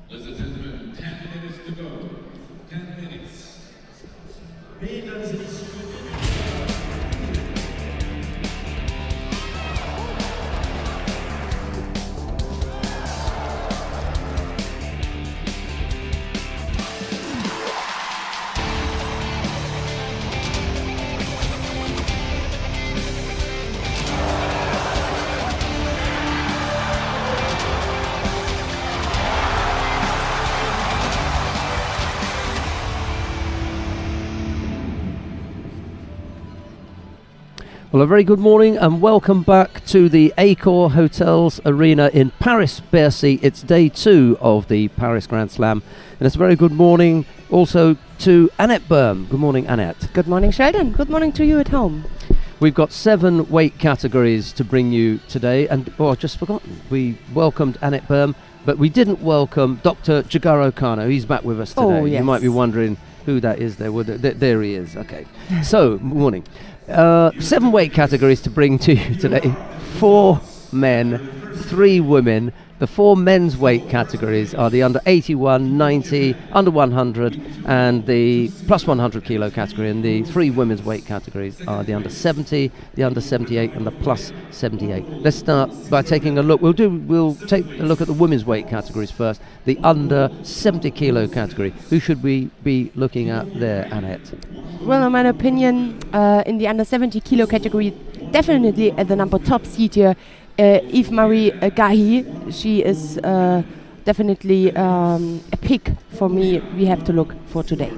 Ladies and gentlemen, 10 minutes to go. 10 minutes. Well, a very good morning and welcome back to the Accor Hotels Arena in Paris, Bercy. It's day 2 of the Paris Grand Slam. And it's a very good morning also to Annette Berm. Good morning, Annette. Good morning, Sheldon. Good morning to you at home. We've got 7 weight categories to bring you today. And, I've just forgotten. We welcomed Annette Berm, but we didn't welcome Dr. Jigaro Kano. He's back with us today. Oh, yes. You might be wondering who that is there. Well, there he is. Okay. So, morning. 7 weight categories to bring to you today. 4 men, 3 women. The 4 men's weight categories are the under 81, 90, under 100 and the plus 100 kilo category, and the 3 women's weight categories are the under 70, the under 78 and the plus 78. Let's start by taking a look. We'll take a look at the women's weight categories first. The under 70 kilo category. Who should we be looking at there, Annette? Well, in my opinion, in the under 70 kilo category, definitely at the number top seed here, Yves-Marie Gahi. She is definitely a pick for me. We have to look for today.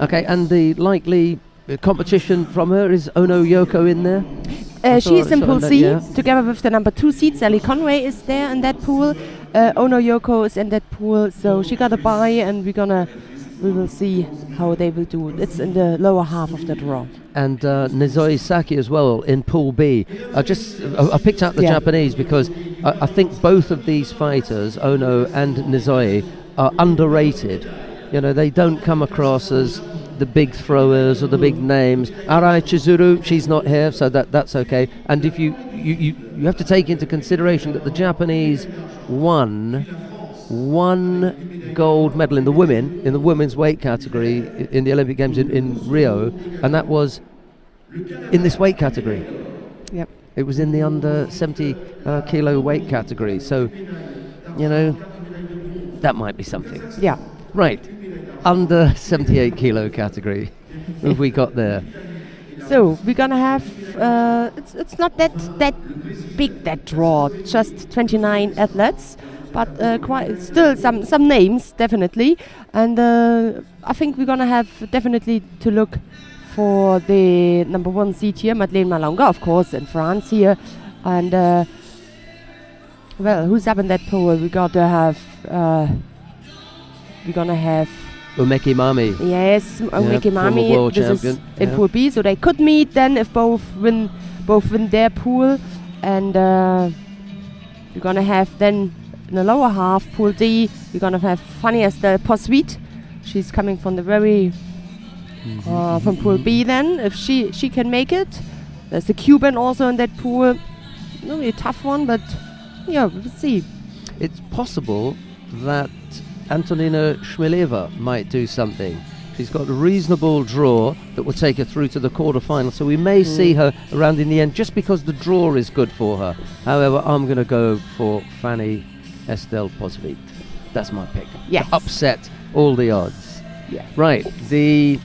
Okay, and the likely competition from her is Ono Yoko in there? She is in Pool C, yeah. together with the number 2 seed. Sally Conway is there in that pool. Ono Yoko is in that pool, so she got a bye, and we will see how they will do. It's in the lower half of the draw. And Nizoi Saki as well in Pool B. I picked out the Japanese because I think both of these fighters, Ono and Nizoi, are underrated. You know, they don't come across as the big throwers or the big names. Arai Chizuru, she's not here, so that's okay. And if you have to take into consideration that the Japanese won 1 gold medal in the women's weight category in the Olympic Games in Rio, and that was in this weight category. Yep. It was in the under 70 kilo weight category, so you know that might be something. Yeah. Right, under 78 kilo category. Who have we got there? So we're gonna have it's not that big, that draw, just 29 athletes, but quite still some names definitely, and I think we're gonna have definitely to look for the number 1 seed here, Madeleine Malonga, of course, in France here, and well, who's up in that pool? We're gonna have Umeki Mami. Yes, Umeki Mami. World this champion. is in Pool B, so they could meet then if both win their pool, and we're gonna have then in the lower half, Pool D, we're gonna have Fanny Estelle Possuit. She's coming from the very from Pool B. Then, if she can make it, there's a Cuban also in that pool. It'll be a tough one, but yeah, we'll see. It's possible that Antonina Shmileva might do something. She's got a reasonable draw that will take her through to the quarterfinal, so we may see her around in the end just because the draw is good for her. However, I'm going to go for Fanny Estelle Possuit. That's my pick. Yes. To upset all the odds. Yeah. Right, the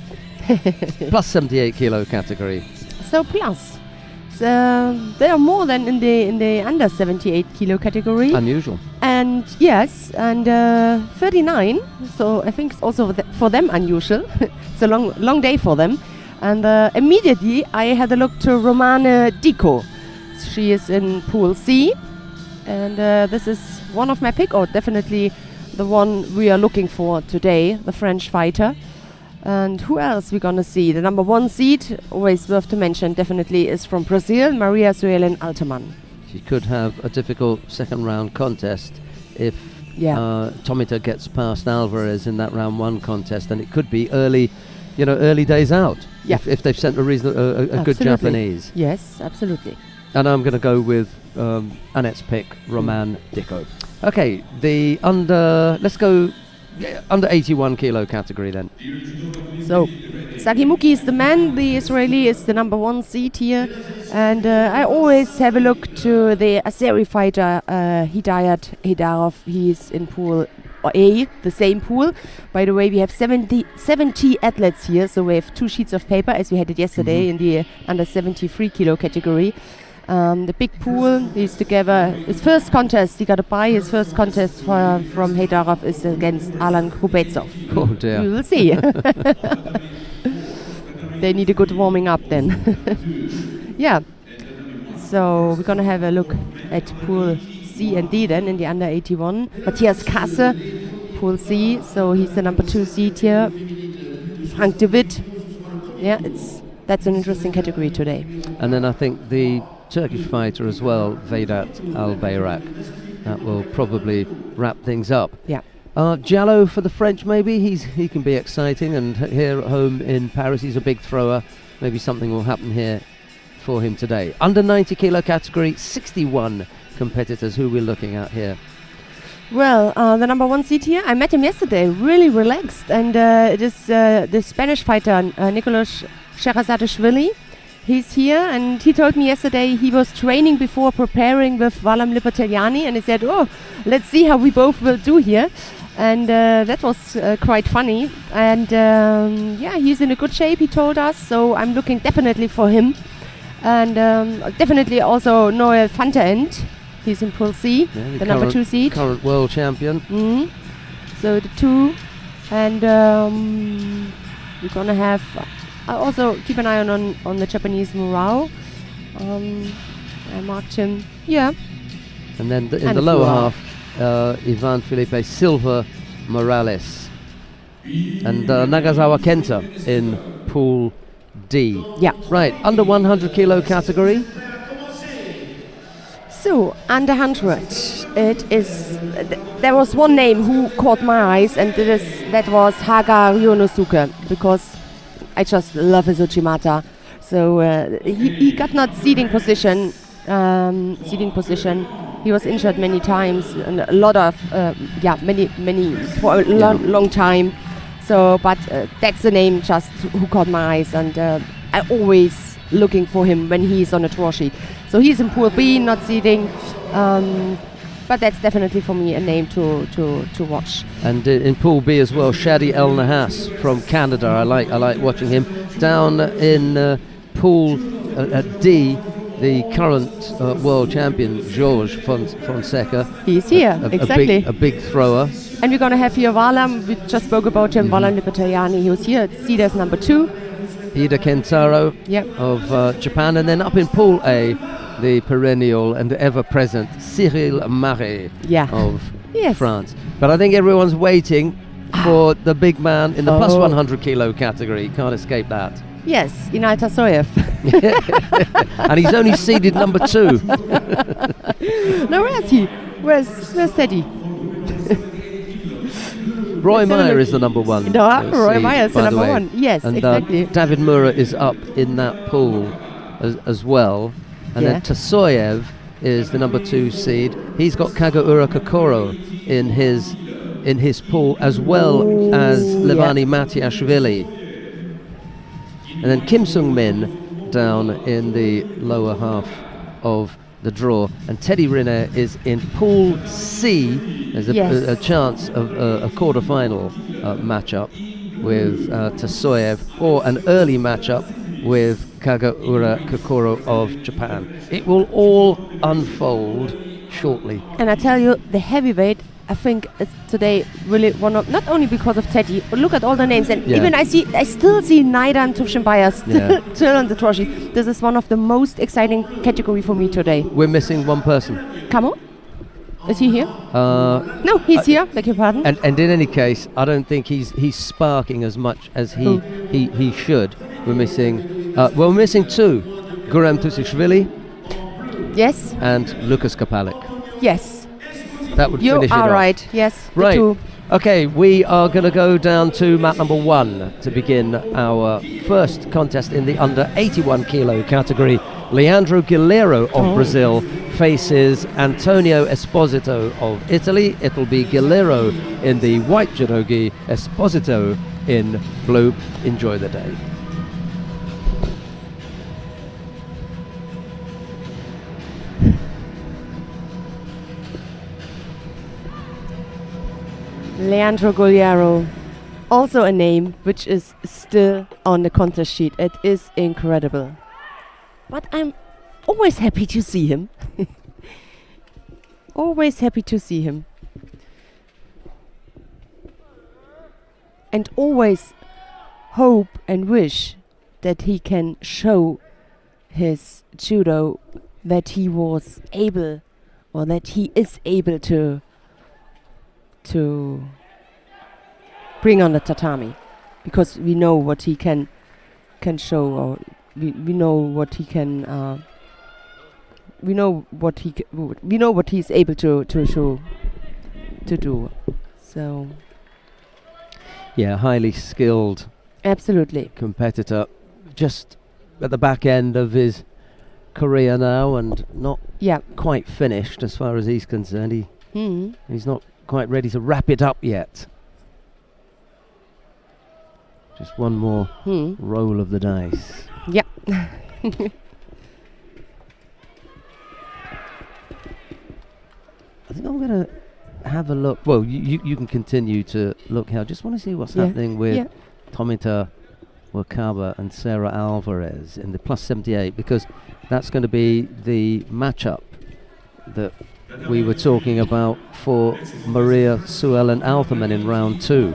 plus 78 kilo category. So plus. There are more than in the under 78 kilo category. Unusual. And yes, and 39. So I think it's also for them unusual. It's a long day for them. And immediately I had a look to Romane Dico. She is in Pool C, and this is one of my pick, or definitely the one we are looking for today, the French fighter. And who else we're gonna see? The number 1 seed, always worth to mention, definitely is from Brazil, Maria Suelen Alteman. She could have a difficult second round contest if Tomita gets past Alvarez in that round 1 contest, and it could be early days out. Yeah. If they've sent a good Japanese. Yes, absolutely. And I'm going to go with Annette's pick, Romane Dico. Okay, let's go under 81 kilo category then. So, Sagimuki is the man, the Israeli is the number 1 seed here. And I always have a look to the Azeri fighter, Hidayat Hidarov. He's in pool A, the same pool. By the way, we have 70 athletes here, so we have 2 sheets of paper, as we had it yesterday in the under 73 kilo category. The big pool, he's together. His first contest, he got a bye. His first contest from Heidarov is against Alan Kubetsov. Oh dear. We will see. They need a good warming up then. Yeah. So we're gonna have a look at pool C and D then in the under 81. Matthias Kasse, pool C. So he's the number 2 seed here. Frank de Witt. Yeah, that's an interesting category today. And then I think the Turkish fighter as well, Vedat Al-Bayrak. That will probably wrap things up. Yeah. Giallo for the French, maybe. He can be exciting, and here at home in Paris, he's a big thrower. Maybe something will happen here for him today. Under 90 kilo category, 61 competitors. Who we're looking at here? Well, the number 1 seed here, I met him yesterday, really relaxed, and it is the Spanish fighter Nicolas Sherazadishvili. He's here, and he told me yesterday he was training before preparing with Valam Lipotelliani, and he said, "Oh, let's see how we both will do here." And that was quite funny. And yeah, he's in a good shape, he told us, so I'm looking definitely for him. And definitely also Noel Fanterend. He's in Pool C, the number 2 seed. Current world champion. So the 2. And we're going to have... also keep an eye on the Japanese Murao. I marked him. Yeah. And then in the lower half, Ivan Felipe Silva Morales. And Nagasawa Kenta in Pool D. Yeah. Right, under 100 kilo category. So, under 100, it is... there was one name who caught my eyes, and that was Haga Ryonosuke, because I just love his Uchimata. So he got not seating position. He was injured many times, and a lot of many for a long time. So, but that's the name just who caught my eyes, and I always looking for him when he's on a draw sheet. So he's in Pool B, not seating. But that's definitely for me a name to watch. And in Pool B as well, Shadi El Nahas from Canada. I like watching him. Down in Pool D, the current world champion Georges Fonseca. He's here, exactly. A big thrower. And we're gonna have here Valam. We just spoke about him. Valam Lipotelliani. He was here. See, there's number 2. Ida Kentaro of Japan, and then up in Pool A, the perennial and ever-present Cyril Marais of France. But I think everyone's waiting for the big man in the plus 100 kilo category. Can't escape that. Yes, Inal Tasoyev. And he's only seeded number 2. Now where is he? Where's Teddy? Roy Meyer is the number 1. No, Roy Meyer is the number 1. Yes, and exactly. David Mura is up in that pool as well. And then Tasoyev is the number 2 seed. He's got Kagaura Kokoro in his pool, as well as Levani Matiashvili. And then Kim Sung Min down in the lower half of the draw. And Teddy Riner is in Pool C. There's a chance of a quarter-final matchup with Tasoyev, or an early matchup with Kagaura Kokoro of Japan. It will all unfold shortly. And I tell you, the heavyweight, I think it's today really one of, not only because of Teddy, but look at all the names, and even I still see Naida and Tushinbaya still on the draw sheet. This is one of the most exciting category for me today. We're missing one person. Kamo? Is he here? No, he's here. Beg your pardon. And in any case, I don't think he's sparking as much as he should. We're missing. We're missing 2. Gurem Tusishvili. Yes. And Lucas Kapalik. Yes. That would finish it off. You are right. Yes. Right. The 2. Okay, we are going to go down to mat number 1 to begin our first contest in the under 81 kilo category. Leandro Guilherme of Brazil faces Antonio Esposito of Italy. It'll be Guilherme in the white judogi, Esposito in blue. Enjoy the day. Leandro Guilherme, also a name which is still on the contest sheet. It is incredible. But I'm always happy to see him. Always happy to see him. And always hope and wish that he can show his judo, that he was able, or that he is able to bring on the tatami, because we know what he can show, or we know what he can we know what he's able to show, to do. So yeah, highly skilled, absolutely competitor, just at the back end of his career now, and not quite finished as far as he's concerned. He's not quite ready to wrap it up yet. Just one more roll of the dice. Yeah. I think I'm going to have a look. Well, you can continue to look here. I just want to see what's happening with Tomita Wakaba and Sarah Alvarez in the plus 78, because that's going to be the matchup that we were talking about for Maria Suellen Altherman in round 2.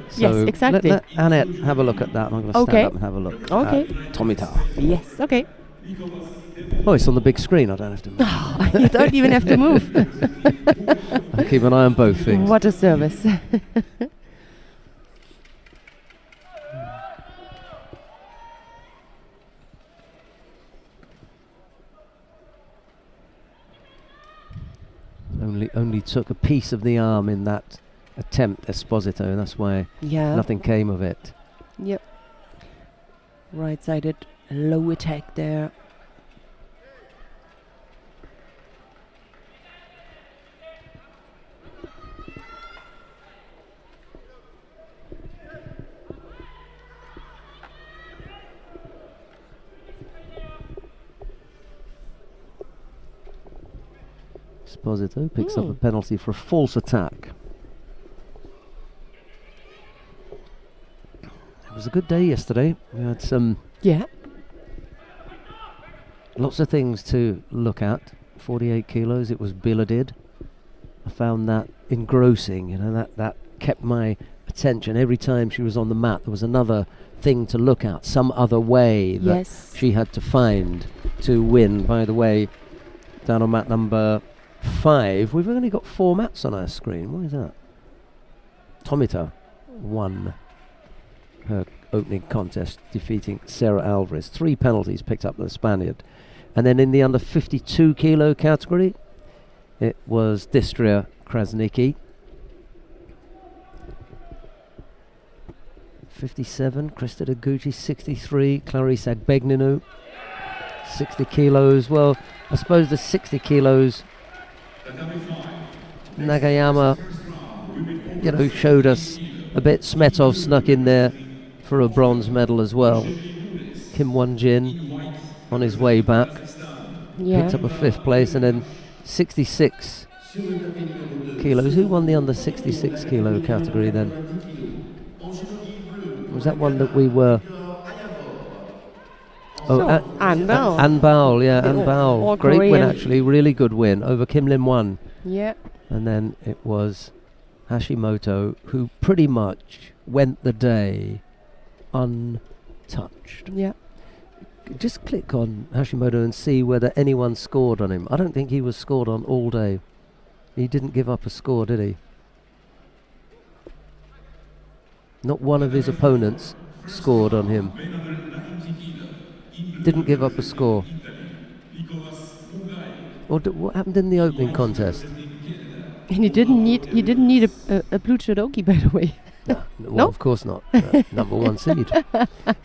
So yes, exactly. Let Annette have a look at that. I'm going to stand up and have a look at Tomita. Yes, okay. Oh, it's on the big screen. I don't have to move. You don't even have to move. I'll keep an eye on both things. What a service. Only took a piece of the arm in that attempt, Esposito, and that's why nothing came of it. Yep. Right-sided low attack there. Esposito picks up a penalty for a false attack. It was a good day yesterday. We had some lots of things to look at. 48 kilos, it was billarded. I found that engrossing, you know, that kept my attention. Every time she was on the mat, there was another thing to look at, some other way that she had to find to win. By the way, down on mat number 5, we've only got 4 mats on our screen. Why is that? Tomita won her opening contest, defeating Sarah Alvarez. 3 penalties picked up by the Spaniard. And then in the under 52 kilo category, it was Distria Krasnicki. 57, Krista Deguchi. 63, Clarice Agbegninu. 60 kilos. Well, I suppose the 60 kilos, Nagayama, you know, showed us a bit. Smetov snuck in there for a bronze medal as well. Kim Won-jin on his way back picked up a 5th place. And then 66 kilos. Who won the under 66 kilo category then? Was that one that we were... An Bao. An Bao, An Bao. Great Korean win, actually. Really good win over Kim Lim Won. Yeah. And then it was Hashimoto, who pretty much went the day untouched. Yeah. Just click on Hashimoto and see whether anyone scored on him. I don't think he was scored on all day. He didn't give up a score, did he? Not one of his opponents scored on him. Didn't give up a score. Or what happened in the opening contest? And he didn't need a blue judogi, by the way. No, of course not. Number 1 seed.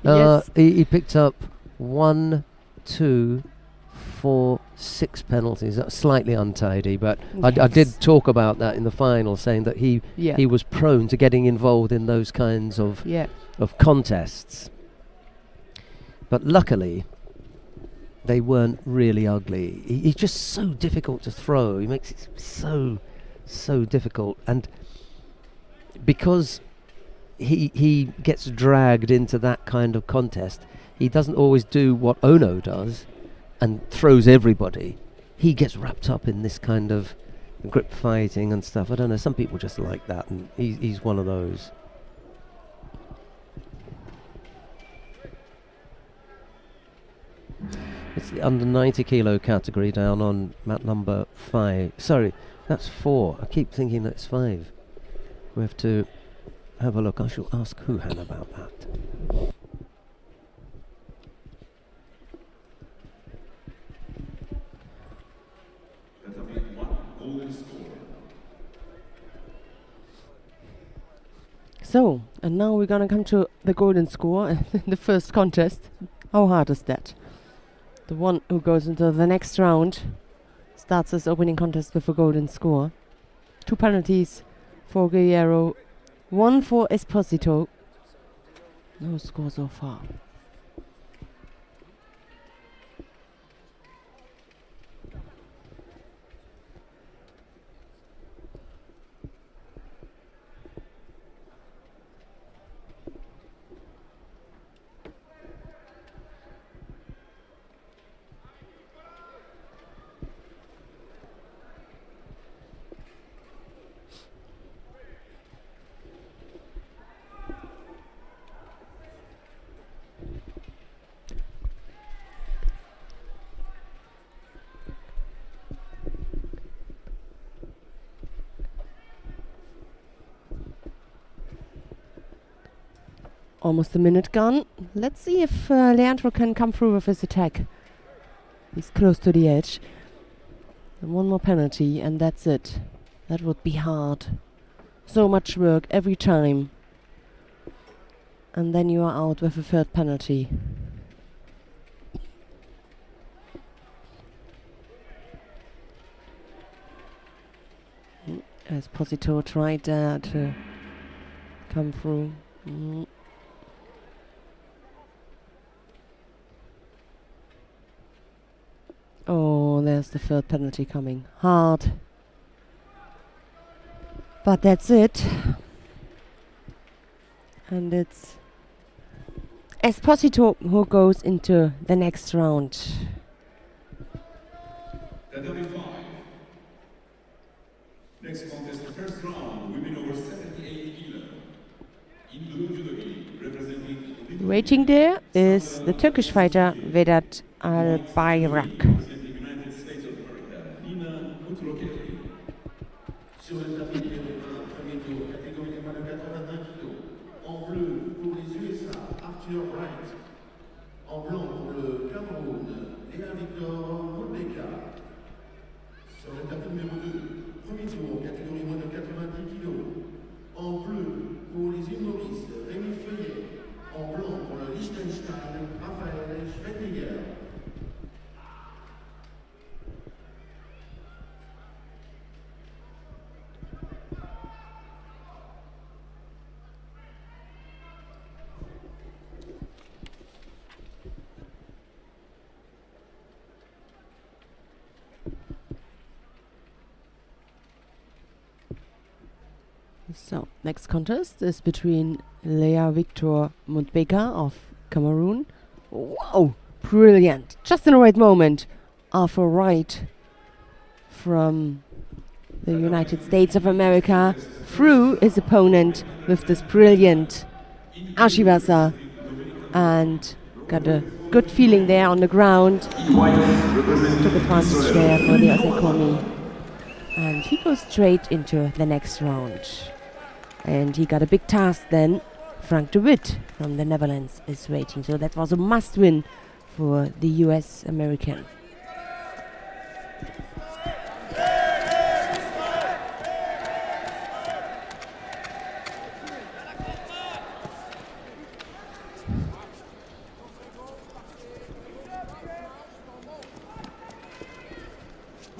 Yes. He picked up 1, 2, 4, 6 penalties. That's slightly untidy, but I Yes. did talk about that in the final, saying that he was prone to getting involved in those kinds of contests. But luckily, they weren't really ugly. He's just so difficult to throw. He makes it so difficult, and because he gets dragged into that kind of contest, he doesn't always do what Ono does and throws everybody. He gets wrapped up in this kind of grip fighting and stuff. I don't know, some people just like that, and he's one of those. It's the under 90 kilo category down on mat number 5. Sorry, that's 4. I keep thinking that's 5. We have to have a look. I shall ask Huhan about that. So, and now we're gonna come to the golden score, the first contest. How hard is that? The one who goes into the next round starts his opening contest with a golden score. 2 penalties for Guerrero, 1 for Esposito. No score so far. Almost a minute gone. Let's see if Leandro can come through with his attack. He's close to the edge. And 1 more penalty, and that's it. That would be hard. So much work every time. And then you are out with a 3rd penalty. Esposito tried to come through. Oh, there's the 3rd penalty coming. Hard. But that's it. And it's Esposito who goes into the next round. Category 5. Next contest, the first round, women over 78 kilo. In blue judo, representing Waiting there is the Turkish fighter Vedat Albayrak. Sur le tapis de premier tour, catégorie de moins de 81 kg. En bleu pour les USA, Arthur Wright. En blanc pour le Cameroun, Léa Victor Moulbeka. Sur le tapis numéro 2, premier tour, catégorie moins de 90 kg. En bleu pour les îles Maurice, Rémi Feuillet. En blanc pour le Liechtenstein, Raphaël Schwettinger. So, next contest is between Lea Victor Montbeka of Cameroon. Wow, brilliant. Just in the right moment. Arthur Wright from the United States of America threw his opponent with this brilliant Ashiwasa and got a good feeling there on the ground. Took advantage there for the Osekomi. And he goes straight into the next round. And he got a big task then. Frank de Witt from the Netherlands is waiting. So that was a must win for the US American.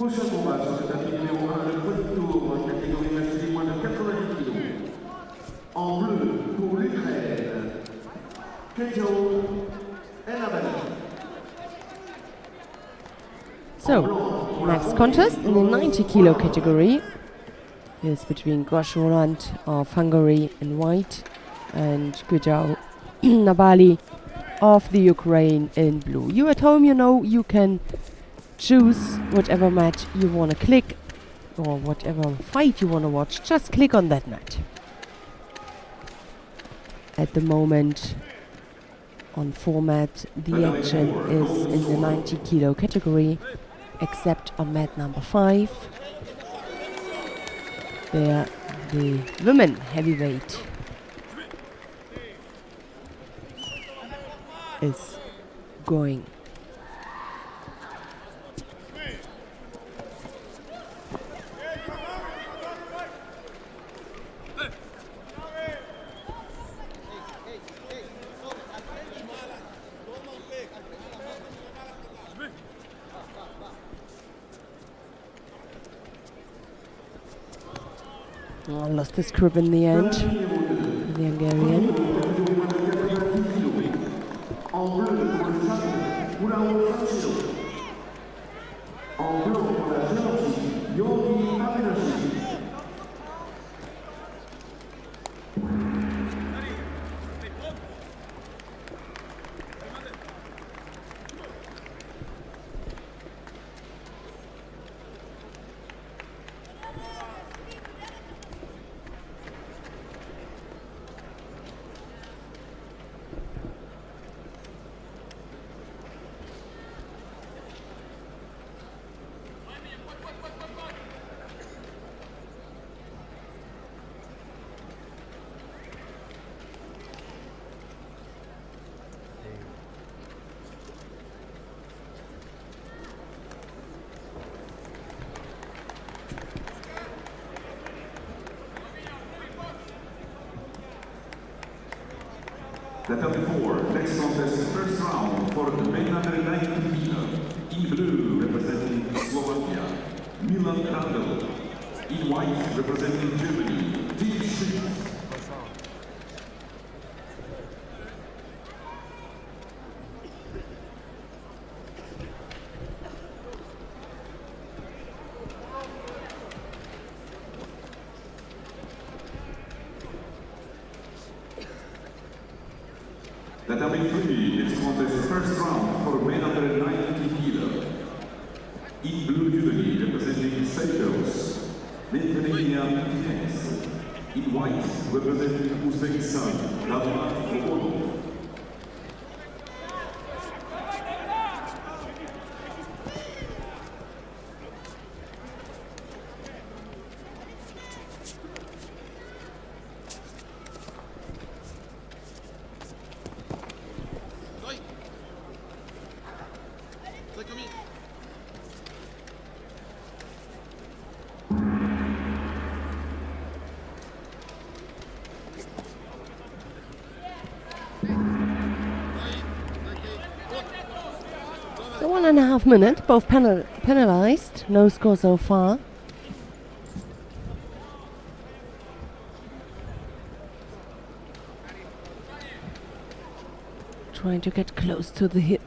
Prochain combat sur ce tapis numéro 1, le premier tour, catégorie masculine moins de 90 kg. En bleu pour l'Ukraine, Judo and So, next contest in the 90 kilo category is between Gosh Roland of Hungary in white and Judo Nabali of the Ukraine in blue. You at home, you know, you can choose whatever match you want to click or whatever fight you want to watch. Just click on that match. At the moment on format, the action is in the 90 kilo category, except on mat number 5. There, the women heavyweight is going. Oh, lost his grip in the end, the Hungarian. The 34, next contest, first round for the men under 90 kilo. In blue, representing Slovakia, Milan Randall. In white, representing Germany, Team Schmitz. The 33, next contest, first round for men under 90 kilo. In blue judo, representing Cyprus, Lithuania, Tennis. In white, representing Uzbekistan, Davlat Romanov. So 1.5 minutes, both penalized, no score so far. Trying to get close to the hip.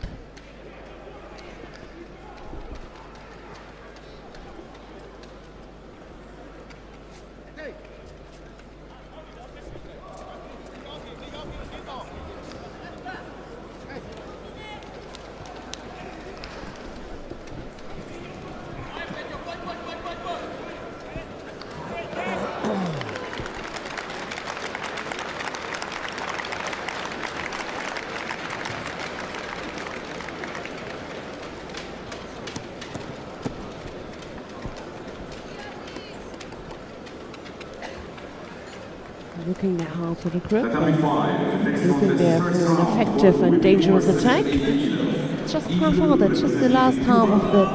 Looking there hard for the grip. Looking there for an effective and dangerous attack. It's just half-hearted, just the last half of the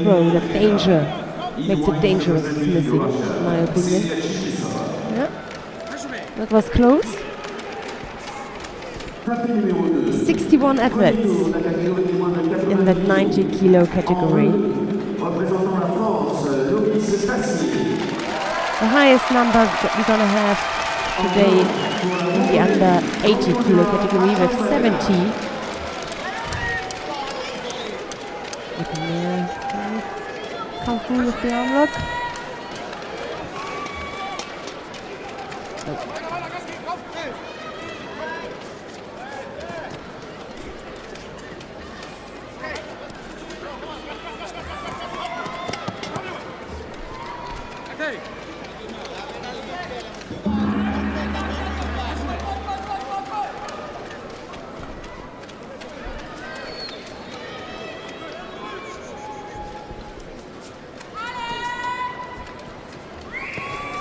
throw, the danger makes it dangerous, is missing, in my opinion. Yeah, that was close. 61 athletes in that 90 kilo category. The highest number that we're gonna have today in the under 80 kilo category with 70. We can come through with the arm lock.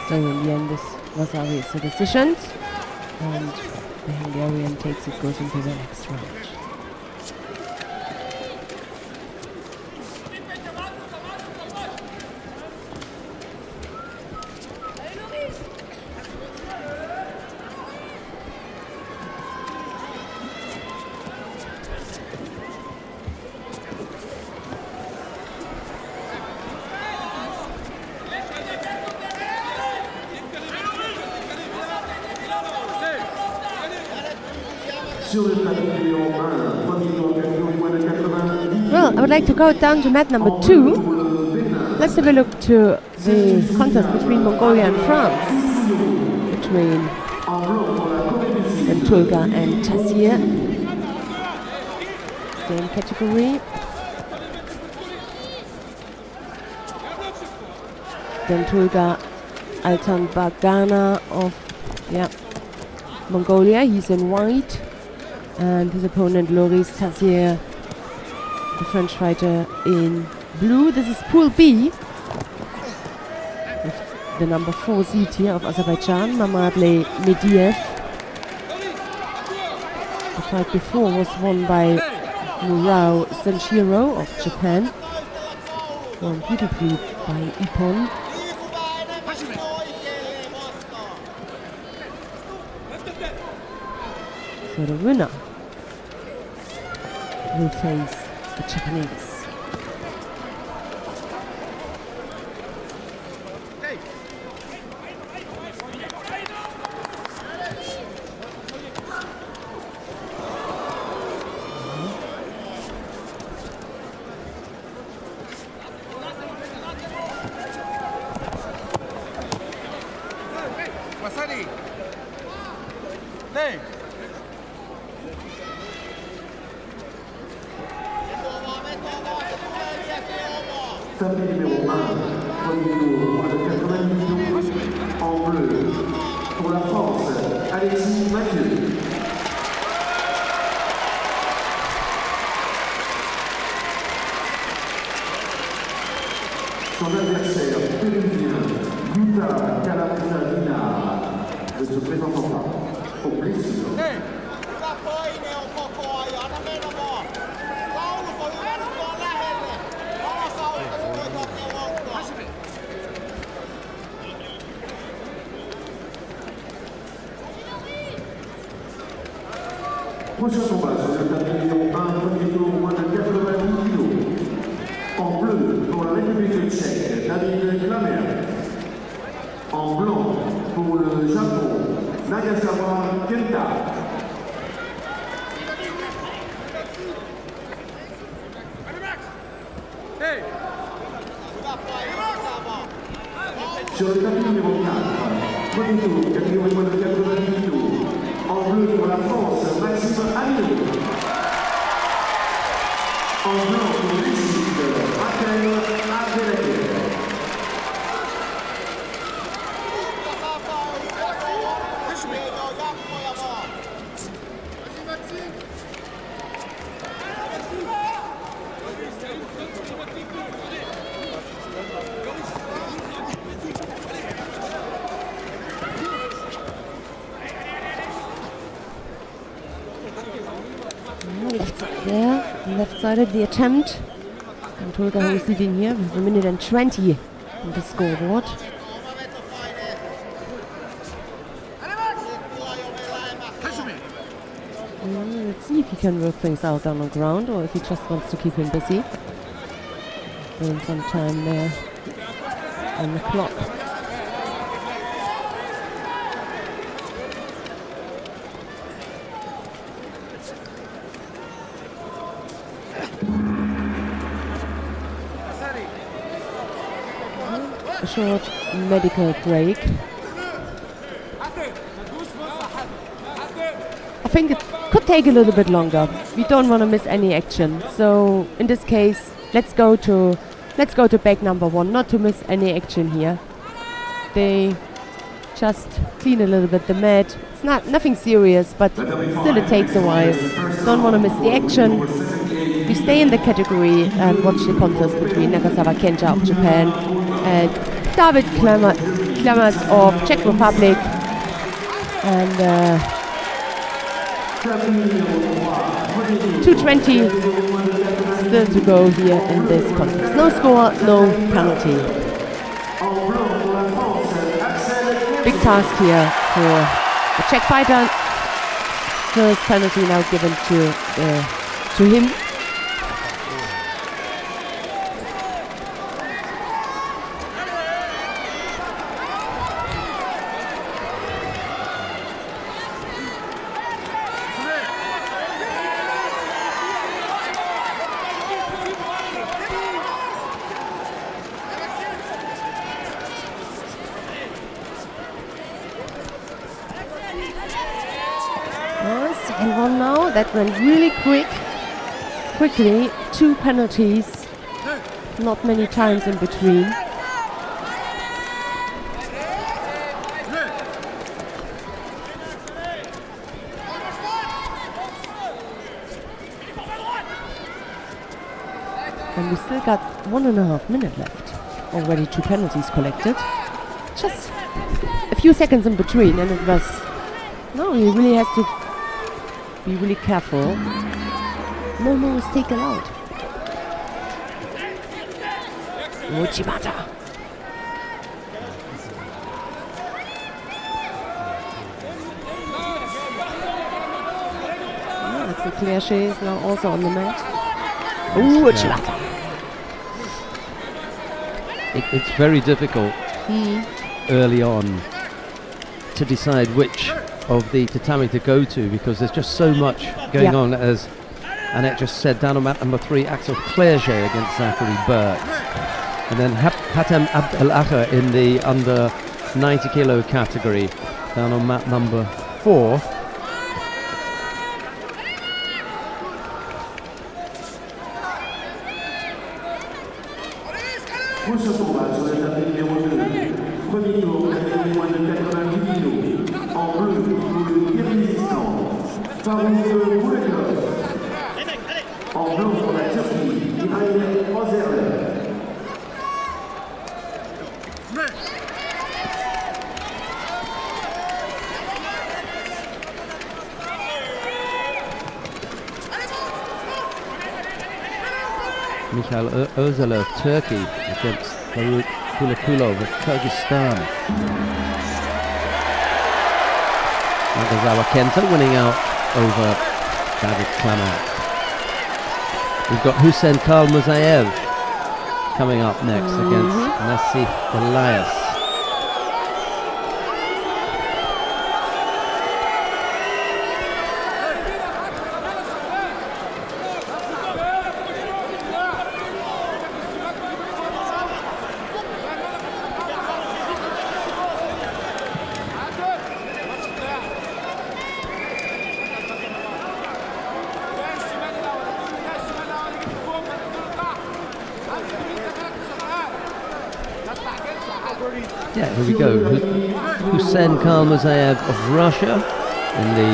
So in the end, this was obviously a decision, and the Hungarian goes into the next round. Well, I would like to go down to mat number 2. Let's have a look to the contest between Mongolia and France, between Tulga and Tassir. Same category. Then Tulga Altan Bagana of Mongolia, he's in white. And his opponent Loris Tassir, the French fighter, in blue. This is Pool B. With the number 4 seed here of Azerbaijan, Mamadle Mediev. The fight before was won by Murao Senshiro of Japan. Won beautifully by Ippon. So the winner will face the Japanese. Tapis numéro 1, premier tour, moins de 90 millions, en bleu. Pour la France, Alexis Mathieu. Son adversaire péruvien, Judo ne se présentera pas aux blessures. Prochain combat sur le tapis numéro 1, premier tour, moins de 90 kg. En bleu, pour la République tchèque, David Klamer. En blanc, pour le Japon, Nagasawa Kenta. Sur le tapis numéro 4, premier tour, catégorie moins de 90 kg. En bleu pour la France, Maxime Agnew. En blanc pour l'Égypte, Raquel Abdelkader. Left-sided the attempt, and Tulga who is leading here with 1 minute and 20 on the scoreboard. Let's see if he can work things out on the ground or if he just wants to keep him busy. Burn some time there. on the clock. A short medical break. I think it could take a little bit longer. We don't want to miss any action. So in this case, let's go to bag number 1, not to miss any action here. They just clean a little bit the mat. It's nothing serious, but still it takes a while. Don't want to miss the action. We stay in the category and watch the contest between Nakazawa Kenta of Japan and David Klemert of Czech Republic. And 2:20 still to go here in this contest. No score, no penalty. Big task here for the Czech fighter. First penalty now given to him. Second one now, that went really quickly, 2 penalties, not many times in between. And we still got 1.5 minutes left. Already 2 penalties collected. Just a few seconds in between, and it was... No, he really has to be really careful. No mistake allowed. Uchimata. That's a clear chase now also on the mat. Uchimata. It's very difficult early on to decide which of the tatami to go to, because there's just so much going on, as Annette just said. Down on mat number 3, Axel Clerget against Zachary Burke. And then Hatem Abdelacher in the under 90 kilo category, down on mat number 4. Mikhail Özal of Turkey against Faruk Kulakulov of Kyrgyzstan. Nakazawa Kenta winning out over David Klemert. We've got Hussein Kalmuzayev coming up next against Nassif Elias. Yeah, here we go. Hussein Kalmuzayev of Russia in the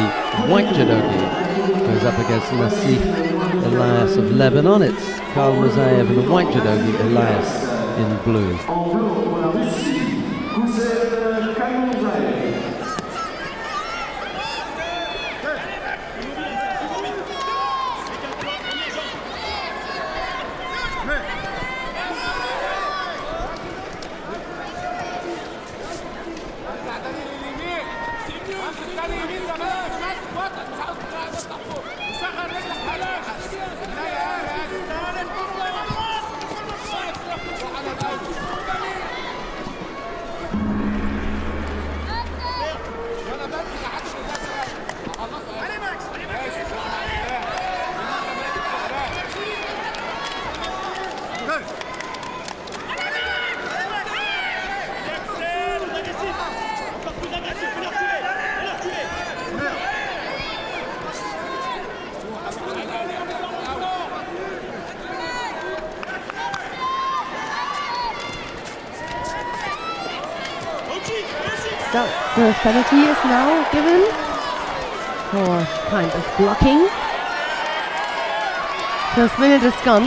white judogi goes up against Nassif Elias of Lebanon. It's Kalmuzayev in the white judogi, Elias in blue. First penalty is now given for kind of blocking. First minute is gone.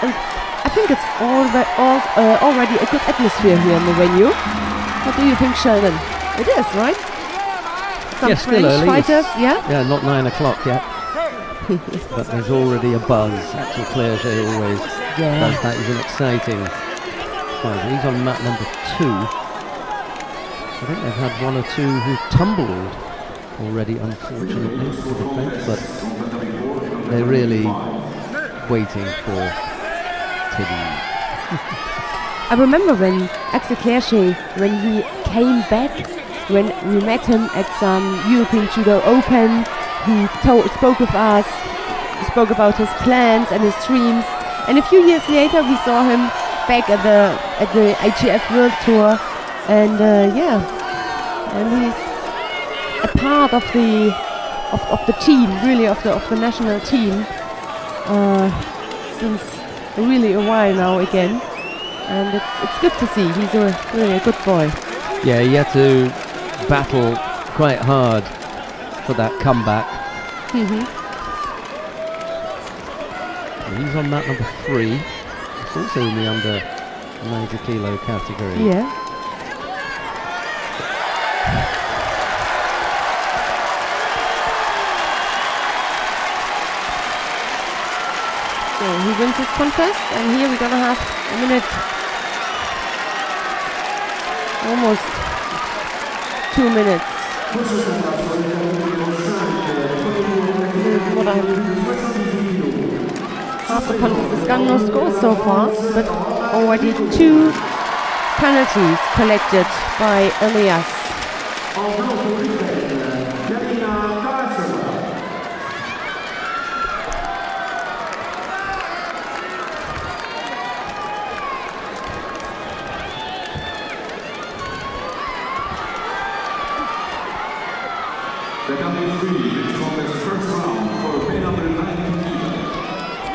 And I think it's already a good atmosphere here in the venue. What do you think, Sheldon? It is, right? Some Yes, French still early. fighters, yeah? Yeah, not 9 o'clock yet. But there's already a buzz. Actually, Clerget always does that. He's an exciting fighter. He's on mat number 2. I think they've had 1 or 2 who tumbled already, unfortunately, for defence, but they're really waiting for Tiddy. I remember when Axel Clerget, when he came back, when we met him at some European Judo Open, he spoke with us, spoke about his plans and his dreams. And a few years later, we saw him back at the IGF World Tour, and and he's a part of the team, really of the national team, since really a while now again. And it's good to see. He's really a good boy. Yeah, he had to battle quite hard for that comeback. He's on mat number 3. He's also in the under 90 kilo category. Yeah. So he wins his contest, and here we're gonna have a minute, almost 2 minutes. Half the contest is gone, no score so far, but already 2 penalties collected by Elias. The coming three is from the first round for men under 90 kilo.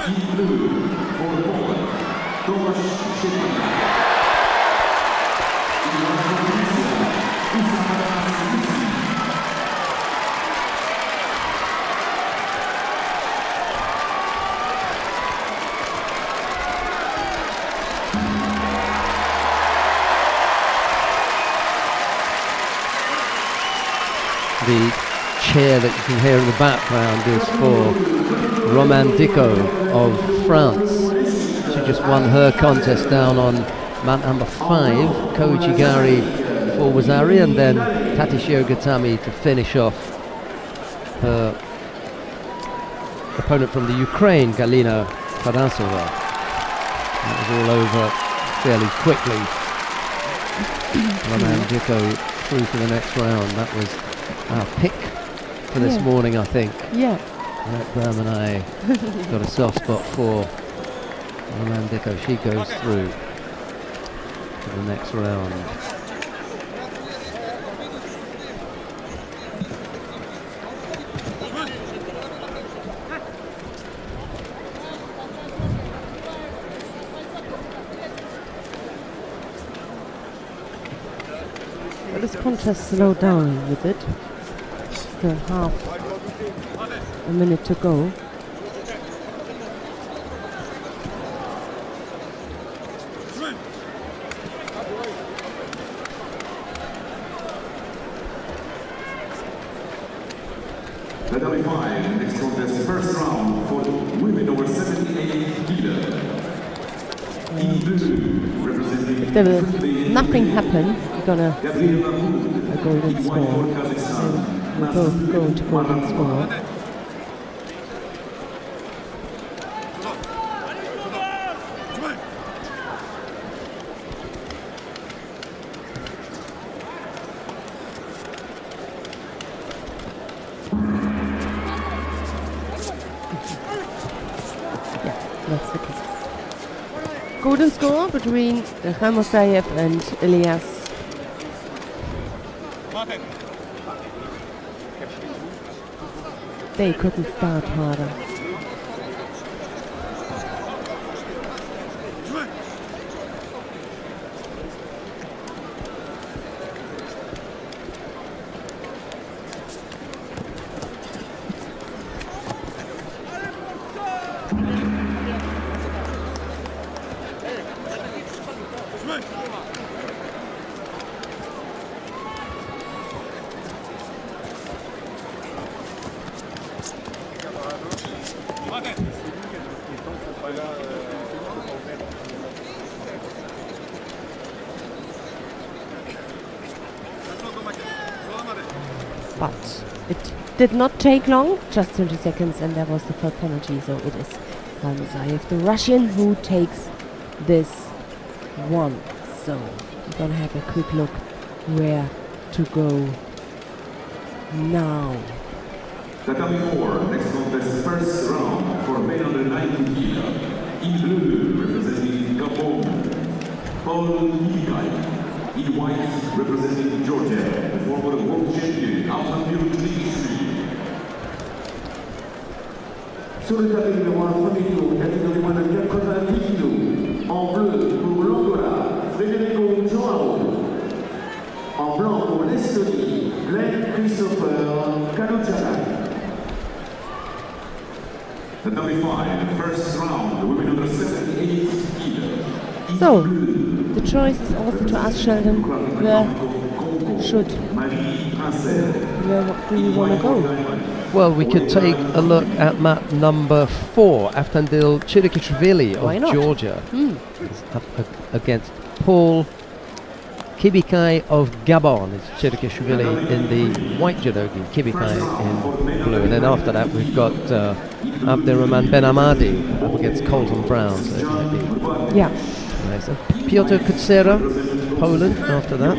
In blue for Poland, Tomasz Szybki. The cheer that you can hear in the background is for Roman Dicko of France. She just won her contest down on mat number 5. Koji Gari for Wazari, and then Tatishio Gatami to finish off her opponent from the Ukraine, Galina Tarasova. That was all over fairly quickly. Roman Dicko through to the next round. That was our pick for this morning, I think. Yeah. Bram and I got a soft spot for Roman Dicko. She goes through to the next round. Well, this contest slowed down with it. Still half a minute to go. The W5 next contest first round for women over 78 kilo. In blue, representing If there will nothing happen, we're gonna see a golden score. We'll both go into golden score. Yeah, that's the case. Golden score between Khamosayev and Elias. They couldn't start harder. But it did not take long, just 20 seconds, and there was the third penalty. So it is Zayev, the Russian, who takes this one. So we're gonna have a quick look where to go now. Tatami 4, next contest, first round for men under 90 kilo. In blue, representing Gabon, Paul Kikai. In white, representing Georgia, the former world champion, Altamir Dmitry. Sur le tapis numéro 1, premier tour, catégorie moins de 90 kilos. En bleu pour l'Angola, Federico Joao. En blanc pour l'Estonie, Glenn Christopher Kaluchanai. The number 5, first round, the women under 78 kilos. So, the choice is also to ask Sheldon, where do we want to go? Well, we could take a look at mat number 4, Aftandil Chirikishvili of Georgia. Is up against Paul Kibikai of Gabon. It's Chirikishvili in the white judogi, Kibikai in blue. And then after that we've got Abderrahman Ben Amadi up against Colton Brown. So it might be nice. And Piotr Kutsera, Poland, after that.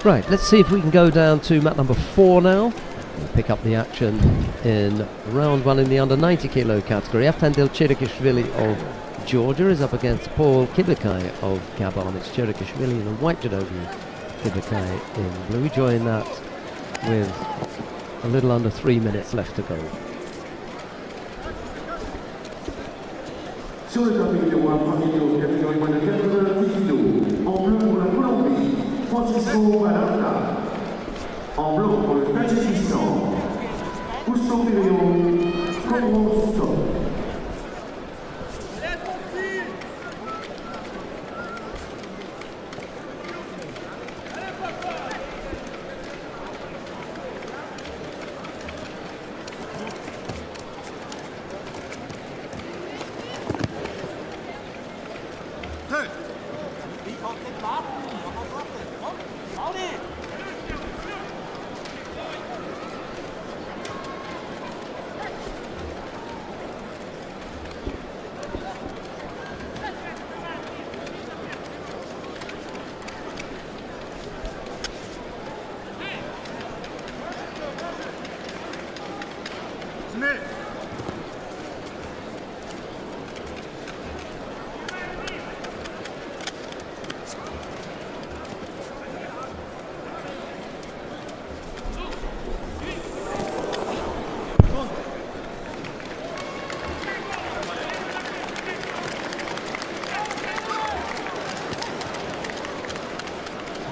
Right, let's see if we can go down to mat number 4 now. We'll pick up the action in round 1 in the under 90 kilo category. Aftandil Chirikishvili of Georgia is up against Paul Kibikai of Gabon. It's Chirikishvili in the white judogi, Kibikai in blue. We join that with a little under 3 minutes left to go. Sur le tapis numéro 1, premier tour, catégorie moins de 90 kilos. En bleu pour la Colombie, Francisco Valenta. En blanc pour le Tadjikistan, Oustopirion Komrostov.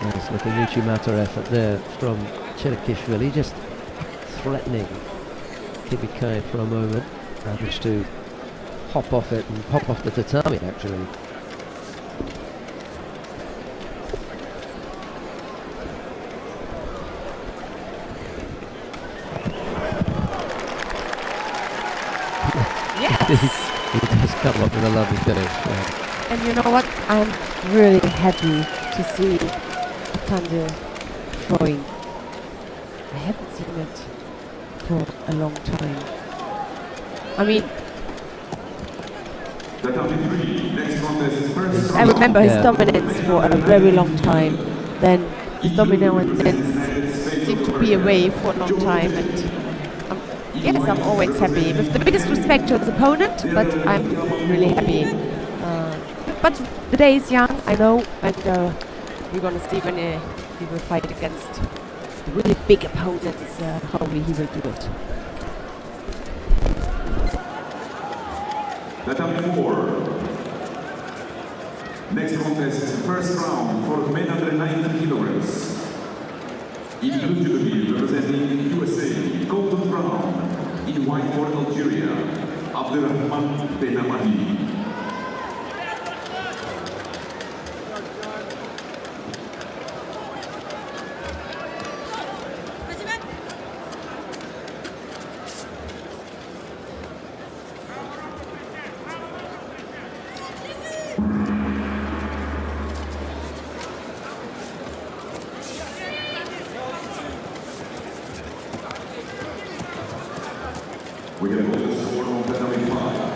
Nice little Uchimata effort there from Chirikishvili, just threatening Kibikai for a moment. Managed to hop off it and pop off the tatami actually. He does come up with a lovely finish. Yeah. And you know what? I'm really happy to see Aftandil throwing. I haven't seen it for a long time. I mean, I remember his dominance for a very long time. Then his dominance seemed to be away for a long time, and yes, I'm always happy. With the biggest respect to his opponent, but I'm really happy. But the day is young, I know, and we're gonna see when he will fight against really big opponents, how he will do it. Tatami 4. Next contest, first round for men under 90 kilograms. In blue judo, representing USA, Golden Brown. In white for Algeria, Abdurrahman Benamadi. We have all the score on Tatami 5.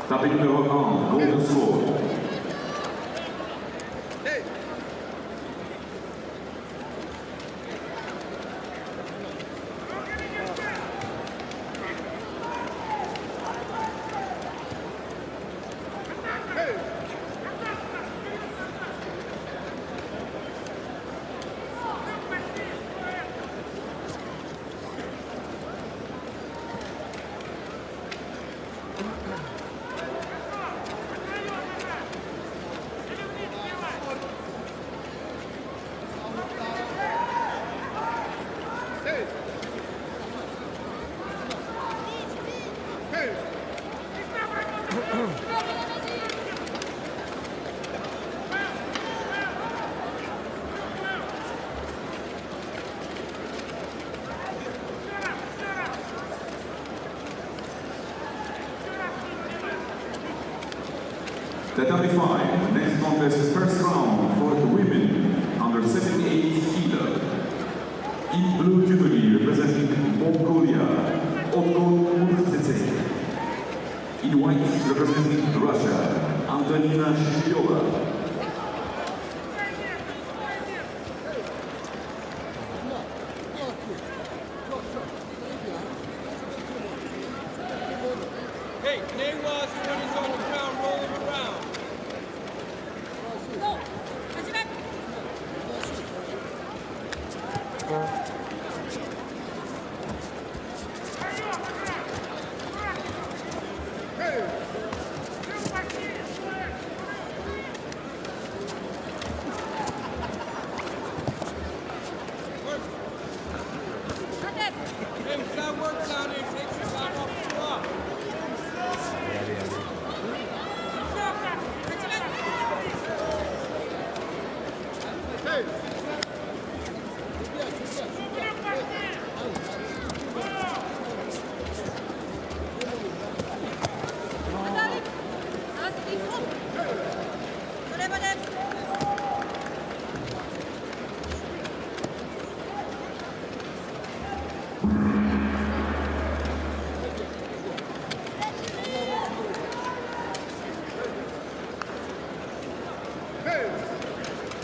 Tapis numéro 1, Golden Sword. Tatami 5, next contest, first round for the women under 78 kilo. In blue judo, representing Mongolia, Otto Murtsetse. In white, representing Russia, Antonina Shishiola.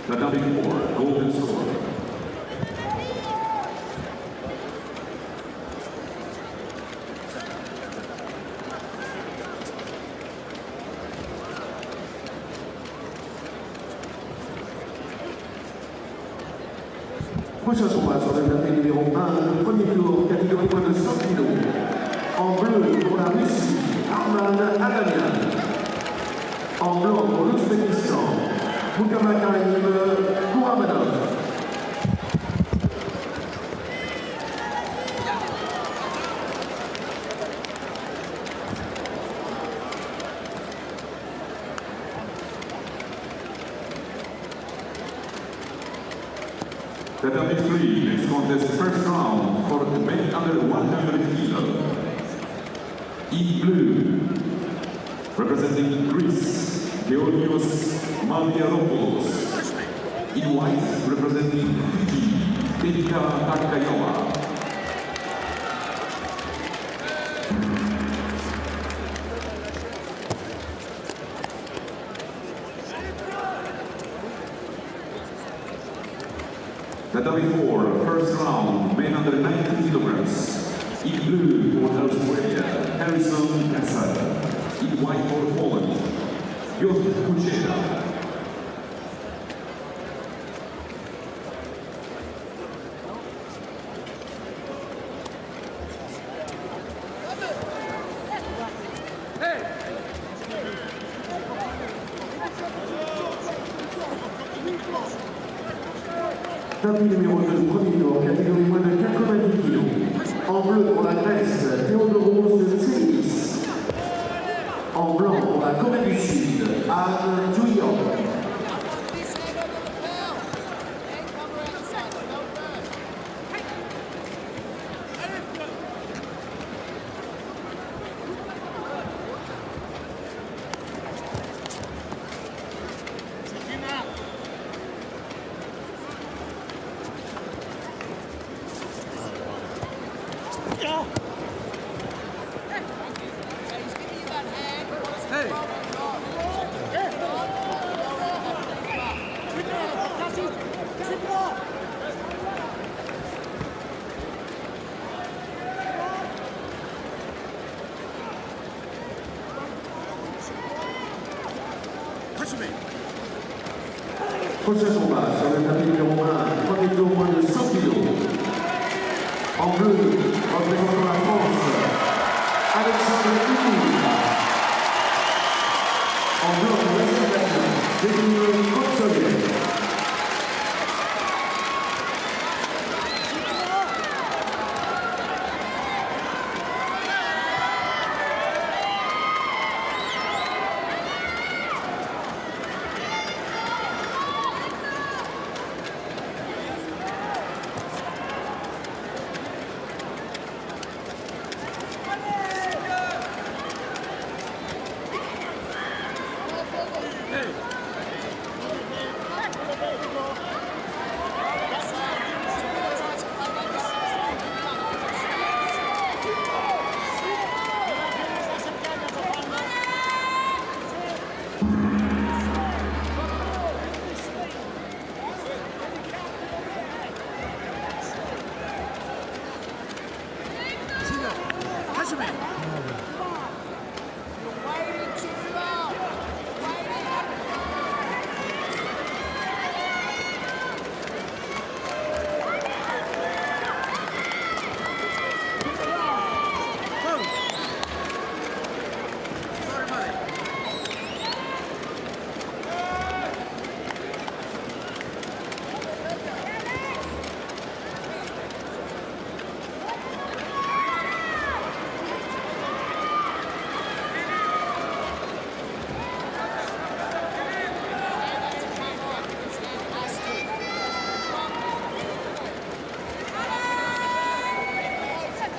The W4 golden score. Prochain combat sur le tapis numéro 1, premier tour, catégorie moins de 100 kg. En bleu pour la Russie, Arman Adamian. En blanc pour l'Ouzbékistan, Mukamakaim Kouramanov. The W3 next contest first round for the men under 100 kilo. In blue, representing Greece, Georgios Maldiaropoulos. In white, representing Fiji, Dedika Takayama. The W4 first round, men under 90 kilograms. In blue for Australia, Harrison Assad. In white for Poland, Piotr Kuchera. Tapis numéro 2, premier tour, catégorie moins de 90 kg. En bleu pour la Grèce, Théodoros Tsilis. En blanc pour la Corée du Sud, Anne Judo. Prochain combat sur le tapis numéro 1, premier tour moins de 100 kg. En bleu, représentant la France, Alexandre Kouni. En blanc pour l'Azerbaïdjan, Zemir Kotsoyev.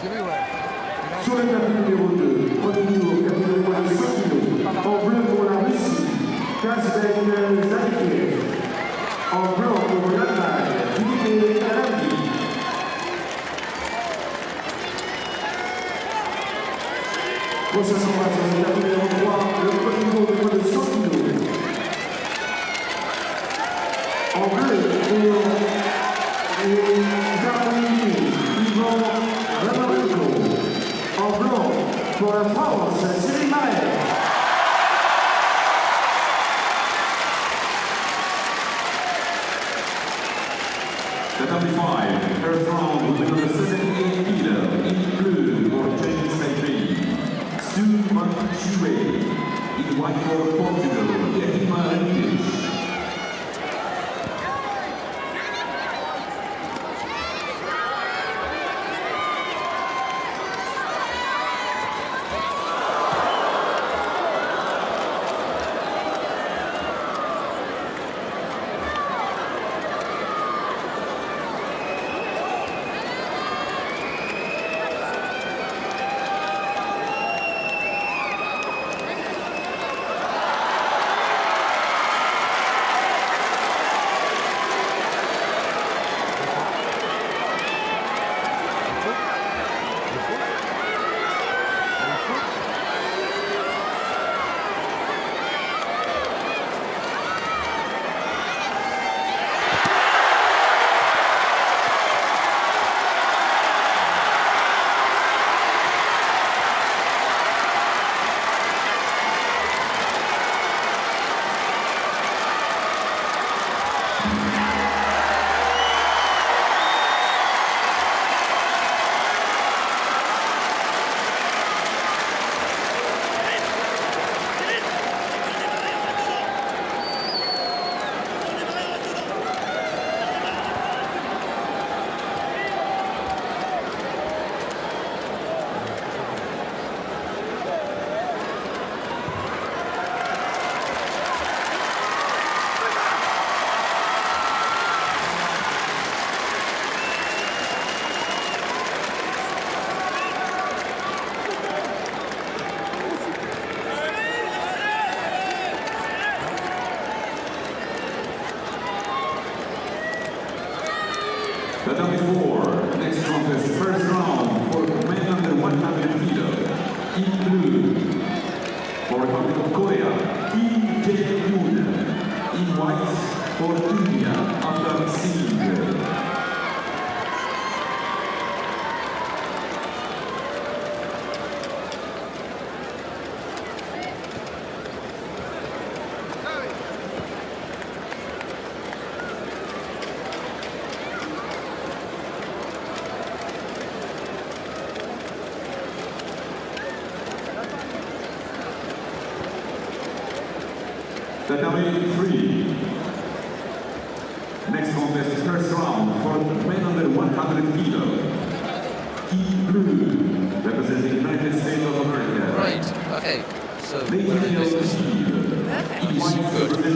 Sur le tapis numéro 2, premier tour, catégorie moins de 100 kg. En bleu pour la Russie, Kazbek Zadikir. En blanc pour l'Allemagne, Philippe Kalandi. Prochain combat sur le tapis numéro 3, le premier tour de moins de 100 kg. En bleu pour les Arméniens, Yvan Ramarenko. En blanc pour la France, Cyril Marais. The number 5, first round, with number 78 kilo, in blue for Chinese Taipei, Suman Chue, in white for Portugal, Yakima English. The number 4, next contest, first round for men under 100 kilo. In blue, for Republic of Korea, Kim Jae-yoon. In white, for India, Afghan Singh. The number 3. Next contest, first round for men under 100 kilo. In blue, representing the United States of America. Right, okay. So, Daniel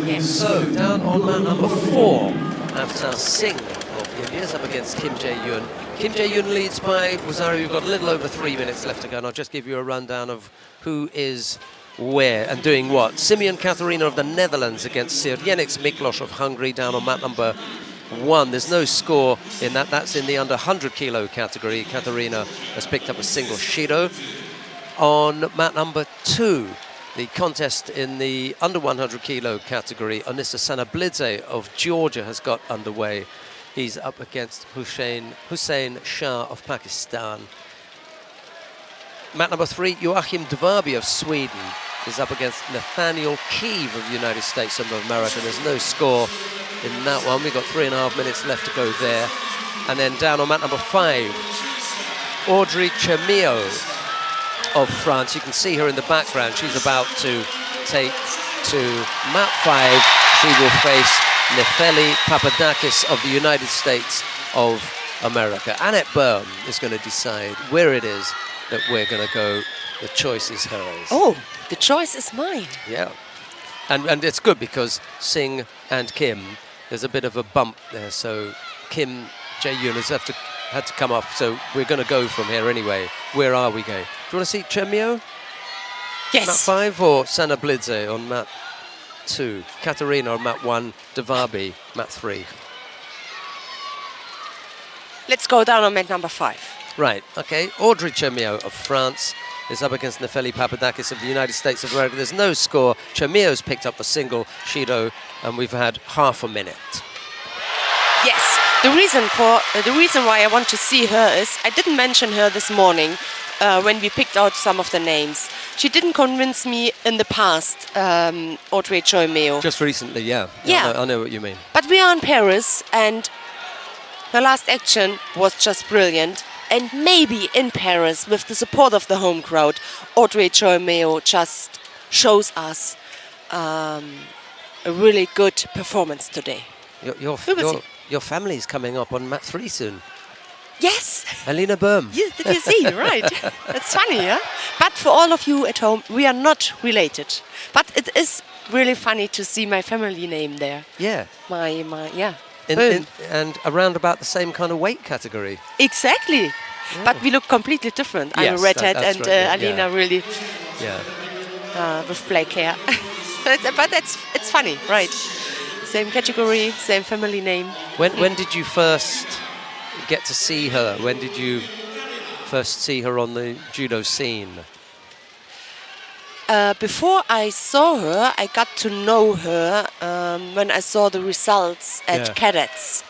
good. So, down on man number 4, Avtar Singh of India is up against Kim Jae-yoon. Kim Jae-yoon leads by Rosario. We've got a little over 3 minutes left to go, and I'll just give you a rundown of who is where and doing what. Simeon Katharina of the Netherlands against Sirjenix Miklos of Hungary down on mat number 1. There's no score in that. That's in the under 100 kilo category. Katharina has picked up a single Judo. On mat number 2, the contest in the under 100 kilo category, Anissa Sanablidze of Georgia has got underway. He's up against Hussein Shah of Pakistan. Mat number 3, Joachim Dvaby of Sweden is up against Nathaniel Keeve of the United States of America. There's no score in that one. We've got 3.5 minutes left to go there. And then down on mat number 5, Audrey Chemio of France. You can see her in the background. She's about to take to mat 5. She will face Nefeli Papadakis of the United States of America. Annette Byrne is going to decide where it is that we're going to go. The choice is hers. Oh, the choice is mine. Yeah. And it's good because Singh and Kim, there's a bit of a bump there. So Kim Jae-yoon has have to had to come off, so we're going to go from here anyway. Where are we going? Do you want to see Chen Mio? Yes. Mat 5 or Sana Blidze on mat 2? Katerina on mat 1, Devabi, mat 3. Let's go down on mat number 5. Right, okay. Audrey Chermio of France is up against Nefeli Papadakis of the United States of America. There's no score. Chermio's picked up the single, Shido, and we've had half a minute. Yes, the reason why I want to see her is I didn't mention her this morning when we picked out some of the names. She didn't convince me in the past, Audrey Chermio. Just recently, yeah. Yeah. I know what you mean. But we are in Paris, and her last action was just brilliant. And maybe in Paris, with the support of the home crowd, Audrey Chermio just shows us a really good performance today. Your family's coming up on mat 3 soon. Yes. Alina Böhm. Yes, did you see? Right. That's funny, yeah? But for all of you at home, we are not related. But it is really funny to see my family name there. Yeah. Yeah. And around about the same kind of weight category. Exactly. Yeah. But we look completely different. I'm a redhead and right, Alina really with black hair. But it's funny, right? Same category, same family name. When did you first get to see her? When did you first see her on the judo scene? Before I saw her, I got to know her when I saw the results at cadets.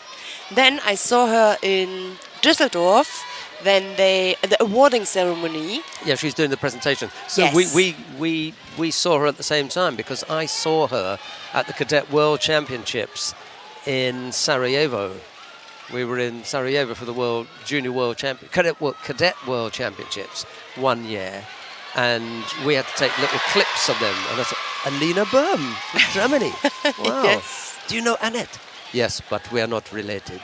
Then I saw her in Düsseldorf, then the awarding ceremony. Yeah, she's doing the presentation. So yes. we saw her at the same time because I saw her at the Cadet World Championships in Sarajevo. We were in Sarajevo for the Cadet World Championships 1 year. And we had to take little clips of them. And I thought, Alina Böhm from Germany. Wow. Yes. Do you know Annette? Yes, but we are not related.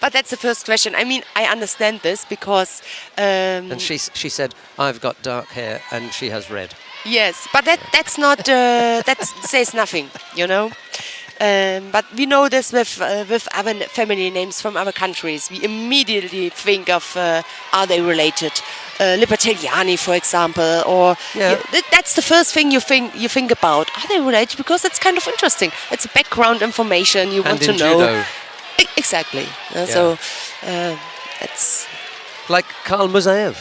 But that's the first question. I mean, I understand this because... and she said, I've got dark hair and she has red. Yes, but that's not... that says nothing, you know? But we know this with other family names from other countries. We immediately think of, are they related? Libertagliani, for example, or that's the first thing you think about. Are they related? Because it's kind of interesting. It's background information you want to know. Judo. Exactly. So it's like Karl Musaev,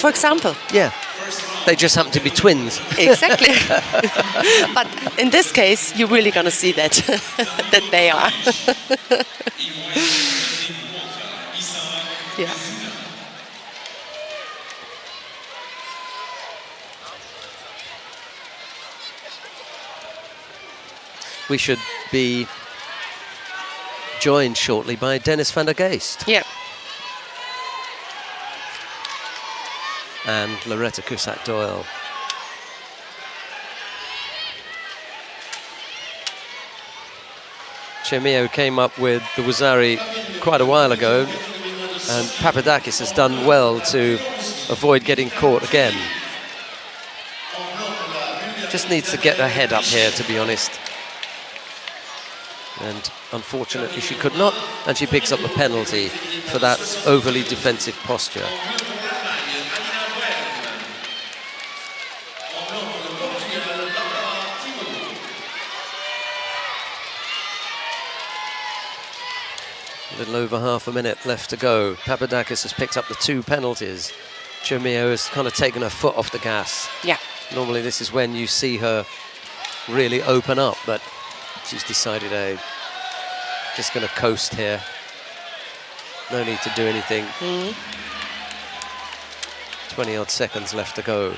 for example. Yeah. They just happen to be twins. Exactly. But in this case, you're really going to see that that they are. Yeah. We should be joined shortly by Dennis van der Geest. Yeah. And Loretta Cusack-Doyle. Chermio came up with the Wazari quite a while ago, and Papadakis has done well to avoid getting caught again. Just needs to get her head up here, to be honest. And unfortunately she could not, and she picks up the penalty for that overly defensive posture. A little over half a minute left to go. Papadakis has picked up the 2 penalties. Chermio has kind of taken her foot off the gas. Yeah. Normally this is when you see her really open up, but she's decided, hey, just going to coast here. No need to do anything. 20 odd seconds left to go.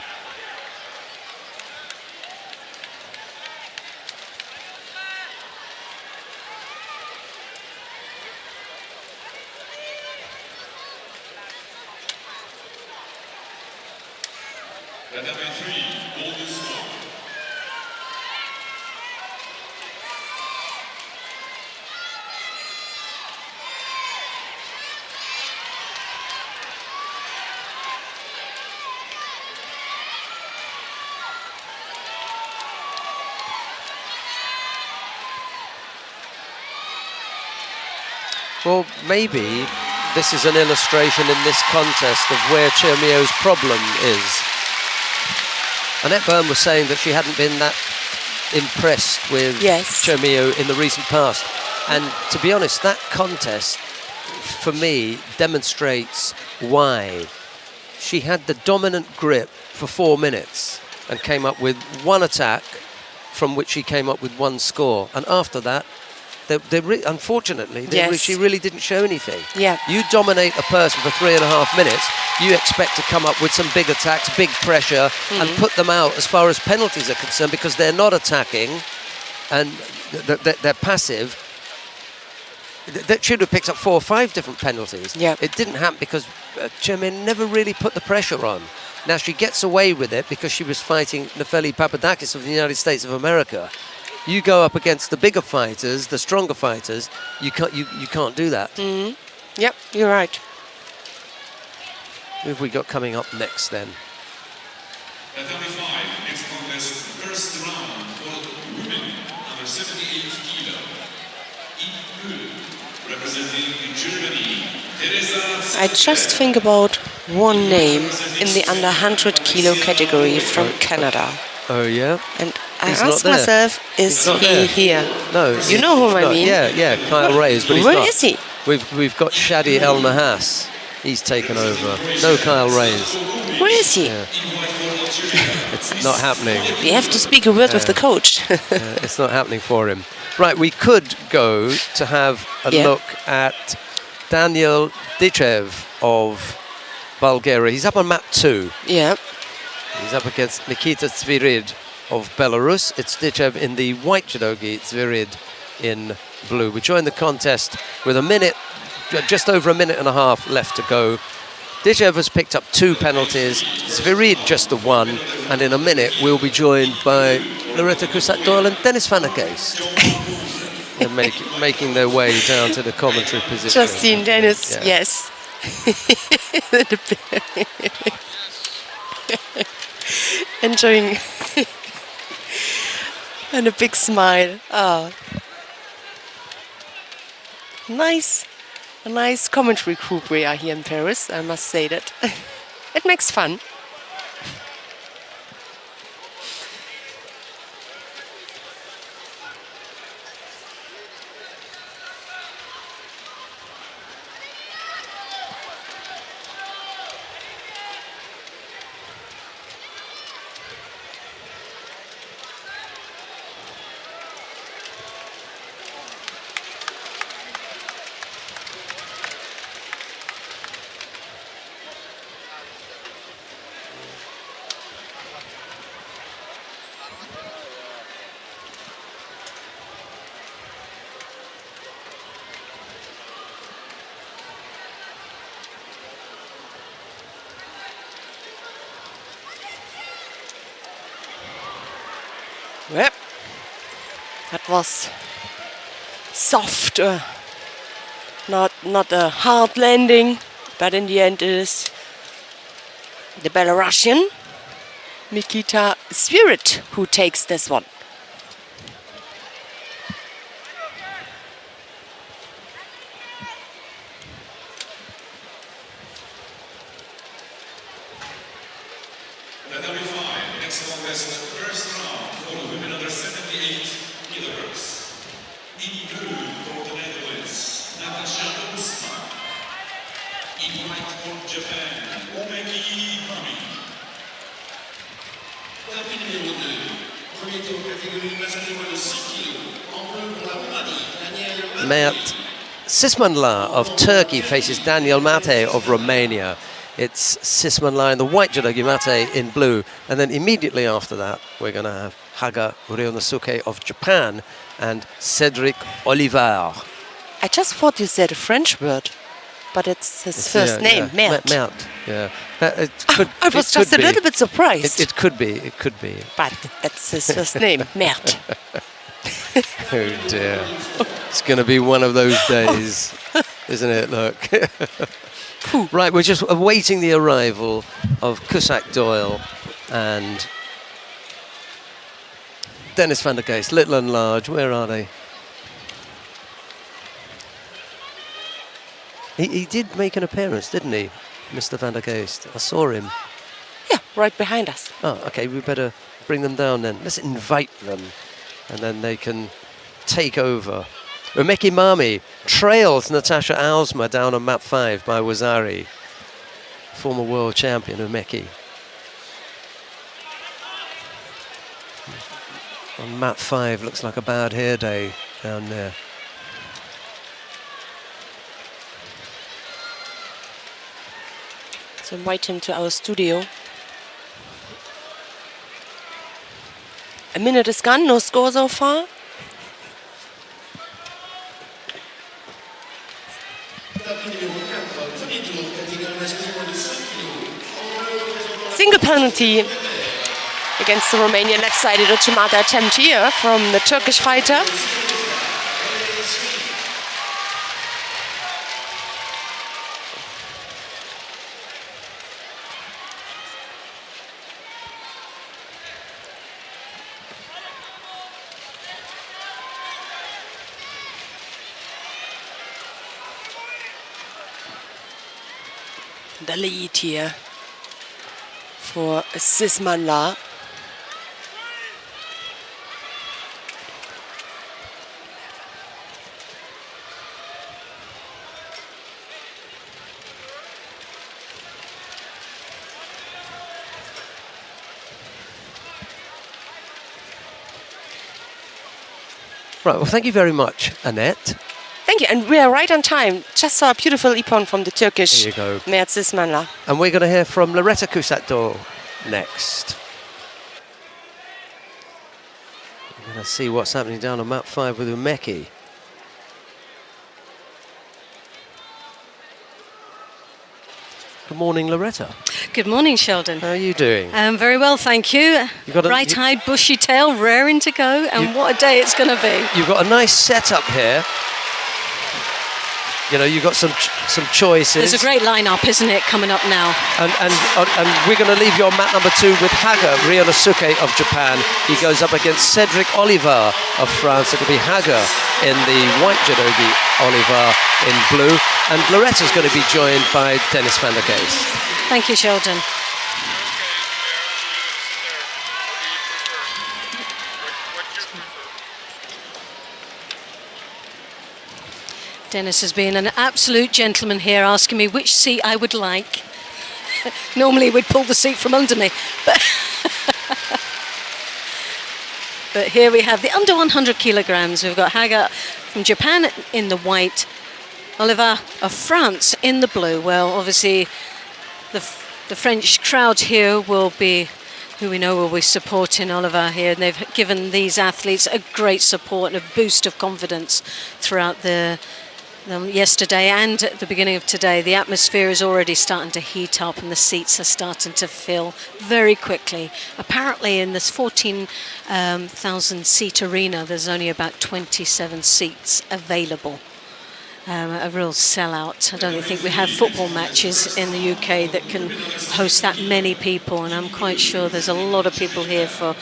Well, maybe this is an illustration in this contest of where Chermio's problem is. Annette Byrne was saying that she hadn't been that impressed with Chermio in the recent past. And to be honest, that contest, for me, demonstrates why. She had the dominant grip for 4 minutes and came up with one attack from which she came up with one score. And after that, unfortunately, she really didn't show anything. Yeah. You dominate a person for 3.5 minutes, you expect to come up with some big attacks, big pressure, and put them out as far as penalties are concerned, because they're not attacking and they're passive. That should have picked up 4 or 5 different penalties. Yeah. It didn't happen because Chermio never really put the pressure on. Now she gets away with it because she was fighting Nefeli Papadakis of the United States of America. You go up against the bigger fighters, the stronger fighters, you can't do that. Yep, you're right. Who have we got coming up next then? At number 5, next contest, first round for women under 78 kilo. In blue, representing Germany, Teresa. I just think about one name in the under 100 kilo category from Canada. Oh yeah? And I He's ask not there. myself, is He's not he there. here? No. You know whom I mean? Yeah, Kyle Reyes, but he's Where not. is he? We've got Shadi El Nahas. He's taken over. No Kyle Reyes. Where is he? Yeah. It's not happening. We have to speak a word with the coach. It's not happening for him. Right, we could go to have a look at Daniel Dichev of Bulgaria. He's up on map 2. Yeah. He's up against Nikita Zvirid of Belarus. It's Dichev in the white judogi, Zvirid in blue. We joined the contest with just over a minute and a half left to go. Dichev has picked up 2 penalties, Zvirid just the 1, and in a minute we'll be joined by Loretta Cusack-Doyle and Dennis van der Geest. They're making their way down to the commentary position. Just seen Dennis, yes. Enjoying and a big smile. Oh. A nice commentary group we are here in Paris, I must say that. It makes fun. Yep. That was soft, not a hard landing, but in the end it is the Belarusian Nikita Zvirid who takes this one. Mert Sismanlar of Turkey faces Daniel Mate of Romania. It's Sismanlar in the white judogi, Mate in blue. And then immediately after that, we're going to have Haga Ryonosuke of Japan and Cedric Oliver. I just thought you said a French word, but it's his first name, Mert. Mert, yeah. I was just a little bit surprised. It could be. But that's his first name, Mert. Oh dear. It's going to be one of those days, isn't it? Look. Right, we're just awaiting the arrival of Cusack-Doyle and Dennis van der Geest, little and large. Where are they? He did make an appearance, didn't he, Mr. van der Geest? I saw him. Yeah, right behind us. Oh, okay, we better bring them down then. Let's invite them, and then they can take over. Umeki Mami trails Natasha Alsma down on map 5 by Wazari. Former world champion Umeki. On map 5, looks like a bad hair day down there. So invite him to our studio. A minute is gone, no score so far. Single penalty against the Romanian left-sided Uchimata attempt here from the Turkish fighter. The lead here for Sismanla. Right, well, thank you very much, Annette. Thank you, and we are right on time. Just saw a beautiful ippon from the Turkish There you go. Mert Sismanla. And we're going to hear from Loretta Kusatdo next. We're going to see what's happening down on map 5 with Umeki. Good morning, Loretta. Good morning, Sheldon. How are you doing? Very well, thank you. Bright-eyed, bushy tail, raring to go, and what a day it's going to be. You've got a nice setup here. You know, you've got some choices. There's a great lineup, isn't it, coming up now? And we're going to leave you on mat number 2 with Haga Ryonosuke of Japan. He goes up against Cedric Oliver of France. It'll be Haga in the white judogi, Oliver in blue. And Loretta's going to be joined by Dennis van der Geest. Thank you, Sheldon. Dennis has been an absolute gentleman here, asking me which seat I would like. Normally we'd pull the seat from under me, but here we have the under 100 kilograms. We've got Haga from Japan in the white, Oliver of France in the blue. Well, obviously the French crowd here will be who we know will be supporting Oliver here, and they've given these athletes a great support and a boost of confidence throughout yesterday and at the beginning of today. The atmosphere is already starting to heat up and the seats are starting to fill very quickly. Apparently in this 14,000 seat arena, there's only about 27 seats available. A real sellout. I don't think we have football matches in the UK that can host that many people, and I'm quite sure there's a lot of people here for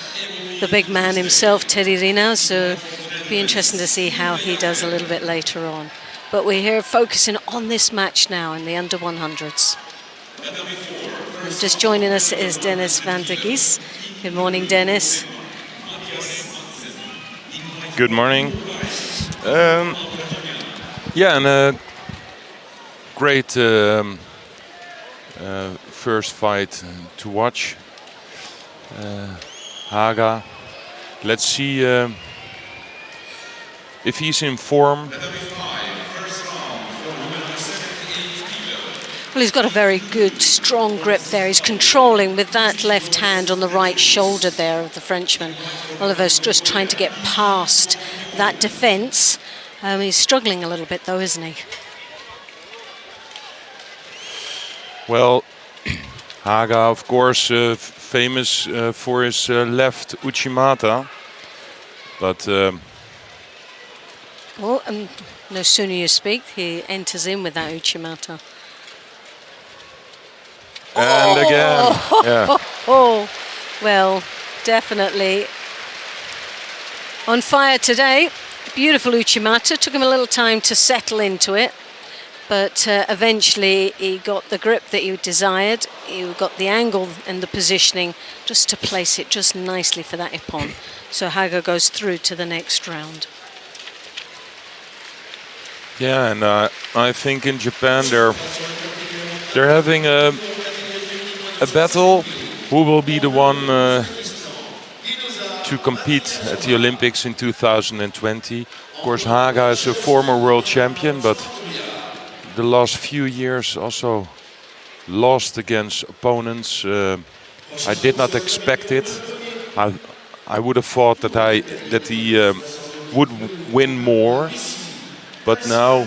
the big man himself, Teddy Rina, so it'll be interesting to see how he does a little bit later on. But we're here focusing on this match now in the under 100s. And just joining us is Dennis van der Geest. Good morning, Dennis. Good morning. And a great first fight to watch. Haga. Let's see if he's in form. Well, he's got a very good, strong grip there. He's controlling with that left hand on the right shoulder there of the Frenchman. Oliver's just trying to get past that defence. He's struggling a little bit, though, isn't he? Well, Haga, of course, famous for his left Uchimata. But... well, no sooner you speak, he enters in with that Uchimata. And again, yeah. Oh, well, definitely on fire today. Beautiful Uchimata. Took him a little time to settle into it. but eventually he got the grip that he desired. He got the angle and the positioning just to place it just nicely for that ippon. So Haga goes through to the next round. Yeah, and I think in Japan they're having a battle. Who will be the one to compete at the Olympics in 2020? Of course, Haga is a former world champion, but the last few years also lost against opponents. I did not expect it. I would have thought that he would win more, but now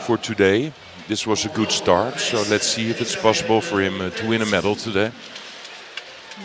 for today, this was a good start. So let's see if it's possible for him to win a medal today.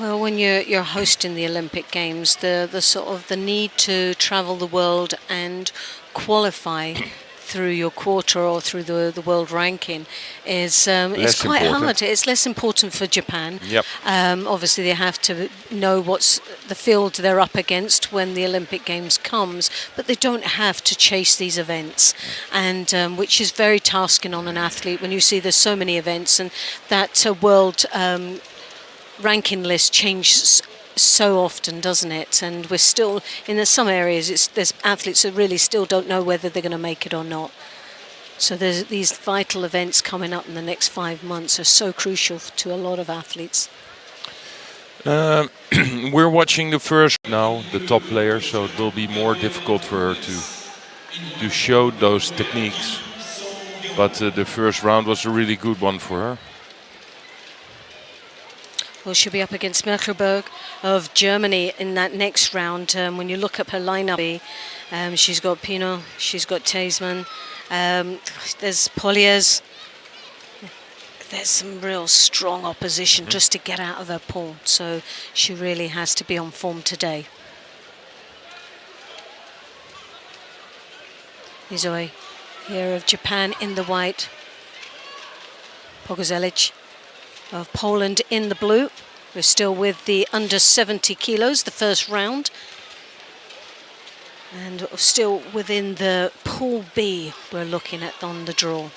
Well, when you're hosting the Olympic Games, the sort of the need to travel the world and qualify through your quarter or through the world ranking is it's quite hard. It's less important for Japan. Yep. Obviously, they have to know what's the field they're up against when the Olympic Games comes, but they don't have to chase these events, and which is very tasking on an athlete when you see there's so many events and that world ranking list changes so often, doesn't it? And we're still in some areas there's athletes that really still don't know whether they're going to make it or not. So there's these vital events coming up in the next 5 months are so crucial to a lot of athletes. We're watching the first now, the top player, so it will be more difficult for her to show those techniques. But the first round was a really good one for her. Well, she'll be up against Merkelberg of Germany in that next round. When you look up her lineup, she's got Pino, she's got Teisman, there's Poliers. There's some real strong opposition just to get out of her pool. So she really has to be on form today. Izoi here of Japan in the white. Pogorzelicz of Poland in the blue. We're still with the under 70 kilos, the first round. And still within the Pool B we're looking at on the draw.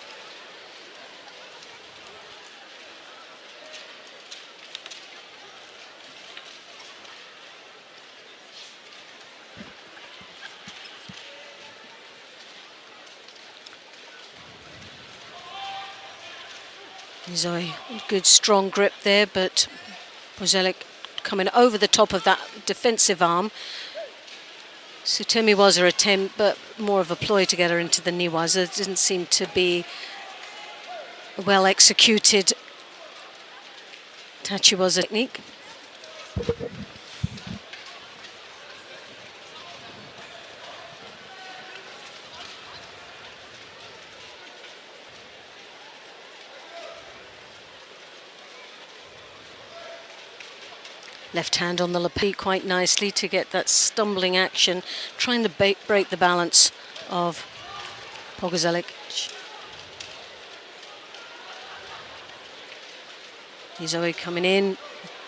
Zoe, good strong grip there, but Pogorzelicz coming over the top of that defensive arm. Sutemiwaza attempt, but more of a ploy to get her into the niwaza. Didn't seem to be well executed tachiwaza technique. Left hand on the lapel quite nicely to get that stumbling action, trying to break the balance of Pogorzelicz. Izoi coming in,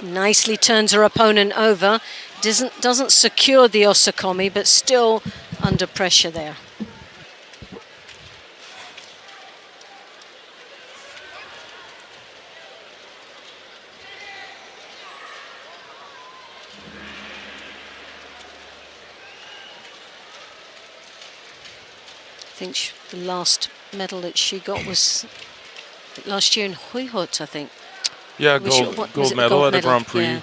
nicely turns her opponent over, doesn't secure the osakomi, but still under pressure there. I think the last medal that she got was last year in Huihot, I think. Yeah, gold medal at the Grand Prix. Yeah.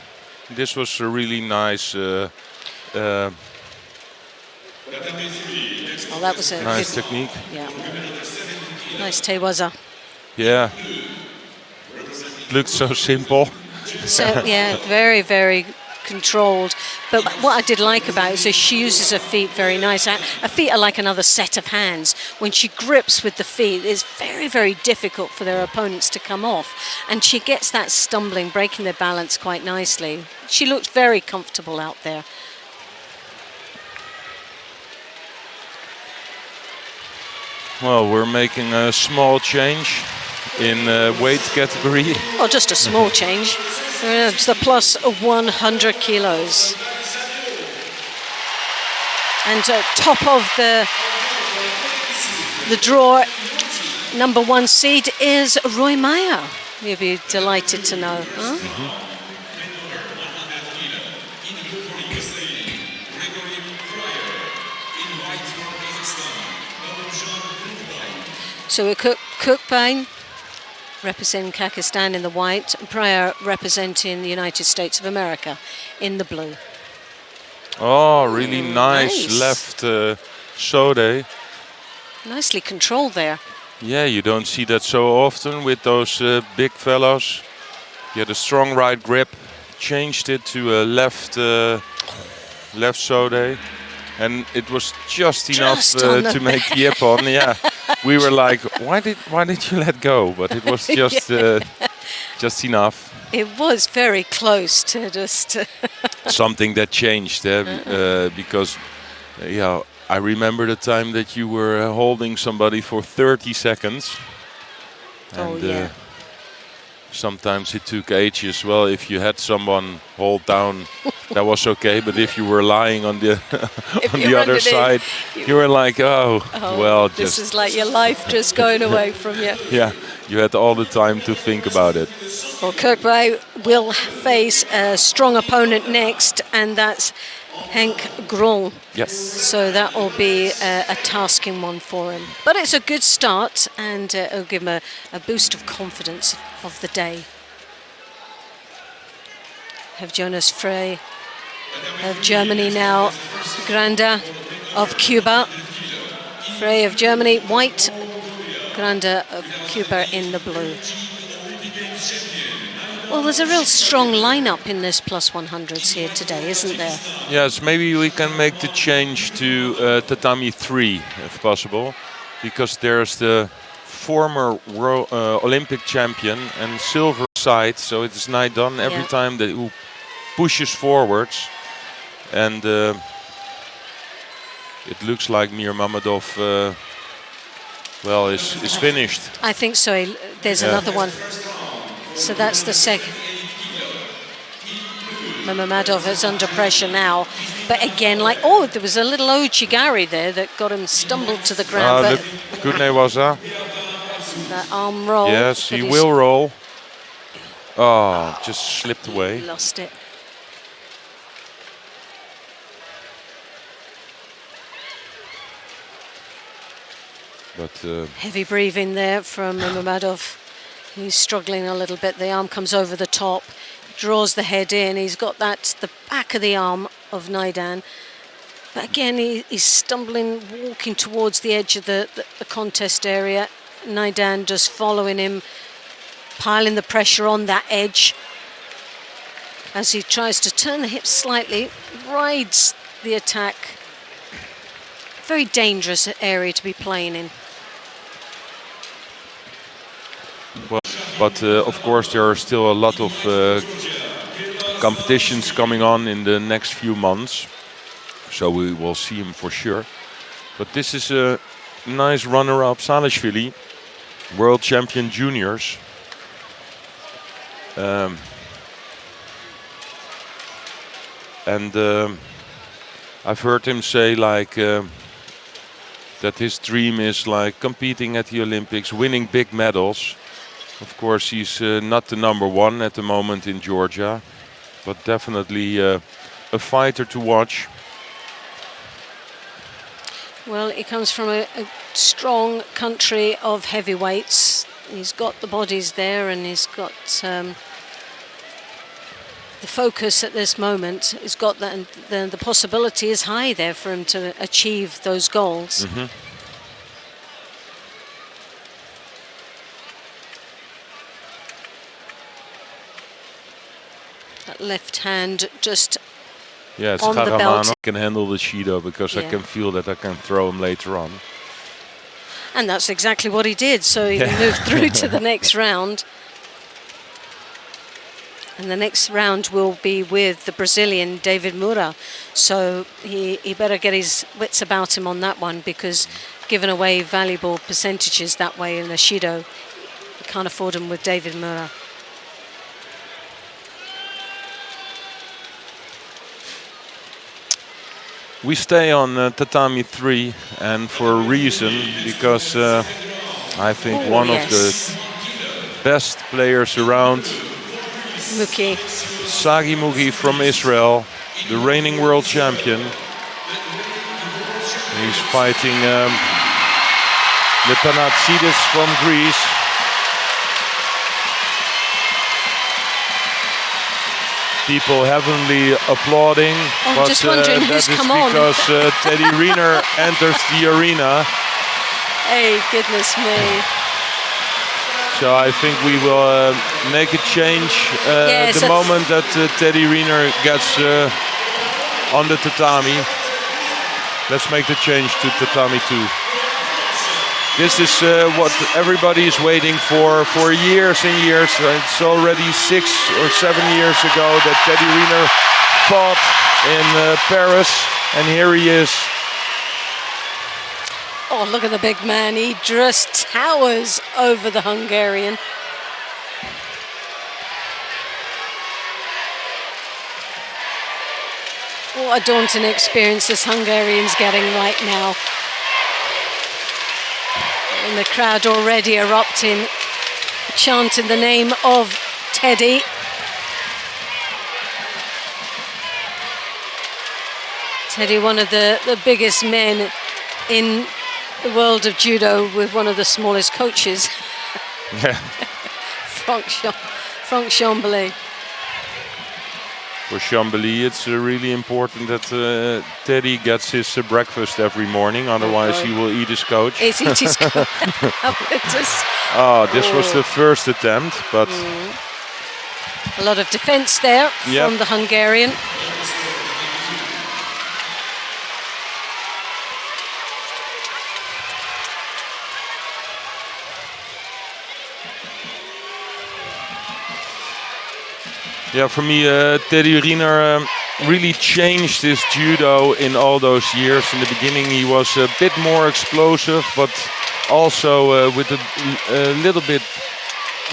This was a really nice Oh, that was a nice good technique. Yeah. Nice tewaza. Yeah. Looked so simple. So, yeah, very, very controlled. But what I did like about it is she uses her feet very nice. Her feet are like another set of hands. When she grips with the feet, it's very, very difficult for their opponents to come off. And she gets that stumbling, breaking their balance quite nicely. She looks very comfortable out there. Well, we're making a small change in weight category. Oh, just a small change. It's the plus 100 kilos. And top of the draw number 1 seed is Roy Meyer. You'll be delighted to know. Huh? So we Kukbain representing Kazakhstan in the white, and Pryor representing the United States of America in the blue. Oh, really nice left Sode. Nicely controlled there. Yeah, you don't see that so often with those big fellows. He had a strong right grip, changed it to a left Sode, and it was just enough to make the yip on. Yeah, we were like, why did you let go? But it was just just enough. It was very close to just something that changed because yeah. I remember the time that you were holding somebody for 30 seconds. And sometimes it took ages. Well, if you had someone hold down, that was okay. But if you were lying on the on the other side, you were like, oh well, this is like your life just going away from you. Yeah, you had all the time to think about it. Well, Kirkby will face a strong opponent next, and that's Henk Grol. Yes. So that will be a tasking one for him. But it's a good start, and it'll give him a boost of confidence of the day. Have Jonas Frey of Germany now, Granda of Cuba. Frey of Germany, white, Granda of Cuba in the blue. Well, there's a real strong lineup in this plus 100s here today, isn't there? Yes, maybe we can make the change to tatami 3 if possible, because there's the former world, Olympic champion and silver side, so it's night done every time that who pushes forwards, and it looks like Mir Mammadov is finished. I think so. There's another one. So that's the second. Mammadov is under pressure now. But again, there was a little Ochigari there that got him stumbled to the ground. Look, Kutnewaza. That arm roll. Yes, he will roll. Oh, just slipped away. Lost it. But heavy breathing there from Mammadov. He's struggling a little bit. The arm comes over the top, draws the head in. He's got the back of the arm of Naidan. But again, he's stumbling, walking towards the edge of the contest area. Naidan just following him, piling the pressure on that edge. As he tries to turn the hips slightly, rides the attack. Very dangerous area to be playing in. Well, but of course there are still a lot of competitions coming on in the next few months, so we will see him for sure. But this is a nice runner-up, Salishvili, world champion juniors. And I've heard him say that his dream is competing at the Olympics, winning big medals. Of course, he's not the number one at the moment in Georgia, but definitely a fighter to watch. Well, he comes from a strong country of heavyweights. He's got the bodies there, and he's got the focus at this moment. He's got that, and the possibility is high there for him to achieve those goals. Mm-hmm. That left hand just it's on the belt. I can handle the Judo because I can feel that I can throw him later on. And that's exactly what he did. So he moved through to the next round. And the next round will be with the Brazilian David Moura. So he better get his wits about him on that one, because giving away valuable percentages that way in a Judo, you can't afford him with David Moura. We stay on tatami 3, and for a reason, because I think one of the best players around. Muki. Sagi Muki from Israel, the reigning world champion. He's fighting Lepanatsidis from Greece. People heavenly applauding, but just wondering that who's is come on. because Teddy Riner enters the arena. Hey, goodness me. So I think we will make a change the moment that Teddy Riner gets on the tatami. Let's make the change to tatami 2. This is what everybody is waiting for years and years. It's already 6 or 7 years ago that Teddy Riner fought in Paris, and here he is. Oh, look at the big man. He just towers over the Hungarian. What a daunting experience this Hungarian's getting right now. And the crowd already erupting, chanting the name of Teddy. Teddy, one of the biggest men in the world of judo, with one of the smallest coaches. Yeah. Franck Chambly. For Chambly, it's really important that Teddy gets his breakfast every morning, otherwise he will eat his coach. He's eat his coach. This was the first attempt, but... A lot of defense there from the Hungarian. Yeah, for me, Teddy Riner really changed his judo in all those years. In the beginning, he was a bit more explosive, but also with a little bit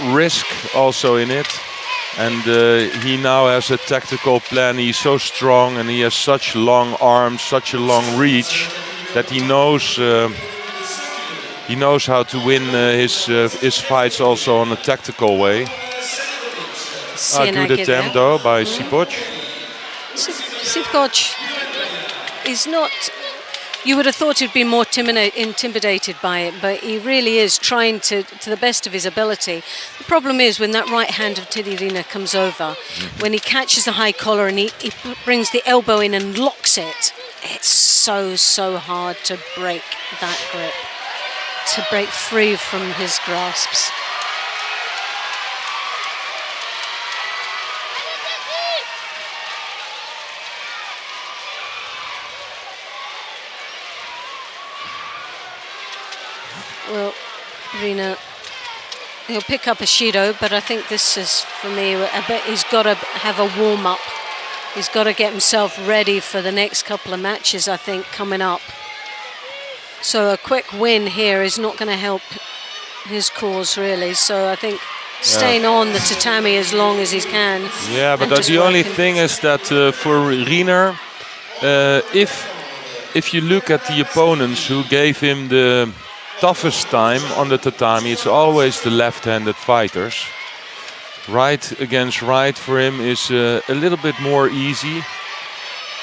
risk also in it. And he now has a tactical plan. He's so strong and he has such long arms, such a long reach, that he knows how to win his fights also on a tactical way. Good attempt though by Sipoc. Sipoc is not... You would have thought he'd be more intimidated by it, but he really is trying to the best of his ability. The problem is when that right hand of Teddy Riner comes over, when he catches the high collar and he brings the elbow in and locks it, it's so hard to break that grip, to break free from his grasps. Well, Riner, he'll pick up a Shido, but I think this is, for me, I bet he's got to have a warm-up. He's got to get himself ready for the next couple of matches, I think, coming up. So a quick win here is not going to help his cause, really. So I think staying on the tatami as long as he can. Yeah, but the only thing is that for Riner, if you look at the opponents who gave him the toughest time on the tatami, it's always the left-handed fighters. Right against right for him is a little bit more easy.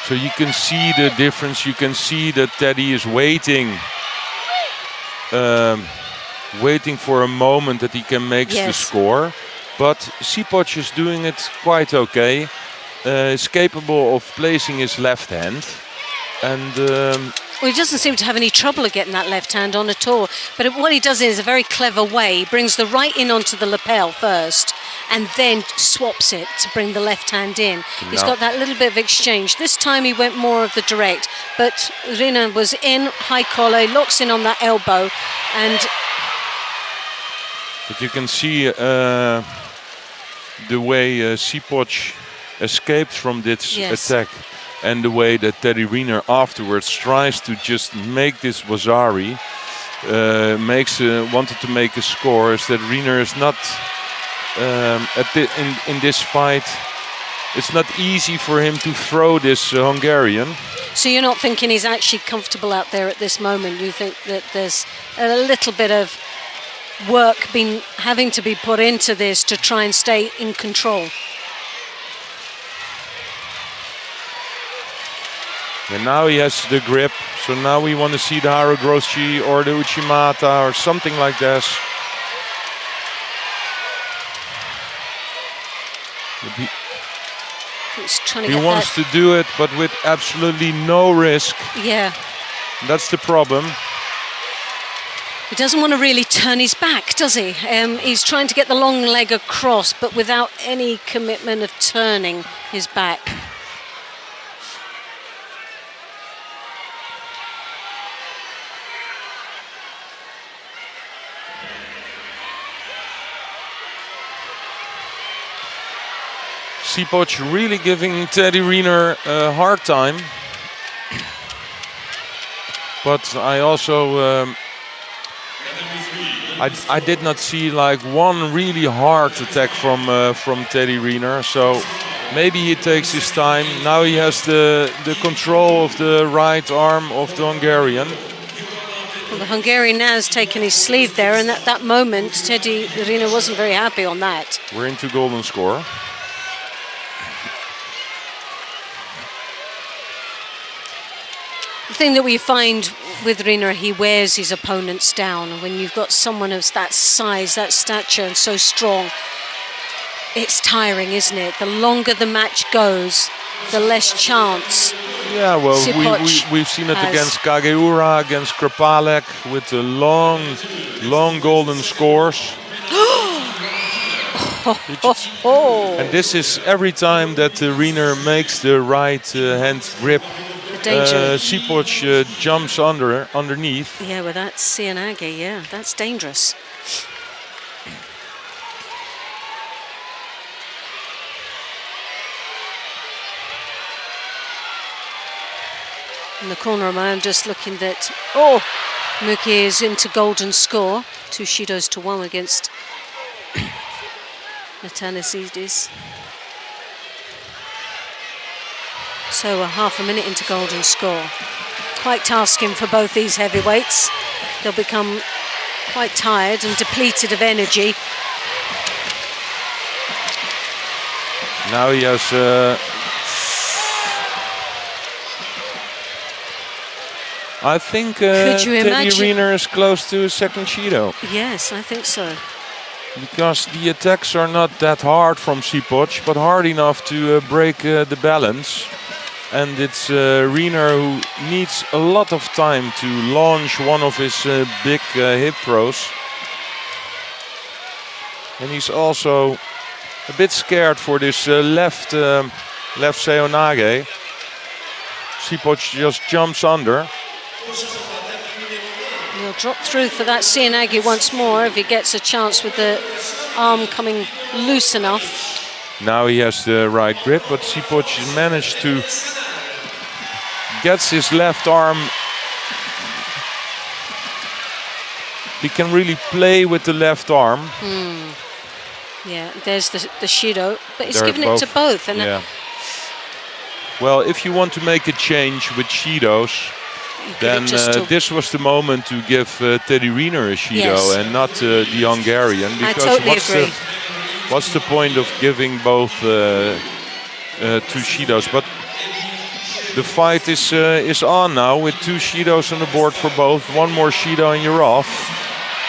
So you can see the difference. You can see that Teddy is waiting for a moment that he can make the score. But Sipoc is doing it quite okay. Is capable of placing his left hand. And well, he doesn't seem to have any trouble getting that left hand on at all. But what he does is a very clever way. He brings the right in onto the lapel first and then swaps it to bring the left hand in. He's got that little bit of exchange. This time he went more of the direct. But Riner was in, high collar, locks in on that elbow. But you can see the way Sipoc escaped from this attack. And the way that Teddy Riner afterwards tries to just make this Wazari, wanted to make a score, is that Riner is not, in this fight, it's not easy for him to throw this Hungarian. So you're not thinking he's actually comfortable out there at this moment? You think that there's a little bit of work been having to be put into this to try and stay in control. And now he has the grip, so now we want to see the Haragroshi or the Uchimata or something like this. He's trying to He get wants that. to do it, but with absolutely no risk. Yeah. That's the problem. He doesn't want to really turn his back, does he? He's trying to get the long leg across, but without any commitment of turning his back. Sipoc really giving Teddy Riner a hard time. But I also I did not see like one really hard attack from Teddy Riner, so maybe he takes his time. Now he has the control of the right arm of the Hungarian. Well, the Hungarian now has taken his sleeve there, and at that moment Teddy Riner wasn't very happy on that. We're into golden score. The thing that we find with Riner, he wears his opponents down. And when you've got someone of that size, that stature, and so strong, it's tiring, isn't it? The longer the match goes, the less chance. Yeah, well, Sipoc we've seen it has. against Kageura, against Krapalek, with the long golden scores. And this is every time that the Riner makes the right hand grip. Danger. Sipoc jumps underneath. Yeah, well, that's Cianagi. Yeah, that's dangerous. In the corner of my own, just looking that. Oh, Muki is into golden score. 2 shidos to 1 against Natanasidis. So we're half a minute into golden score. Quite tasking for both these heavyweights. They'll become quite tired and depleted of energy. Now he has I think Teddy Riner is close to a second Shido. Yes, I think so. Because the attacks are not that hard from Sipoc, but hard enough to break the balance. And it's Riner who needs a lot of time to launch one of his big hip throws. And he's also a bit scared for this left Seonage. Sipoc just jumps under. He'll drop through for that Cianagi once more if he gets a chance with the arm coming loose enough. Now he has the right grip, but Sipoc managed to get his left arm. He can really play with the left arm. Yeah, there's the Shido, but he's They're given it to both. And yeah. Well, if you want to make a change with Shidos, then this was the moment to give Teddy Riner a Shido and not the Hungarian. Because I totally agree. What's the point of giving both two Shidos? But the fight is on now with 2 Shidos on the board for both. One more Shido and you're off.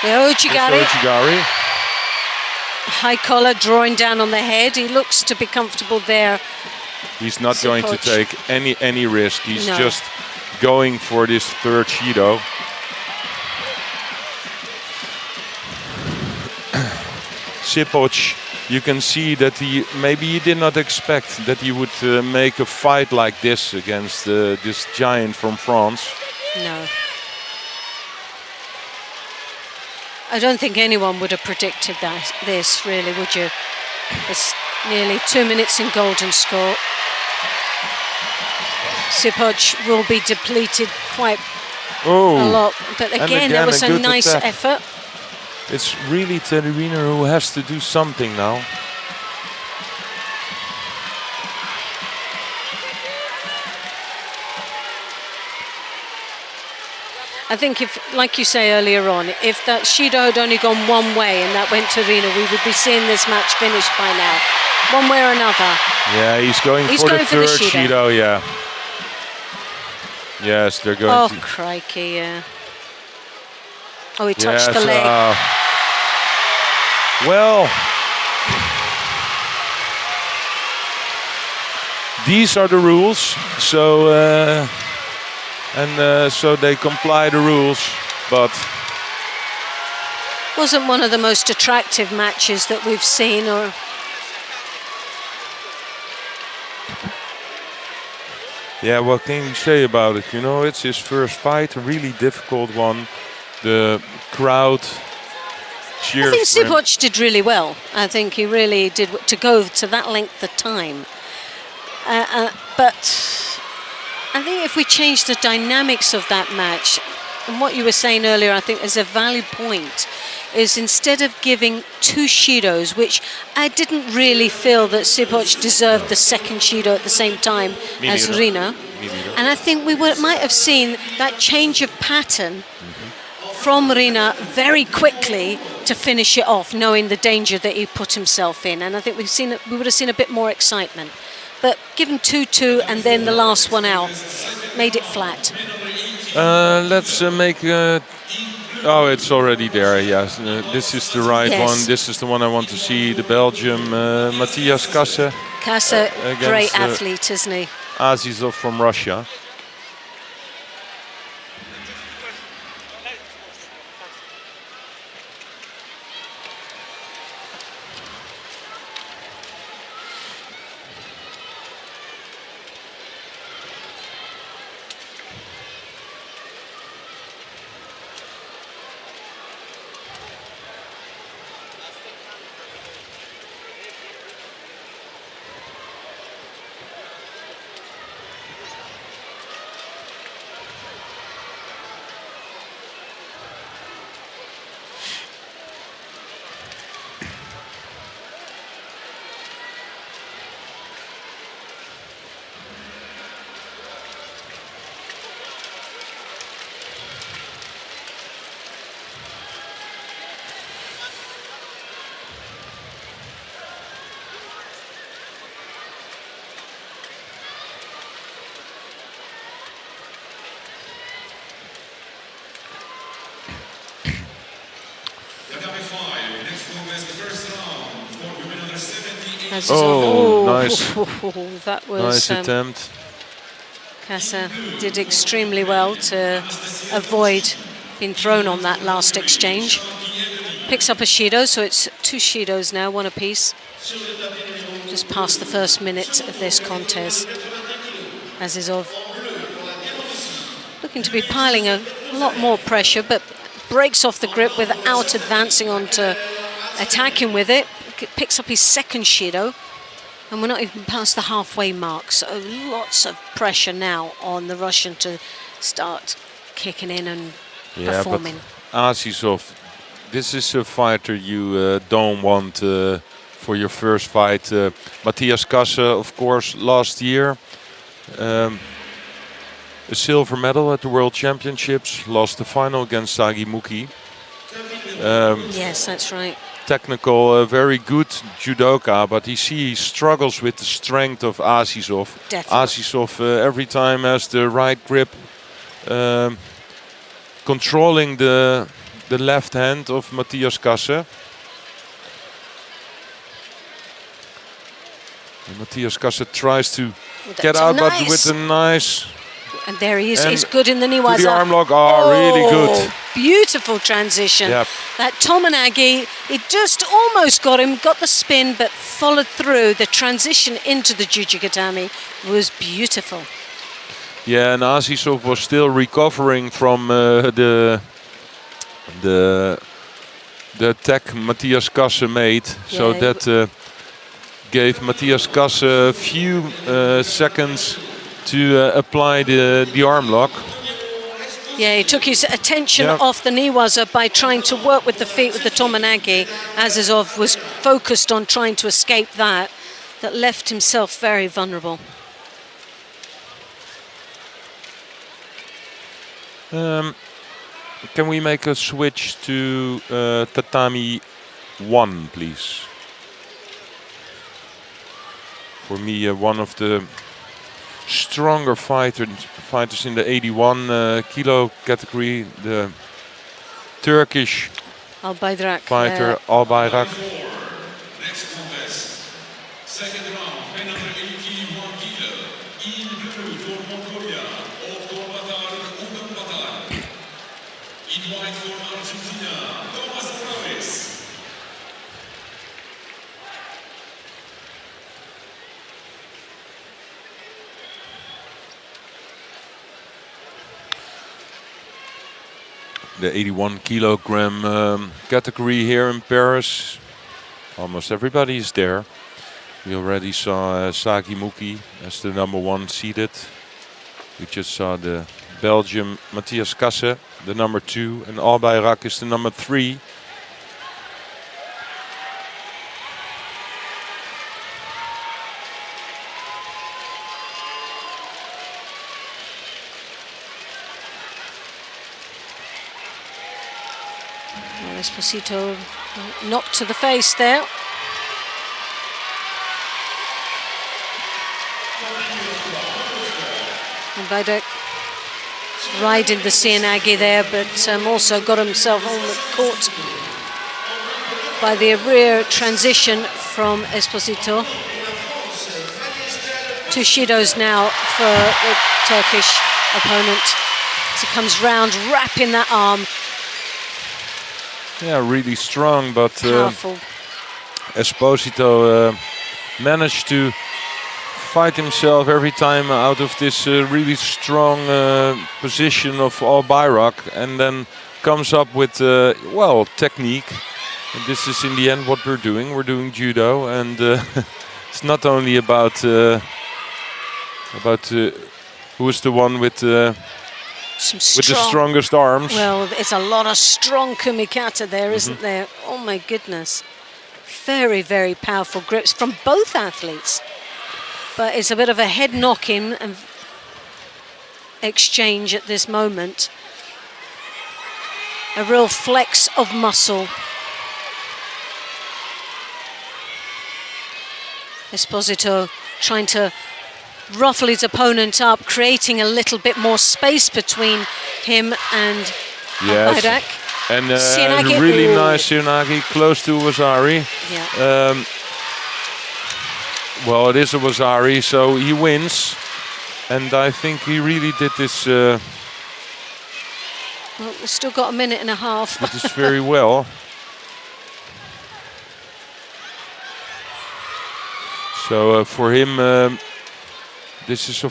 Yeah, Uchigari. Uchigari. High collar drawing down on the head. He looks to be comfortable there. He's not going to take any risk. He's just going for this third Shido. Sipoc, you can see that he did not expect that he would make a fight like this against this giant from France. No. I don't think anyone would have predicted this, really, would you? It's nearly 2 minutes in golden score. Sipoc will be depleted quite a lot. But again, there was a nice effort. It's really Teddy Riner who has to do something now. I think if, like you say earlier on, if that Shido had only gone one way and that went to Rina, we would be seeing this match finished by now, one way or another. Yeah, he's going for the third Shido, yeah. Yes, they're going to... Oh, crikey, yeah. Oh, he touched the leg. Well, these are the rules, so so they comply the rules, but wasn't one of the most attractive matches that we've seen, or yeah, what can you say about it? You know, it's his first fight, a really difficult one. The crowd cheered. I think Suboc did really well. I think he really did, to go to that length of time. But I think if we change the dynamics of that match, and what you were saying earlier, I think is a valid point, is instead of giving two Shidos, which I didn't really feel that Suboc deserved the second Shido at the same time as Rina. And I think we might have seen that change of pattern from Rina very quickly to finish it off, knowing the danger that he put himself in. And I think we would have seen a bit more excitement. But given 2-2 and then the last one out, made it flat. Let's make... oh, it's already there, yes. This is the right one. This is the one I want to see. The Belgium, Matthias Kasse. Kasse, great athlete, isn't he? Azizov from Russia. Oh, nice. That was nice attempt. Kasse did extremely well to avoid being thrown on that last exchange. Picks up a Shido, so it's two Shidos now, one apiece. Just past the first minute of this contest. Azizov looking to be piling a lot more pressure, but breaks off the grip without advancing on to attacking with it. Picks up his second Shido, and we're not even past the halfway mark, so lots of pressure now on the Russian to start kicking in and performing. But Azizov, this is a fighter you don't want for your first fight. Matthias Kasse, of course, last year a silver medal at the World Championships, lost the final against Sagi Muki. Yes, that's right. Technical, very good judoka, but he struggles with the strength of Azizov. Definitely. Azizov every time has the right grip, controlling the left hand of Matthias Kasse. And Matthias Kasse tries to get out, but with a nice... And there he is. He's good in the Niwaza. The arm lock, really good. Beautiful transition. Yep. That Tomonagi, it just almost got him, got the spin, but followed through. The transition into the Jujigatami was beautiful. Yeah, and Azizov was still recovering from the attack Matthias Kasse made. Yeah, so that gave Matthias Kasse a few seconds to apply the arm lock. Yeah, he took his attention off the Niwaza by trying to work with the feet with the Tomonagi. Azizov was focused on trying to escape that left himself very vulnerable. can we make a switch to tatami 1, please? For me, one of the stronger fighters in the 81 kilo category, the Turkish Albayrak fighter Albayrak. Next contest. Second round, men under 81 kilo. In blue for Mongolia, Ulaanbaatar. In white for Argentina, Thomas Morales. The 81 kilogram category here in Paris. Almost everybody is there. We already saw Sagi Muki as the number 1 seeded. We just saw the Belgium Matthias Kasse, the number 2, and Albayrak is the number 3. Esposito knocked to the face there. And Bajdak riding the Sianagi there, but also got himself caught by the rear transition from Esposito. 2 Shidos now for the Turkish opponent. As he comes round, wrapping that arm. Yeah, really strong, but Powerful. Esposito managed to fight himself every time out of this really strong position of Albayrak, and then comes up with well, technique. And this is in the end what we're doing. We're doing judo, and it's not only about who is the one with the strongest arms. Well, it's a lot of strong kumikata there, isn't there? Oh my goodness. Very, very powerful grips from both athletes. But it's a bit of a head knocking and exchange at this moment. A real flex of muscle. Esposito trying to ruffle his opponent up, creating a little bit more space between him and Bajdak. And really nice Sianagi close to Wazari. Yeah. Well, it is a Wazari, so he wins. And I think he really did this. Well, we've still got a minute and a half. Did this very well. So for him, this is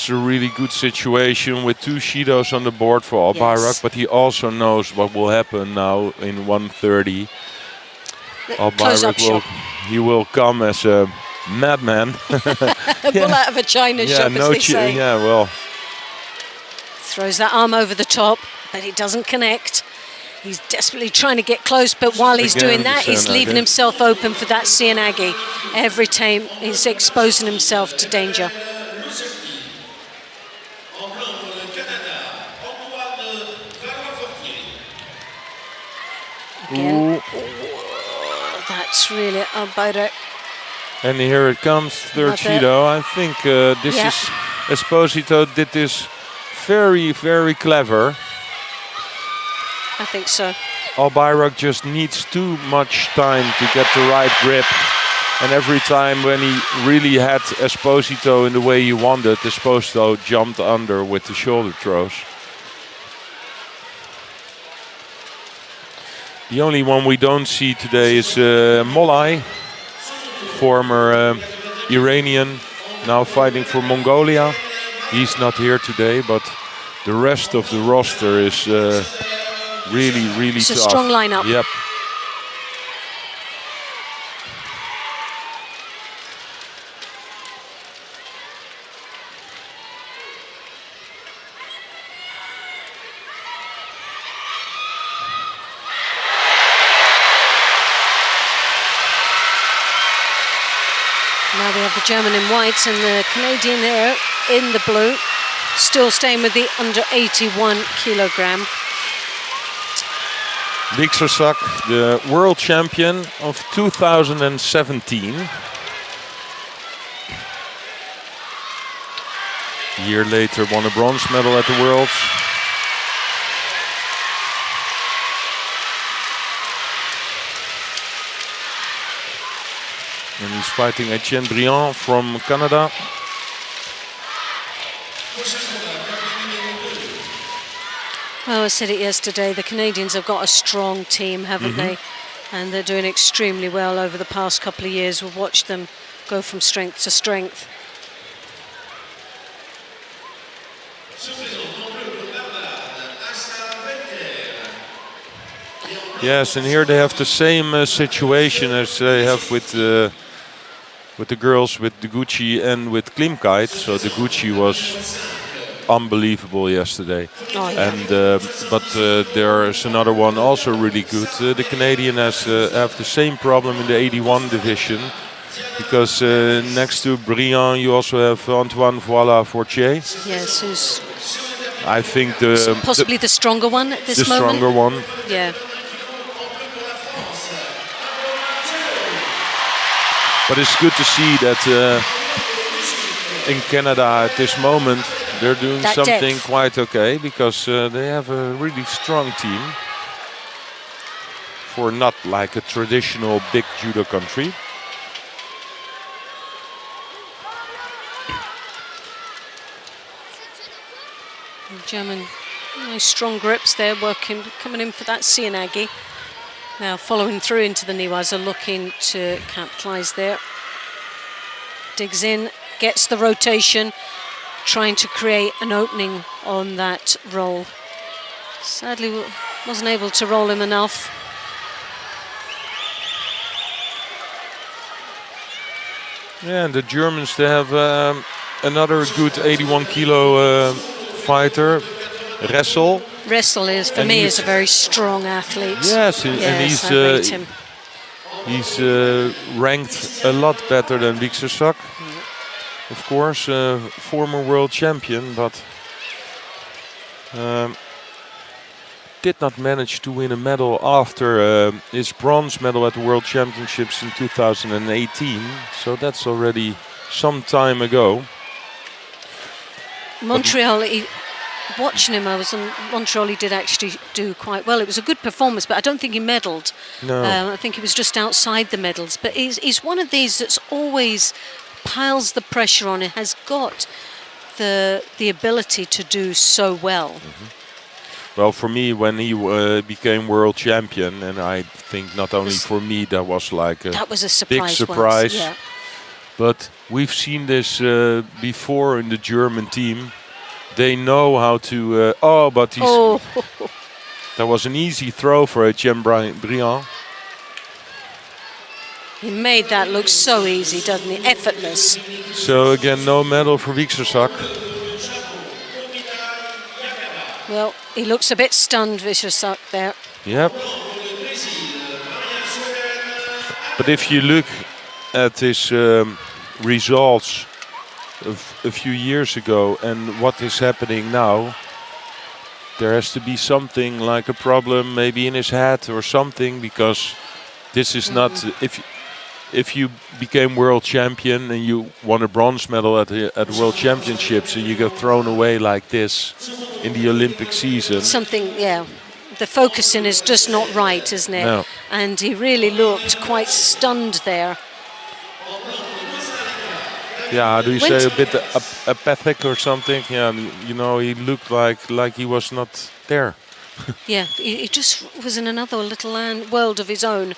a really good situation with 2 Shidos on the board for Albayrak, but he also knows what will happen now in 1:30. Albayrak will come as a madman. A bull out of a china shop, as they say. Yeah, well. Throws that arm over the top, but it doesn't connect. He's desperately trying to get close, but while he's doing that, he's leaving himself open for that Sianagi. Every time he's exposing himself to danger. Again. Ooh, that's really Bajdak. And here it comes, third Shido. I think this is Esposito did this very, very clever. I think so. Albayrak just needs too much time to get the right grip. And every time when he really had Esposito in the way he wanted, Esposito jumped under with the shoulder throws. The only one we don't see today is Molai, former Iranian, now fighting for Mongolia. He's not here today, but the rest of the roster is really, really tough. It's a strong lineup. Yep. Now we have the German in white and the Canadian there in the blue, still staying with the under 81 kilogram. Wiksersak, the world champion of 2017. A year later won a bronze medal at the Worlds. And he's fighting Etienne Briand from Canada. Well, I said it yesterday, the Canadians have got a strong team, haven't they? And they're doing extremely well over the past couple of years. We've watched them go from strength to strength. Yes, and here they have the same situation as they have with the girls, with Deguchi and with Klimkait. So Deguchi was unbelievable yesterday. Oh, yeah. And but there's another one also really good. The Canadian have the same problem in the 81 division, because next to Briand you also have Antoine Voila-Fortier. Yes, who's I think possibly the stronger one at this the moment. stronger one. Yeah. But it's good to see that in Canada at this moment they're doing That something depth. quite okay, because they have a really strong team for not like a traditional big judo country. German, nice strong grips there, working, coming in for that Sianagi. Now following through into the Niwaza, looking to capitalise there. Digs in, gets the rotation, trying to create an opening on that roll. Sadly, wasn't able to roll him enough. Yeah, and the Germans, they have another good 81 kilo fighter, Ressel. Ressel is, for And me, he's- is a very strong athlete. Yes, and Yes, he's I rate him. he's ranked a lot better than Wiksersak. Of course, former world champion, but did not manage to win a medal after his bronze medal at the World Championships in 2018. So that's already some time ago. Montreal, watching him, I was in Montreal, he did actually do quite well. It was a good performance, but I don't think he medalled. No. I think he was just outside the medals. But he's one of these that's always piles the pressure on. It has got the ability to do so well. Well, for me, when he became world champion, and I think not only for me, that was like a That was a big surprise. surprise. Yeah. But we've seen this before in the German team. They know how to. But he's, Oh, that was an easy throw for Etienne Briand. he made that look so easy, doesn't he? Effortless. So again, no medal for Wiksersak. Well, he looks a bit stunned, Wiksersak there. Yep. But if you look at his results of a few years ago and what is happening now, there has to be something like a problem maybe in his head or something, because this is not, if you became world champion and you won a bronze medal at the World Championships and you get thrown away like this in the Olympic season. Something, yeah. The focusing is just not right, isn't it? No. And he really looked quite stunned there. Yeah, how do you Went- say, a bit apathic or something? Yeah, you know, he looked like he was not there. Yeah, he just was in another little world of his own.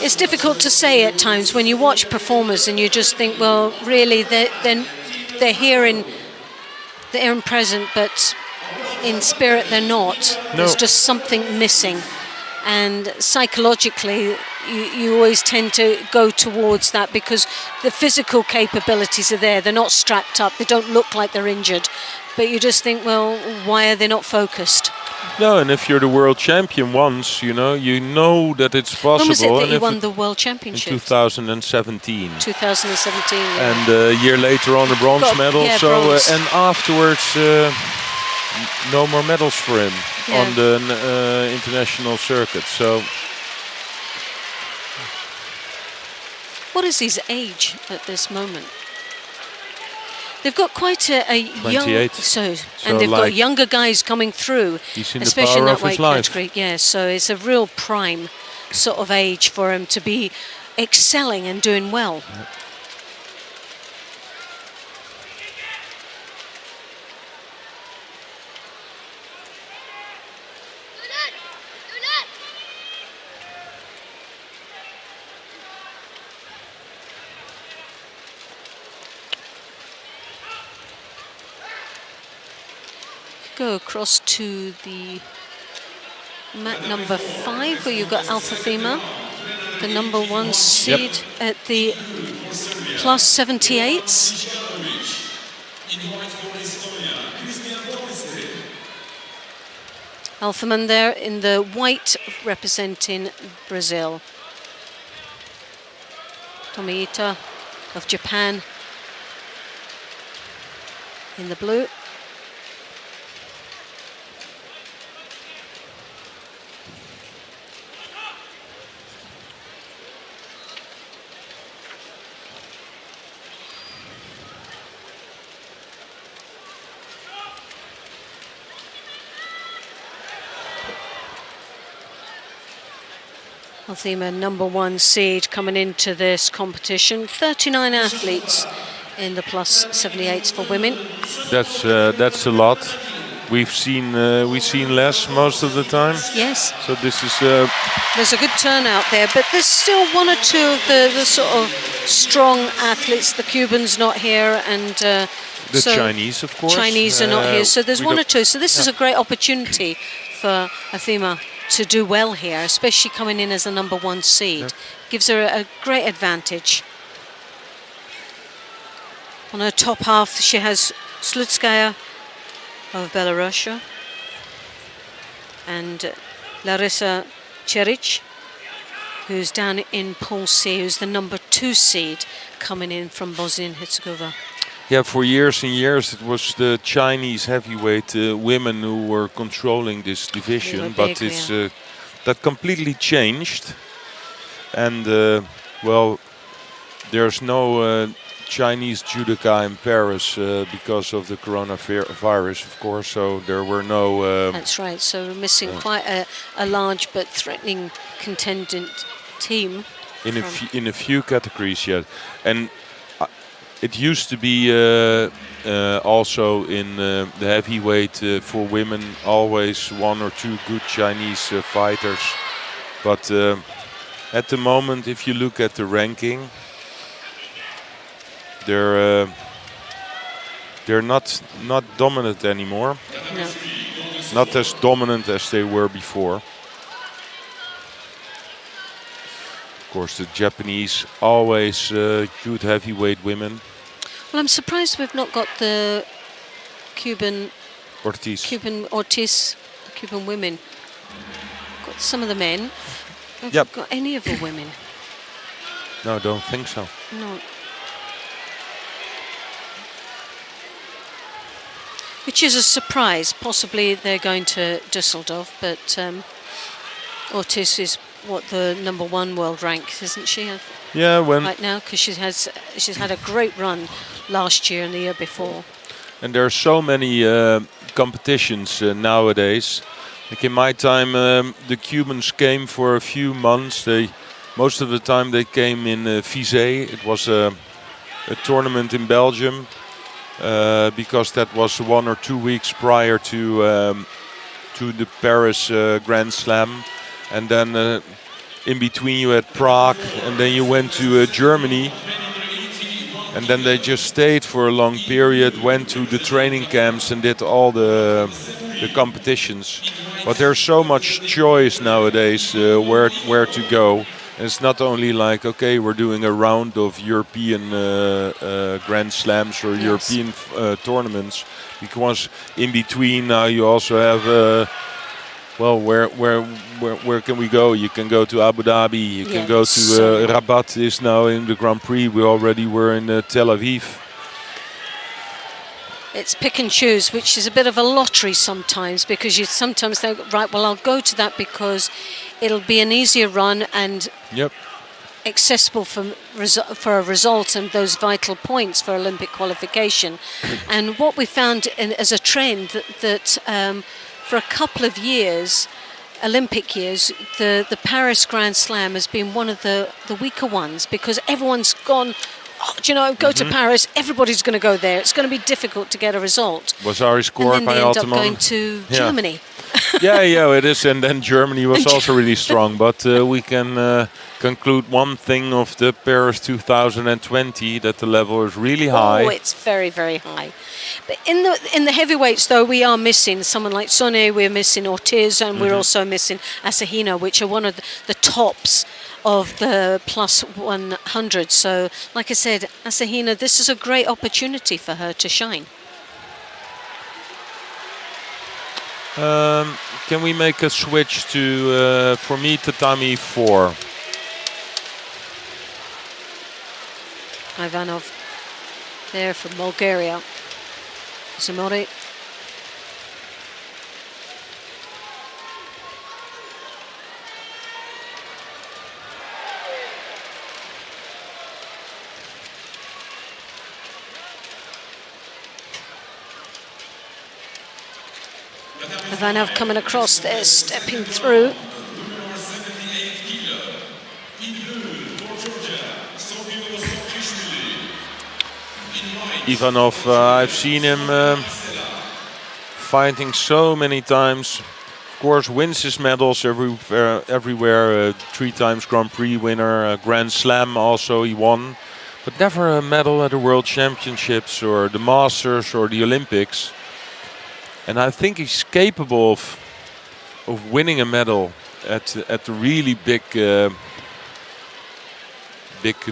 It's difficult to say at times when you watch performers and you just think, well, really, they're here in present, but in spirit they're not. No. There's just something missing. And psychologically, you always tend to go towards that because the physical capabilities are there. They're not strapped up. They don't look like they're injured. But you just think, well, why are they not focused? No, and if you're the world champion once, you know that it's possible. When was it that and he if won the World in Championship? 2017. 2017. Yeah. And a year later on a bronze Got- medal. yeah, So bronze. and afterwards no more medals for him Yeah. on the international circuit. So What is his age at this moment? They've got quite a young, 28. And they've got like younger guys coming through, he's in the especially in power that of his weight life. category. Yeah, so it's a real prime sort of age for him to be excelling and doing well. Go across to the mat number 5, where you've got Alpha Thema, the number 1 seed at the plus 78s. Alphaman there in the white, representing Brazil. Tomiita of Japan in the blue. Althema, number 1 seed coming into this competition. 39 athletes in the plus 78s for women. That's a lot. We've seen less most of the time. Yes. So this is There's a good turnout there, but there's still 1 or 2 of the sort of strong athletes. The Cubans not here, and the Chinese, of course. Chinese are not here, so there's we 1 or got- 2. So this is a great opportunity for Althema to do well here, especially coming in as a number 1 seed. Gives her a great advantage. On her top half, she has Slutskaya of Belarus and Larissa Cheric, who's down in Pool C, who's the number 2 seed coming in from Bosnia and Herzegovina. Yeah, for years and years it was the Chinese heavyweight women who were controlling this division, were but big, it's that completely changed. And well, there's no Chinese judoka in Paris because of the coronavirus, of course. So there were no. That's right. So we're missing quite a large but threatening contingent team. In a few categories yet, and it used to be also in the heavyweight for women always 1 or 2 good Chinese fighters, but at the moment, if you look at the ranking, they're not dominant anymore. No. Not as dominant as they were before. Of course, the Japanese always good heavyweight women. Well, I'm surprised we've not got the Cuban Ortiz. the Cuban women. Got some of the men. Have Yep. got any of the women? No, don't think so. No. Which is a surprise. Possibly they're going to Dusseldorf, but Ortiz is what, the number 1 world rank, isn't she? Yeah, when Right now, because she's had a great run last year and the year before. and there are so many competitions nowadays. Like in my time, the Cubans came for a few months. Most of the time they came in Vizé. It was a tournament in Belgium because that was 1 or 2 weeks prior to the Paris Grand Slam, and then in between you had Prague, and then you went to Germany. And then they just stayed for a long period, went to the training camps and did all the competitions. But there's so much choice nowadays where to go. And it's not only like, okay, we're doing a round of European Grand Slams or European tournaments, because in between now you also have well, where can we go? You can go to Abu Dhabi. You can go to Rabat is now in the Grand Prix. We already were in Tel Aviv. it's pick and choose, which is a bit of a lottery sometimes, because you sometimes think, right, well, I'll go to that because it'll be an easier run and accessible for a result and those vital points for Olympic qualification. And what we found as a trend that for a couple of years, Olympic years, the Paris Grand Slam has been one of the weaker ones, because everyone's gone, go to Paris, everybody's going to go there. It's going to be difficult to get a result. Was our score and then by they end up Altman? going to Germany. yeah, it is. And then Germany was also really strong. But we can conclude one thing of the Paris 2020, that the level is really high. Oh, it's very, very high. But in the heavyweights, though, we are missing someone like Sonne, we're missing Ortiz, and we're also missing Asahina, which are one of the tops of the plus 100. So, like I said, Asahina, this is a great opportunity for her to shine. Can we make a switch to, for me, tatami 4? Ivanov there from Bulgaria. Zamori. Ivanov coming across there, stepping through. Ivanov, I've seen him fighting so many times. Of course, wins his medals everywhere. 3 times Grand Prix winner, Grand Slam also he won. But never a medal at the World Championships or the Masters or the Olympics. And I think he's capable of winning a medal at the really big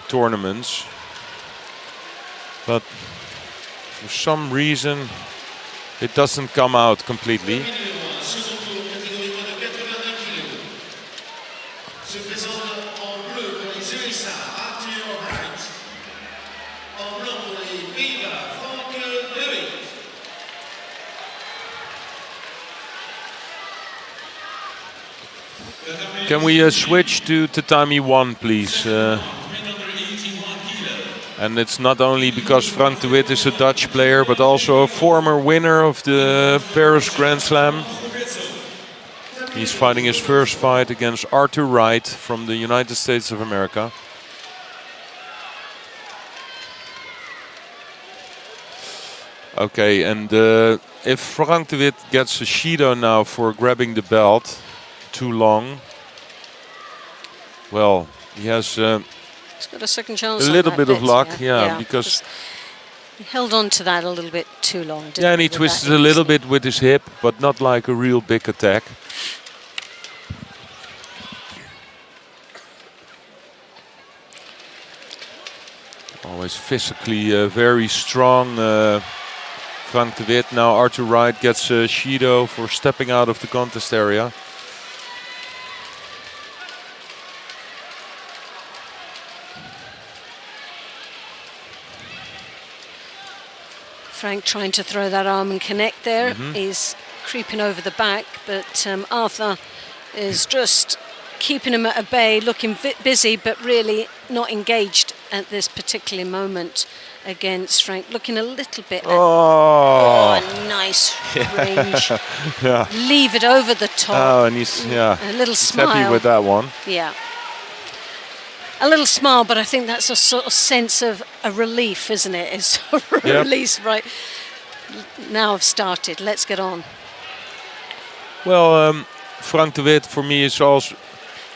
tournaments. But for some reason it doesn't come out completely. Can we switch to tatami 1, please? And it's not only because Frank de Wit is a Dutch player, but also a former winner of the Paris Grand Slam. He's fighting his first fight against Arthur Wright from the United States of America. Okay, and if Frank de Wit gets a Shido now for grabbing the belt too long, well, he has he's got a second chance. a little bit of luck, yeah, because he held on to that a little bit too long. Didn't and he twisted a little bit with his hip, but not like a real big attack. Always physically very strong, Frank de Wit. Now Arthur Wright gets a Shido for stepping out of the contest area. Frank trying to throw that arm and connect there. He's creeping over the back, but Arthur is just keeping him at a bay, looking busy, but really not engaged at this particular moment against Frank. Looking a little bit. Oh, nice range. Yeah. Leave it over the top. Oh, and he's a little smile. happy with that one. Yeah. A little smile, but I think that's a sort of sense of a relief, isn't it? It's a release, right? Now I've started. Let's get on. Well, Frank de Wit for me is also,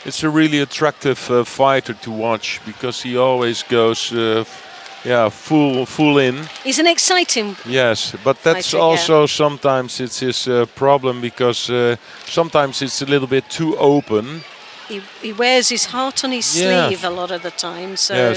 it's a really attractive fighter to watch because he always goes, full in. He's an exciting. Yes, but that's fighter, also sometimes it's his problem because sometimes it's a little bit too open. He wears his heart on his sleeve a lot of the time, so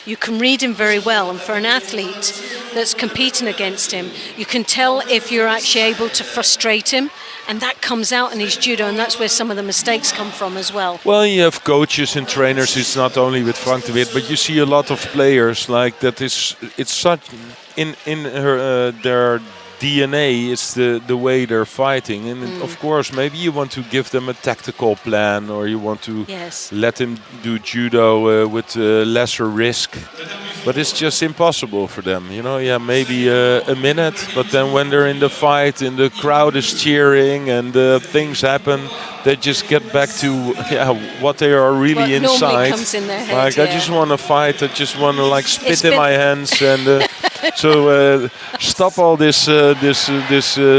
you can read him very well. And for an athlete that's competing against him, you can tell if you're actually able to frustrate him, and that comes out in his judo, and that's where some of the mistakes come from as well. Well, you have coaches and trainers. It's not only with Frank de Wit, but you see a lot of players like that. It's in her their DNA, it's the way they're fighting, and of course maybe you want to give them a tactical plan, or you want to let them do judo with lesser risk, but it's just impossible for them, you know. Yeah, maybe a minute, but then when they're in the fight and the crowd is cheering and things happen, they just get back to what they are really what inside. Comes in their head, like I just want to fight, I just want to like spit in my hands and so stop all this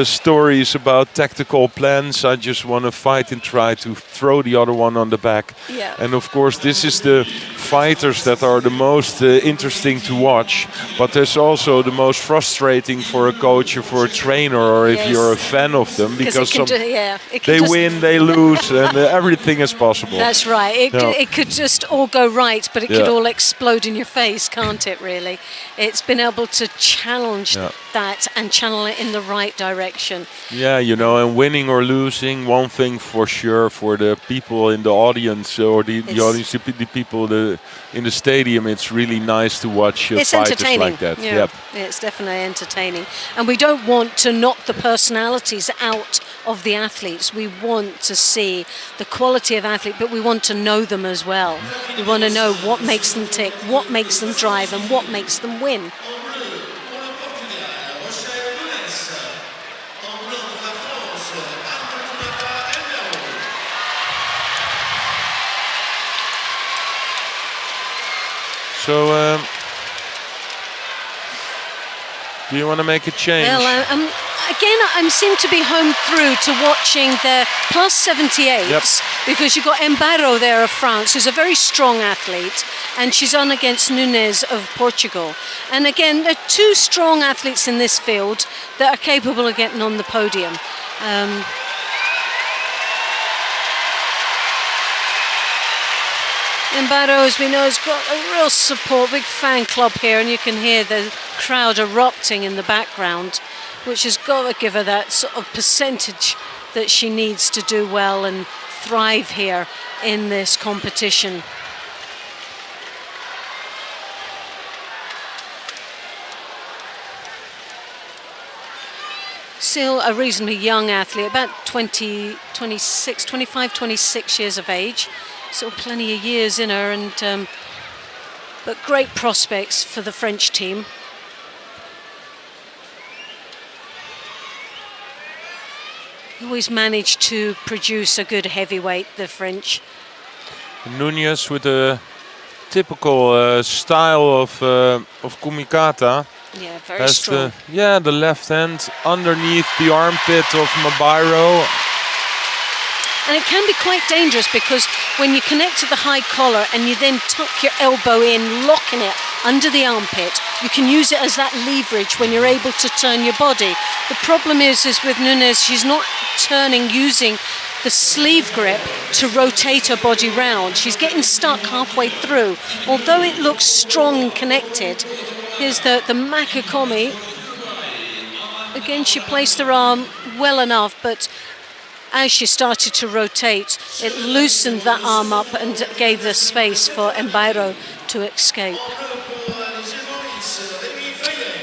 stories about tactical plans. I just want to fight and try to throw the other one on the back. Yeah. And of course, this is the fighters that are the most interesting to watch. But there's also the most frustrating for a coach or for a trainer, or if you're a fan of them, because they win, they lose, and everything is possible. That's right. It could just all go right, but it could all explode in your face, can't it? Really, it's been able to challenge that and channel it in the right direction. Yeah, you know, and winning or losing, one thing for sure for the people in the audience, or the audience, the people in the stadium, it's really nice to watch fighters like that. Yeah, it's definitely entertaining. And we don't want to knock the personalities out of the athletes. We want to see the quality of athlete, but we want to know them as well. We want to know what makes them tick, what makes them drive, and what makes them win. So, do you want to make a change? Well, again, I seem to be home through to watching the plus 78s because you've got Embaro there of France, who's a very strong athlete, and she's on against Nunes of Portugal. And again, there are two strong athletes in this field that are capable of getting on the podium. Embaro, as we know, has got a real support, big fan club here, and you can hear the crowd erupting in the background, which has got to give her that sort of percentage that she needs to do well and thrive here in this competition. Still a reasonably young athlete, about 25, 26 years of age. Still plenty of years in her, and but great prospects for the French team. Always managed to produce a good heavyweight, the French. Nunes with a typical style of kumikata. Yeah, very strong. The left hand underneath the armpit of Mabiro. And it can be quite dangerous because when you connect to the high collar and you then tuck your elbow in, locking it under the armpit, you can use it as that leverage when you're able to turn your body. The problem is with Nunes, she's not turning using the sleeve grip to rotate her body round. She's getting stuck halfway through. Although it looks strong and connected, here's the Makakomi. Again, she placed her arm well enough, but as she started to rotate, it loosened that arm up and gave the space for Embaro to escape.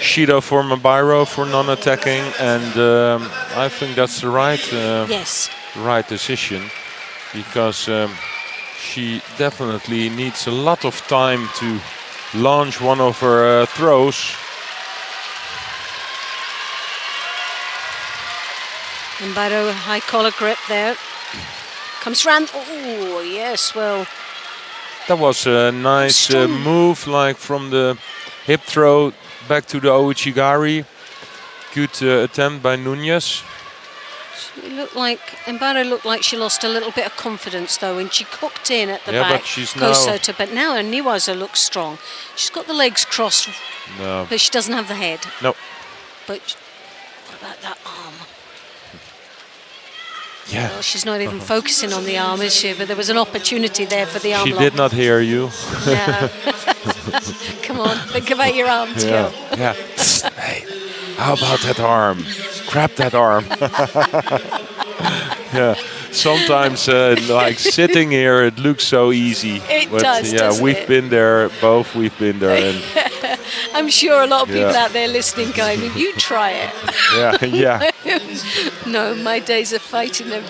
Shida for Mabiro for non-attacking, and I think that's the right decision, because she definitely needs a lot of time to launch one of her throws. Embaro, high collar grip there. Comes round. Oh, yes, well. That was a nice move, like from the hip throw back to the Ouchigari. Good attempt by Nunes. Embaro looked like she lost a little bit of confidence, though, and she cooked in at the back. But she's but now her Niwaza looks strong. She's got the legs crossed, but she doesn't have the head. No. But what about that arm? Yeah. Well, she's not even focusing on the arm, is she? But there was an opportunity there for the arm She lock. did not hear you. Yeah. Come on, think about your arm skill. Yeah. Hey, how about that arm? Grab that arm. Yeah. Sometimes, like sitting here, it looks so easy. It does, doesn't we've been there. Both we've been there. I'm sure a lot of people out there listening going, you try it. Yeah. No, my days of fighting are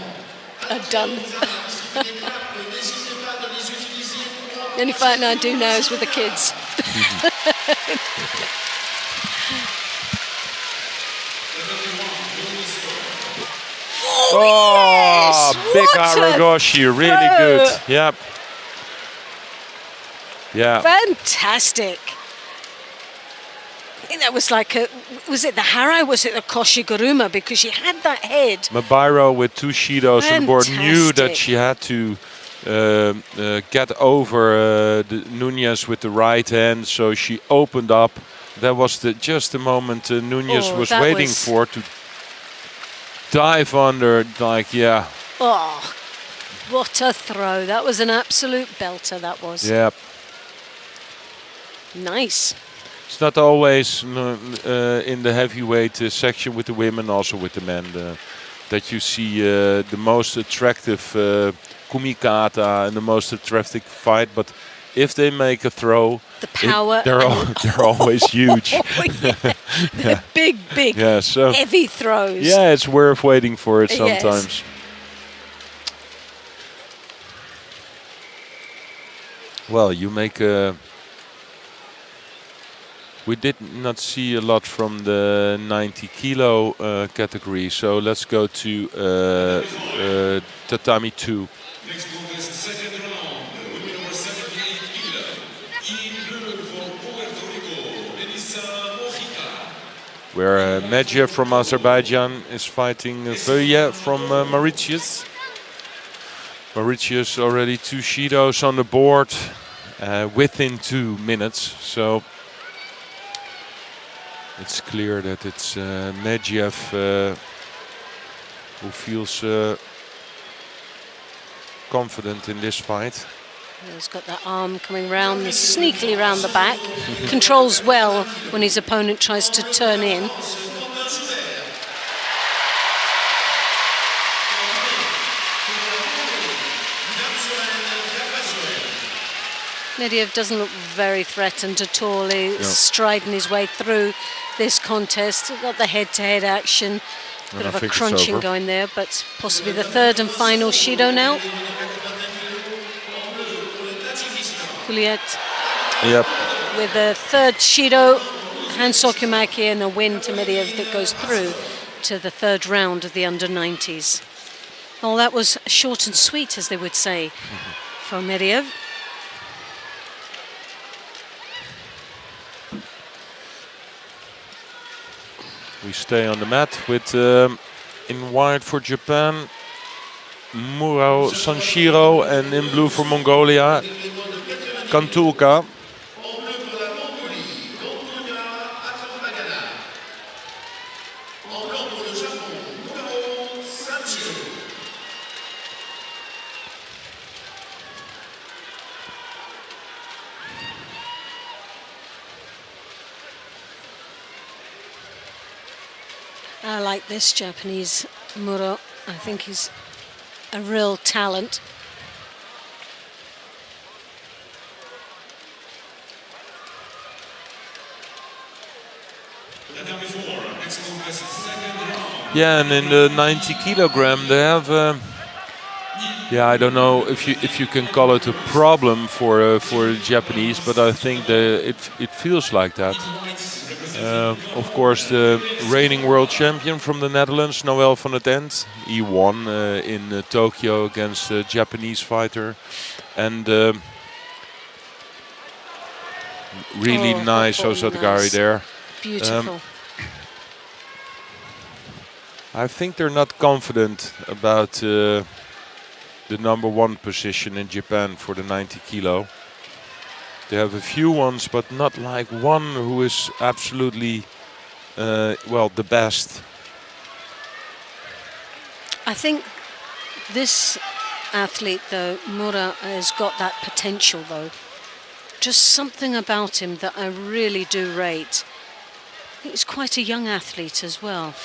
done. The only fighting I do now is with the kids. Oh, yes! big What a Aragoshi, really good. Yep. Yeah. Fantastic. I think that was like was it the Harai? Was it the Koshiguruma? Because she had that head. Mabairo with 2 Shidos on the board knew that she had to get over Nunez with the right hand, so she opened up. That was just the moment Nunez was waiting for to dive under, like, Oh, what a throw. That was an absolute belter, that was. Yep. Nice. It's not always in the heavyweight section with the women, also with the men, that you see the most attractive kumikata and the most attractive fight. But if they make a throw, the power, they're always huge. They're big, so heavy throws. Yeah, it's worth waiting for it sometimes. Yes. Well, you make a... We did not see a lot from the 90 kilo category, so let's go to Tatami 2. Where Medjev from Azerbaijan is fighting Veuye from Mauritius. Mauritius already 2 Shidos on the board within 2 minutes, so it's clear that it's Medjev who feels confident in this fight. He's got that arm coming round, sneakily round the back. Controls well when his opponent tries to turn in. Medjev doesn't look very threatened at all. He's striding his way through this contest. Got the head-to-head action. Bit of a crunching going there, but possibly the 3rd and final Shido now. Juliet. Yep. With the 3rd Shido, Hans Sokumaki, and a win to Medjev that goes through to the 3rd round of the under-90s. Well, that was short and sweet, as they would say, for Medjev. We stay on the mat with, in white for Japan, Muro Sanshiro, and in blue for Mongolia, Kantulka. I like this Japanese Muro. I think he's a real talent. Yeah, and in the 90 kilogram they have, I don't know if you can call it a problem for the Japanese, but I think it feels like that. Of course, the reigning world champion from the Netherlands, Noël van het End, he won in Tokyo against a Japanese fighter, and really nice Osotogari there. Beautiful. I think they're not confident about the #1 position in Japan for the 90 kilo. They have a few ones, but not like one who is absolutely, the best. I think this athlete, though, Mura, has got that potential, though. Just something about him that I really do rate. I think he's quite a young athlete as well.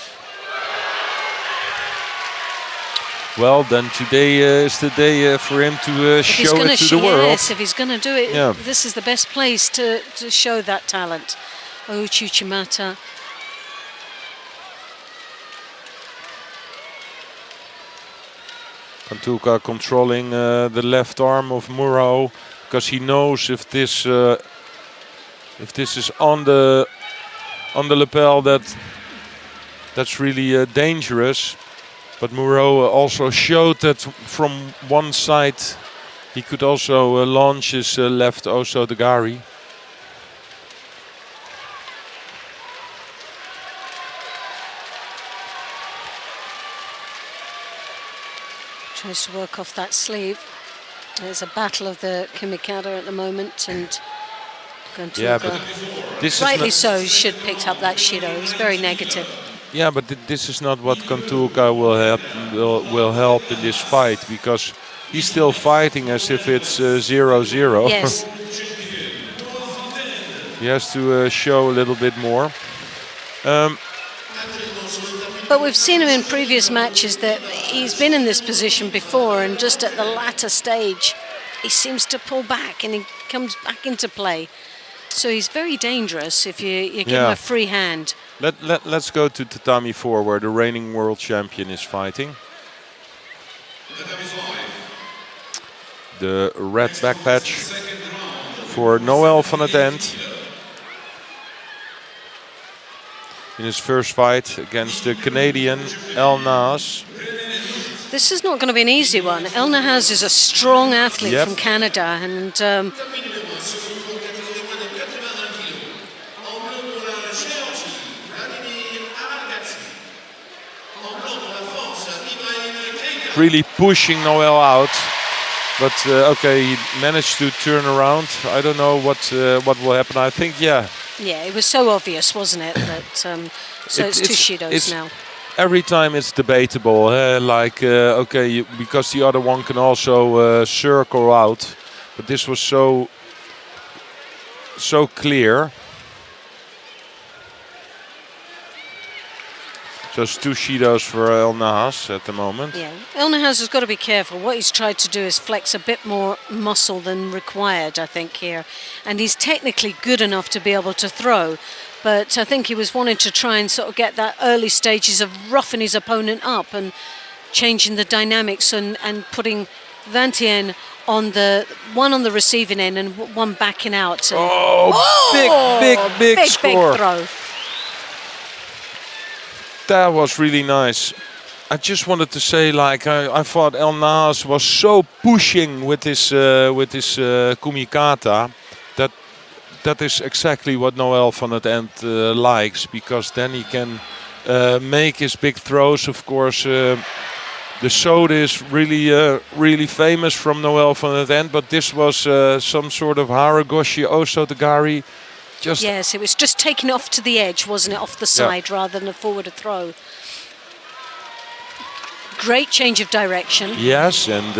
Well, then today is the day for him to show it to the world. Yes, if he's going to do it, this is the best place to show that talent. Chuchimata. Kantuka controlling the left arm of Muro, because he knows if this is on the lapel, that's really dangerous. But Muro also showed that from one side he could also launch his left Osotogari. Tries to work off that sleeve. There's a battle of the Kimikata at the moment, and Kantuka, Yeah, but this rightly is so, should picked up that Shido. It's very negative. yeah, but this is not what Kantuka will help in this fight, because he's still fighting as if it's 0-0. Yes. He has to show a little bit more. But we've seen him in previous matches that he's been in this position before, and just at the latter stage he seems to pull back and he comes back into play. So he's very dangerous if you give him a free hand. Let's go to Tatami 4, where the reigning world champion is fighting. The red back patch for Noel van het End. In his first fight against the Canadian El Nahas. This is not going to be an easy one. El Nahas is a strong athlete from Canada, and really pushing Noel out, but okay, he managed to turn around. I don't know what will happen. I think it was so obvious, wasn't it? That so it's two Shidos now. Every time it's debatable, because the other one can also circle out, but this was so clear. So it's two Shidos for El Nahas at the moment. Yeah, El Nahas has got to be careful. What he's tried to do is flex a bit more muscle than required, I think, here. And he's technically good enough to be able to throw. But I think he was wanting to try and sort of get that early stages of roughing his opponent up and changing the dynamics and putting Van Tien on the receiving end and one backing out. And big score. Big throw. That was really nice. I just wanted to say, I thought El Nahas was so pushing with his kumikata that is exactly what Noel van het End likes, because then he can make his big throws. Of course, the Sode is really famous from Noel van het End, but this was some sort of Haragoshi Osotogari. Yes, it was just taking it off to the edge, wasn't it? Off the side rather than a forward throw. Great change of direction. Yes, and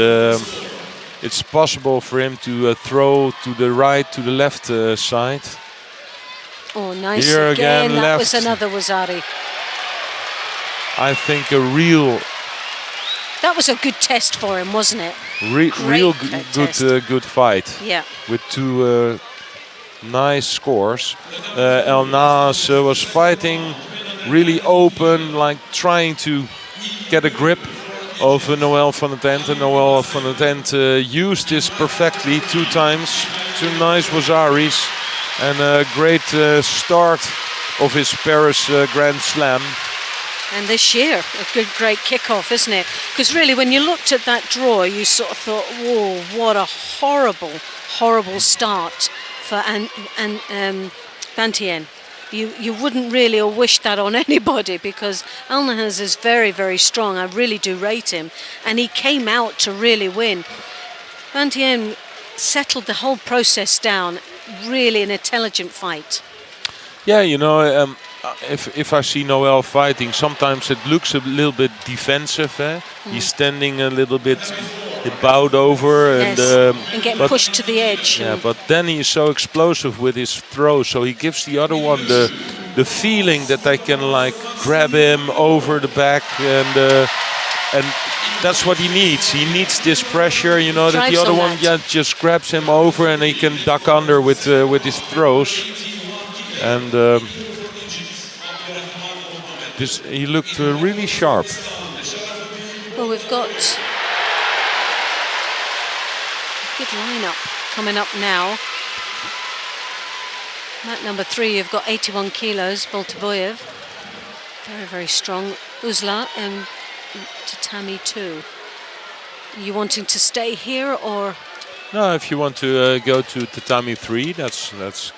it's possible for him to throw to the right, to the left side. Oh, nice. Here again that left. Was another Wazari. I think that was a good test for him, wasn't it? Good fight. Yeah. With two nice scores. El Nahas was fighting really open, trying to get a grip of Noel van het End, and Noel van het End used this perfectly 2 times. 2 nice Wazaris, and a great start of his Paris Grand Slam. And this year, a great kickoff, isn't it? Because really, when you looked at that draw, you sort of thought, whoa, what a horrible start for Van Tien. You wouldn't really wish that on anybody, because El Nahas is very, very strong. I really do rate him. And he came out to really win. Van Tien settled the whole process down. Really an intelligent fight. Yeah, if I see Noel fighting, sometimes it looks a little bit defensive. He's standing a little bit bowed over, and getting pushed to the edge. Yeah, but then he's so explosive with his throw, so he gives the other one the feeling that they can grab him over the back, and that's what he needs. He needs this pressure, that the other one just grabs him over and he can duck under with his throws. And he looked really sharp. Well, we've got a good lineup coming up now. Mat number 3, you've got 81 kilos, Boltaboyev. Very, very strong. Uzla and tatami 2. Are you wanting to stay here or? No, if you want to go to tatami 3, that's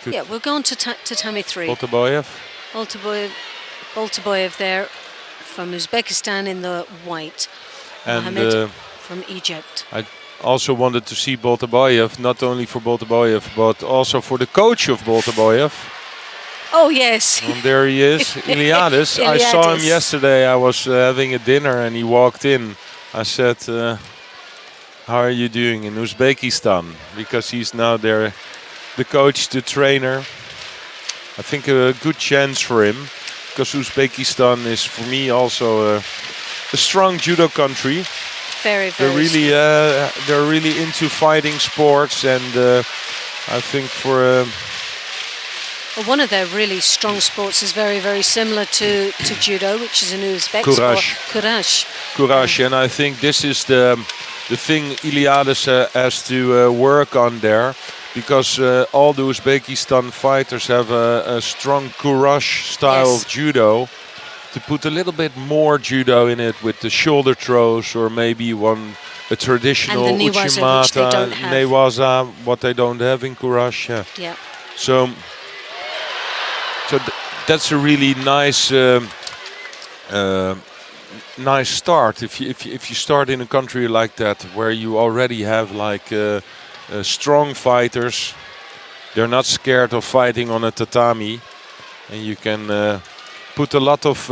good. Yeah, we'll go on to tatami 3. Boltaboyev. Boltaboyev there from Uzbekistan in the white. And Mohammed from Egypt. I also wanted to see Boltaboyev, not only for Boltaboyev, but also for the coach of Boltaboyev. Oh, yes. And there he is, Iliadis. I saw him yesterday. I was having a dinner and he walked in. I said, how are you doing in Uzbekistan? Because he's now there, the coach, the trainer. I think a good chance for him, because Uzbekistan is for me also a strong judo country. Very, very. They're really into fighting sports, and I think for well, one of their really strong sports is very, very similar to judo, which is an Uzbek sport. Courage. And I think this is the thing Iliadis has to work on there, because all the Uzbekistan fighters have a strong courage style of judo. To put a little bit more judo in it with the shoulder throws, or maybe a traditional uchimata, newaza, what they don't have in courage. Yeah. So that's a really nice nice start. If you start in a country like that, where you already have like strong fighters, they're not scared of fighting on a tatami, and you can put a lot of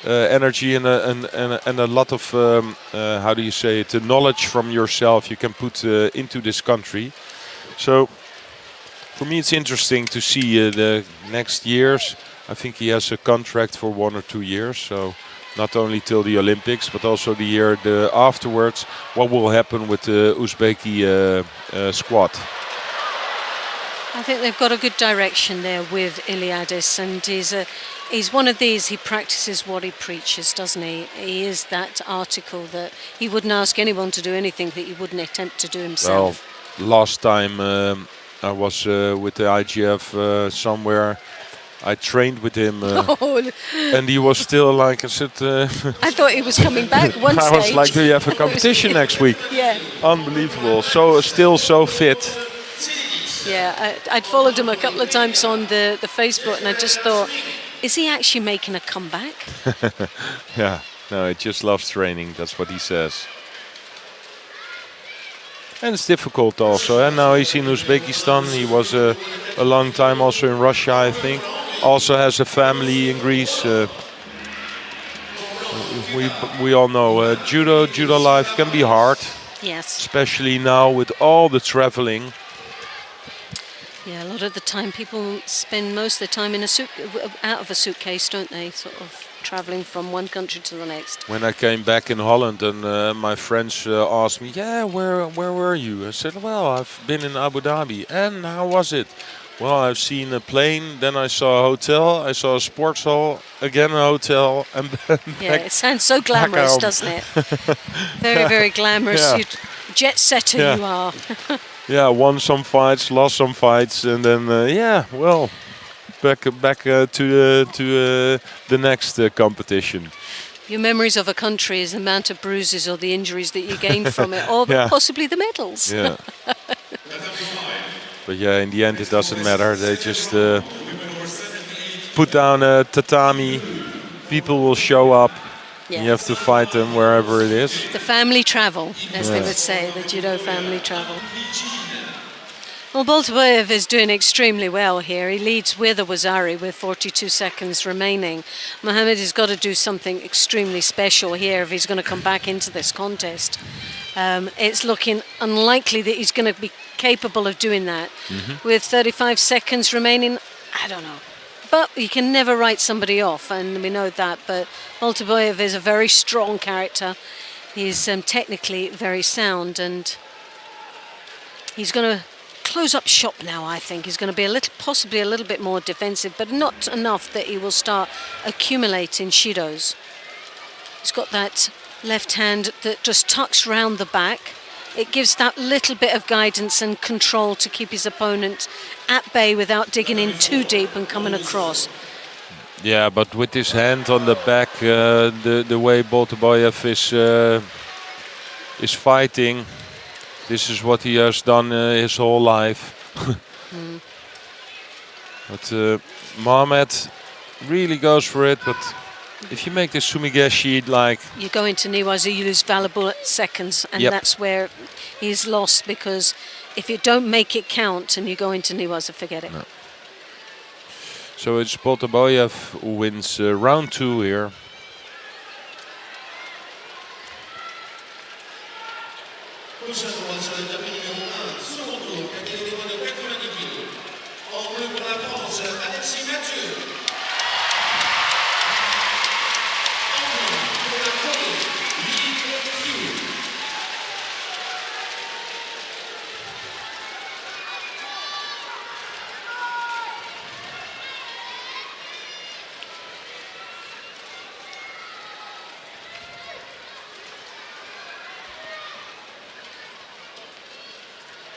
energy and a lot of how do you say it, the knowledge from yourself you can put into this country. So for me it's interesting to see the next years. I think he has a contract for 1 or 2 years, so not only till the Olympics but also the year afterwards, what will happen with the Uzbeki squad. I think they've got a good direction there with Iliadis, and he's one of these, he practices what he preaches, doesn't he? He is that article that he wouldn't ask anyone to do anything that he wouldn't attempt to do himself. Well, last time I was with the IGF somewhere, I trained with him and he was still like, I said... I thought he was coming back one stage. I was like, do you have a competition next week? Yeah. Unbelievable. So still so fit. Yeah, I'd followed him a couple of times on the Facebook, and I just thought, is he actually making a comeback? Yeah, no, he just loves training, that's what he says. And it's difficult also, and now he's in Uzbekistan. He was a long time also in Russia, I think. Also has a family in Greece. We all know judo life can be hard. Yes. Especially now with all the traveling. Yeah, a lot of the time people spend most of the time in out of a suitcase, don't they? Sort of traveling from one country to the next. When I came back in Holland and my friends asked me, yeah, where were you? I said, well, I've been in Abu Dhabi. And how was it? Well, I've seen a plane, then I saw a hotel, I saw a sports hall, again a hotel, and then yeah, it sounds so glamorous, doesn't it? Very, very glamorous. Yeah. Jet setter you are. Yeah, won some fights, lost some fights, and then back to the next competition. Your memories of a country is the amount of bruises or the injuries that you gained from it, or possibly the medals. Yeah. But yeah, in the end it doesn't matter. They just put down a tatami. People will show up. Yes. You have to fight them wherever it is. The family travel, as they would say, the judo family travel. Well, Boltaboyev is doing extremely well here. He leads with Awazari with 42 seconds remaining. Mohammed has got to do something extremely special here if he's going to come back into this contest. It's looking unlikely that he's going to be capable of doing that. Mm-hmm. With 35 seconds remaining, I don't know. But you can never write somebody off, and we know that. But Boltaboyev is a very strong character. He's technically very sound, and he's going to close up shop now, I think. He's going to be possibly a little bit more defensive, but not enough that he will start accumulating shidos. He's got that left hand that just tucks round the back. It gives that little bit of guidance and control to keep his opponent at bay without digging in too deep and coming across. Yeah, but with his hand on the back, the way Boltaboyev is fighting, this is what he has done his whole life. But Mohamed really goes for it, but if you make the sumigeshi, like... You go into Niwaza, you lose valuable seconds, and that's where he's lost, because if you don't make it count and you go into Niwaza, forget it. No. So it's Boltaboyev who wins round 2 here.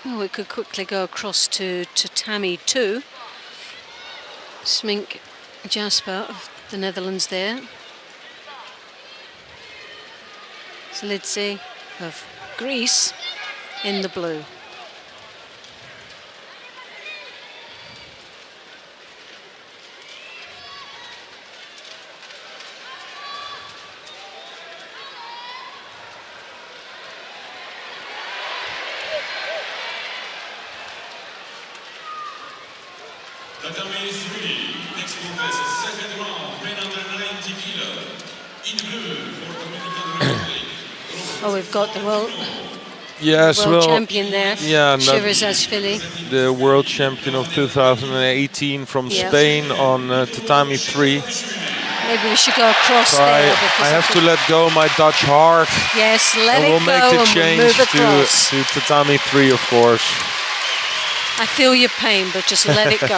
We could quickly go across to Tatami 2. Smink Jasper of the Netherlands there. Zlidze of Greece in the blue. Tatami 3, next contest, second round, men under 90 kilo. In blue for Dominican Republic. Oh, we've got the world champion there, Shirazashvili. The world champion of 2018 from Spain on Tatami 3. Maybe we should go across so there. I have to let go my Dutch heart. Yes, let it go. We'll make the change move across. to Tatami 3, of course. I feel your pain, but just let it go.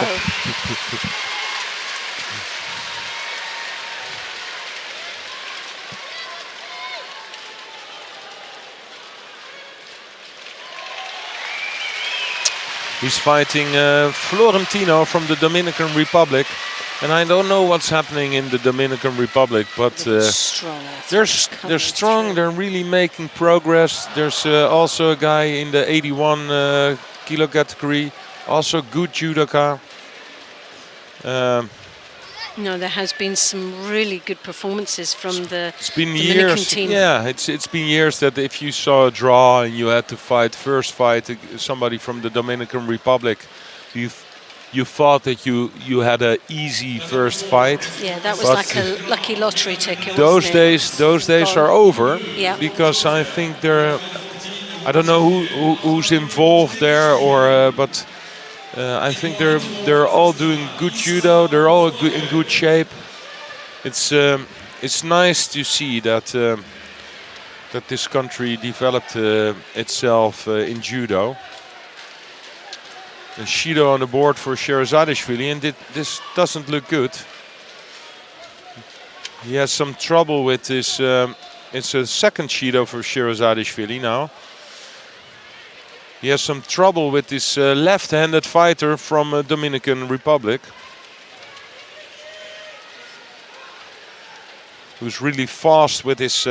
He's fighting Florentino from the Dominican Republic. And I don't know what's happening in the Dominican Republic, but they're strong. They're really making progress. There's also a guy in the 81 kilo category, also good judoka. No, there has been some really good performances from the Dominican team. Yeah, it's been years that if you saw a draw and you had to fight somebody from the Dominican Republic, you thought that you had an easy first fight. Yeah, that was like a lucky lottery ticket. Those days are over. Yeah. Because I think I don't know who's involved there, but I think they're all doing good judo. They're all in good shape. It's nice to see that this country developed itself in judo. And Shido on the board for Sherazadishvili, and this doesn't look good. He has some trouble with this. It's a second Shido for Sherazadishvili now. He has some trouble with this left-handed fighter from Dominican Republic, who's really fast with his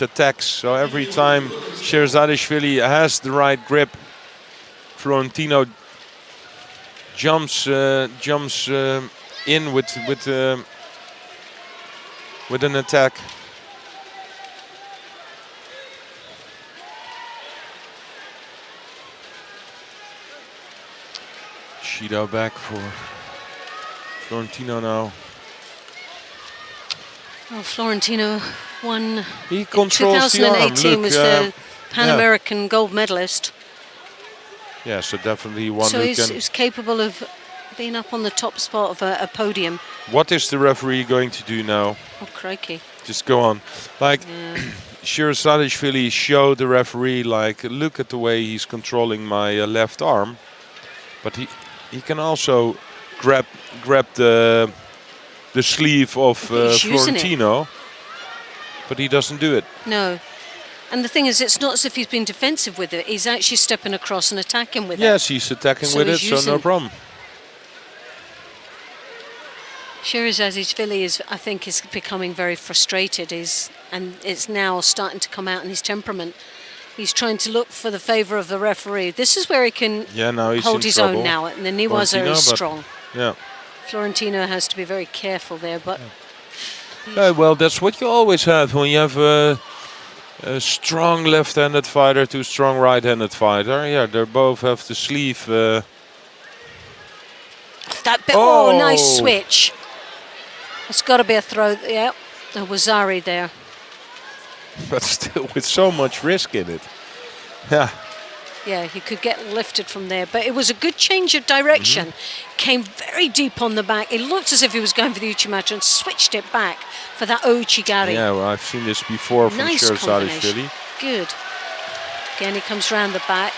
attacks. So every time Sherazadishvili has the right grip, Florentino jumps in with an attack. Shido back for Florentino now. Well, Florentino won. He controls 2018 was the Pan American gold medalist. Yeah, so definitely one so who he's capable of being up on the top spot of a podium. What is the referee going to do now? Oh, crikey. Just go on. Like, Shirazadishvili showed the referee, like, look at the way he's controlling my left arm, but he can also grab the sleeve of He's using it. Florentino, but he doesn't do it. No. And the thing is, it's not as if he's been defensive with it. He's actually stepping across and attacking with it. Yes, he's attacking with it, so no problem. Shirazadishvili I think, is becoming very frustrated. And it's now starting to come out in his temperament. He's trying to look for the favour of the referee. This is where he can hold his own now. And the Niwaza is strong. Yeah. Florentino has to be very careful there. But well, that's what you always have when you have a strong left-handed fighter to a strong right-handed fighter. Yeah, they both have the sleeve. Nice switch. It's got to be a throw. Yeah, a Wazari there. But still with so much risk in it. Yeah. Yeah, he could get lifted from there. But it was a good change of direction. Came very deep on the back. It looked as if he was going for the Uchimata and switched it back for that Ouchigari. Yeah, well, I've seen this before from Nice Shirazadishvili. Good. Again, he comes round the back.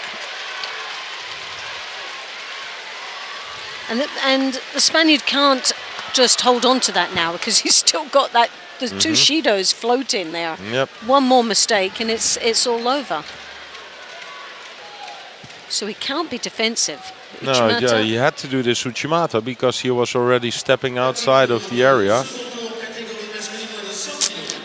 And the Spaniard can't just hold on to that now because he's still got that. There's two Shidos floating there. Yep. One more mistake and it's all over. So he can't be defensive. No, yeah, he had to do this Uchimata because he was already stepping outside of the area.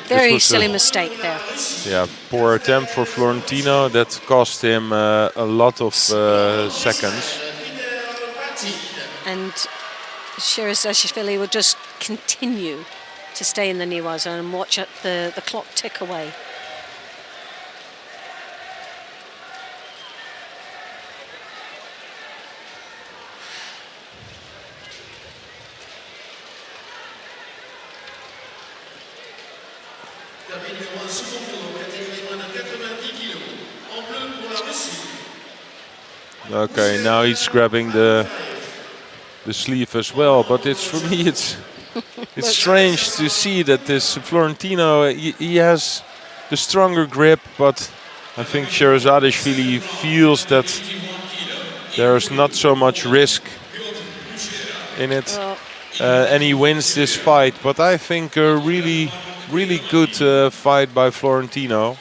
Very silly mistake there. Yeah, poor attempt for Florentino. That cost him a lot of seconds. And Shirazadishvili will just continue to stay in the Niwa zone and watch the clock tick away. Okay, now he's grabbing the sleeve as well, but it's for me it's strange to see that this Florentino he has the stronger grip, but I think Shirazadishvili feels that there's not so much risk in it, and he wins this fight. But I think a really good fight by Florentino.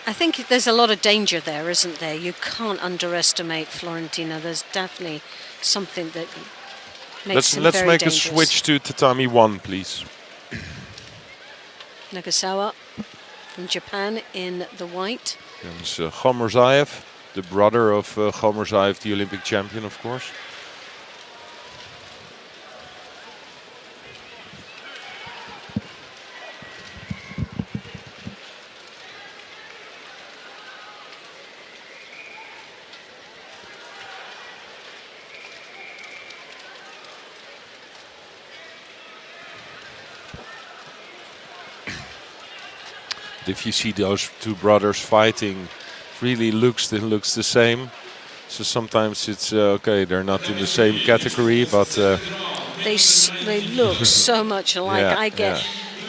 I think there's a lot of danger there, isn't there? You can't underestimate Florentino. There's definitely something that makes him Let's very make dangerous. a switch to tatami 1, please. Nagasawa from Japan in the white. And it's Gomurzaev, the brother of Gomurzaev, the Olympic champion, of course. If you see those two brothers fighting, it really looks the same. So sometimes it's okay, they're not in the same category, but They look so much alike. Yeah, I get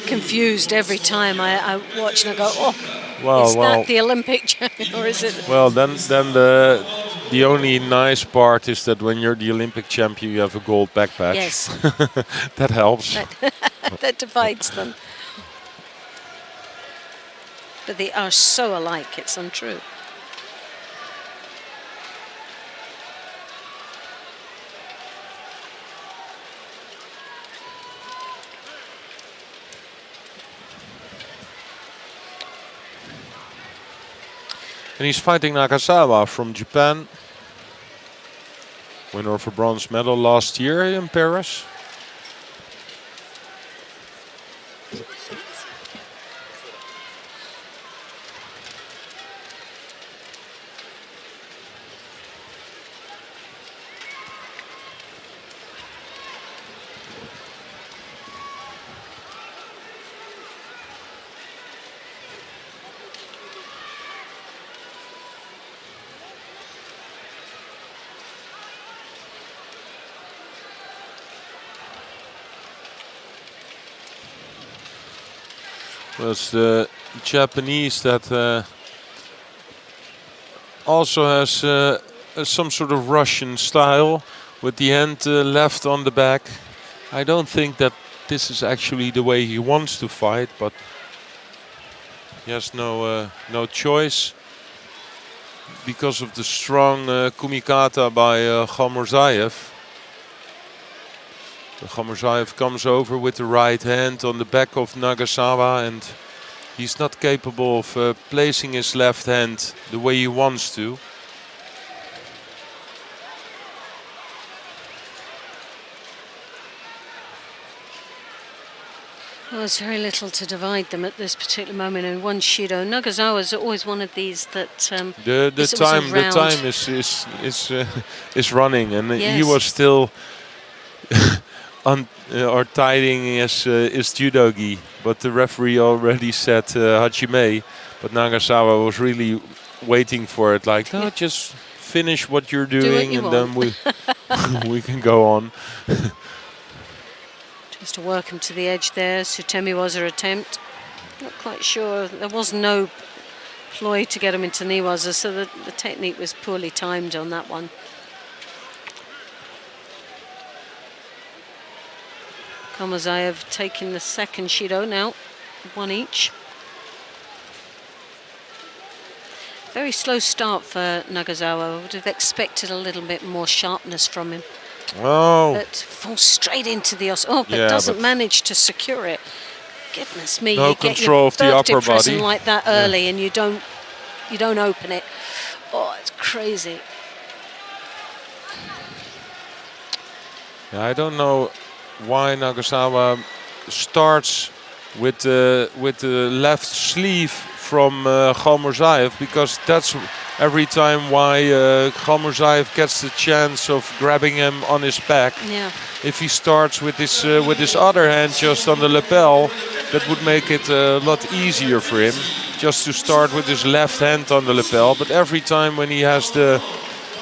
confused every time I watch and I go, oh, well, is that the Olympic champion or is it? Well, then the only nice part is that when you're the Olympic champion, you have a gold backpack. Yes. That helps. That divides them. But they are so alike, it's untrue. And he's fighting Nagasawa from Japan. Winner of a bronze medal last year in Paris. was the Japanese that also has some sort of Russian style with the hand left on the back. I don't think that this is actually the way he wants to fight, but he has no choice because of the strong kumikata by Khamurzaev. Khamurzaev comes over with the right hand on the back of Nagasawa, and he's not capable of placing his left hand the way he wants to. Well, there's very little to divide them at this particular moment in one Shido. Nagasawa's always one of these that the time is running, and he was still or tidying his judogi, but the referee already said Hajime, but Nagasawa was really waiting for it, like, no, just finish what you're doing and then we can go on. Just to work him to the edge there. Sutemiwaza attempt. Not quite sure. There was no ploy to get him into Niwaza, so the technique was poorly timed on that one. Khamurzaev taking the second Shido now, one each. Very slow start for Nagasawa. I would have expected a little bit more sharpness from him. Oh. But falls straight into the but doesn't manage to secure it. Goodness me! No you get control your of the upper birthday present body like that early, and you don't open it. Oh, it's crazy. I don't know why Nagasawa starts with the left sleeve from Khamurzaev, because that's every time why Khamurzaev gets the chance of grabbing him on his back. Yeah. If he starts with his other hand just on the lapel, that would make it a lot easier for him, just to start with his left hand on the lapel. But every time when he has the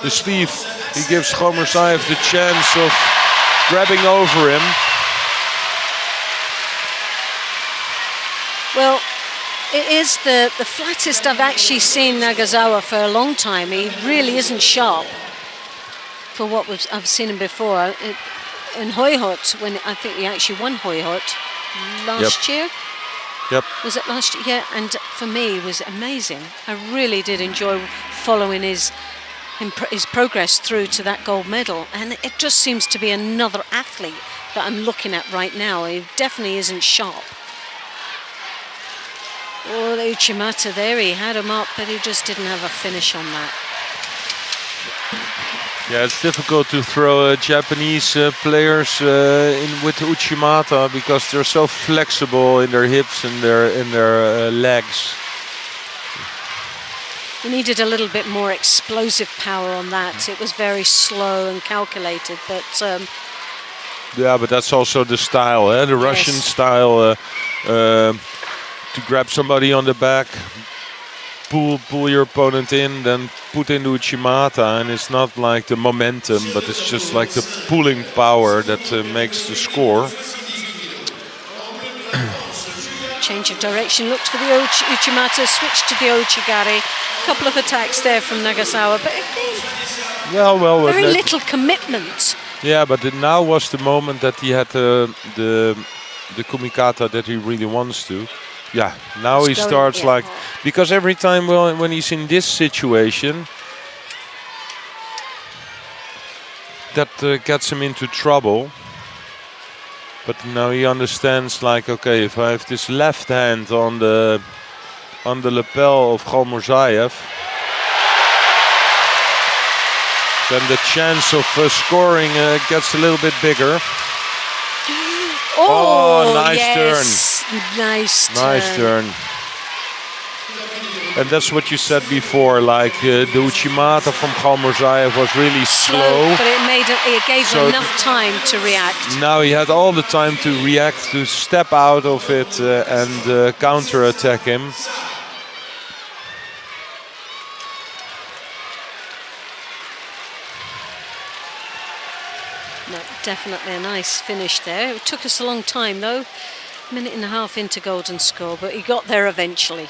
sleeve, he gives Khamurzaev the chance of grabbing over him. Well, it is the flattest I've actually seen Nagasawa for a long time. He really isn't sharp for what I've seen him before. In Hoihot, when I think he actually won Hoihot last year. Yep. Was it last year? Yeah, and for me it was amazing. I really did enjoy following his progress through to that gold medal. And it just seems to be another athlete that I'm looking at right now. He definitely isn't sharp. Oh, the Uchimata there, he had him up, but he just didn't have a finish on that. Yeah, it's difficult to throw Japanese players in with Uchimata, because they're so flexible in their hips and their legs. He needed a little bit more explosive power on that. It was very slow and calculated, but yeah, but that's also the style, the Russian style. To grab somebody on the back, pull your opponent in, then put in the Uchimata, and it's not like the momentum, but it's just like the pulling power that makes the score. Change of direction, looked for the Uchimata, switched to the Ochigari. A couple of attacks there from Nagasawa, but again, very little commitment. Yeah, but now was the moment that he had the kumikata that he really wants to. Yeah, now he starts like, because every time when he's in this situation, that gets him into trouble. But now he understands, like, okay, if I have this left hand on the lapel of Khamurzaev, then the chance of scoring gets a little bit bigger. Oh, nice turn. Nice turn. And that's what you said before, like the Uchimata from Khamurzaev was really slow. But it gave him enough time to react. Now he had all the time to react, to step out of it and counter-attack him. No, definitely a nice finish there. It took us a long time though. minute and a half into golden score, but he got there eventually.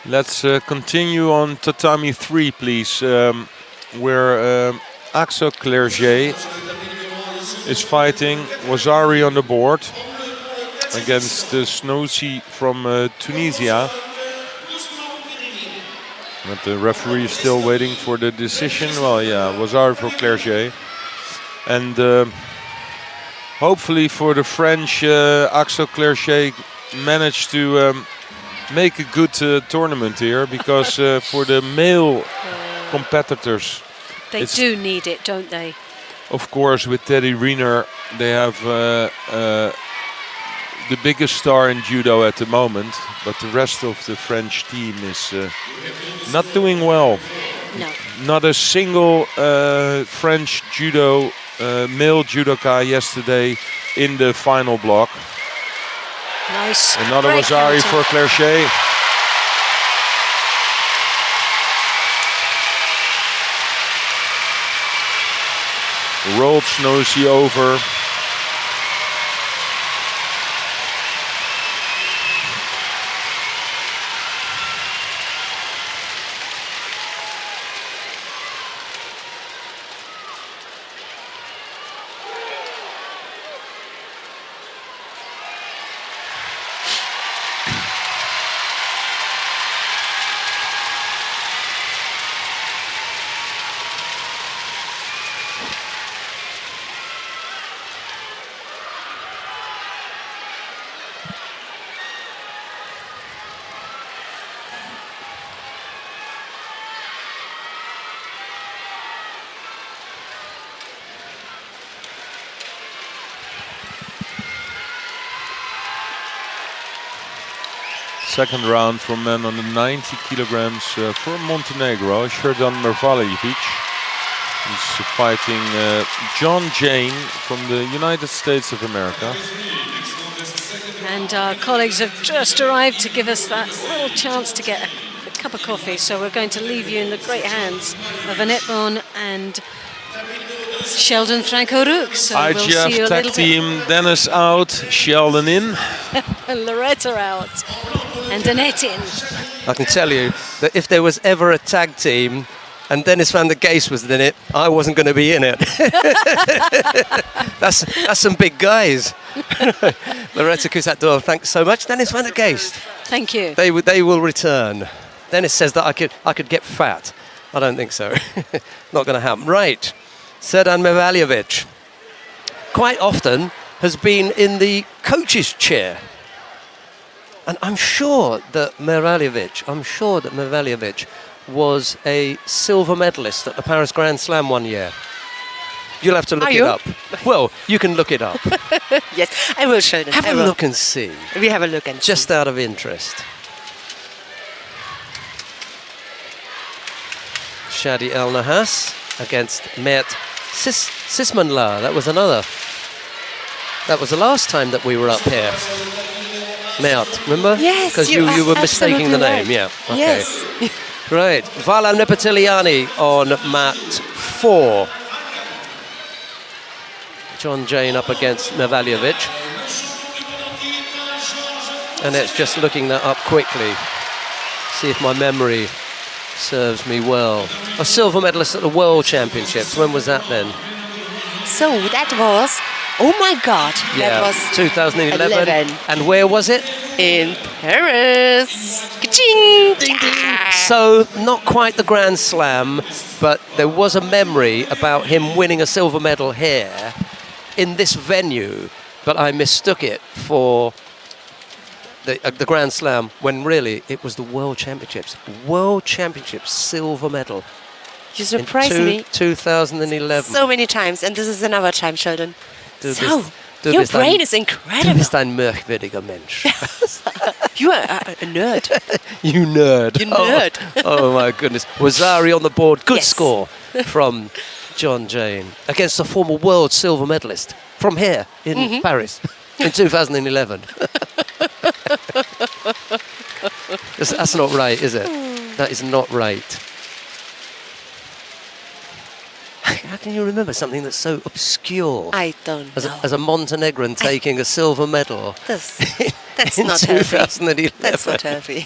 Let's continue on tatami 3, please, where Axel Clerget is fighting Wazari on the board against Snoussi from Tunisia. But the referee is still waiting for the decision. Well, yeah, Wazari for Clerget. And hopefully for the French, Axel Clerget managed to make a good tournament here, because for the male competitors, They do need it, don't they? of course, with Teddy Riner, they have the biggest star in judo at the moment, but the rest of the French team is not doing well. No. Not a single French judo male judoka yesterday in the final block. Nice. Another Great Wazari counter. for Clerget. Rolled Snoussi over. Second round for men under 90 kilograms for Montenegro, Sherdan Mervaljevic. He's fighting John Jane from the United States of America. And our colleagues have just arrived to give us that little chance to get a cup of coffee. So we're going to leave you in the great hands of Annette Bon and Sheldon Franco-Rook. So we'll see you IGF a tag little team, Dennis out, Sheldon in. bit. And Loretta out. And Annette in. I can tell you that if there was ever a tag team and Dennis van der Geest was in it, I wasn't going to be in it. that's some big guys. Loretta Kusador, thanks so much. Dennis van der Geest. Thank you. They will return. Dennis says that I could get fat. I don't think so. Not going to happen. Right. Srdan Mervaljevic quite often has been in the coach's chair. And I'm sure that Mervaljevic was a silver medalist at the Paris Grand Slam one year. You'll have to look it up. Well, you can look it up. Yes, I will show them. Have a look and see. We have a look and Just out of interest. Shadi El Nahas against Mert Sismanla. That was the last time that we were up here. Mert, remember? Yes, because you you were are mistaking the absolutely name. right. Yeah. Okay. Yes. Right. Vala Nepatiliani on mat 4. John Jane up against Mervaljevic. And it's just looking that up quickly. See if my memory serves me well. A silver medalist at the World Championships. When was that then? So that was, oh my God, that was 2011. 11. And where was it? in Paris. Ka-ching! Ding, ding. So, not quite the Grand Slam, but there was a memory about him winning a silver medal here in this venue, but I mistook it for the Grand Slam when really it was the World Championships. World Championships silver medal. You surprised me 2011. so many times, and this is another time, Sheldon. Du Your bist brain ein, is Du incredible. bist ein merkwürdiger Mensch. You are a nerd. You nerd. You nerd. Oh my goodness. Wazari on the board. Good Yes. score from John Jane against a former world silver medalist from here in Paris in 2011. That's not right, is it? That is not right. can you remember something that's so obscure I don't know. as a Montenegrin taking a silver medal That's in not healthy. 2011? That's not healthy.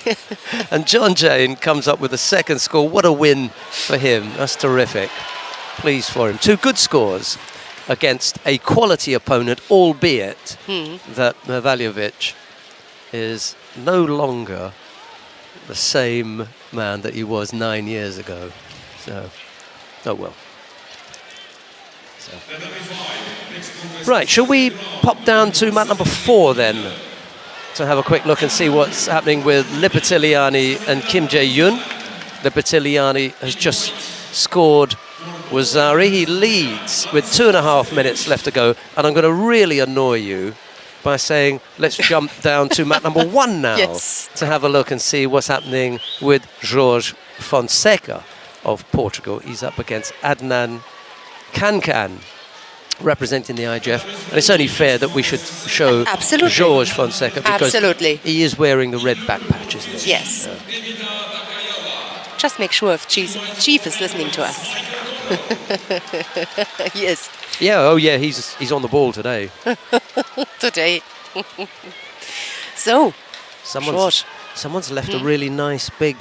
And John Jane comes up with a second score. What a win for him. That's terrific. Pleased for him. 2 good scores against a quality opponent, albeit that Mervaljevic is no longer the same man that he was 9 years ago. So, oh well. So. Right, shall we pop down to mat number 4 then, to have a quick look and see what's happening with Lipitiliani and Kim Jae-yoon. Lipitiliani has just scored Wazari. He leads with 2.5 minutes left to go, and I'm going to really annoy you by saying let's jump down to mat number 1 now to have a look and see what's happening with Jorge Fonseca of Portugal. He's up against Adnan Kankan, representing the IGF, and it's only fair that we should show Jorge Fonseca because he is wearing the red back patch, isn't he? Yes. Just make sure if Chief is listening to us. Yes. Yeah. Oh, yeah. He's on the ball today. Today. So, someone's left a really nice big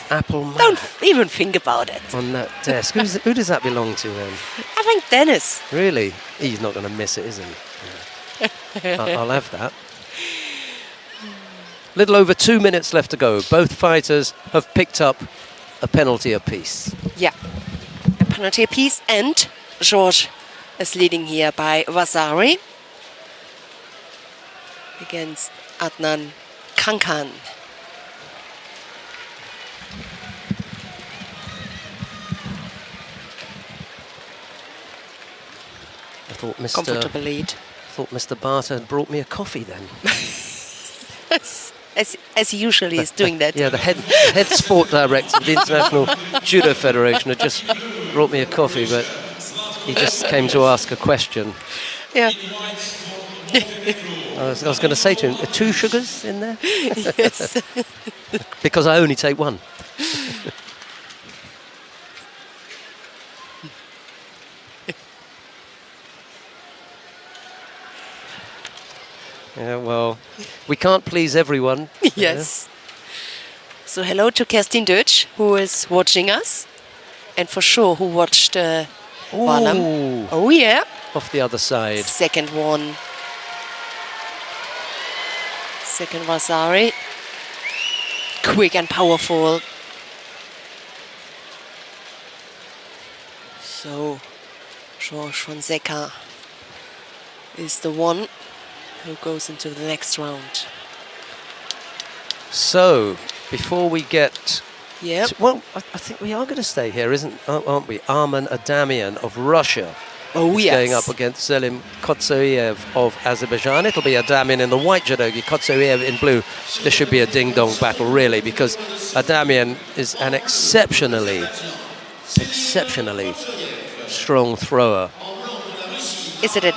apple map. Don't even think about it. On that desk. Who does that belong to then? I think Dennis. Really? He's not going to miss it, is he? Yeah. I'll have that. Little over 2 minutes left to go. Both fighters have picked up a penalty apiece. Yeah. A penalty apiece, and George is leading here by Vasari against Adnan Kankan. I thought Comfortable lead. Mr. Barter had brought me a coffee then. As he usually is doing that. Yeah, the head sport director of the International Judo Federation had just brought me a coffee, but he just came to ask a question. Yeah. I was going to say to him, are 2 sugars in there? Yes. Because I only take 1. Yeah, well, we can't please everyone. Yes. So hello to Kerstin Deutsch, who is watching us, and for sure who watched Barnum. Oh yeah. Off the other side. Second one. Second Vasari. Quick and powerful. So Jorge Fonseca is the one who goes into the next round. So, before we get... Yep. Well, I think we are going to stay here, aren't we? Arman Adamian of Russia. Oh, yes. Going up against Zelim Kotsoyev of Azerbaijan. It'll be Adamian in the white judogi, Kotsoyev in blue. This should be a ding-dong battle, really, because Adamian is an exceptionally strong thrower. Is it a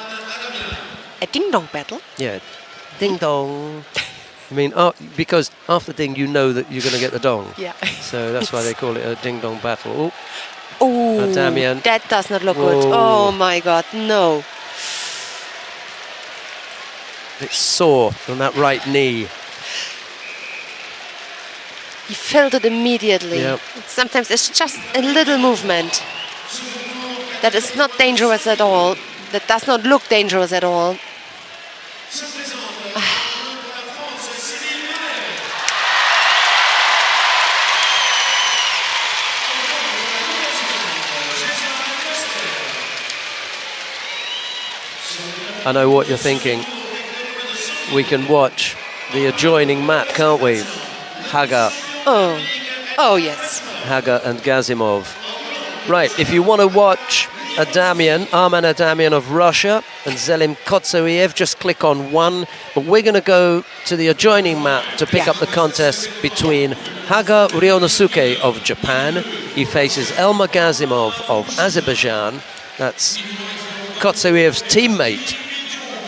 ding-dong battle? Yeah, ding-dong. I mean, because after ding, you know that you're going to get the dong. Yeah. So that's why they call it a ding-dong battle. Oh, Adamian. That does not look Whoa. good. Oh my God, no. It's sore on that right knee. He felt it immediately. Yep. Sometimes it's just a little movement that is not dangerous at all. That does not look dangerous at all. I know what you're thinking. We can watch the adjoining mat, can't we? Haga. Oh yes. Haga and Gazimov. Right, if you want to watch Adamian, Arman Adamian of Russia, and Zelim Kotsoyev, just click on 1. But we're going to go to the adjoining mat to pick up the contest between Haga Ryonosuke of Japan. He faces Elmar Gazimov of Azerbaijan. That's Kotsoyev's teammate.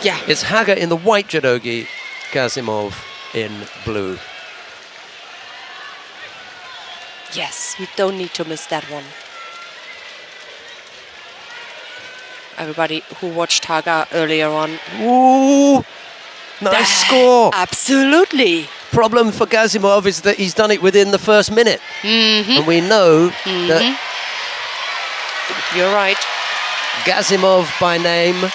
Yeah. It's Haga in the white judogi, Gazimov in blue. Yes, we don't need to miss that one. everybody who watched Haga earlier on. Ooh, nice score. Absolutely. Problem for Gazimov is that he's done it within the first minute. And we know that You're right. Gazimov by name,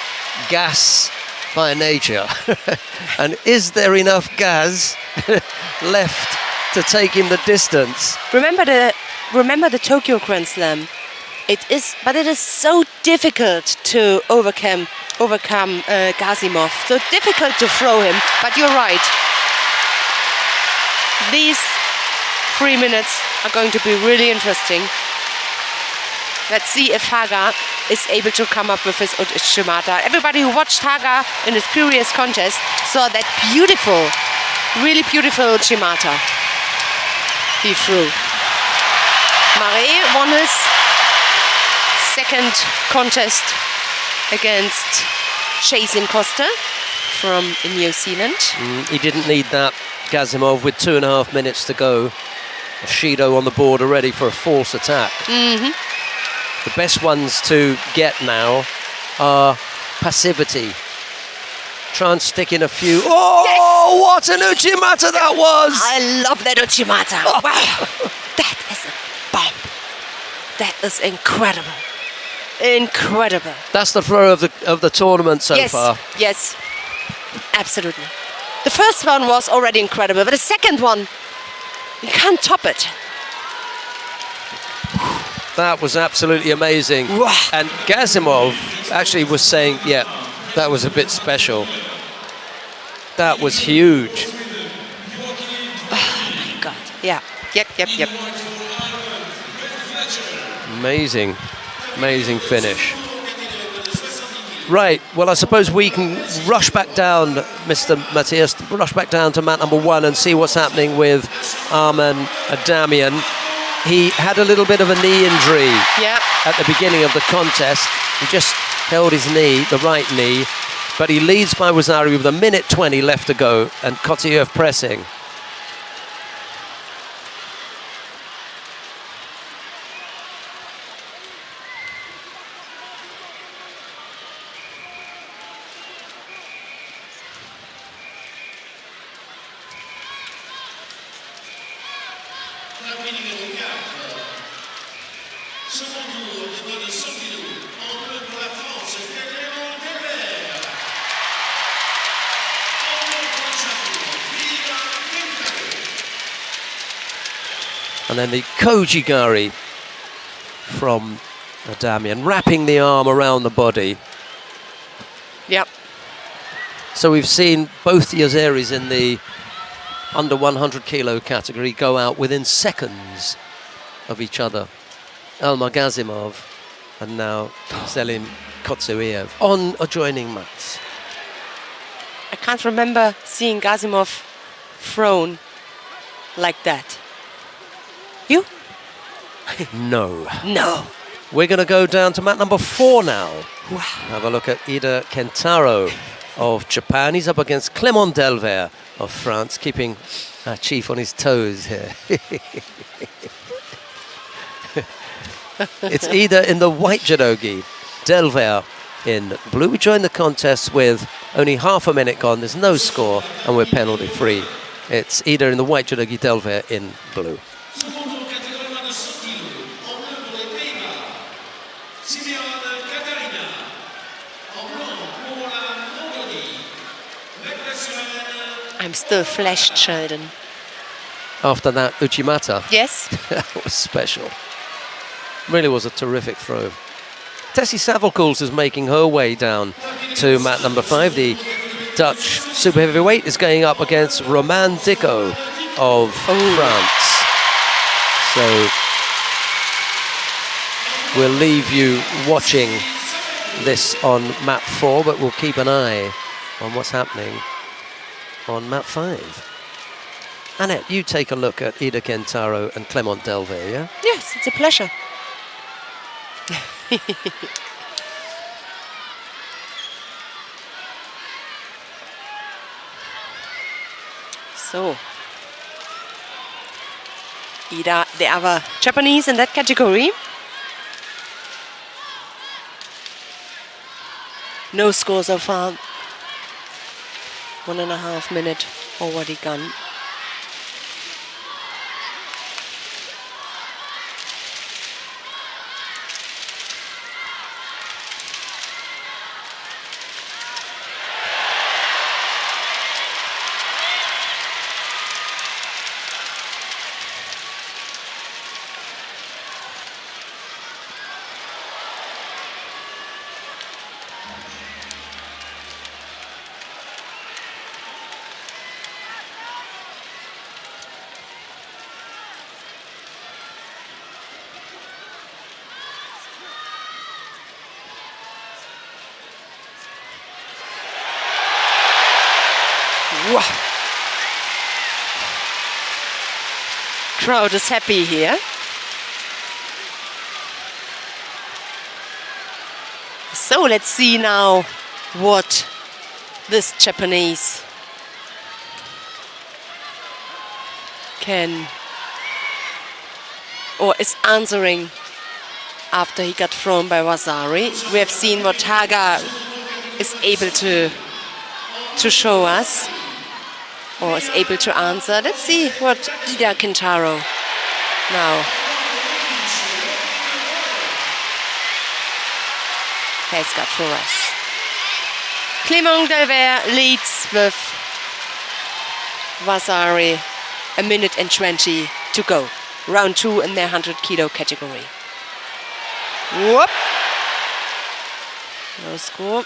gas by nature. And is there enough gas left to take him the distance? Remember the Tokyo Grand Slam. It is so difficult to overcome Gazimov. So difficult to throw him. But you're right. These 3 minutes are going to be really interesting. Let's see if Haga is able to come up with his Uchimata. Everybody who watched Haga in his previous contest saw that beautiful, really beautiful Uchimata he threw. Marais won his second contest against Jason Costa from New Zealand. He didn't need that, Gazimov, with 2.5 minutes to go. Shido on the board already for a false attack. The best ones to get now are passivity. Try and stick in a few. Oh, yes! What an Uchimata that was! I love that Uchimata. Wow, that is a bomb. That is incredible. Incredible. That's the throw of the tournament so far. Yes, absolutely. The first one was already incredible, but the second one, you can't top it. That was absolutely amazing. Wow. And Gazimov actually was saying, yeah, that was a bit special. That was huge. Oh my God. Yeah. Yep. Amazing. Amazing finish. Right, well, I suppose we can rush back down, Mr. Matthias, rush back down to mat number 1 and see what's happening with Arman Adamian. He had a little bit of a knee injury at the beginning of the contest. He just held his knee, the right knee, but he leads by Wazzari with 1:20 left to go, and Kotiev pressing. And then the Kojigari from Adamian, wrapping the arm around the body. Yep. So we've seen both the Azeris in the under 100 kilo category go out within seconds of each other. Elmar Gazimov and now Selim Kotsuiev on adjoining mats. I can't remember seeing Gazimov thrown like that. You? No. No. We're going to go down to mat number 4 now. Wow. Have a look at Ida Kentaro of Japan. He's up against Clément Delvert of France, keeping our chief on his toes here. It's Ida in the white judogi, Delvert in blue. We joined the contest with only half a minute gone. There's no score, and we're penalty free. It's Ida in the white judogi, Delvert in blue. I'm still flesh-childen. After that Uchimata. Yes. That was special. Really was a terrific throw. Tessie Savelkoels is making her way down to mat number 5. The Dutch super heavyweight is going up against Romain Dicko of France. So we'll leave you watching this on mat 4, but we'll keep an eye on what's happening on mat 5. Annette, you take a look at Ida Kentaro and Clément Delvert, yeah? Yes, it's a pleasure. So, Ida, the other Japanese in that category. No score so far. 1.5 minute already gone. Wow. Crowd is happy here. So let's see now what this Japanese can or is answering after he got thrown by Vasari. We have seen what Haga is able to show us, or is able to answer. Let's see what Ida Kintaro now has got for us. Clément Delvert leads with Vasari, 1 minute and 20 to go. Round 2 in their 100 kilo category. Whoop! No score.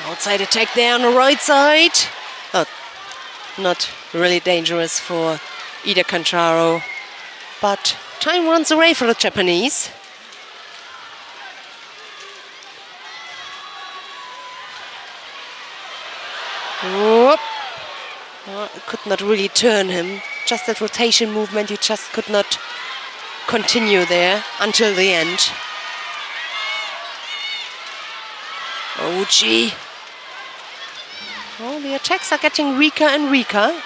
Outside attack there on the right side. Oh, not really dangerous for Ida Kintaro, but time runs away for the Japanese. Whoop. Oh, could not really turn him. Just that rotation movement, he just could not continue there until the end. Oh, gee. Oh, the attacks are getting weaker and weaker.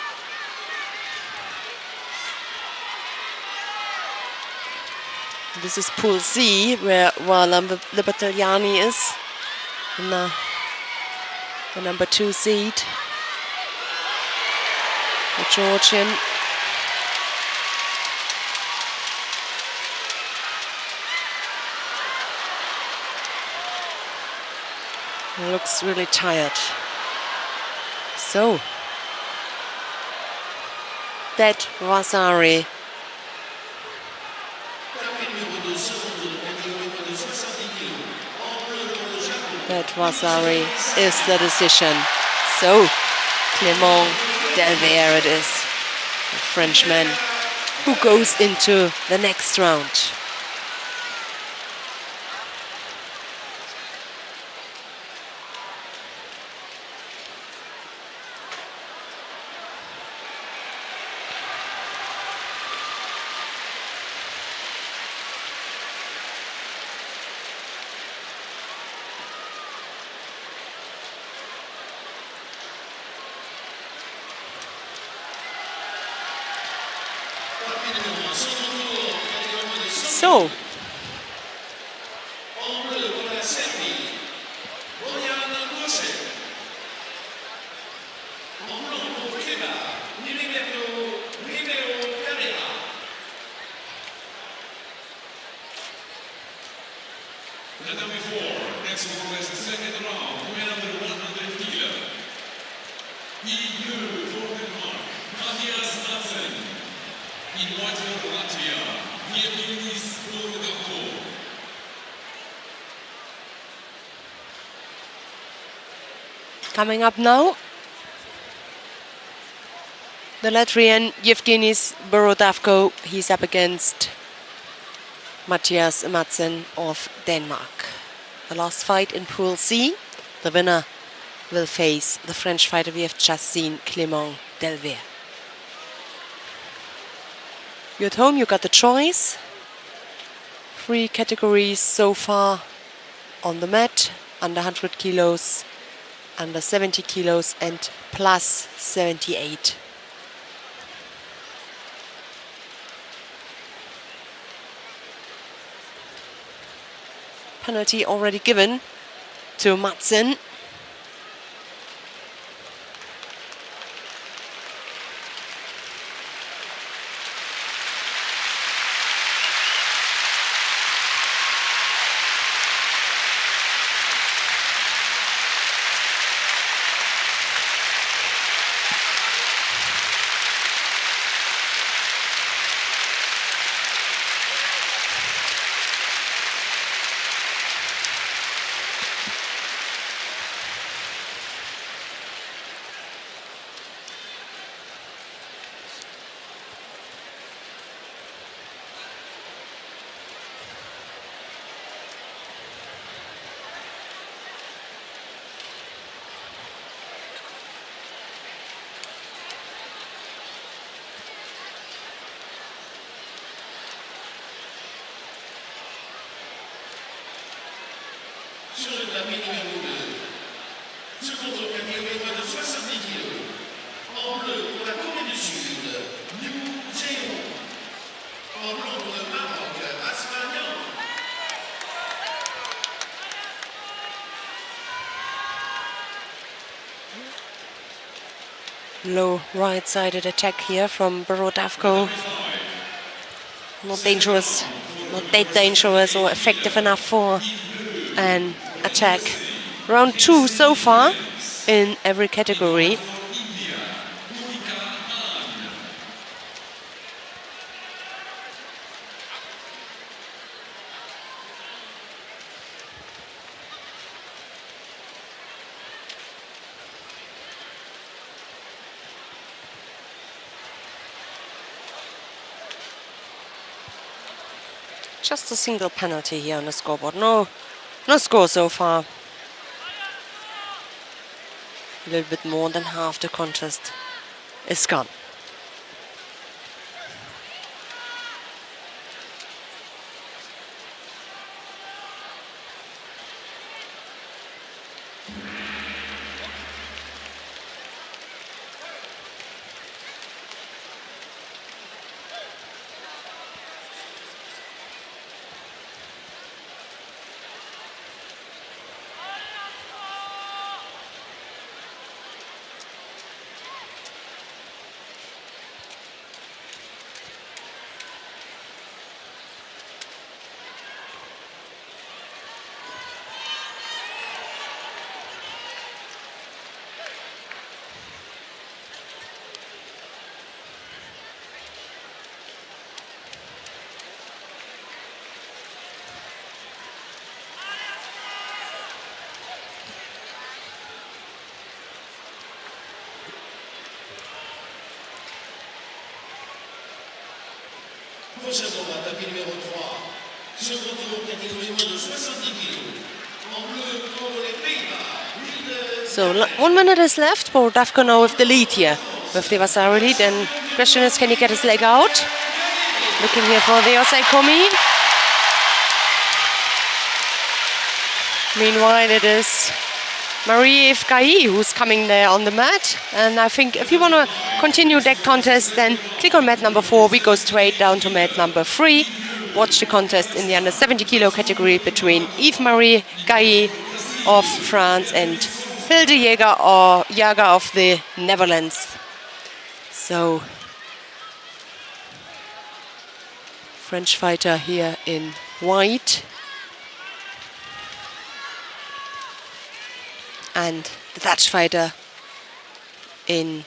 This is Pool C, where Valam Libertaliani is, in the number 2 seed. The Georgian. He looks really tired. So, that Vasari is the decision. So, Clément Delvert it is, a Frenchman who goes into the next round. So, Next one is the second round. Coming up now, the Latvian Yevgenis Borodavko. He's up against Matthias Madsen of Denmark. The last fight in Pool C. The winner will face the French fighter we have just seen, Clément Delvert. You're at home, you got the choice. 3 categories so far on the mat: under 100 kilos, under 70 kilos, and plus 78. Penalty already given to Madsen. Sur le tapis numéro 2, second tour catégorie moins de 70 kg. En bleu pour la Corée du Sud, Liu Jae-hong. En blanc pour le Maroc, Asma Yang. Low right-sided attack here from Borodavko. Not dangerous, not that dangerous or effective enough for an attack. Round 2 so far in every category. Just a single penalty here on the scoreboard. No score so far. A little bit more than half the contest is gone. Prochain combat, tapis numéro 3. Second tour, catégorie moins de 70 kg. En bleu pour les Pays-Bas. So 1 minute is left. Borodavko now with the lead here with the Vasari lead. And question is, can he get his leg out? Looking here for the Osei Komi. Meanwhile, it is Marie-Eve Gailly who's coming there on the mat. And I think if you want to continue that contest, then click on mat number 4. We go straight down to mat number 3. Watch the contest in the under 70 kilo category between Yves-Marie Gailly of France and Hilde Jager of the Netherlands. So, French fighter here in white. And the Dutch fighter in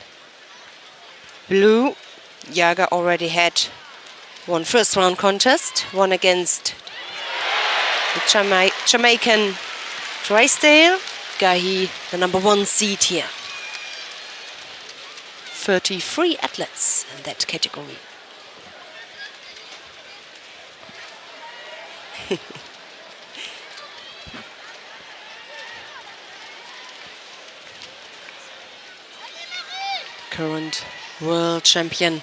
blue, Jager already had one first round contest, one against the Jamaican Drysdale, Gahi, the number 1 seed here. 33 athletes in that category. Current world champion.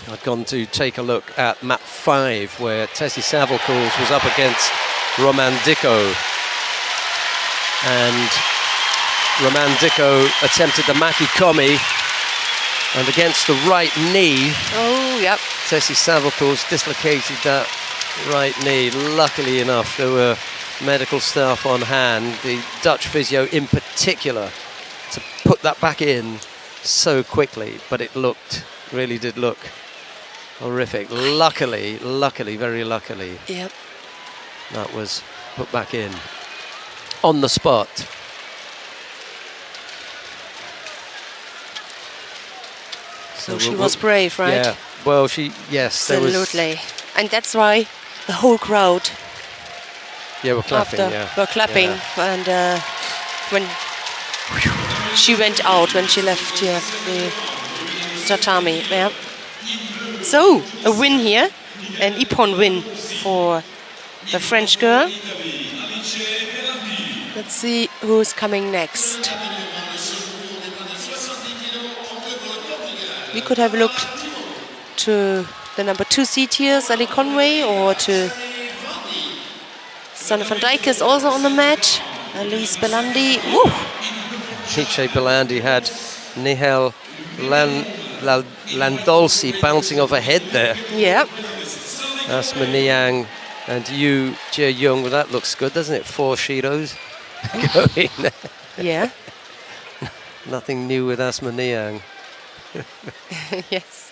I'd gone to take a look at map 5 where Tessie Savalcours was up against Roman Dicko. And Roman Dicko attempted the Maki Komi, and against the right knee, Oh, yep. Tessie Savalcours dislocated that right knee. Luckily enough, there were medical staff on hand, the Dutch physio in particular, to put that back in so quickly, but it really did look horrific. Luckily, very luckily, Yep. that was put back in on the spot. So she was brave, right? Yeah. Well, yes, there was. Absolutely. And that's why the whole crowd Yeah, we're clapping. were clapping. Yeah. And when she went out, when she left here, the tatami. Yeah. So, a win here, an Ippon win for the French girl. Let's see who's coming next. We could have a look to the number 2 seed here, Sally Conway, or to Sanne van Dijk is also on the mat. Elise Belandi. Woo! Nietzsche Belandi had Nihal Landolsi bouncing off her head there. Yeah. Asma Niang and Yu Jie Young. Well, that looks good, doesn't it? 4 Shidos going there. Yeah. Nothing new with Asma Niang. Yes.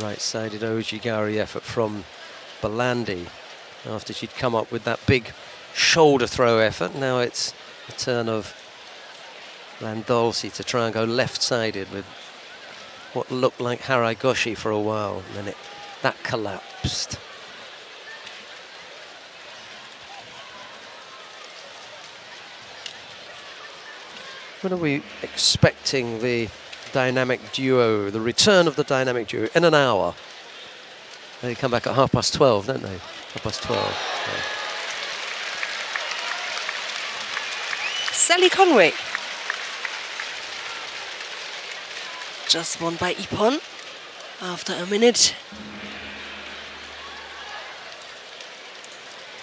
Right-sided Ojigari effort from Belandi after she'd come up with that big shoulder throw effort. Now it's the turn of Landolsi to try and go left-sided with what looked like Haragoshi for a while, and then that collapsed. When are we expecting the dynamic duo, the return of the dynamic duo? In an hour. They come back at 12:30, don't they? 12:30. Yeah. Sally Conway. Just won by Ippon after a minute.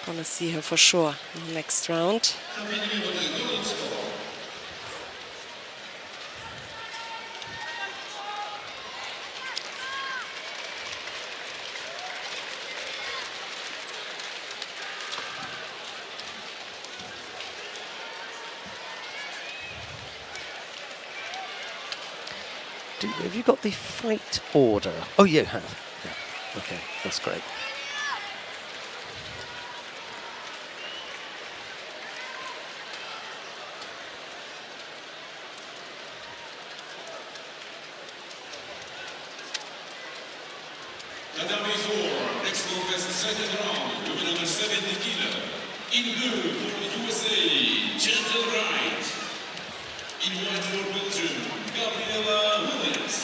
Gonna see her for sure in the next round. Have you got the fight order? Oh, you have. Yeah. Okay, that's great. Madame Before, next contest, second round, women under 70 kilo. In blue for the USA, Gentle Wright. In white for Belgium, Gabriela Williams.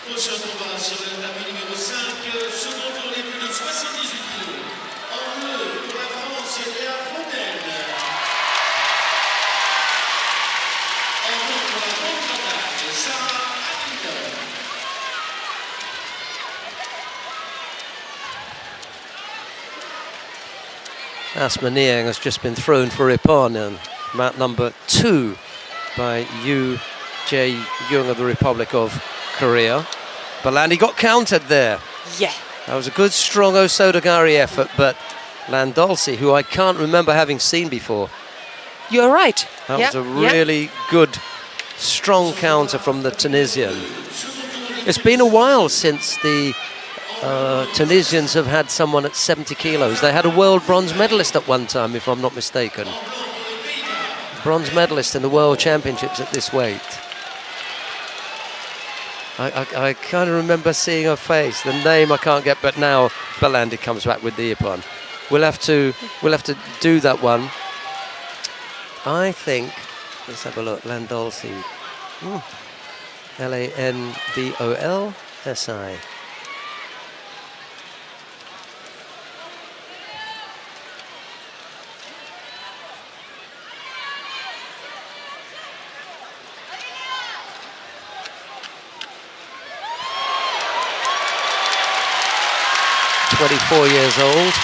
Prochain combat sur le tapis numéro 5, second tour les plus de 78 kilos. En bleu, pour la France, Léa Fontaine. En bleu, pour la contre-attaque, Sarah Hamilton. Asma Niang has just been thrown for Ippon on mat number 2 by Yu Jae Young of the Republic of Korea. Belandi got countered there. Yeah. That was a good, strong Osodagari effort, but Landolsi, who I can't remember having seen before, You're right. that was a really good, strong counter from the Tunisian. It's been a while since the Tunisians have had someone at 70 kilos. They had a world bronze medalist at one time, if I'm not mistaken. Bronze medalist in the World Championships at this weight. I kind of remember seeing her face. The name I can't get, but now Belandi comes back with the Ippon. We'll have to do that one. I think. Let's have a look. Landolsi. Landolsi. 24 years old.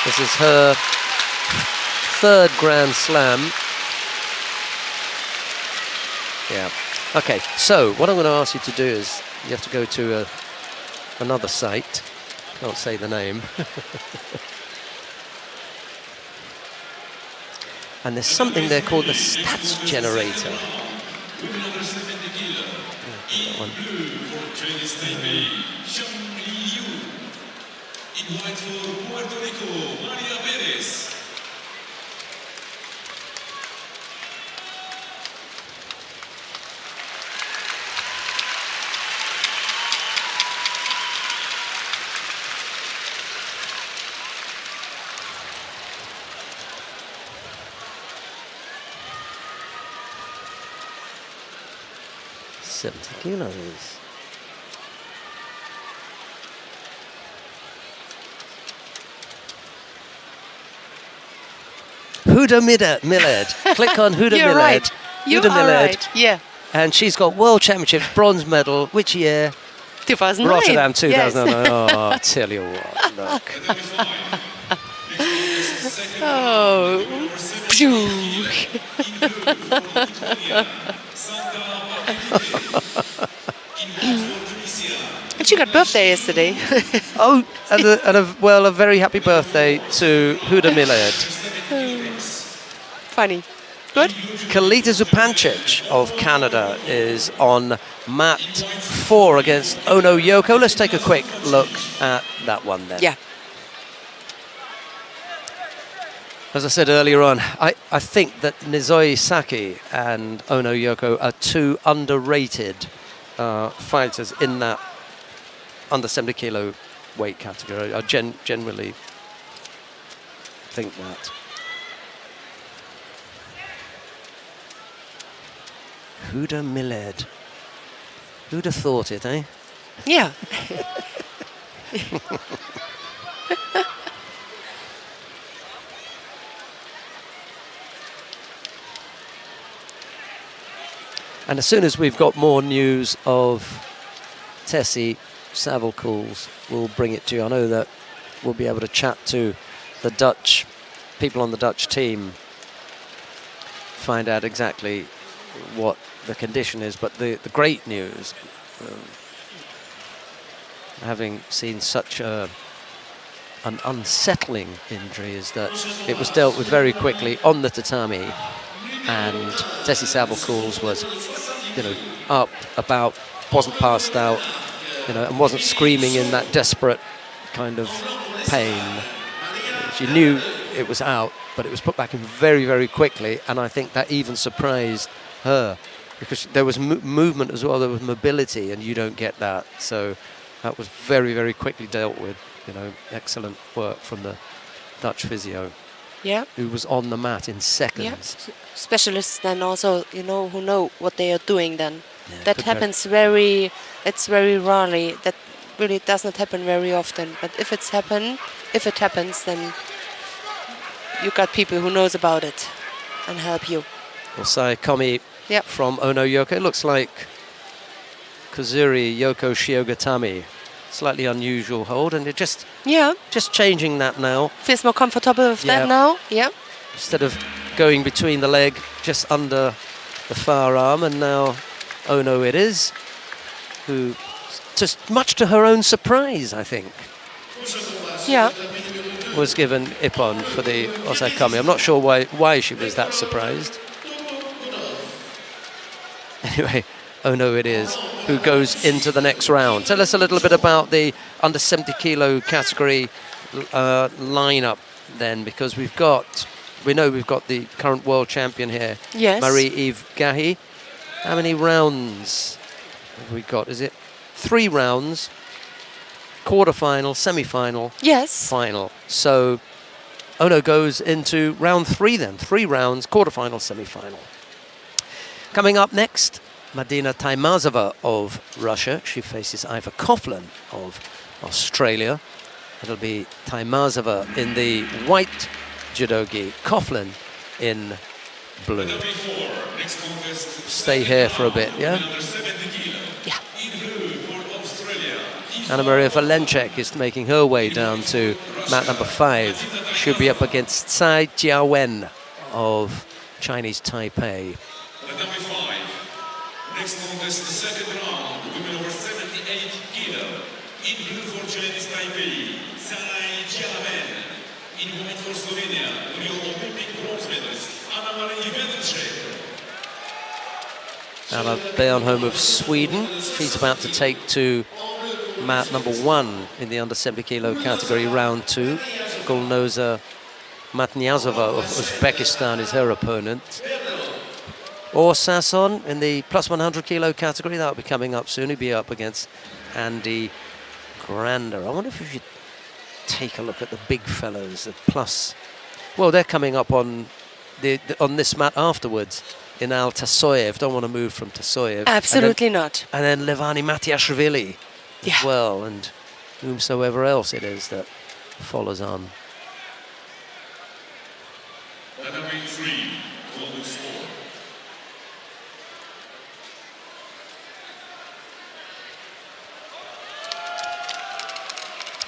This is her third Grand Slam. Yeah. Okay, so what I'm going to ask you to do is you have to go to another site. Can't say the name. And there's something there called the stats generator. That one. In white for Puerto Rico, Maria Perez. $70 kilos. Huda Millard. Click on Huda You're Millard. right. You Huda are Millard. right. Yeah. And she's got World Championships bronze medal. Which year? 2009. Rotterdam 2009. Yes. Oh, I tell you what. Look. Oh. Phew. And she got birthday yesterday. Oh, and a very happy birthday to Huda Millard. Funny. Good. Kalita Zupancic of Canada is on mat 4 against Ono Yoko. Let's take a quick look at that one then. Yeah. As I said earlier on, I think that Nizoi Saki and Ono Yoko are two underrated fighters in that under 70 kilo weight category. I generally think that. Huda Millard. Who'd have thought it, eh? Yeah. And as soon as we've got more news of Tessie Savelcools, we'll bring it to you. I know that we'll be able to chat to the Dutch people on the Dutch team, find out exactly what the condition is. But the great news, having seen such an unsettling injury, is that it was dealt with very quickly on the tatami, and Tessie Savelcools was, up, about, wasn't passed out, and wasn't screaming in that desperate kind of pain. She knew it was out, but it was put back in very, very quickly, and I think that even surprised her, because there was movement as well, there was mobility, and you don't get that. So that was very, very quickly dealt with. Excellent work from the Dutch physio. Yeah. Who was on the mat in seconds. Yeah. Specialists then also, who know what they are doing then. Yeah, that happens it's very rarely. That really does not happen very often. But if it happens, then you got people who knows about it and help you. Osai Komi from Ono Yoko. It looks like Kazuri Yoko Shiogatami. Slightly unusual hold, and it just changing that now. Feels more comfortable with that now. Yeah. Instead of going between the leg, just under the far arm, and now Ono it is. who, just much to her own surprise, I think, Yeah. was given Ippon for the Osakami. I'm not sure why she was that surprised. Anyway, Ono it is, who goes into the next round. Tell us a little bit about the under 70 kilo category lineup then, because we know we've got the current world champion here, Yes. Marie-Eve Gahy. How many rounds have we got? Is it 3 rounds? Quarter-final, semi-final, Yes. final. So Ono goes into round 3 then. 3 rounds, quarter-final, semi-final. Coming up next, Madina Taimazova of Russia. She faces Iva Coughlin of Australia. It'll be Taimazova in the white judogi, Coughlin in blue. Stay here for a bit, yeah? Yeah. Anna Maria Valencek is making her way down to mat number 5. She'll be up against Tsai Jiawen of Chinese Taipei. Number 5. Next contest, the second round, women over 78 kilo. In blue for Chinese Taipei, Tsai Jiawen. In white for Slovenia, Rio Olympic bronze medalist, Anna Maria Valencek. Anna Bernholm of Sweden. She's about to take to mat number 1 in the under 70 kilo category, round 2. Gulnoza Matniazova of Uzbekistan is her opponent. Or Sasson in the plus 100 kilo category, that'll be coming up soon. He'll be up against Andy Grander. I wonder if we should take a look at the big fellows, the plus. Well, they're coming up on on this mat afterwards in Al Tasoyev. Don't want to move from Tasoyev. Absolutely not. And then Levani Matiashvili as well, and whomsoever else it is that follows on. Number 3, golden score.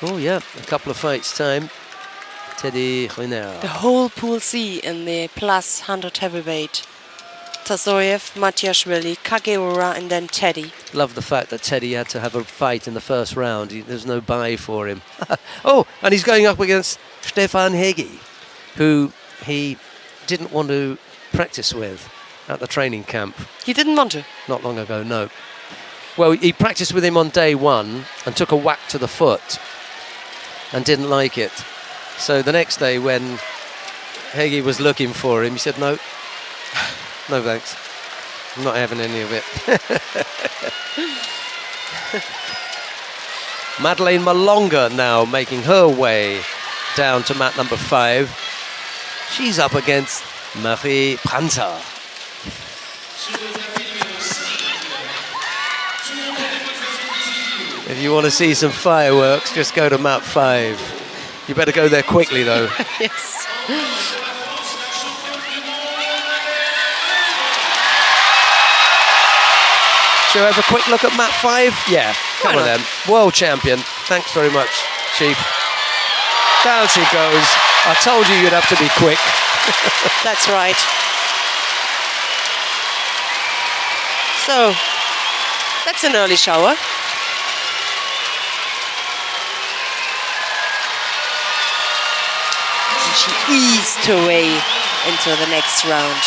Oh yeah, a couple of fights time. Teddy Riner. The whole Pool C in the plus 100 heavyweight. Tasoyev, Matiashvili, Kageura, and then Teddy. Love the fact that Teddy had to have a fight in the first round. There's no bye for him. Oh, and he's going up against Stefan Hegi, who he didn't want to practice with at the training camp. You didn't want to? Not long ago, no. Well, he practiced with him on day 1 and took a whack to the foot and didn't like it. So the next day when Hegi was looking for him, he said, no, no thanks. I'm not having any of it. Madeleine Malonga now making her way down to mat number 5. She's up against Marie Pranzer. If you want to see some fireworks, just go to mat 5. You better go there quickly, though. Yes. Shall we have a quick look at mat 5? Yeah, come on then. World champion. Thanks very much, Chief. Down she goes. I told you you'd have to be quick. That's right. So, that's an early shower. And she eased her way into the next round.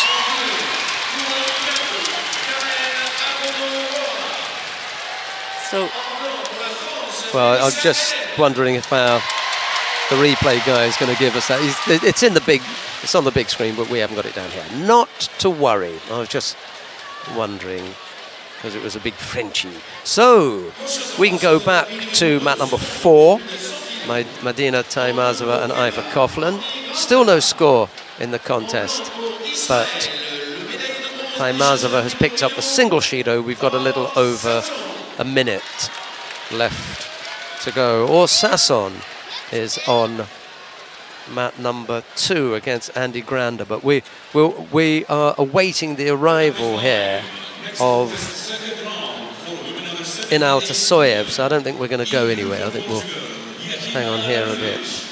So, well, I'm just wondering if the replay guy is going to give us that. It's on the big screen, but we haven't got it down here. Not to worry. I was just wondering because it was a big Frenchie. So we can go back to mat number 4. Madina Taimazova and Iva Coughlin. Still no score in the contest, but Taimazova has picked up the single Shido. We've got a little over a minute left to go. Or Sasson is on mat number 2 against Andy Grander, but we are awaiting the arrival here of Inal Tasoyev, so I don't think we're going to go anywhere. I think we'll hang on here a bit.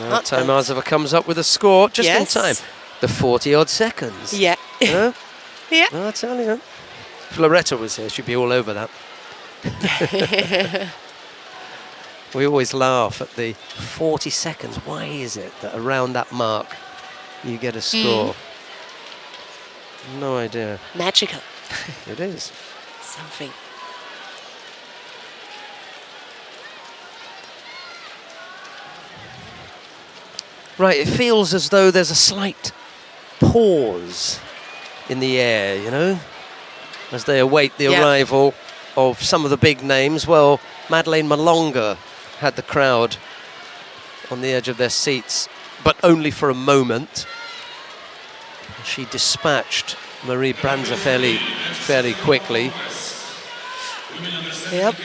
Now Taimazova comes up with a score just in time. The 40-odd seconds. Yeah. Yeah. Yeah. I'll tell you. If Loretta was here, she'd be all over that. We always laugh at the 40 seconds. Why is it that around that mark you get a score? No idea. Magical. It is. Something. Right, it feels as though there's a slight pause in the air, you know, as they await the arrival of some of the big names. Well, Madeleine Malonga had the crowd on the edge of their seats, but only for a moment. She dispatched Marie Branza fairly quickly. Yep.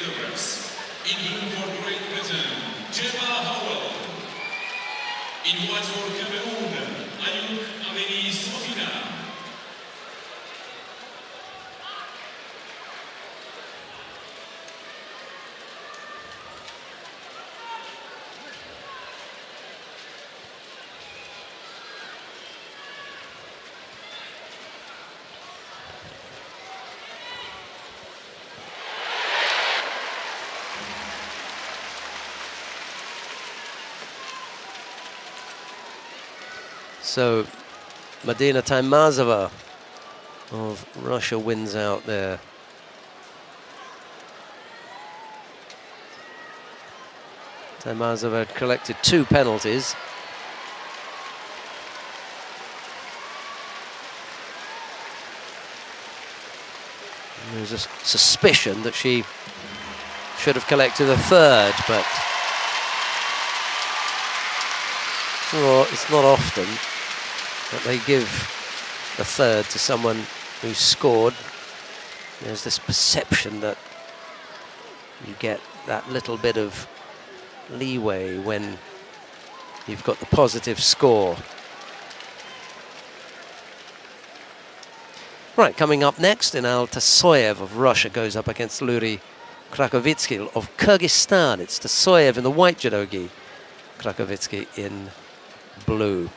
In white for Cameroon, Ayuk Aveni Sofina. So, Madina Taimazova of Russia wins out there. Taimazova collected 2 penalties. And there's a suspicion that she should have collected a 3rd, but it's not often that they give a 3rd to someone who scored. There's this perception that you get that little bit of leeway when you've got the positive score. Right, coming up next, Inal Tasoyev of Russia goes up against Luri Krakovitsky of Kyrgyzstan. It's Tasoyev in the white judogi, Krakovitsky in blue.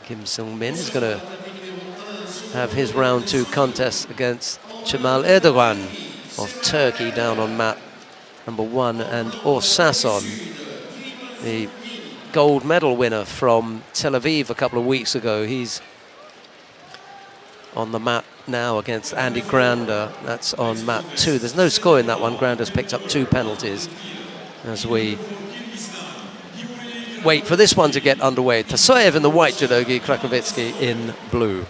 Kim Sung-min is going to have his round 2 contest against Cemal Erdogan of Turkey down on mat number 1, and Orsasson, the gold medal winner from Tel Aviv a couple of weeks ago. He's on the mat now against Andy Grander. That's on mat 2. There's no score in that one. Grander's picked up 2 penalties as we wait for this one to get underway. Tasoyev in the white judogi, Krakovitsky in blue.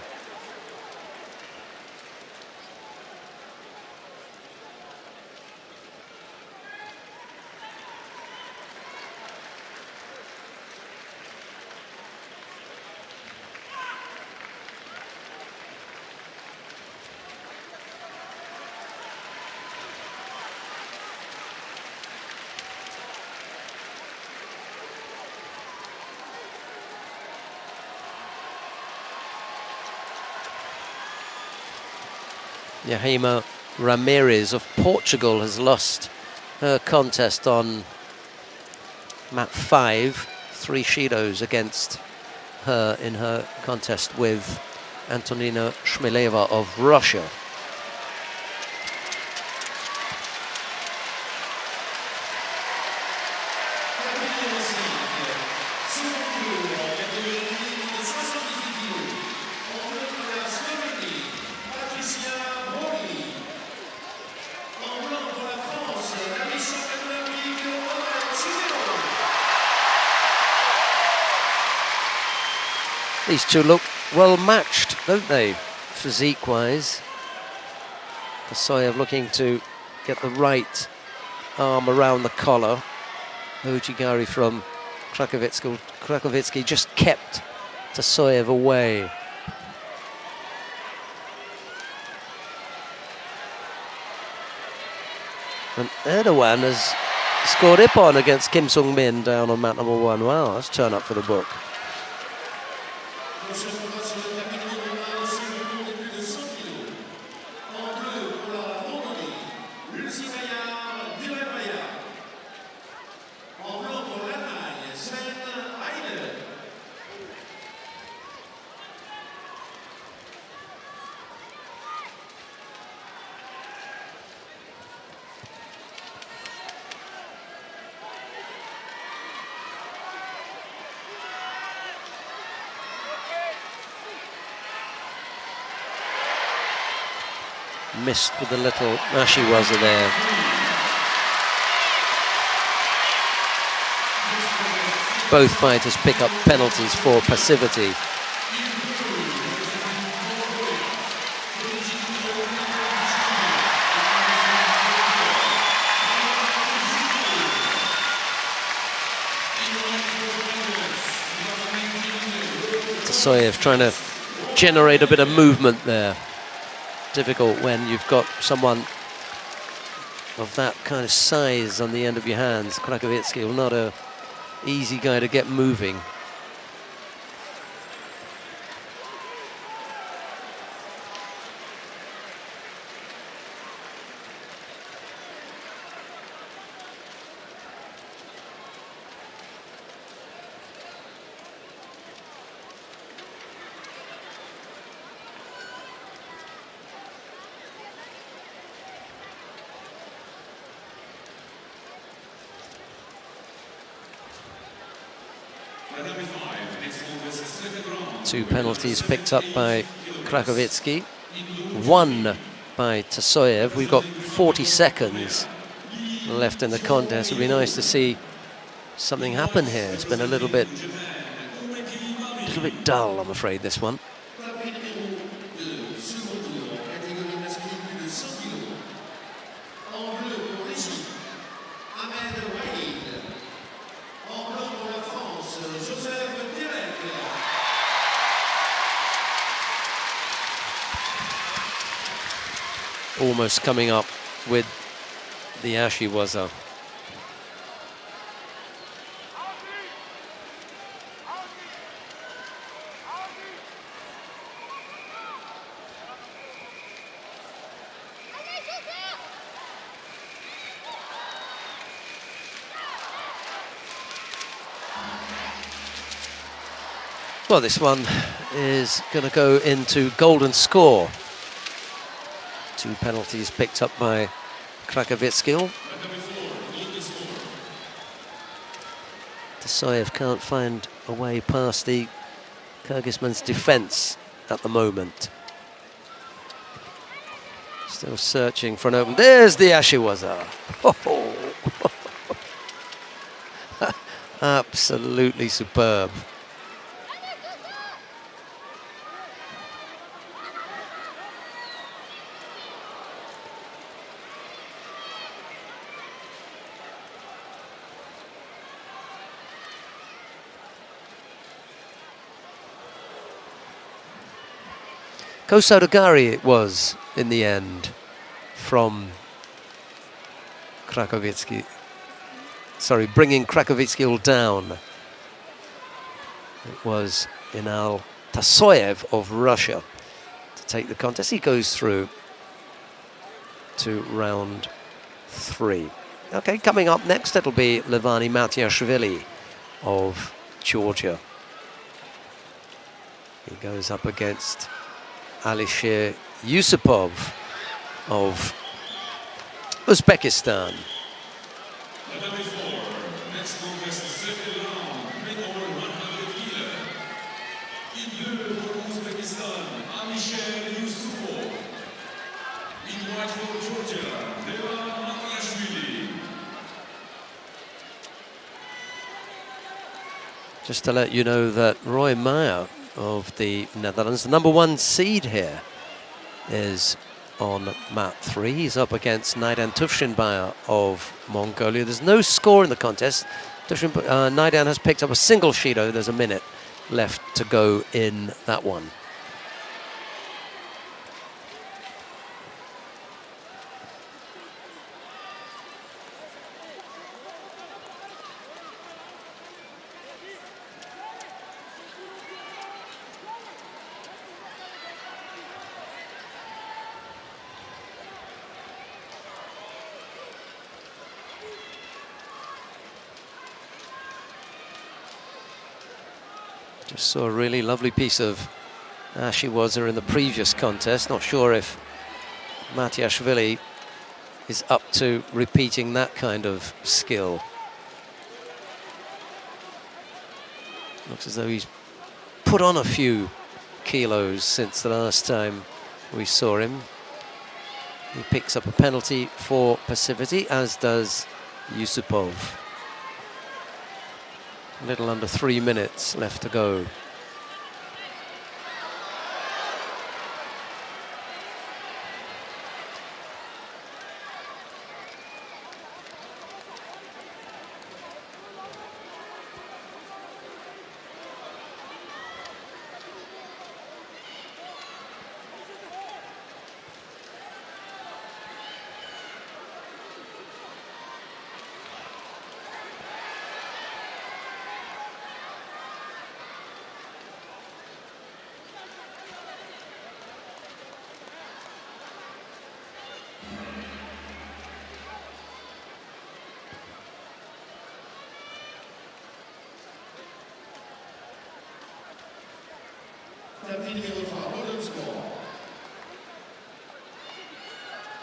Yahima Ramirez of Portugal has lost her contest on mat 5. 3 Shidos against her in her contest with Antonina Shmileva of Russia. These two look well matched, don't they, physique-wise? Tasoyev looking to get the right arm around the collar. Ojigari from Krakovitsky just kept Tasoyev away. And Erdogan has scored Ippon against Kim Sung-min down on mat number 1. Wow, that's turn up for the book. Missed with the little ashiwaza there. Both fighters pick up penalties for passivity. Tasoyev trying to generate a bit of movement there. Difficult when you've got someone of that kind of size on the end of your hands. Krakovitsky, not a easy guy to get moving. Two penalties picked up by Krakovitsky, one by Tasoyev. We've got 40 seconds left in the contest. It would be nice to see something happen here. It's been a little bit dull, I'm afraid, this one. Almost coming up with the ashiwaza. Well, this one is going to go into golden score. Two penalties picked up by Krakovitsky. Tasoyev can't find a way past the Kyrgyzman's defense at the moment. Still searching for an open. There's the ashiwaza. Oh. Absolutely superb. Kosodagari it was in the end from Krakovitsky. Sorry, bringing Krakovitsky down. It was Inal Tasoyev of Russia to take the contest. He goes through to round 3. Okay, coming up next, it'll be Levani Matiashvili of Georgia. He goes up against Alisher Yusupov of Uzbekistan. Next contest, second round, mid over 100 kilo. In blue for Uzbekistan, Alisher Yusupov. In white for Georgia, Levani Matiashvili. Just to let you know that Roy Meyer of the Netherlands, the #1 seed here, is on mat 3. He's up against Naidan Tufshinbayev of Mongolia. There's no score in the contest. Naidan has picked up a single Shido. There's a minute left to go in that one. Just saw a really lovely piece of ashiwaza in the previous contest. Not sure if Matiashvili is up to repeating that kind of skill. Looks as though he's put on a few kilos since the last time we saw him. He picks up a penalty for passivity, as does Yusupov. A little under 3 minutes left to go.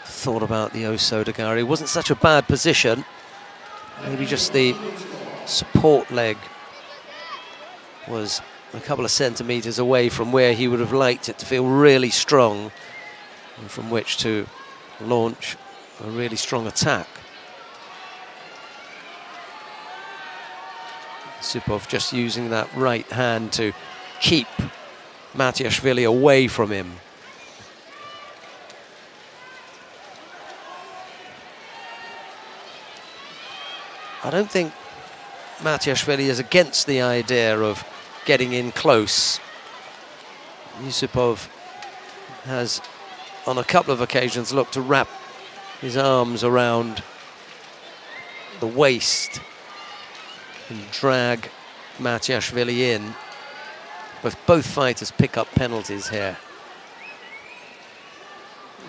Thought about the Osodagari. Wasn't such a bad position. Maybe just the support leg was a couple of centimetres away from where he would have liked it to feel really strong and from which to launch a really strong attack. Yusupov just using that right hand to keep Matiashvili away from him. I don't think Matiashvili is against the idea of getting in close. Yusupov has, on a couple of occasions, looked to wrap his arms around the waist and drag Matiashvili in. But both fighters pick up penalties here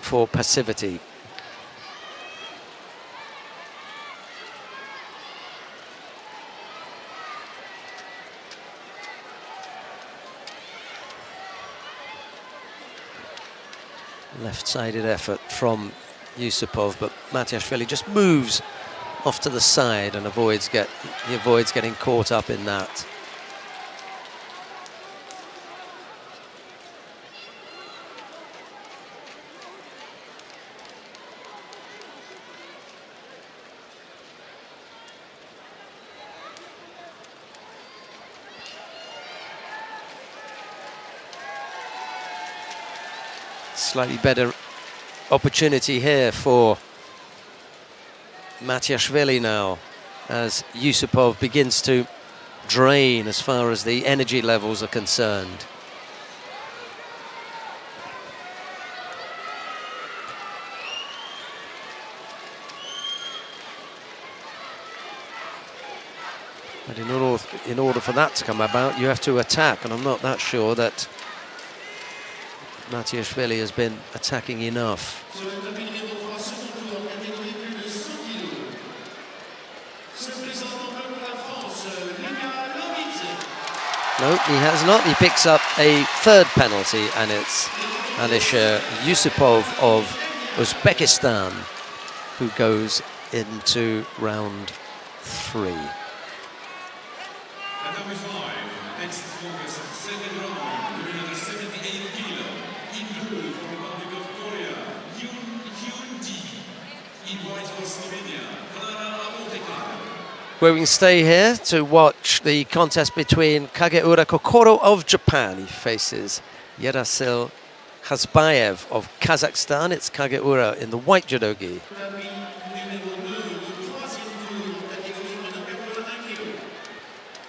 for passivity. Left-sided effort from Yusupov, but Matiashvili just moves off to the side and avoids getting caught up in that. Slightly better opportunity here for Matiashvili now, as Yusupov begins to drain as far as the energy levels are concerned. But in order for that to come about, you have to attack, and I'm not that sure that Matiashvili has been attacking enough. No, he has not. He picks up a third penalty, and it's Alisher Yusupov of Uzbekistan who goes into round 3. Where we can stay here to watch the contest between Kageura Kokoro of Japan. He faces Yerasil Khazbayev of Kazakhstan. It's Kageura in the white judogi.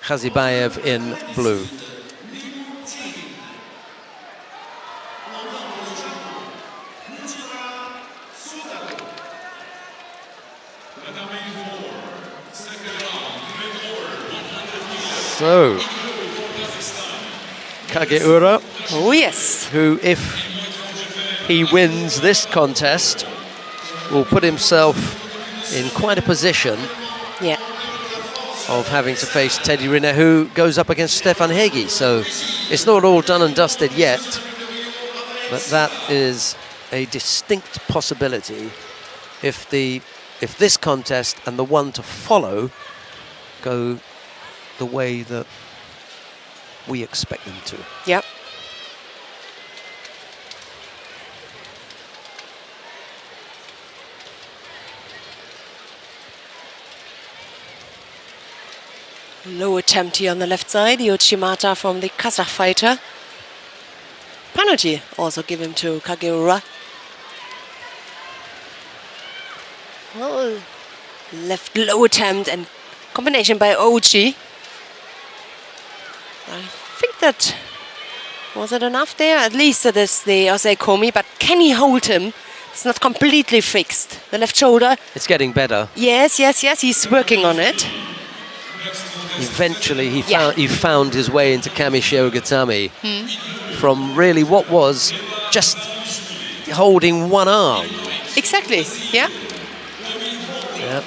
Khazbayev in blue. So, Kageura, oh yes, who, if he wins this contest, will put himself in quite a position of having to face Teddy Riner, who goes up against Stefan Hegi. So it's not all done and dusted yet, but that is a distinct possibility if this contest and the one to follow go the way that we expect them to. Yep. Low attempt here on the left side. Yoshimata from the Kazakh fighter. Penalty also given to Kageura. Well, left low attempt and combination by Ochi. I think that was it enough there. At least it is the Osekomi, but can he hold him? It's not completely fixed. The left shoulder. It's getting better. Yes. He's working on it. Eventually, he found his way into Kami Shiogatami from really what was just holding one arm. Exactly. Yeah. Yeah.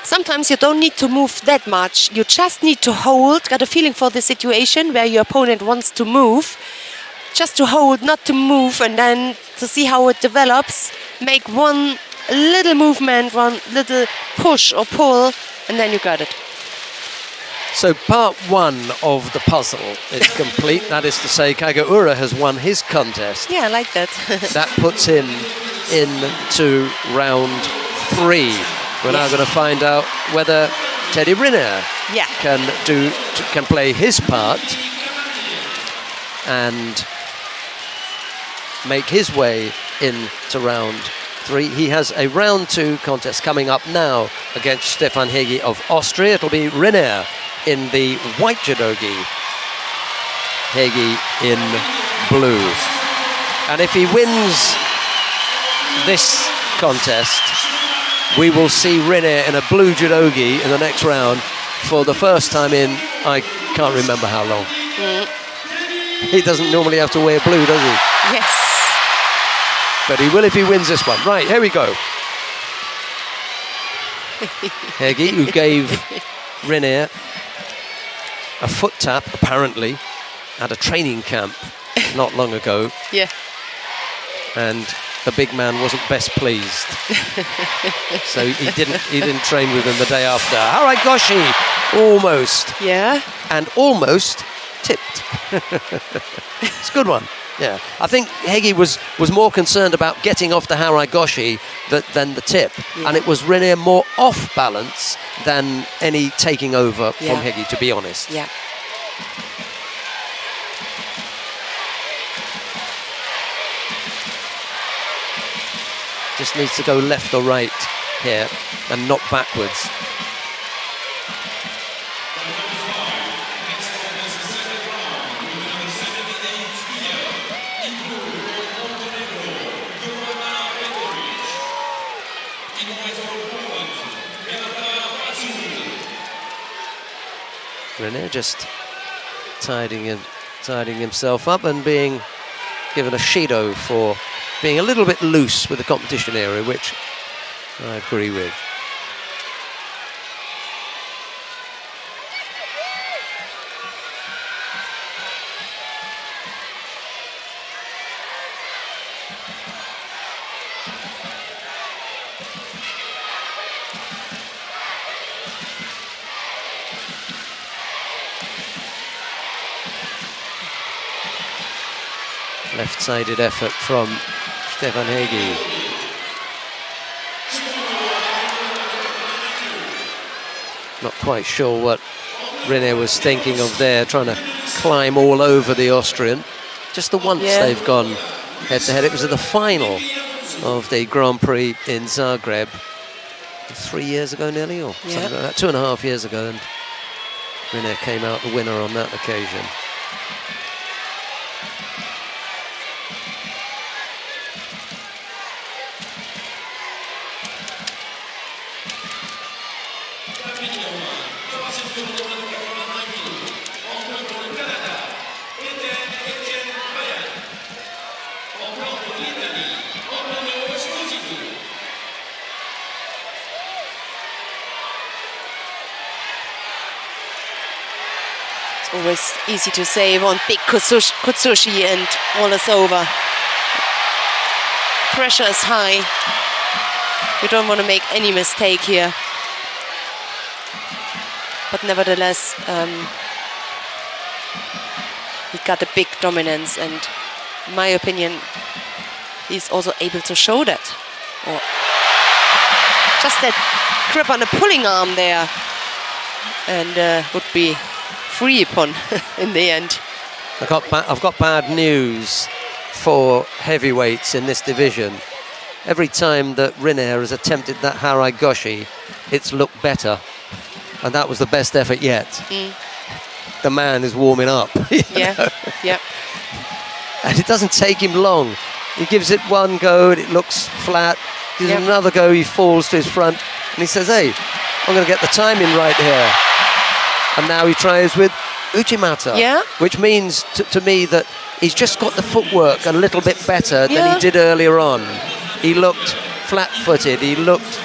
Sometimes you don't need to move that much. You just need to hold, get a feeling for the situation where your opponent wants to move. Just to hold, not to move, and then to see how it develops. Make one little movement, one little push or pull, and then you got it. So part one of the puzzle is complete. That is to say, Kageura has won his contest. Yeah, I like that. That puts him into round 3. We're now going to find out whether Teddy Riner can play his part and make his way into round 3. He has a round 2 contest coming up now against Stefan Hegi of Austria. It'll be Riner in the white judogi, Hegi in blue. And if he wins this contest, we will see Riner in a blue judogi in the next round for the first time in, I can't remember how long. He doesn't normally have to wear blue, does he? Yes. But he will if he wins this one. Right, here we go. Hegi, who gave Riner a foot tap, apparently, at a training camp not long ago. Yeah. And the big man wasn't best pleased. So he didn't train with him the day after. Haragoshi, almost. Yeah. And almost tipped. It's a good one. Yeah. I think Hegi was more concerned about getting off the Haragoshi than the tip. Yeah. And it was Riner more off balance than any taking over from Hegi, to be honest. Yeah. Just needs to go left or right here and not backwards. Riner just tidying himself up and being given a Shido for being a little bit loose with the competition area, which I agree with. Left-sided effort from Stefan Hegi. Not quite sure what Riner was thinking of there, trying to climb all over the Austrian. Just the once they've gone head-to-head. It was at the final of the Grand Prix in Zagreb 3 years ago nearly, or something like that, 2.5 years ago, and Riner came out the winner on that occasion. Always easy to say one big Kutsushi and all is over. Pressure is high. You don't want to make any mistake here. But nevertheless, he got a big dominance, and in my opinion, he's also able to show that. Or just that grip on the pulling arm there. and would be free upon in the end. I've got bad news for heavyweights in this division. Every time that Rinne has attempted that Harai Goshi, it's looked better. And that was the best effort yet. The man is warming up. Yeah, yeah. And it doesn't take him long. He gives it one go and it looks flat. Gives it another go, he falls to his front. And he says, hey, I'm going to get the timing right here. And now he tries with Uchimata. Yeah. Which means to me that he's just got the footwork a little bit better than he did earlier on. He looked flat-footed. He looked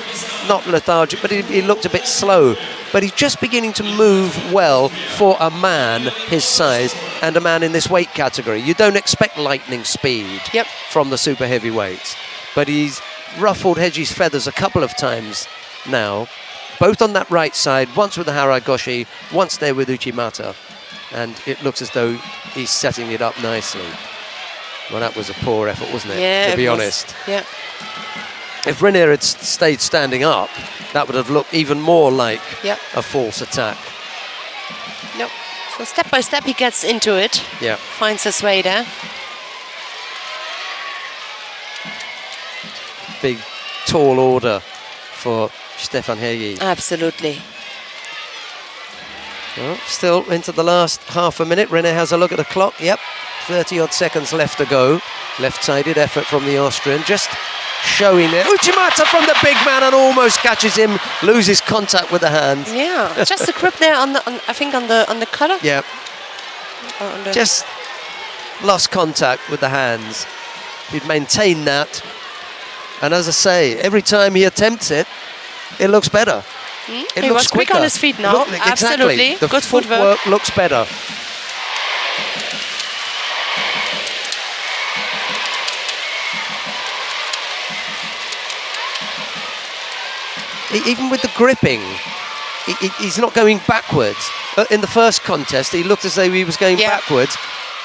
not lethargic, but he looked a bit slow. But he's just beginning to move well for a man his size and a man in this weight category. You don't expect lightning speed from the super heavyweights. But he's ruffled Hedgie's feathers a couple of times now, both on that right side, once with the Harai Goshi, once there with Uchimata. And it looks as though he's setting it up nicely. Well, that was a poor effort, wasn't it? Yeah, to be honest. Yeah. If Rinne had stayed standing up, that would have looked even more like a false attack. Nope. So step by step he gets into it. Yeah. Finds his way there. Big, tall order for Stefan Hegi. Absolutely. Well, still into the last half a minute. Rinne has a look at the clock. Yep, 30-odd seconds left to go. Left-sided effort from the Austrian. Just showing there. Uchimata from the big man and almost catches him. Loses contact with the hand. Yeah, just a grip there on the cutter. Yeah. Just lost contact with the hands. He'd maintained that. And as I say, every time he attempts it, it looks better. It he looks was quick quicker. on his feet now. Exactly. Absolutely. The Good footwork footwork. looks better. Even with the gripping, he's not going backwards. In the first contest, he looked as though he was going backwards.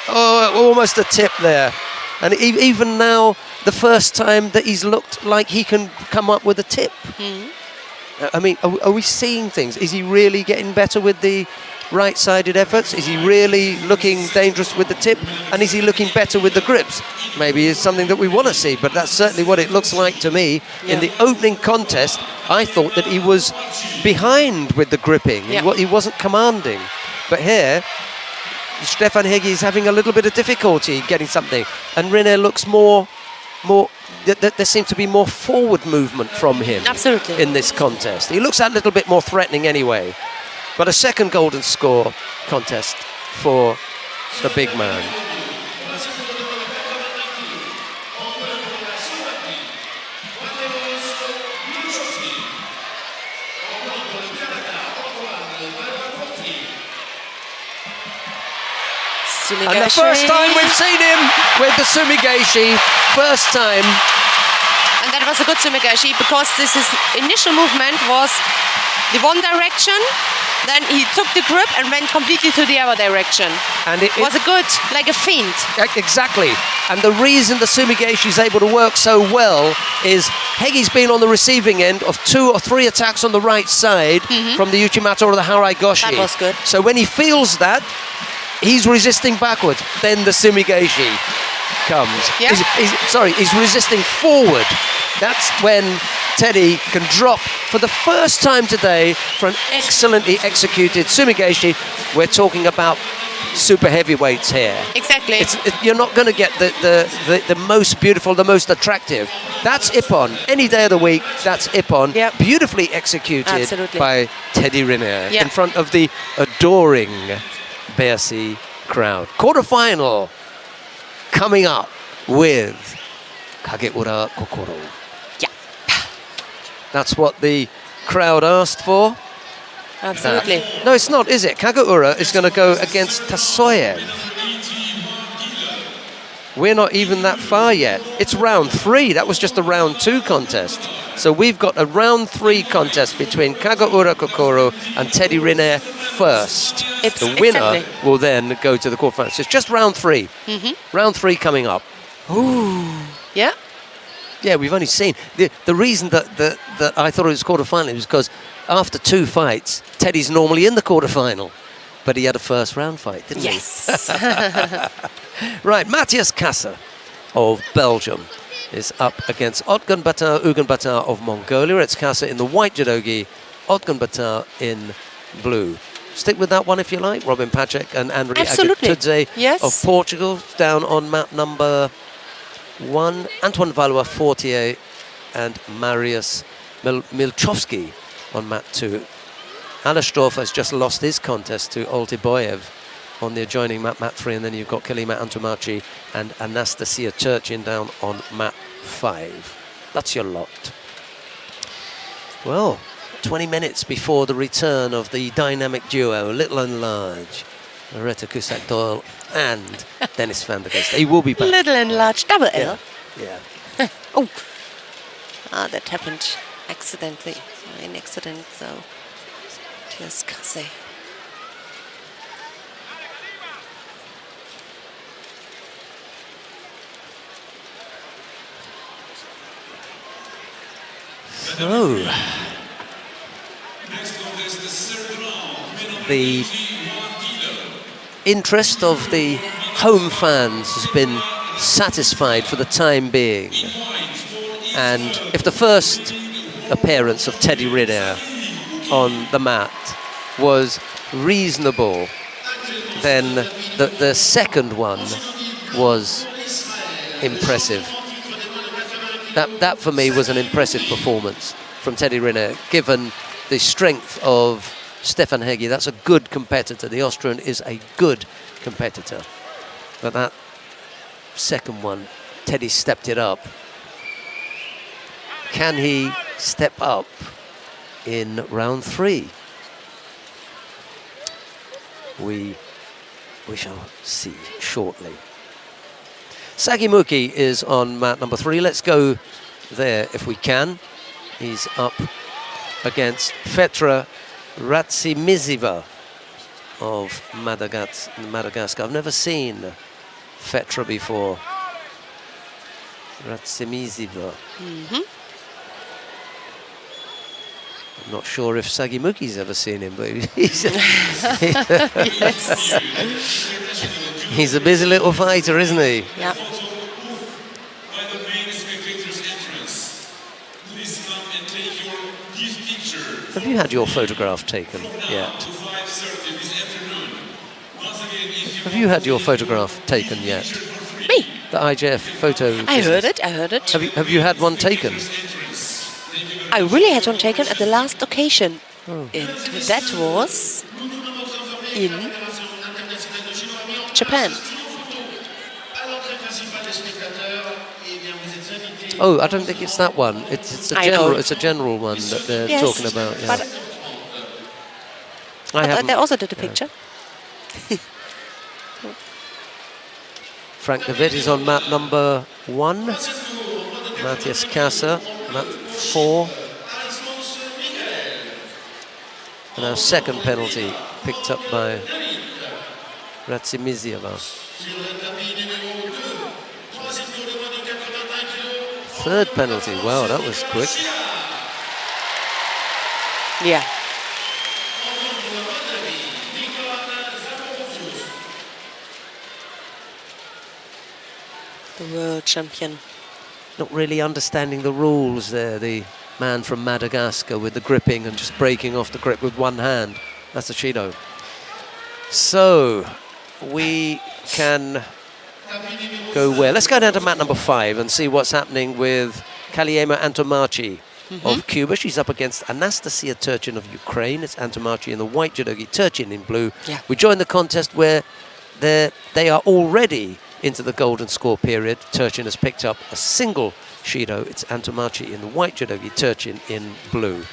Oh, almost a tip there. And even now, the first time that he's looked like he can come up with a tip. I mean, are we seeing things? Is he really getting better with the right-sided efforts? Is he really looking dangerous with the tip? And is he looking better with the grips? Maybe it's something that we want to see, but that's certainly what it looks like to me. In the opening contest, I thought that he was behind with the gripping. He wasn't commanding. But here, Stefan Hegi is having a little bit of difficulty getting something. And Rinne looks more there seems to be more forward movement from him. Absolutely. In this contest. He looks a little bit more threatening anyway. But a second golden score contest for the big man. And the first time we've seen him with the Sumigaeshi, first time. And that was a good Sumigaeshi because his initial movement was the one direction, then he took the grip and went completely to the other direction. And it was a good, like a feint. Exactly. And the reason the Sumigaeshi is able to work so well is Hegi's been on the receiving end of 2 or 3 attacks on the right side from the Uchimata or the Harai Goshi. That was good. So when he feels that, he's resisting backwards. Then the Sumigaeshi comes. Yeah. He's resisting forward. That's when Teddy can drop for the first time today for an excellently executed Sumigaeshi. We're talking about super heavyweights here. Exactly. You're not going to get the most beautiful, the most attractive. That's Ippon. Any day of the week, that's Ippon. Yep. Beautifully executed Absolutely. by Teddy Rinne Yep. in front of the adoring Bercy crowd. Quarterfinal coming up with Kageura Kokoro. Yeah. That's what the crowd asked for. Absolutely. No, it's not, is it? Kageura is going to go against Tasoyev. We're not even that far yet. It's round 3. That was just a round 2 contest. So we've got a round 3 contest between Kageura Kokoro and Teddy Rinne first. The winner will then go to the quarterfinals. So it's just round 3. Round 3 coming up. Ooh. Yeah. Yeah, we've only seen the reason that I thought it was quarterfinal was because after 2 fights, Teddy's normally in the quarterfinal. But he had a first round fight, didn't Yes. he? Right, Matthias Kasser of Belgium is up against Otgun Batar of Mongolia. It's Kasser in the white judogi, Otgun Batar in blue. Stick with that one if you like. Robin Pacek and Andriy Absolutely. Agatudze Yes. of Portugal down on mat number 1. Antoine Valois Fortier and Mariusz Milchowski on mat 2. Alestorf has just lost his contest to Oltiboyev on the adjoining mat 3, and then you've got Kalima Antomarchi and Anastasia Turchin down on mat 5. That's your lot. Well, 20 minutes before the return of the dynamic duo, little and large, Loretta Cusack-Doyle and Dennis van der Geest. They will be back. Little and large double L. Yeah. Oh. That happened accidentally. An accident, so. Here's Kasser. So, the interest of the home fans has been satisfied for the time being. And if the first appearance of Teddy Riner on the mat was reasonable, then the second one was impressive. That for me was an impressive performance from Teddy Riner, given the strength of Stefan Hegge. That's a good competitor. The Austrian is a good competitor. But that second one, Teddy stepped it up. Can he step up in round 3? We shall see shortly. Sagimuki is on mat number 3. Let's go there if we can. He's up against Fetra Ratsimiziva of Madagascar. I've never seen Fetra before. Ratsimiziva. I'm not sure if Sagimuki's ever seen him, but he's a busy little fighter, isn't he? Yeah. Have you had your photograph taken yet? Have you had your photograph taken yet? Me? The IJF photo. I heard it. Have you had one taken? I really had one taken at the last occasion. And that was in Japan. Oh, I don't think it's that one. It's a general one that they're talking about. Yeah. But they also did a picture. Frank de Witt is on mat number 1. Matthias Kasser, mat 4. And our second penalty picked up by Ratsimizieva. Third penalty. Wow, that was quick. Yeah. The world champion. Not really understanding the rules there, the man from Madagascar with the gripping and just breaking off the grip with one hand. That's a Judo. So, we can go where? Let's go down to mat number 5 and see what's happening with Kalima Antomarchi of Cuba. She's up against Anastasia Turchin of Ukraine. It's Antomarchi in the white judogi, Turchin in blue. Yeah. We join the contest where they are already into the golden score period. Turchin has picked up a single Shido. It's Antomarchi in the white judogi, Turchin in blue.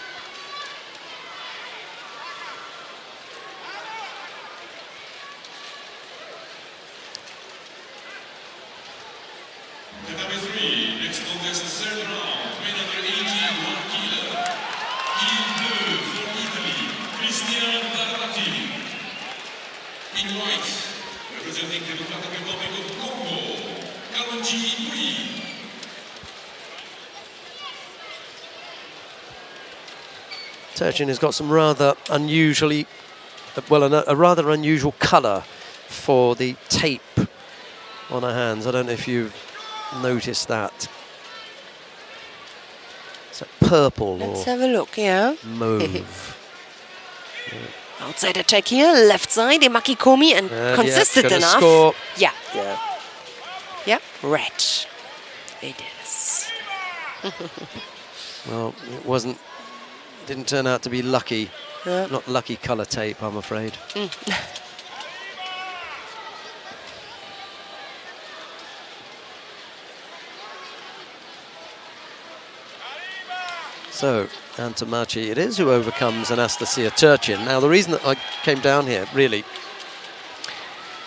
Turchin has got some rather unusually, well, a rather unusual colour for the tape on her hands. I don't know if you've noticed that. It's like purple Let's or have a look, yeah. mauve. Outside attack here, left side, Emaki Komi, and consistent gonna enough. score. Yeah, Yeah. yeah, red. It is. Well, it didn't turn out to be lucky. Yeah. Not lucky colour tape, I'm afraid. So, Antamachi it is who overcomes Anastasia Turchin. Now, the reason that I came down here, really,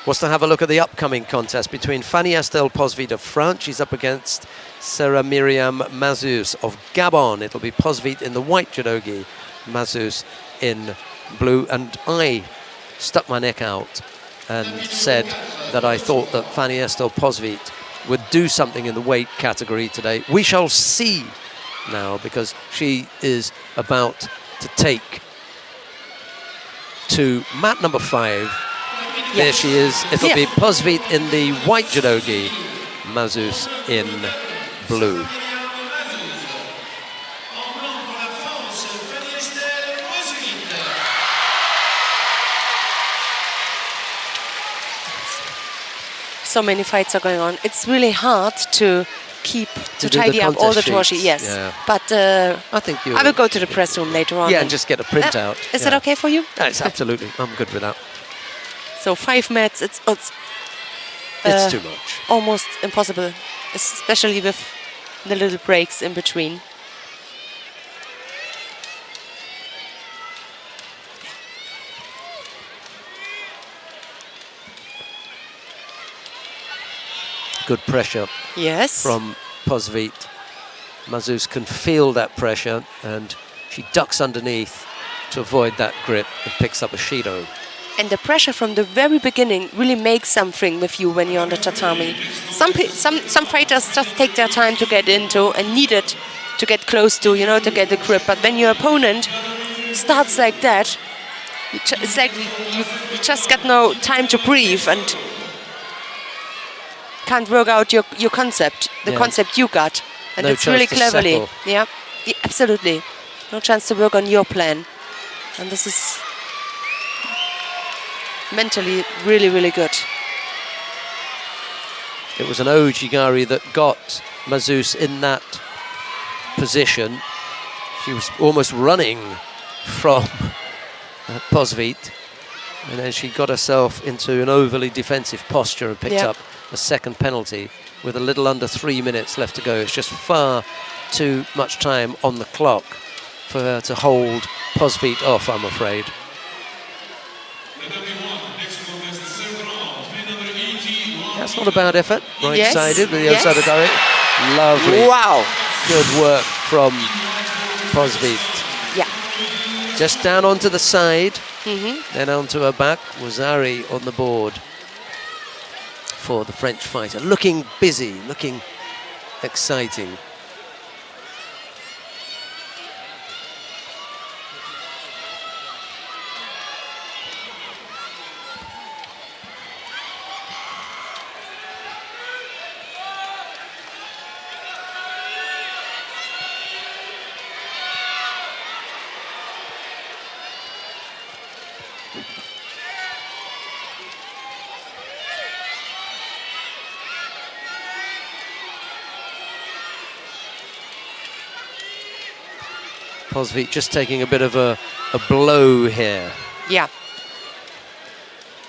was to have a look at the upcoming contest between Fanny Estelle Posvit of France. She's up against Sarah Miriam Mazus of Gabon. It'll be Posvit in the white judogi, Mazus in blue. And I stuck my neck out and said that I thought that Fanny Estelle Posvit would do something in the weight category today. We shall see now, because she is about to take to mat number 5. There she is. It'll be Posvit in the white judogi, Mazus in blue. So many fights are going on. It's really hard to tidy up all the toshi. Yes, but I think I will go to the press room later on. Yeah, and just get a printout. Is that okay for you? No, it's absolutely. I'm good with that. So 5 mats. It's too much. Almost impossible, especially with the little breaks in between. Good pressure. Yes. From Posvit. Mazus can feel that pressure, and she ducks underneath to avoid that grip and picks up a Shido. And the pressure from the very beginning really makes something with you when you're on the tatami. Some fighters just take their time to get into and need it to get close to, to get the grip. But when your opponent starts like that, it's like you just got no time to breathe and can't work out your concept, the concept you got. And it's really cleverly. Yeah, absolutely. No chance to work on your plan. And this is mentally really, really good. It was an Ojigari that got Mazus in that position. She was almost running from Posvit, and then she got herself into an overly defensive posture and picked up a second penalty with a little under 3 minutes left to go. It's just far too much time on the clock for her to hold Posvit off, I'm afraid. That's not a bad effort. Right-sided with the Osadagari. Lovely. Wow. Good work from Posvit. Yeah. Just down onto the side, then onto her back. Wazari on the board for the French fighter. Looking busy, looking exciting. Posvit just taking a bit of a blow here. Yeah.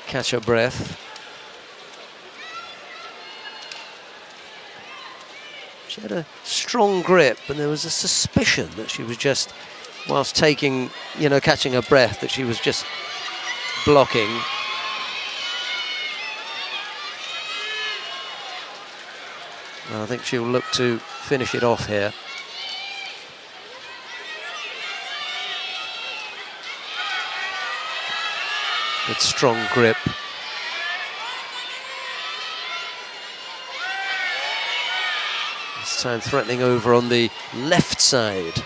Catch her breath. She had a strong grip, and there was a suspicion that she was just, whilst taking, catching her breath, that she was just blocking. Well, I think she'll look to finish it off here. Good strong grip. This time threatening over on the left side.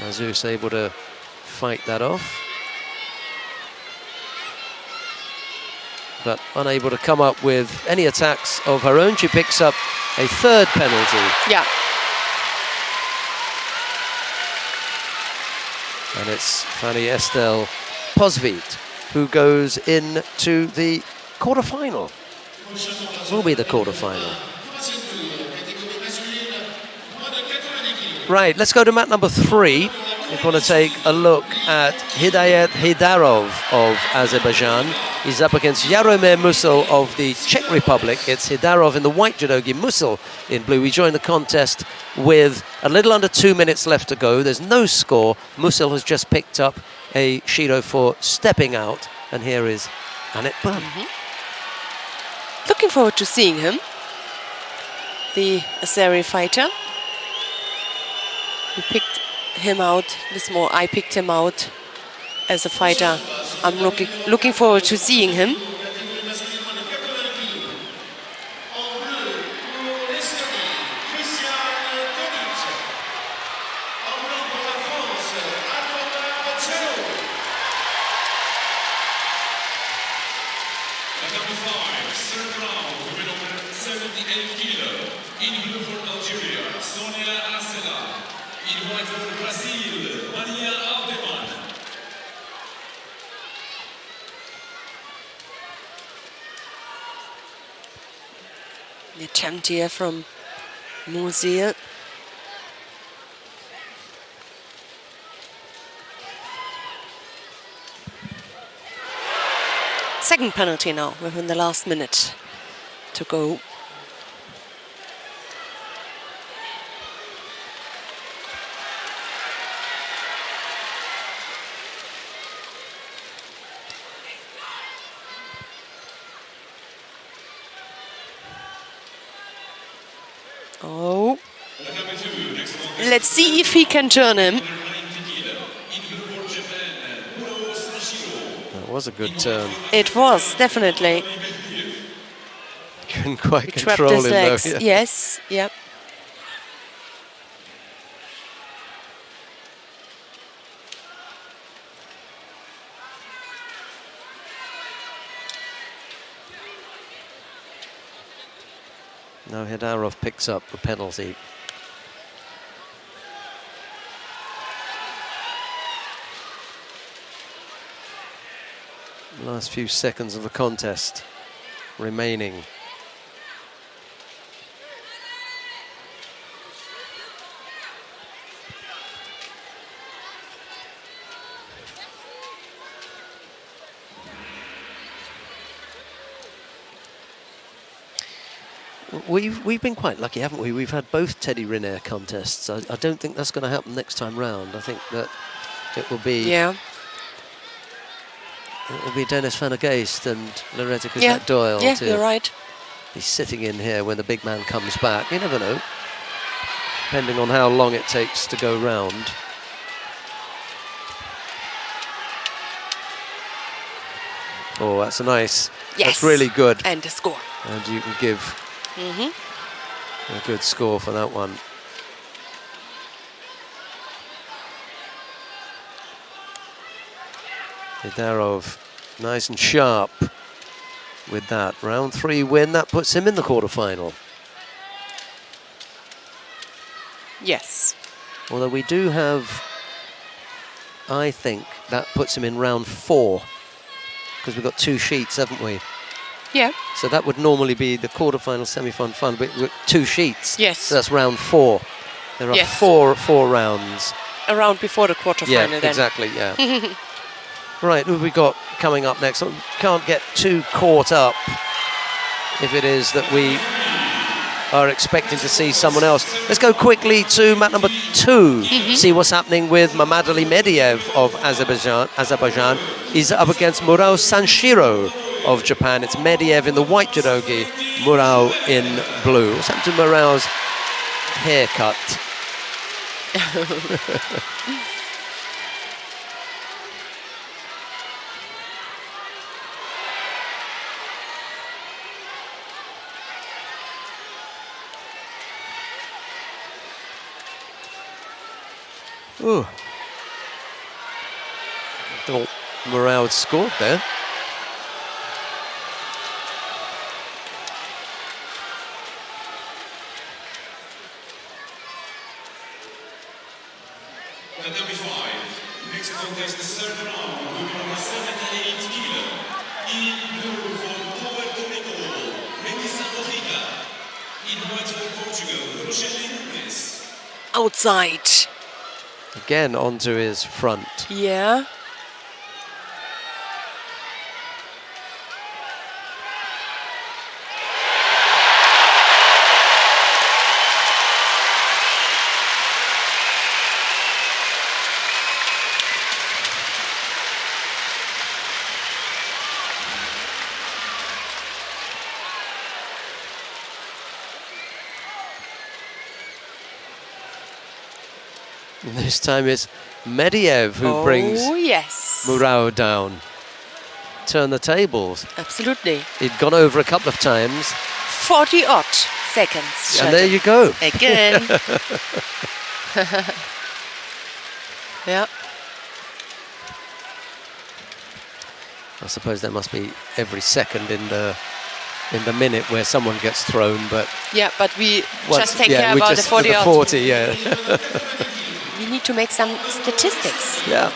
Mazus able to fight that off, but unable to come up with any attacks of her own. She picks up a third penalty. Yeah. And it's Fanny Estelle Posvit who goes into the quarterfinal. Will be the quarterfinal. Right, let's go to mat number 3. We're going to take a look at Hidayat Haydarov of Azerbaijan. He's up against Jaromir Musil of the Czech Republic. It's Haydarov in the white judogi, Musil in blue. We join the contest with a little under 2 minutes left to go. There's no score. Musil has just picked up a Shido for stepping out. And here is Annette Bun. Looking forward to seeing him. The Azeri fighter. We picked him out I picked him out as a fighter. I'm looking forward to seeing him. The attempt here from Musil. Second penalty now within the last minute to go. Oh, let's see if he can turn him. That was a good turn. It was, definitely. Couldn't quite He trapped control his him legs. though. Yeah. Yes, yep. Now Haydarov picks up the penalty. Last few seconds of the contest remaining. We've been quite lucky, haven't we? We've had both Teddy Riner contests. I don't think that's going to happen next time round. I think that it will be it will be Dennis van der Geest and Loretta Doyle Yeah, to you're right. be sitting in here when the big man comes back. You never know, depending on how long it takes to go round. Oh, that's a nice. Yes. That's really good. And a score. And you can give a good score for that one. Haydarov, nice and sharp with that. Round 3 win, that puts him in the quarterfinal. Yes. Although we do have, I think that puts him in round 4, because we've got 2 sheets, haven't we? Yeah. So that would normally be the quarterfinal, semi-final, but with 2 sheets. Yes. So that's round 4. There are four rounds. A round before the quarterfinal Yeah, then. exactly, yeah. Right, who have we got coming up next? We can't get too caught up if it is that we are expecting to see someone else. Let's go quickly to mat number 2, see what's happening with Mamadali Mediev of Azerbaijan. He's up against Murao Sanshiro of Japan. It's Mediev in the white judogi, Murao in blue. What's happened to Murao's haircut? Ooh, Oh, Morale had scored there. Category 5. Next contest, the third round, women over 78 kilo. In blue for Puerto Rico, Melissa Mojica. In white for Portugal, Rochelle Nunes. Outside. Again onto his front. Yeah. And this time it's Medvedev who brings yes. Murao down. Turn the tables. Absolutely. He'd gone over a couple of times. 40-odd seconds. And there you go. Again. Yeah. I suppose there must be every second in the minute where someone gets thrown, but Yeah, but we once- just take yeah, care we about the just- 40 odd. 40, yeah. We need to make some statistics. Yeah.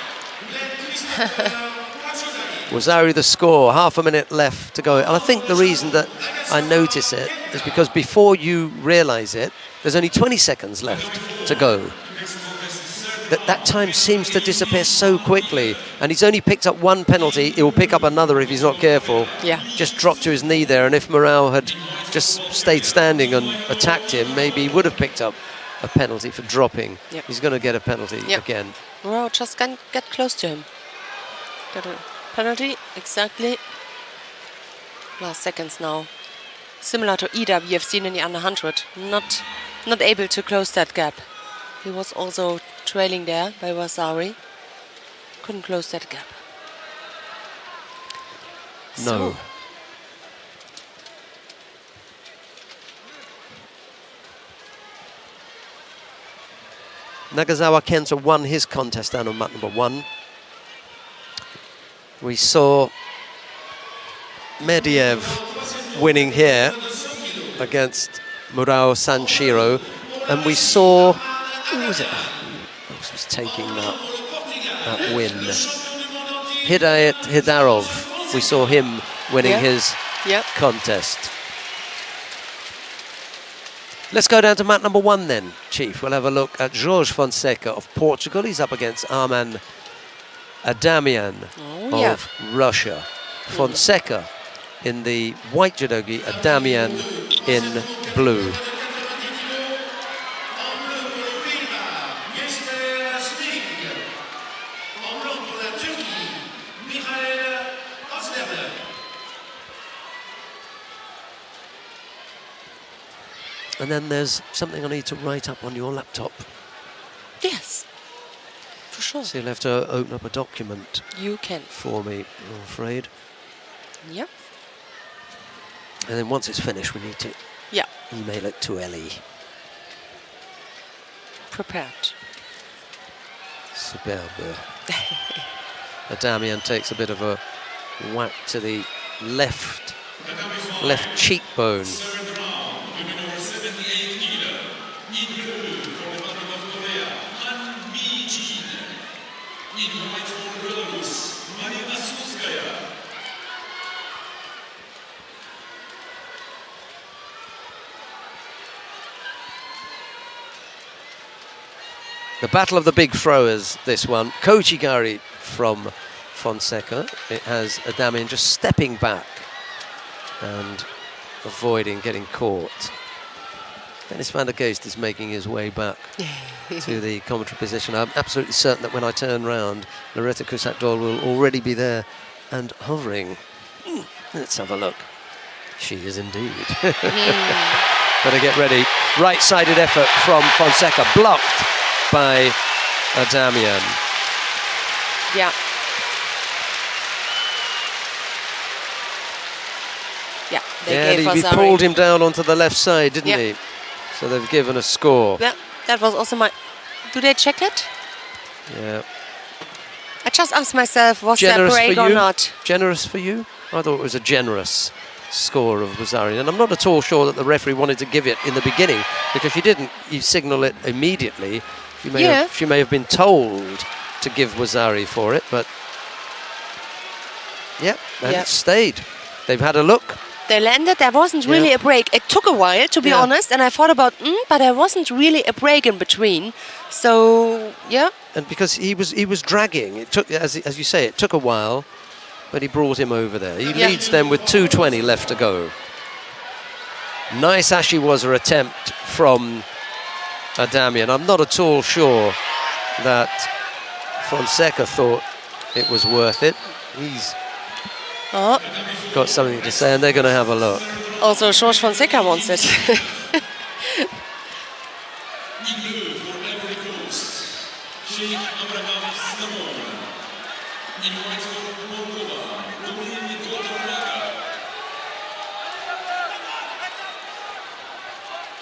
Wazaru the score, half a minute left to go. And I think the reason that I notice it is because before you realise it, there's only 20 seconds left to go. That time seems to disappear so quickly, and he's only picked up one penalty. He will pick up another if he's not careful. Yeah. Just dropped to his knee there, and if Morale had just stayed standing and attacked him, maybe he would have picked up a penalty for dropping. Yep. He's going to get a penalty Yep. again. Well, just can't get close to him. Got a penalty, exactly. Last seconds now. Similar to Ida, we have seen in the under 100. Not able to close that gap. He was also trailing there by Wazaru. Couldn't close that gap. No. So, Nagasawa Kenta won his contest down on mat number 1. We saw Medvedev winning here against Murao Sanshiro, and we saw, who was it? Who else was taking that win? Hidayat Hidarov. We saw him winning Yeah. his Yep. contest. Let's go down to mat number 1 then, Chief. We'll have a look at Jorge Fonseca of Portugal. He's up against Arman Adamian Oh, yeah. of Russia. Fonseca in the white judogi, Adamian in blue. And then there's something I need to write up on your laptop. Yes. For sure. So you'll have to open up a document You can. for me, I'm afraid. Yep. And then once it's finished, we need to Yeah. email it to Ellie. Prepared. Superbe. Adamian takes a bit of a whack to the left cheekbone. Third round, women over 78 kilo. In blue for the Republic of Korea, Han Mi-jin. In white for Belarus, Marina Sulskaya. The battle of the big throwers, this one. Kochigari from Fonseca. It has Adamian just stepping back and avoiding getting caught. Dennis van der Geest is making his way back to the commentary position. I'm absolutely certain that when I turn round, Loretta Cusack-Doyle will already be there and hovering. Let's have a look. She is indeed. Better get ready. Right-sided effort from Fonseca, blocked by Adamian. Yeah. Yeah, they Yeah, gave he us pulled him down onto the left side, didn't Yep. he? So they've given a score. Yeah, that was also my... Do they check it? Yeah. just asked myself, was Generous that break for or you? not? Generous for you? I thought it was a generous score of Wazzari, and I'm not at all sure that the referee wanted to give it in the beginning, because she didn't signal it immediately. She may have been told to give Wazzari for it, but it stayed. They've had a look. They landed, there wasn't really a break. It took a while, to be honest, and I thought about, but there wasn't really a break in between. So, yeah. And because he was dragging, it took, as you say, it took a while, but he brought him over there. He leads them with 2:20 left to go. Nice Ashiwaza attempt from Adamian. I'm not at all sure that Fonseca thought it was worth it. He's got something to say, and they're going to have a look. Also, George Fonseca wants it.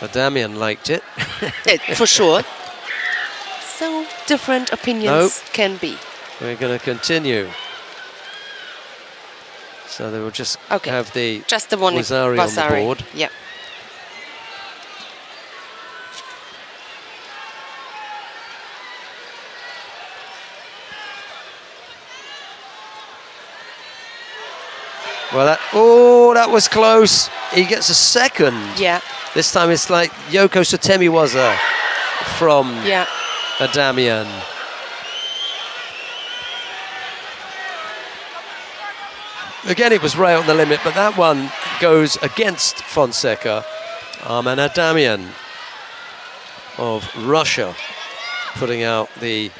Adamian liked it. For sure. So different opinions can be. We're going to continue. So they will just have the one Wazzari on the board. Yeah. Well, that was close. He gets a second. Yeah. This time it's like Yoko Sotemiwaza from Adamian. Again, it was right on the limit, but that one goes against Fonseca. Arman Adamian of Russia putting out the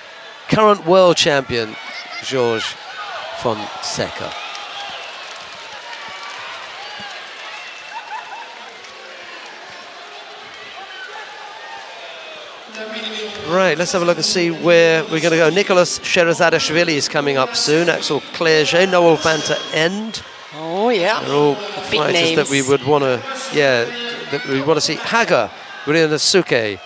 current world champion, George Fonseca. Right, let's have a look and see where we're going to go. Nicholas Sherazadashvili is coming up soon. Axel Clerget, Noel van ter End. Oh, yeah. They're all big fighters names that we would want to, that we want to see. Haga Rinasuke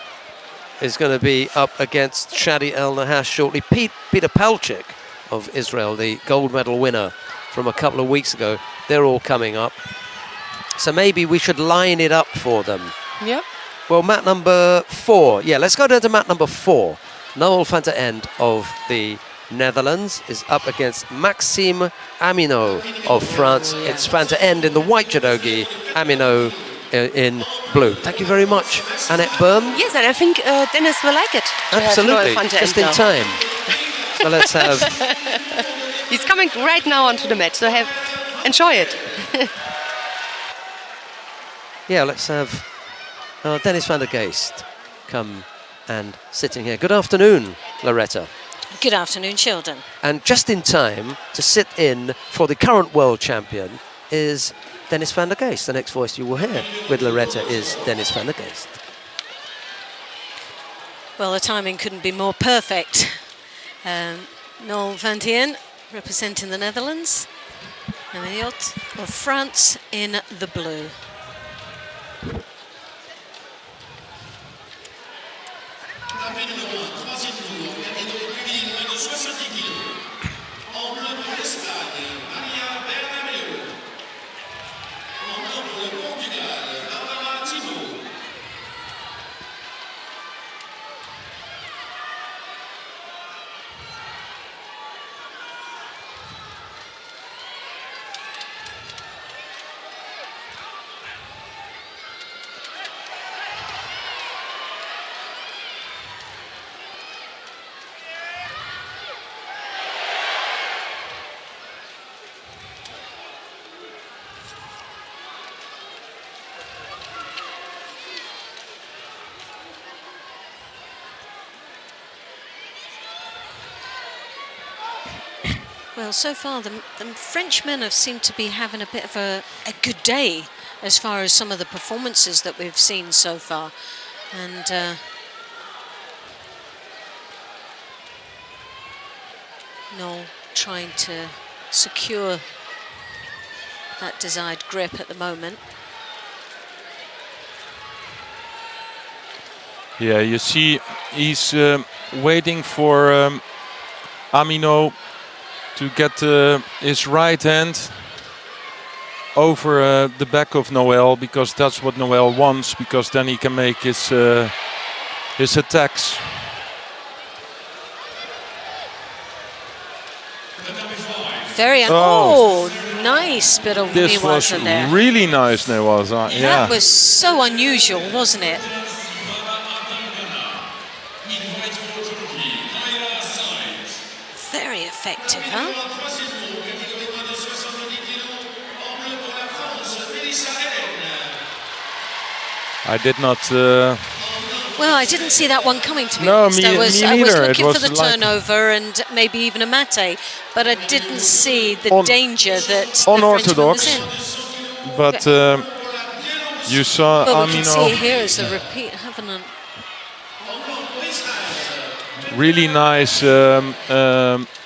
is going to be up against Shadi El Nahash shortly. Peter Palchik of Israel, the gold medal winner from a couple of weeks ago. They're all coming up. So maybe we should line it up for them. Yeah. Well, mat number 4. Yeah, let's go down to mat number 4. Noel van ter End of the Netherlands is up against Maxime Amino of France. It's van ter End in the white judogi, Amino in blue. Thank you very much, Annette Berm. Yes, and I think Dennis will like it. Absolutely, just in time. So let's have... He's coming right now onto the mat, so enjoy it. Yeah, let's have... Dennis van der Geest come and sitting here. Good afternoon, Loretta. Good afternoon, children. And just in time to sit in for the current world champion is Dennis van der Geest. The next voice you will hear with Loretta is Dennis van der Geest. Well, the timing couldn't be more perfect. Noel van Tien representing the Netherlands, and the yacht of France in the blue. Well, so far the Frenchmen have seemed to be having a bit of a good day as far as some of the performances that we've seen so far. And Noel trying to secure that desired grip at the moment. Yeah, you see he's waiting for Amino to get his right hand over the back of Noel, because that's what Noel wants, because then he can make his attacks. Very nice bit of This was Niwaza there. really nice, Niwaza. Yeah. That was so unusual, wasn't it? Very effective, huh? I did not. Well, I didn't see that one coming, to be No, honest. me I was neither. It looking for was the like turnover and maybe even a mate, but I didn't see the danger that the unorthodox. Frenchman was in. But you saw. Well, we can see it here as a repeat, haven't we? Really nice.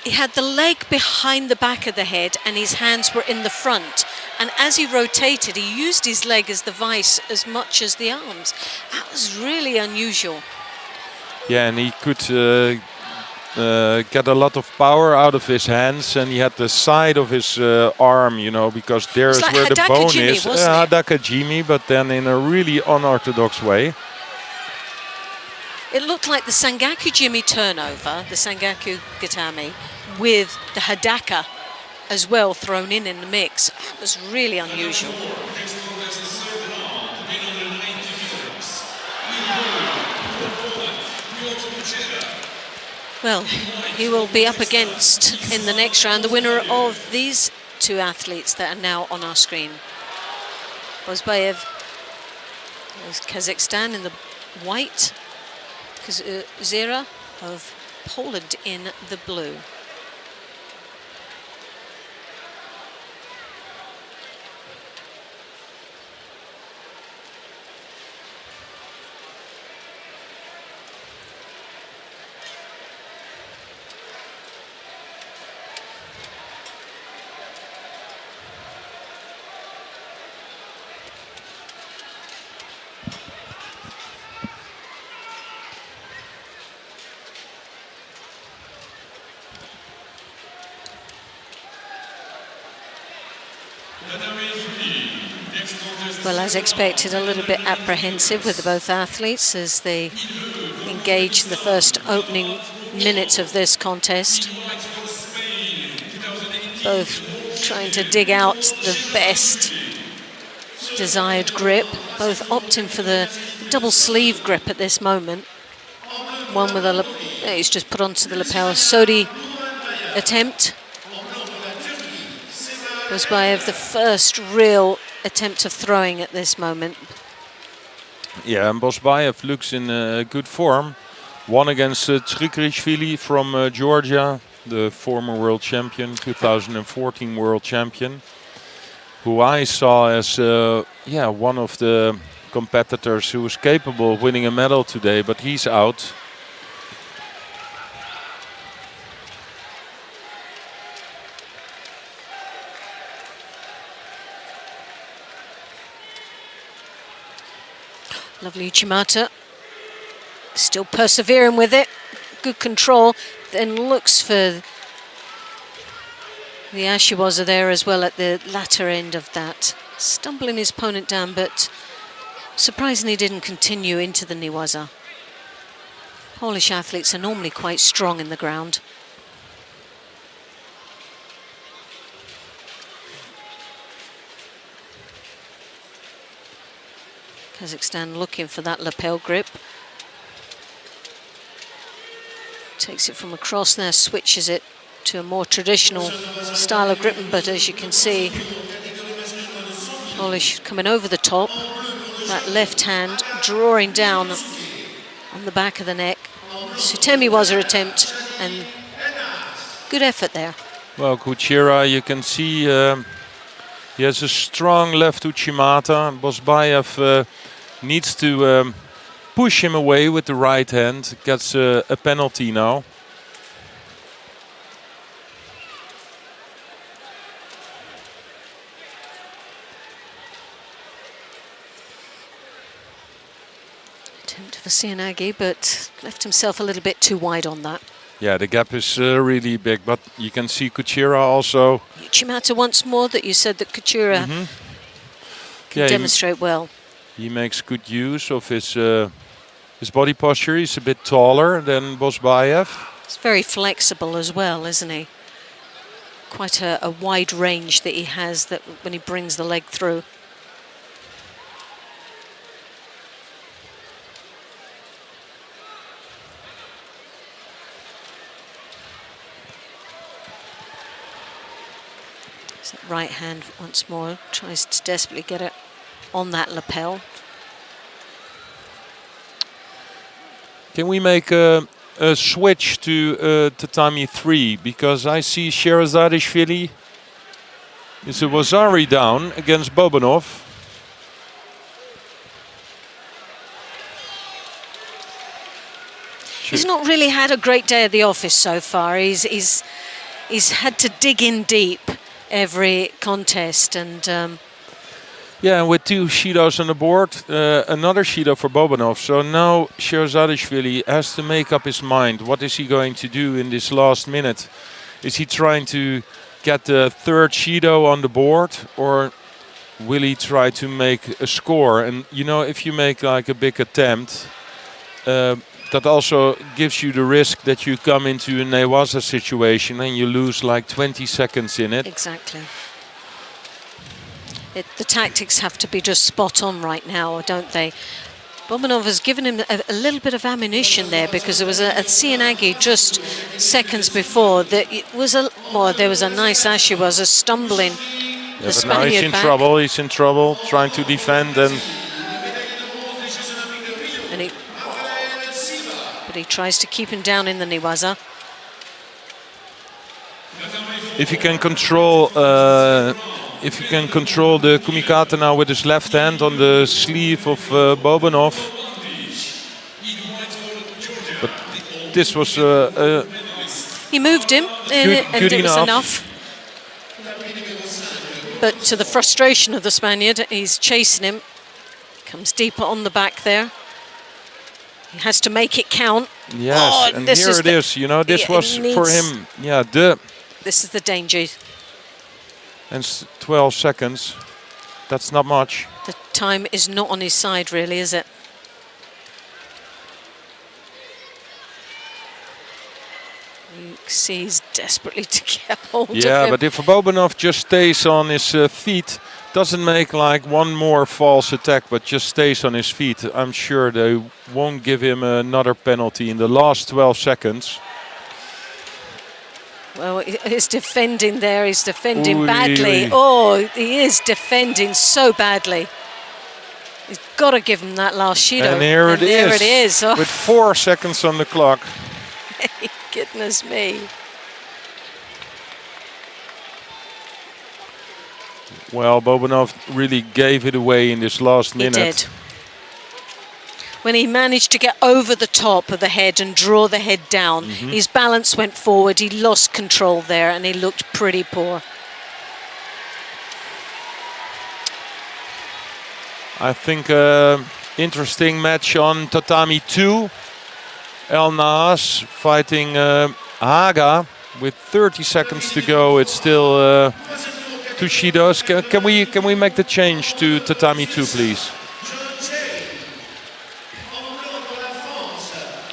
He had the leg behind the back of the head and his hands were in the front. And as he rotated, he used his leg as the vice as much as the arms. That was really unusual. Yeah, and he could get a lot of power out of his hands, and he had the side of his arm, you know, because there's like where the Hadaka bone Jimmy, is. wasn't it? Hadaka Jimmy, but then in a really unorthodox way. It looked like the Sangaku Jimmy turnover, the Sangaku Gatame, with the Hadaka as well thrown in the mix. That was really unusual. Well, he will be up against, in the next round, the winner of these two athletes that are now on our screen. Bozbayev of Kazakhstan in the white, Zera of Poland in the blue. Well, as expected, a little bit apprehensive with both athletes as they engage the first opening minutes of this contest. Both trying to dig out the best desired grip, both opting for the double sleeve grip at this moment. One with a, he's just put onto the lapel. Sodi attempt. Bozbayev, the first real attempt of throwing at this moment. Yeah, and Bozbayev looks in good form. Won against Tsrikrishvili from Georgia, the former world champion, 2014 world champion, who I saw as one of the competitors who was capable of winning a medal today, but he's out. Lovely Uchimata, still persevering with it, good control, then looks for the Ashiwaza there as well at the latter end of that. Stumbling his opponent down, but surprisingly didn't continue into the Niwaza. Polish athletes are normally quite strong in the ground. Kazakhstan looking for that lapel grip. Takes it from across there, switches it to a more traditional style of gripping, but as you can see, Polish coming over the top, that left hand drawing down on the back of the neck. Sutemiwaza attempt, and good effort there. Well, Kuchera, you can see he has a strong left Uchimata. Bozbayev needs to push him away with the right hand. Gets a penalty now. Attempt of a Sianagi, but left himself a little bit too wide on that. Yeah, the gap is really big, but you can see Kuchera also. Uchimata once more, that you said that Kuchera can demonstrate well. He makes good use of his body posture. He's a bit taller than Bosbayev. He's very flexible as well, isn't he? Quite a wide range that he has that when he brings the leg through. So right hand once more, tries to desperately get it on that lapel. Can we make a switch to tatami 3? Because I see Sherazadishvili. Is a Wazari down against Bobanov. He's not really had a great day at the office so far. He's had to dig in deep every contest, and yeah, and with 2 Shidos on the board, another Shido for Bobanov. So now Sherazadishvili has to make up his mind. What is he going to do in this last minute? Is he trying to get the 3rd Shido on the board, or will he try to make a score? And you know, if you make like a big attempt, that also gives you the risk that you come into a Newaza situation and you lose like 20 seconds in it. Exactly. The tactics have to be just spot on right now, don't they? Bobanov has given him a little bit of ammunition there, because there was a Cianagi just seconds before that it was there was a nice Ashiwaza stumbling. Yeah, but now he's in trouble. He's in trouble, trying to defend, but he tries to keep him down in the Newaza. If you can control the kumikata now with his left hand on the sleeve of Bobanov. But this was he moved him, and it was enough. But to the frustration of the Spaniard, he's chasing him. Comes deeper on the back there. He has to make it count. Yes, and here it is. You know, this was for him. Yeah, this is the danger. And 12 seconds. That's not much. The time is not on his side, really, is it? You see he's desperately to get hold of him. Yeah, but if Bobanov just stays on his feet, doesn't make like one more false attack, but just stays on his feet, I'm sure they won't give him another penalty in the last 12 seconds. Well, he's defending there. He's defending badly. Oh, he is defending so badly. He's got to give him that last Shido. And here it is. Oh. With 4 seconds on the clock. Goodness me. Well, Bobanov really gave it away in this last minute. He did. When he managed to get over the top of the head and draw the head down, his balance went forward, he lost control there, and he looked pretty poor. I think interesting match on tatami 2. El Nahas fighting Haga with 30 seconds to go. It's still 2 Shidos. Can we make the change to tatami 2, please?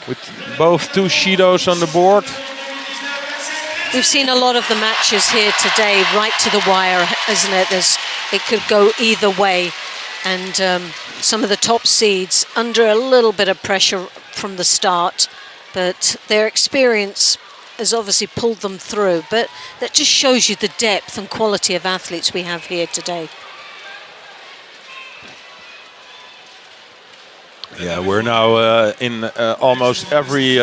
With both 2 Shidos on the board. We've seen a lot of the matches here today, right to the wire, isn't it? It could go either way. And some of the top seeds under a little bit of pressure from the start, but their experience has obviously pulled them through. But that just shows you the depth and quality of athletes we have here today. Yeah, we're now in almost every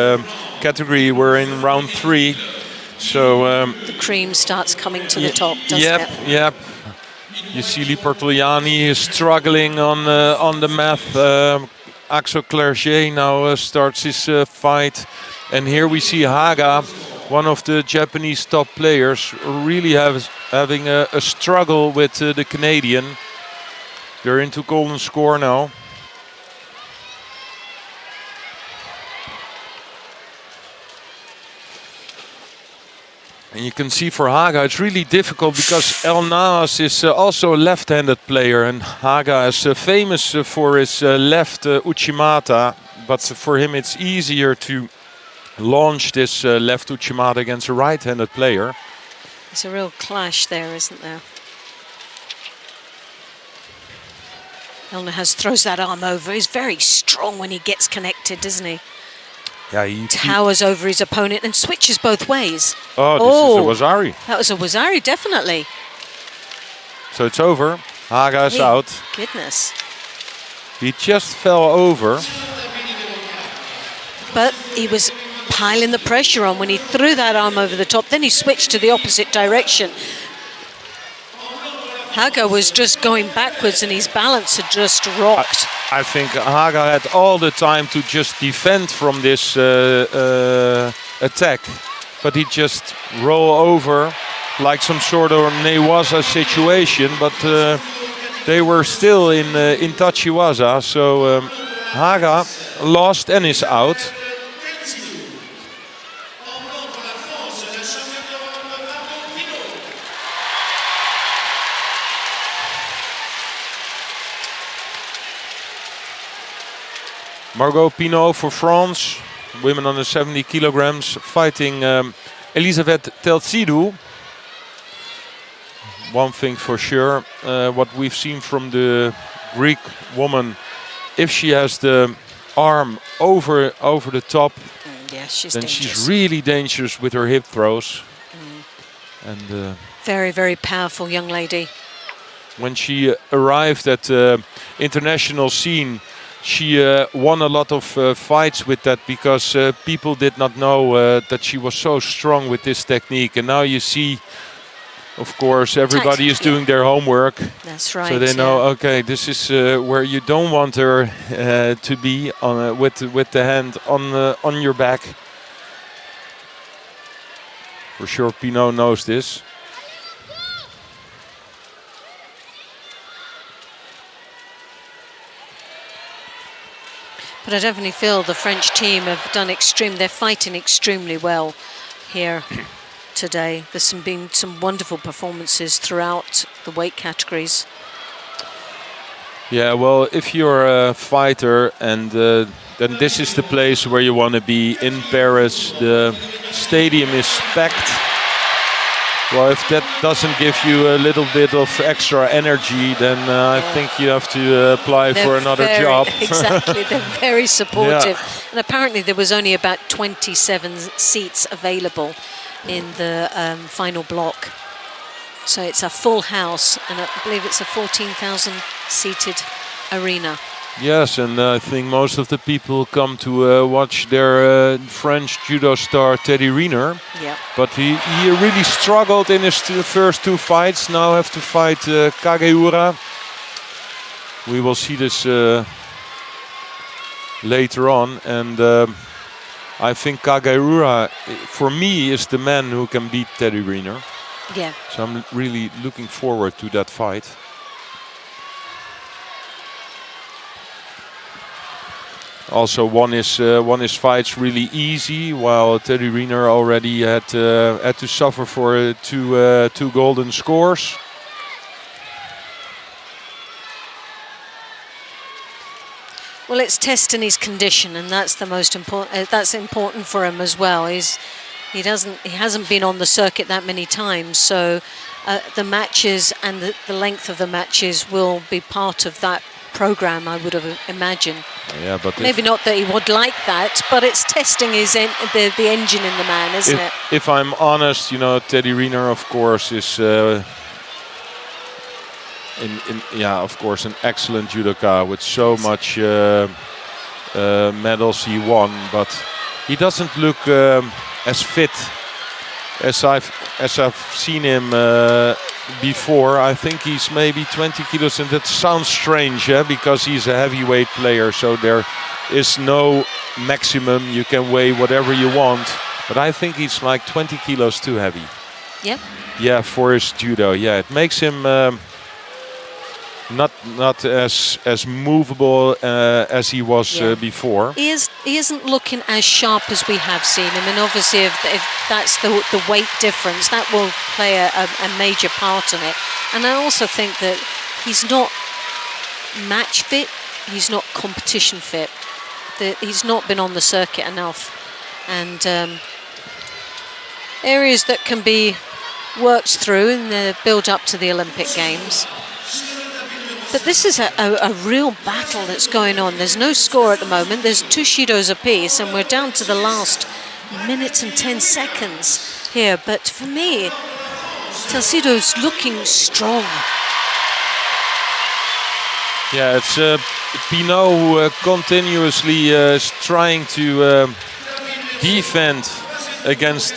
category. We're in round 3. So the cream starts coming to the top, doesn't it? Yep. You see Liportoliani is struggling on the math. Axel Clerget now starts his fight. And here we see Haga, one of the Japanese top players, really having a struggle with the Canadian. They're into golden score now. And you can see for Haga it's really difficult because El Naas is also a left-handed player, and Haga is famous for his left Uchimata, but for him it's easier to launch this left Uchimata against a right-handed player. There's a real clash there, isn't there? El Naas throws that arm over. He's very strong when he gets connected, doesn't he? Yeah, he Towers over his opponent and switches both ways. Oh, this is a Wazari. That was a Wazari, definitely. So it's over. Haga is out. Goodness. He just fell over. But he was piling the pressure on when he threw that arm over the top. Then he switched to the opposite direction. Haga was just going backwards and his balance had just rocked. I think Haga had all the time to just defend from this attack, but he just roll over like some sort of Newaza situation, but they were still in Tachiwaza, so Haga lost and is out. Margot Pinot for France, women under 70 kilograms, fighting Elisabeth Teltsidou. One thing for sure, what we've seen from the Greek woman, if she has the arm over the top, yeah, she's then dangerous. she's really dangerous with her hip throws. And very, very powerful young lady. when she arrived at the international scene, she won a lot of fights with that because people did not know that she was so strong with this technique. And now you see, of course, everybody is doing their homework. That's right. So they know, okay, this is where you don't want her to be on with the hand on your back. For sure, Pinot knows this. But I definitely feel the French team have done they're fighting extremely well here today. There's been some wonderful performances throughout the weight categories. Yeah, well, if you're a fighter and then this is the place where you want to be in Paris. The stadium is packed. Well, if that doesn't give you a little bit of extra energy, then I think you have to apply for another job. Exactly, they're very supportive. Yeah. And apparently there was only about 27 seats available in the final block. So it's a full house, and I believe it's a 14,000 seated arena. Yes, and I think most of the people come to watch their French judo star Teddy Riner. Yeah. But he really struggled in his first two fights. Now have to fight Kageura. We will see this later on, and I think Kageura, for me, is the man who can beat Teddy Riner. Yeah. So I'm really looking forward to that fight. Also, won his fights really easy, while Teddy Riner already had to suffer for two golden scores. Well, it's testing his condition, and that's the most important. That's important for him as well. He hasn't been on the circuit that many times, so the matches and the length of the matches will be part of that program, I would have imagined. Yeah, but maybe not that he would like that, but it's testing the engine in the man, isn't it? If I'm honest, you know, Teddy Riner, of course, is of course, an excellent judoka with so much medals he won, but he doesn't look as fit as I've seen him before. I think he's maybe 20 kilos, and that sounds strange, because he's a heavyweight player, so there is no maximum. You can weigh whatever you want, but I think he's like 20 kilos too heavy. Yeah. Yeah, for his judo. Yeah, it makes him not as movable as he was before. He isn't looking as sharp as we have seen him, and obviously if that's the weight difference, that will play a major part in it. And I also think that he's not match fit, he's not competition fit. He's not been on the circuit enough, and areas that can be worked through in the build up to the Olympic Games. But this is a real battle that's going on. There's no score at the moment. There's 2 Shidos apiece, and we're down to the last minute and 10 seconds here. But for me, Telsido's looking strong. Yeah, it's Pinot who continuously is trying to defend against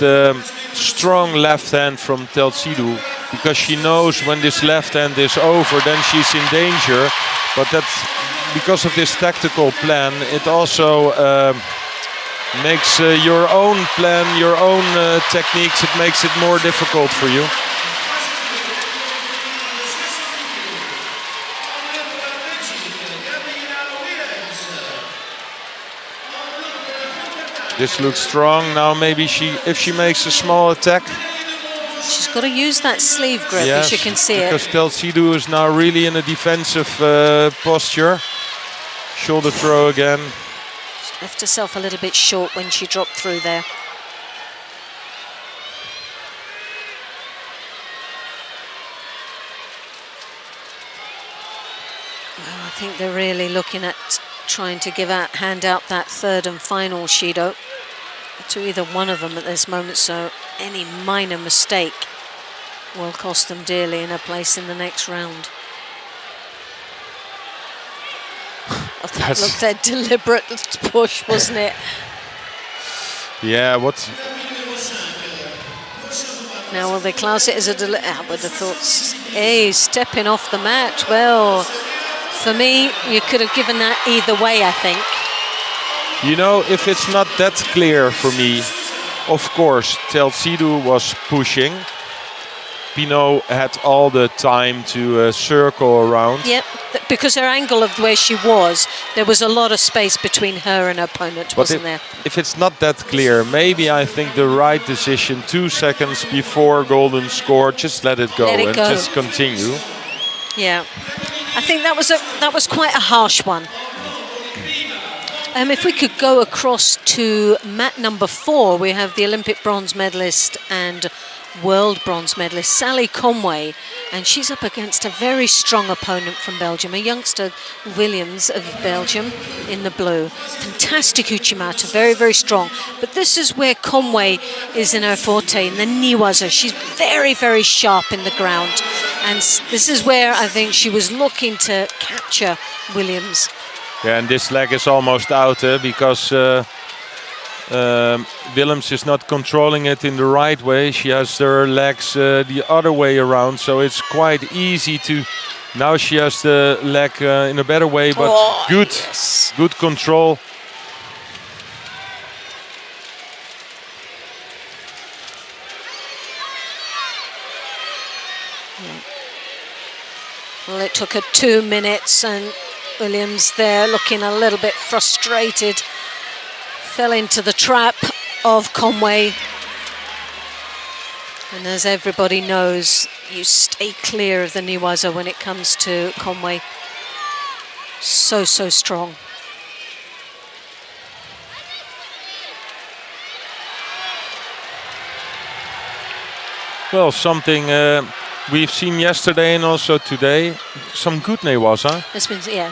strong left hand from Telsidou, because she knows when this left hand is over, then she's in danger. But that's because of this tactical plan. It also makes your own plan, your own techniques, it makes it more difficult for you. This looks strong. Now maybe if she makes a small attack. She's got to use that sleeve grip, as you can see because it. Telsidou is now really in a defensive posture. Shoulder throw again. She left herself a little bit short when she dropped through there. Well, I think they're really looking at trying to hand out that third and final Shido to either one of them at this moment, so any minor mistake will cost them dearly in a place in the next round. That looked a deliberate push, wasn't it? Yeah, what? Now will they class it as a I would have thought, hey, stepping off the mat. Well, for me, you could have given that either way, I think. You know, if it's not that clear for me, of course, Telsidou was pushing. Pinot had all the time to circle around. Yep, because her angle of where she was, there was a lot of space between her and her opponent, wasn't there? If it's not that clear, maybe I think the right decision, 2 seconds before Golden scored, just let it go and just continue. Yeah, I think that was quite a harsh one. If we could go across to mat number 4, we have the Olympic bronze medalist and world bronze medalist Sally Conway, and she's up against a very strong opponent from Belgium, a youngster, Williams of Belgium, in the blue. Fantastic Uchimata, very, very strong. But this is where Conway is in her forte, in the Niwaza. She's very, very sharp in the ground, and this is where I think she was looking to capture Williams. Yeah, and this leg is almost out because Willems is not controlling it in the right way. She has her legs the other way around, so it's quite easy to... Now she has the leg in a better way, but good control. Well, it took her 2 minutes, and Williams there looking a little bit frustrated. Fell into the trap of Conway. And as everybody knows, you stay clear of the Niwaza when it comes to Conway. So, so strong. Well, something we've seen yesterday and also today, some good Niwaza.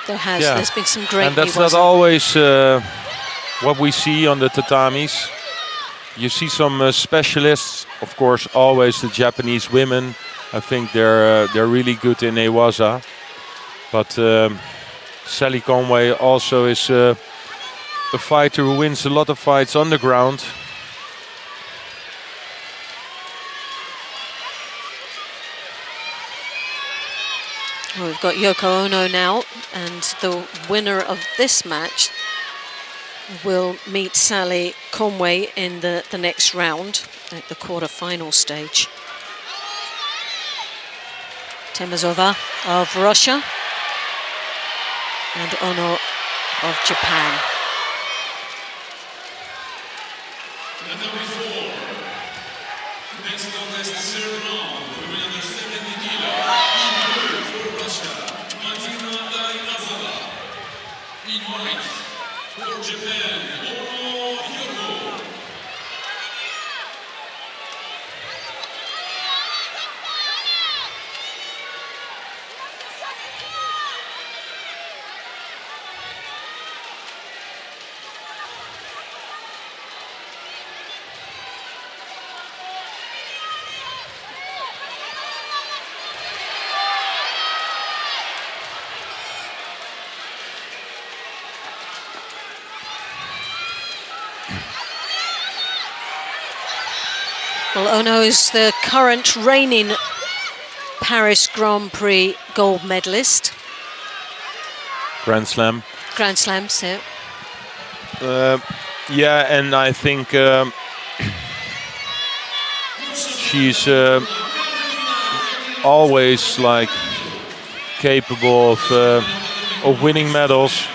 There has. Yeah. There's been some great And that's Niwaza. not always what we see on the tatamis. You see some specialists, of course, always the Japanese women. I think they're really good in Niwaza. But Sally Conway also is a fighter who wins a lot of fights on the ground. Well, we've got Yoko Ono now, and the winner of this match will meet Sally Conway in the next round at the quarter-final stage. Temazova of Russia and Ono of Japan. Number 4. Next contest, third round, women under 70 kilo. In blue for Russia, Martina Daimazawa. In white for Japan, Ono Yoko. Well, Ono is the current reigning Paris Grand Prix gold medalist. Grand Slam. Grand Slam, so. Yeah, and I think she's always like capable of winning medals.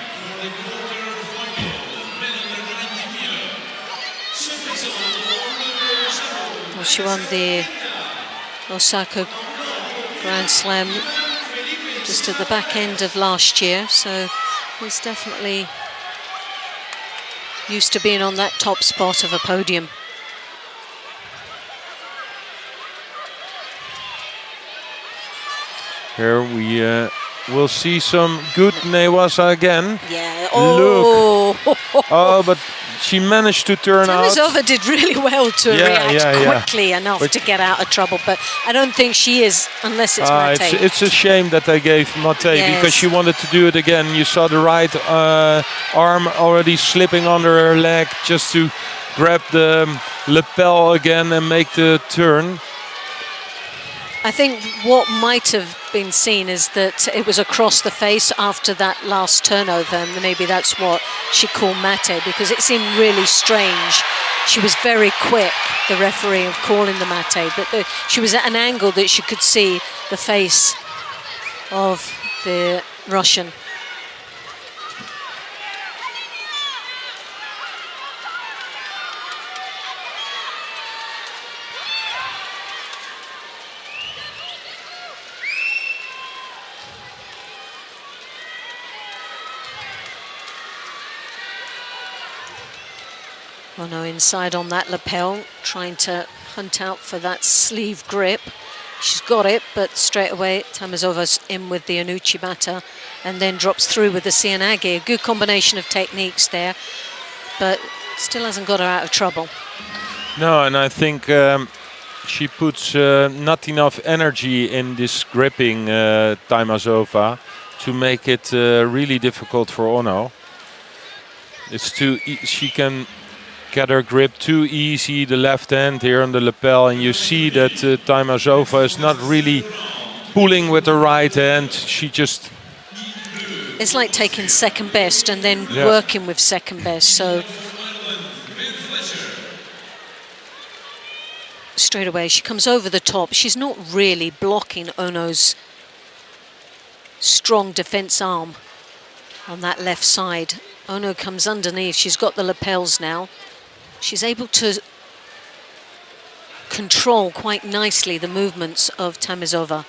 Well, she won the Osaka Grand Slam just at the back end of last year, so he's definitely used to being on that top spot of a podium. Here we will see some good Newasa again. Yeah. Oh. Look. Oh, but she managed to turn out. Tamizova did really well to react quickly enough to get out of trouble, but I don't think she is, unless it's Mate. It's a shame that they gave Mate because she wanted to do it again. You saw the right arm already slipping under her leg just to grab the lapel again and make the turn. I think what might have been seen is that it was across the face after that last turnover, and maybe that's what she called mate, because it seemed really strange. She was very quick, the referee, of calling the mate, but she was at an angle that she could see the face of the Russian. Ono inside on that lapel, trying to hunt out for that sleeve grip. She's got it, but straight away Tamizova's in with the Anuchibata and then drops through with the Sianage. A good combination of techniques there, but still hasn't got her out of trouble. No, and I think she puts not enough energy in this gripping Tamizova to make it really difficult for Ono. It's she can get her grip too easy, the left hand here on the lapel, and you see that Tamizova is not really pulling with the right hand. She just... It's like taking second best and then working with second best, so... Straight away, she comes over the top. She's not really blocking Ono's strong defense arm on that left side. Ono comes underneath. She's got the lapels now. She's able to control quite nicely the movements of Tamizova.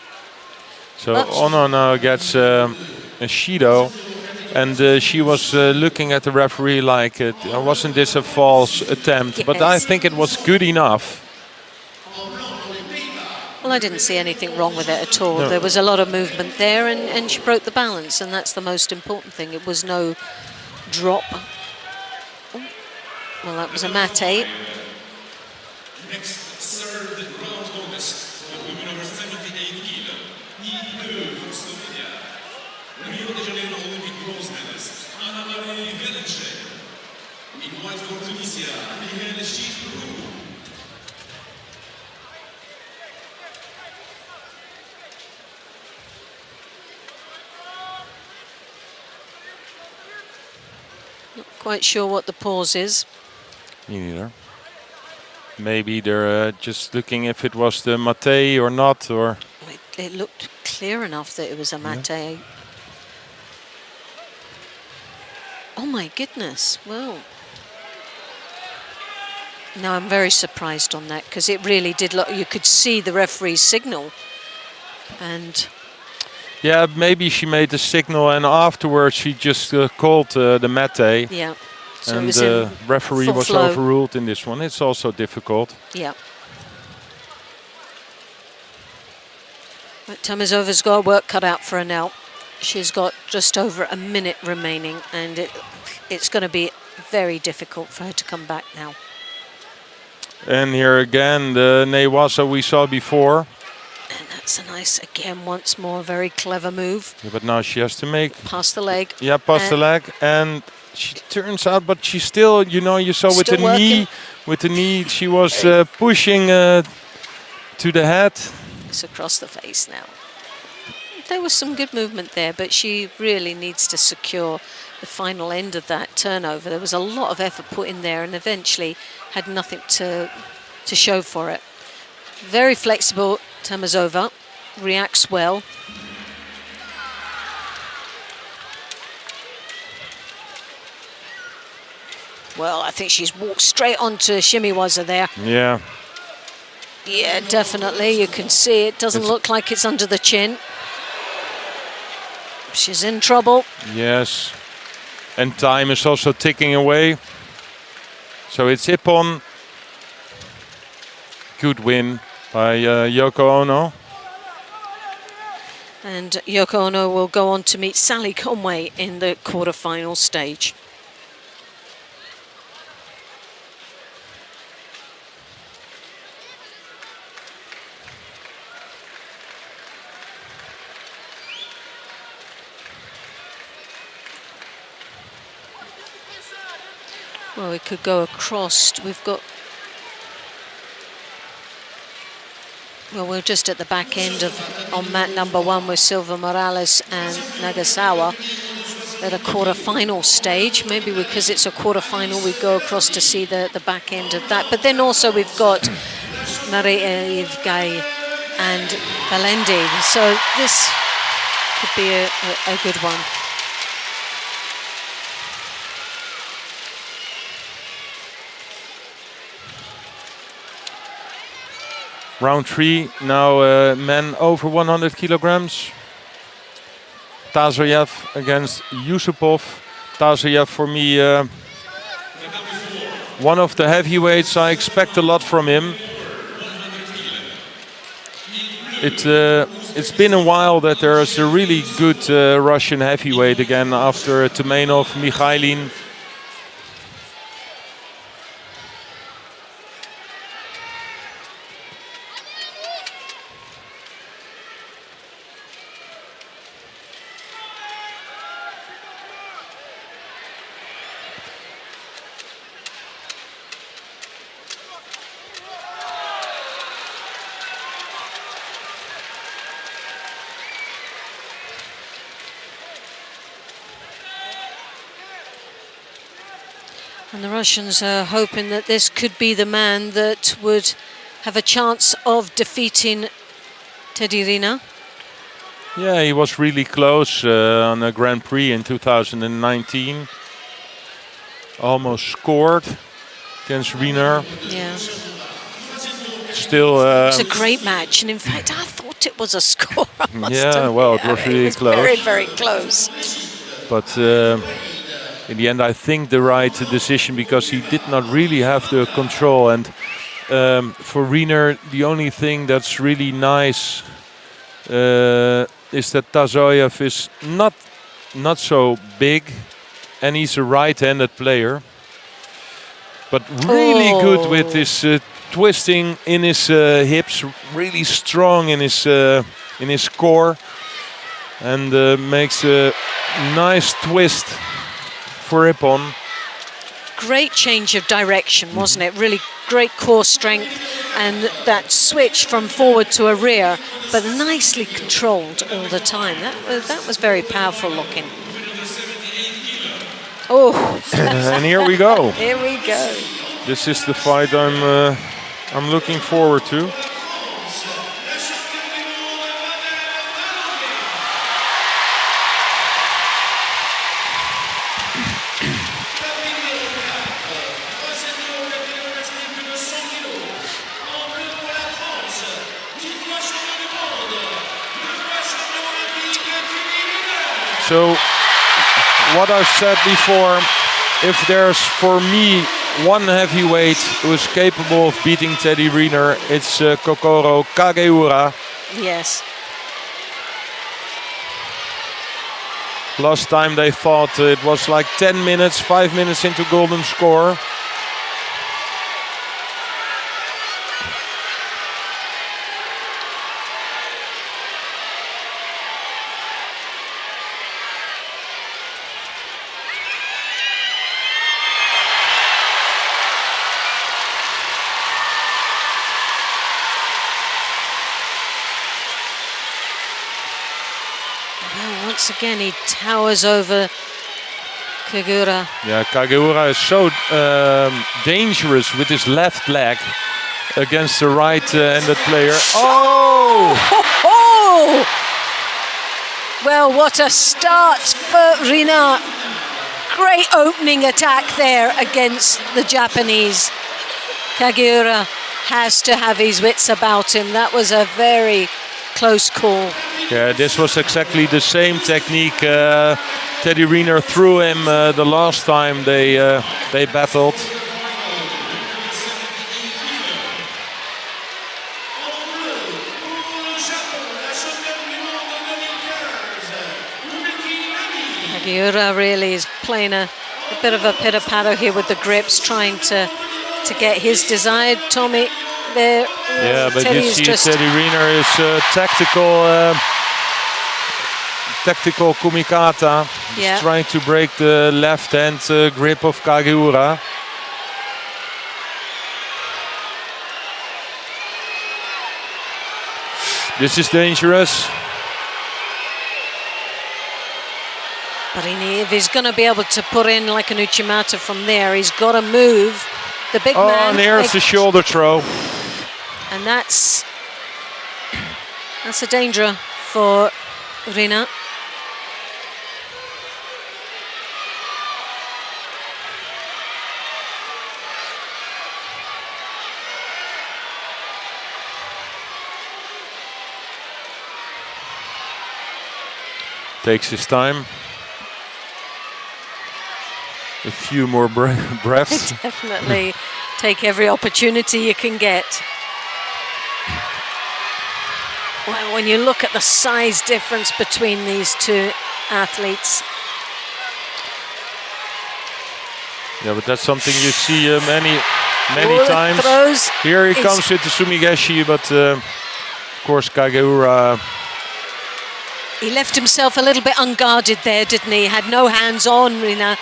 So Ono now gets a Judo, and she was looking at the referee like, wasn't this a false attempt? Yes. But I think it was good enough. Well, I didn't see anything wrong with it at all. No. There was a lot of movement there, and she broke the balance, and that's the most important thing. It was no drop. Well, that was a mate. Next, third round contest for women over 78 kilo. In blue for Slovenia, Rio de Janeiro Olympic bronze medalist Anna Marie Velenche. In white for Tunisia, Mihail Shihru. Not quite sure what the pause is. Me neither. Maybe they're just looking if it was the mate or not, or... It looked clear enough that it was a mate. my goodness. Well, no, I'm very surprised on that because it really did look, you could see the referee's signal. And yeah, maybe she made the signal and afterwards she just called the mate. Yeah. So and it was the referee was flow. overruled in this one. It's also difficult. Yeah. But Tamazova's got work cut out for her now. She's got just over a minute remaining, and it's going to be very difficult for her to come back now. And here again, the Newasa we saw before. And that's a nice, again, once more, very clever move. Yeah, but now she has to make... Past the leg. Yeah, past the leg. And she turns out, but she still, you know, you saw with Still the working. knee. With the knee, she was pushing to the head. It's across the face now. There was some good movement there, but she really needs to secure the final end of that turnover. There was a lot of effort put in there and eventually had nothing to show for it. Very flexible, Tamazova, reacts well. Well, I think she's walked straight onto Shimiwaza there. Yeah. Yeah, definitely. You can see it doesn't look like it's under the chin. She's in trouble. Yes. And time is also ticking away. So it's Ippon. Good win by Yoko Ono. And Yoko Ono will go on to meet Sally Conway in the quarterfinal stage. Well, we could go across. We've got... Well, we're just at the back end on mat number 1 with Silva Morales and Nagasawa at a quarter-final stage. Maybe because it's a quarter-final, we go across to see the back end of that. But then also we've got Maria Ivgay and Belendi. So this could be a good one. Round 3, now men over 100 kilograms. Tazoyev against Yusupov. Tazoyev for me, one of the heavyweights. I expect a lot from him. It's been a while that there is a really good Russian heavyweight again after Tumenov, Mikhailin. And the Russians are hoping that this could be the man that would have a chance of defeating Teddy Rina. Yeah, he was really close on a Grand Prix in 2019. Almost scored against Wiener. Yeah. Still... It's a great match, and in fact, I thought it was a score. Yeah, well, it was really close. Very, very close. But in the end, I think the right decision, because he did not really have the control. And for Wiener, the only thing that's really nice is that Tazoyev is not so big, and he's a right-handed player. But really good with his twisting in his hips, really strong in his core, and makes a nice twist for Ippon. Great change of direction, wasn't it? Really great core strength, and that switch from forward to a rear, but nicely controlled all the time. That was very powerful looking. Oh, And here we go. Here we go. This is the fight I'm looking forward to. So what I've said before, if there's for me one heavyweight who is capable of beating Teddy Riner, it's Kokoro Kageura. Yes. Last time they thought it was like 10 minutes, 5 minutes into golden score. Once again, he towers over Kageura. Yeah, Kageura is so dangerous with his left leg against the right-handed player. Oh! Oh! Well, what a start for Rina. Great opening attack there against the Japanese. Kageura has to have his wits about him. That was a very close call. Yeah, this was exactly the same technique Teddy Riner threw him the last time they battled. Kageura really is playing a bit of a pitter-patter here with the grips, trying to get his desired Tommy there. Yeah, but Teddy you is see just Teddy Riner is tactical kumikata. Yeah. He's trying to break the left hand grip of Kageura. This is dangerous. But if he's going to be able to put in like an Uchimata from there, he's got to move the big man. And there's the shoulder throw. And that's a danger for Rina. Takes his time. A few more breaths. Definitely take every opportunity you can get. Well, when you look at the size difference between these two athletes. Yeah, but that's something you see many All the times. throws Here he is- comes with the sumigashi, but of course Kageura. He left himself a little bit unguarded there, didn't he? Had no hands on, Rina.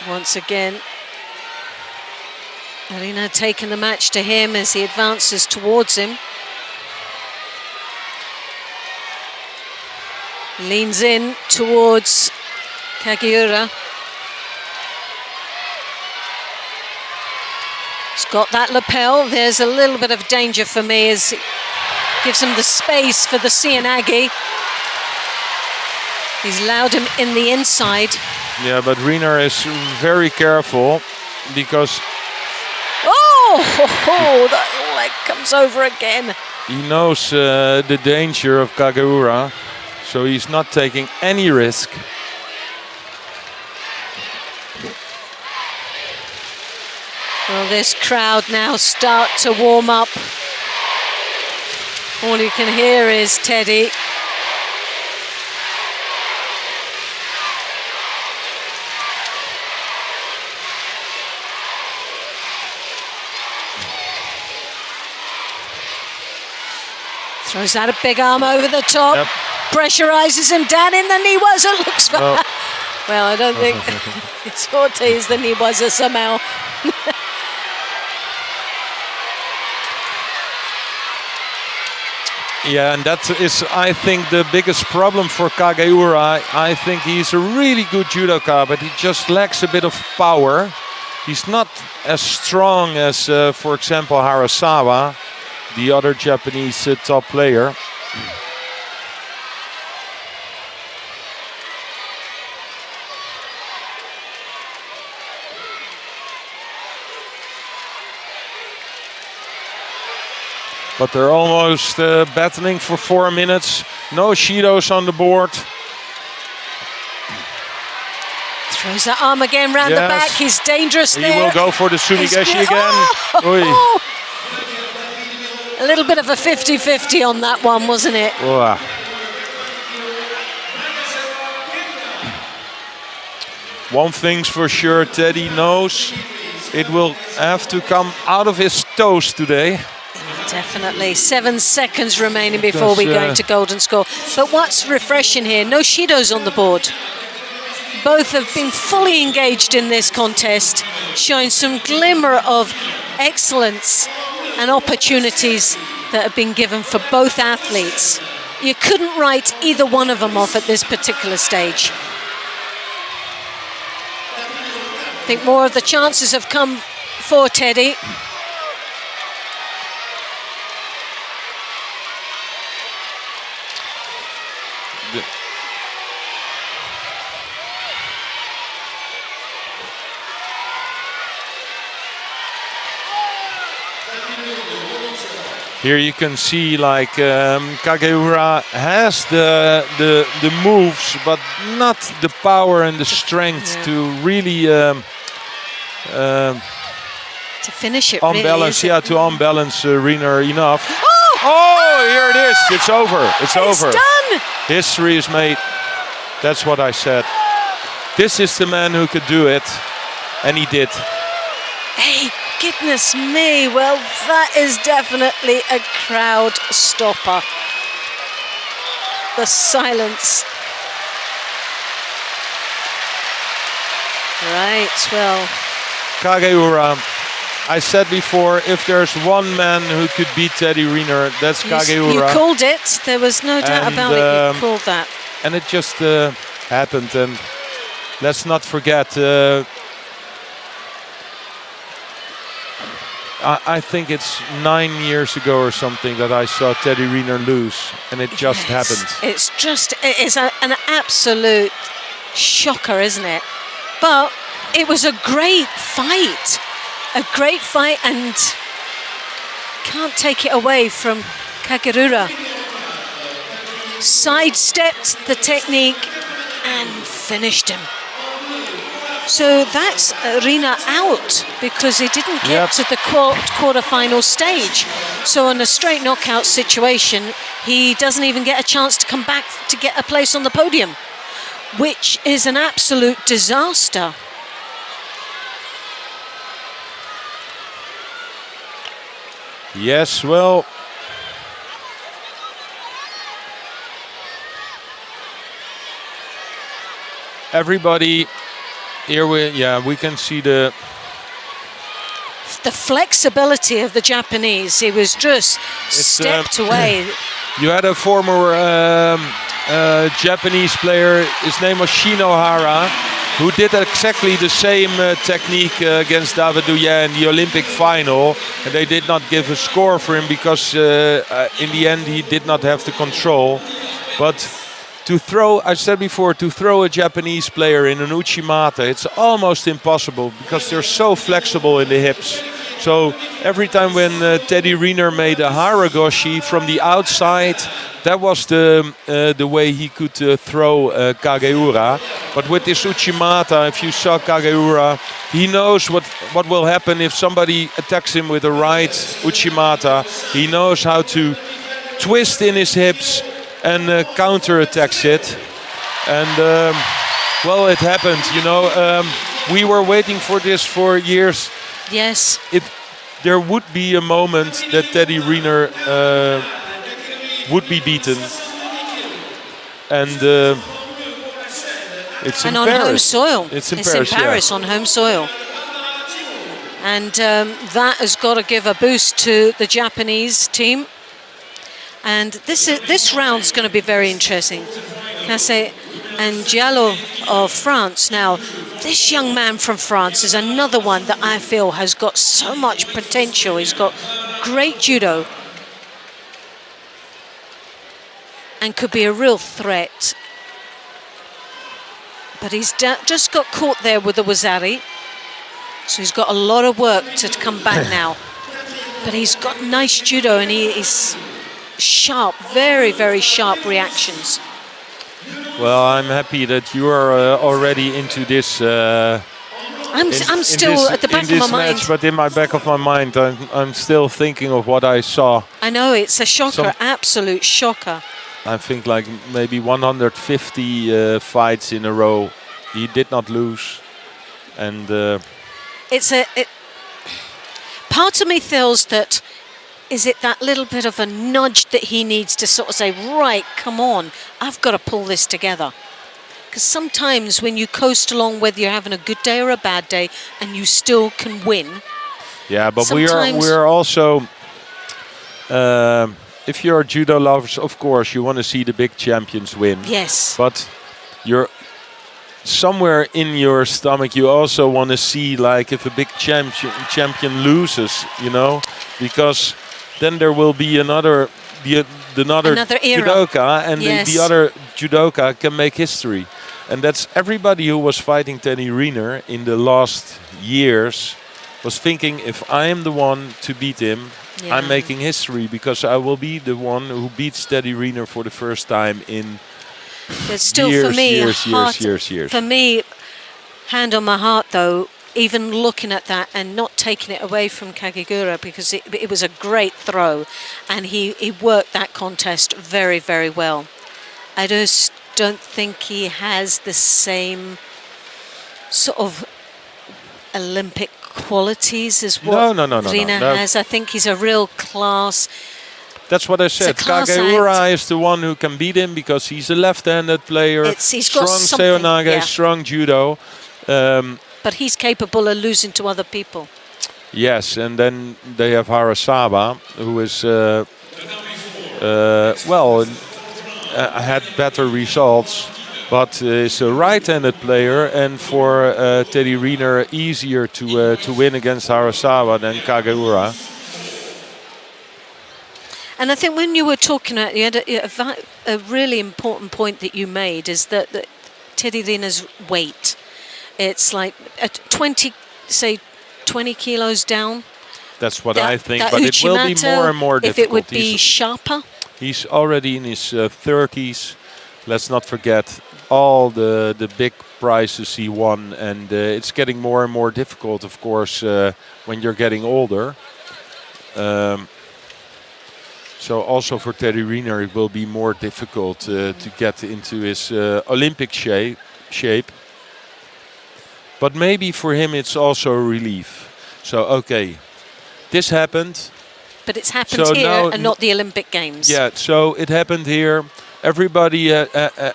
Once again, Rina taking the match to him as he advances towards him. Leans in towards Kageura. He's got that lapel. There's a little bit of danger for me as it gives him the space for the Cianagi. He's allowed him in the inside. Yeah, but Riner is very careful because that leg comes over again. he knows the danger of Kageura, so he's not taking any risk. Well, this crowd now start to warm up. All you can hear is Teddy. Throws out a big arm over the top. Yep. Pressurizes him down in the Niwaza. Looks Oh. well, I don't think his forte is the Niwaza somehow. Yeah, and that is, I think, the biggest problem for Kageura. I think he's a really good judoka, but he just lacks a bit of power. He's not as strong as, for example, Harasawa, the other Japanese top player. But they're almost battling for 4 minutes. No Shidos on the board. Throws that arm again round the back. He's dangerous there. He will go for the Sumigeshi again. Oh! A little bit of a 50-50 on that one, wasn't it? Wow. One thing's for sure, Teddy knows it will have to come out of his toes today. Definitely. 7 seconds remaining before we go into golden score. But what's refreshing here, no Shidos on the board. Both have been fully engaged in this contest, showing some glimmer of excellence and opportunities that have been given for both athletes. You couldn't write either one of them off at this particular stage. I think more of the chances have come for Teddy. Here you can see like Kageura has the moves, but not the power and the strength to really to finish it. Unbalance, really, to unbalance Riener enough. Oh, here it is. It's over. It's over. Done. History is made. That's what I said. This is the man who could do it, and he did. Hey, goodness me. Well, that is definitely a crowd stopper. The silence. Right, well. Kageura. I said before, if there's one man who could beat Teddy Riener, that's Kageura. You called it. There was no doubt about it. You called that. And it just happened. And let's not forget, I think it's 9 years ago or something that I saw Teddy Riener lose, and it just happened. It is an absolute shocker, isn't it? But it was a great fight. A great fight, and can't take it away from Kageura. Sidestepped the technique and finished him. So that's Riener out because he didn't get to the quarter-final stage. So in a straight knockout situation, he doesn't even get a chance to come back to get a place on the podium, which is an absolute disaster. Yes, well, everybody here, we can see the flexibility of the Japanese. He was just stepped away. You had a former Japanese player, his name was Shinohara, who did exactly the same technique against David Douillet in the Olympic final, and they did not give a score for him because in the end he did not have the control. But to throw, I said before, to throw a Japanese player in an Uchimata, it's almost impossible because they're so flexible in the hips. So every time when Teddy Riener made a Haragoshi from the outside, that was the way he could throw Kageura. But with this Uchimata, if you saw Kageura, he knows what will happen if somebody attacks him with a right Uchimata. He knows how to twist in his hips and counter-attacks it. And well, it happened, you know. We were waiting for this for years. Yes. There would be a moment that Teddy Riener would be beaten. And it's in on Paris. Home soil. It's in Paris, on home soil. And that has got to give a boost to the Japanese team. And this round's going to be very interesting. Kase and Giallo of France. Now, this young man from France is another one that I feel has got so much potential. He's got great judo and could be a real threat. But he's just got caught there with the Wazari. So he's got a lot of work to come back now. But he's got nice judo, and he's sharp, very, very sharp reactions. Well, I'm happy that you are already into this. I'm still at the back of my mind. Match, but in my back of my mind, I'm still thinking of what I saw. I know, it's a shocker, absolute shocker. I think like maybe 150 fights in a row. He did not lose, and part of me feels that. Is it that little bit of a nudge that he needs to sort of say, right, come on, I've got to pull this together? Because sometimes when you coast along, whether you're having a good day or a bad day, and you still can win. Yeah, but we are also, if you're judo lovers, of course, you want to see the big champions win. Yes. But you're somewhere in your stomach, you also want to see, like, if a big champion loses, you know, because then there will be another judoka, and the other judoka can make history. And that's everybody who was fighting Teddy Riner in the last years was thinking, if I am the one to beat him, I'm making history, because I will be the one who beats Teddy Riner for the first time in But still, years, for me, years. For me, hand on my heart, though, even looking at that and not taking it away from Kagegura, because it was a great throw, and he worked that contest very, very well. I just don't think he has the same sort of Olympic qualities as what Rina has. I think he's a real class. That's what I said. Kagegura is the one who can beat him because he's a left-handed player. He's got strong seoinage, strong judo. But he's capable of losing to other people. Yes, and then they have Harasawa, who is had better results, but is a right-handed player, and for Teddy Riner easier to win against Harasawa than Kagegura. And I think when you were talking about, you had a really important point that you made, is that Teddy Riner's weight. It's like 20 kilos down. That's what I think, but it will be more and more difficult. If it would be sharper. He's already in his 30s. Let's not forget all the big prizes he won, and it's getting more and more difficult, of course, when you're getting older. So also for Teddy Riner, it will be more difficult to get into his Olympic shape. But maybe for him it's also a relief. So, okay, this happened. But it's happened here and not the Olympic Games. Yeah, so it happened here. Everybody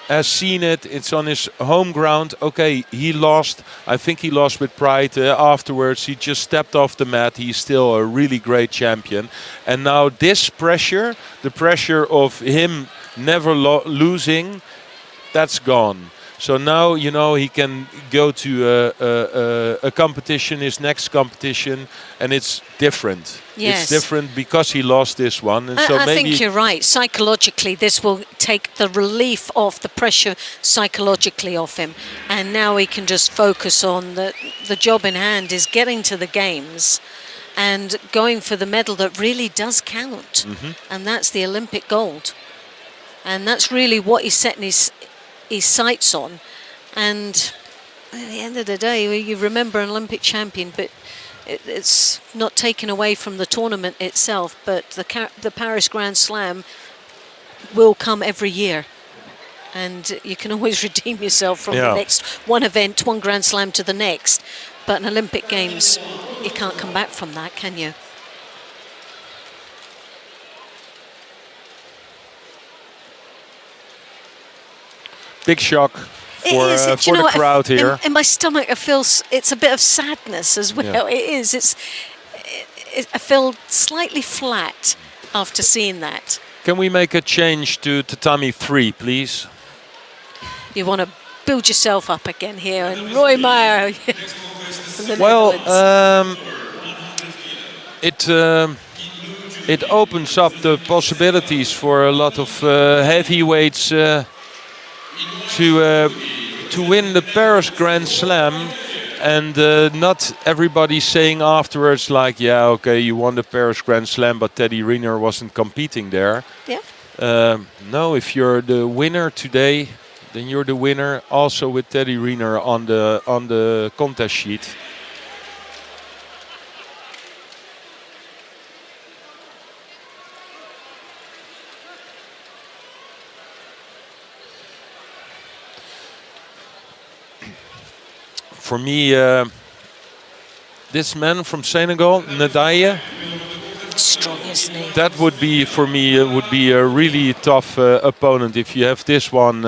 has seen it. It's on his home ground. Okay, he lost. I think he lost with pride afterwards. He just stepped off the mat. He's still a really great champion. And now this pressure, the pressure of him never losing, that's gone. So now, you know, he can go to a competition, his next competition, and it's different. Yes. It's different because he lost this one. And so I maybe think you're right. Psychologically, this will take the relief off, the pressure psychologically off him. And now he can just focus on the job in hand is getting to the games and going for the medal that really does count. Mm-hmm. And that's the Olympic gold. And that's really what he's setting his sights on. And at the end of the day, you remember an Olympic champion, but it's not taken away from the tournament itself, but the Paris Grand Slam will come every year, and you can always redeem yourself from the next one event, one Grand Slam to the next, but an Olympic Games, you can't come back from that, can you? big shock for the crowd here. In my stomach, I feel it's a bit of sadness as well. Yeah. It is. I feel slightly flat after seeing that. Can we make a change to tatami 3, please? You want to build yourself up again here, and Roy Meyer. Well, it opens up the possibilities for a lot of heavyweights to win the Paris Grand Slam. And not everybody saying afterwards like, yeah, okay, you won the Paris Grand Slam, but Teddy Riner wasn't competing there. Yeah. No, if you're the winner today, then you're the winner also with Teddy Riner on the contest sheet. For me, this man from Senegal, Nadaye, Strong, isn't he? that would be for me would be a really tough opponent if you have this one,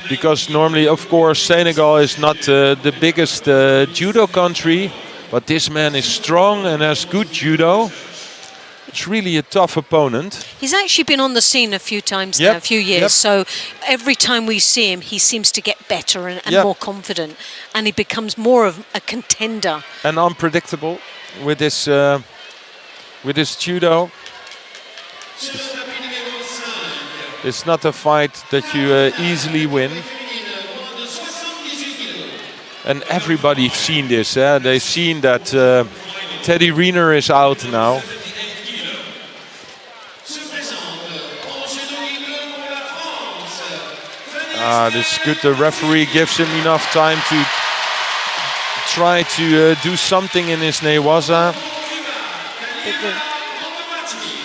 because normally, of course, Senegal is not the biggest judo country, but this man is strong and has good judo. It's really a tough opponent. He's actually been on the scene a few times Yep, now, a few years. yep. So every time we see him, he seems to get better and Yep. more confident, and he becomes more of a contender. And unpredictable with this judo. It's not a fight that you easily win. And everybody's seen this. They've seen that Teddy Riner is out now. This is good. The referee gives him enough time to try to do something in his newaza.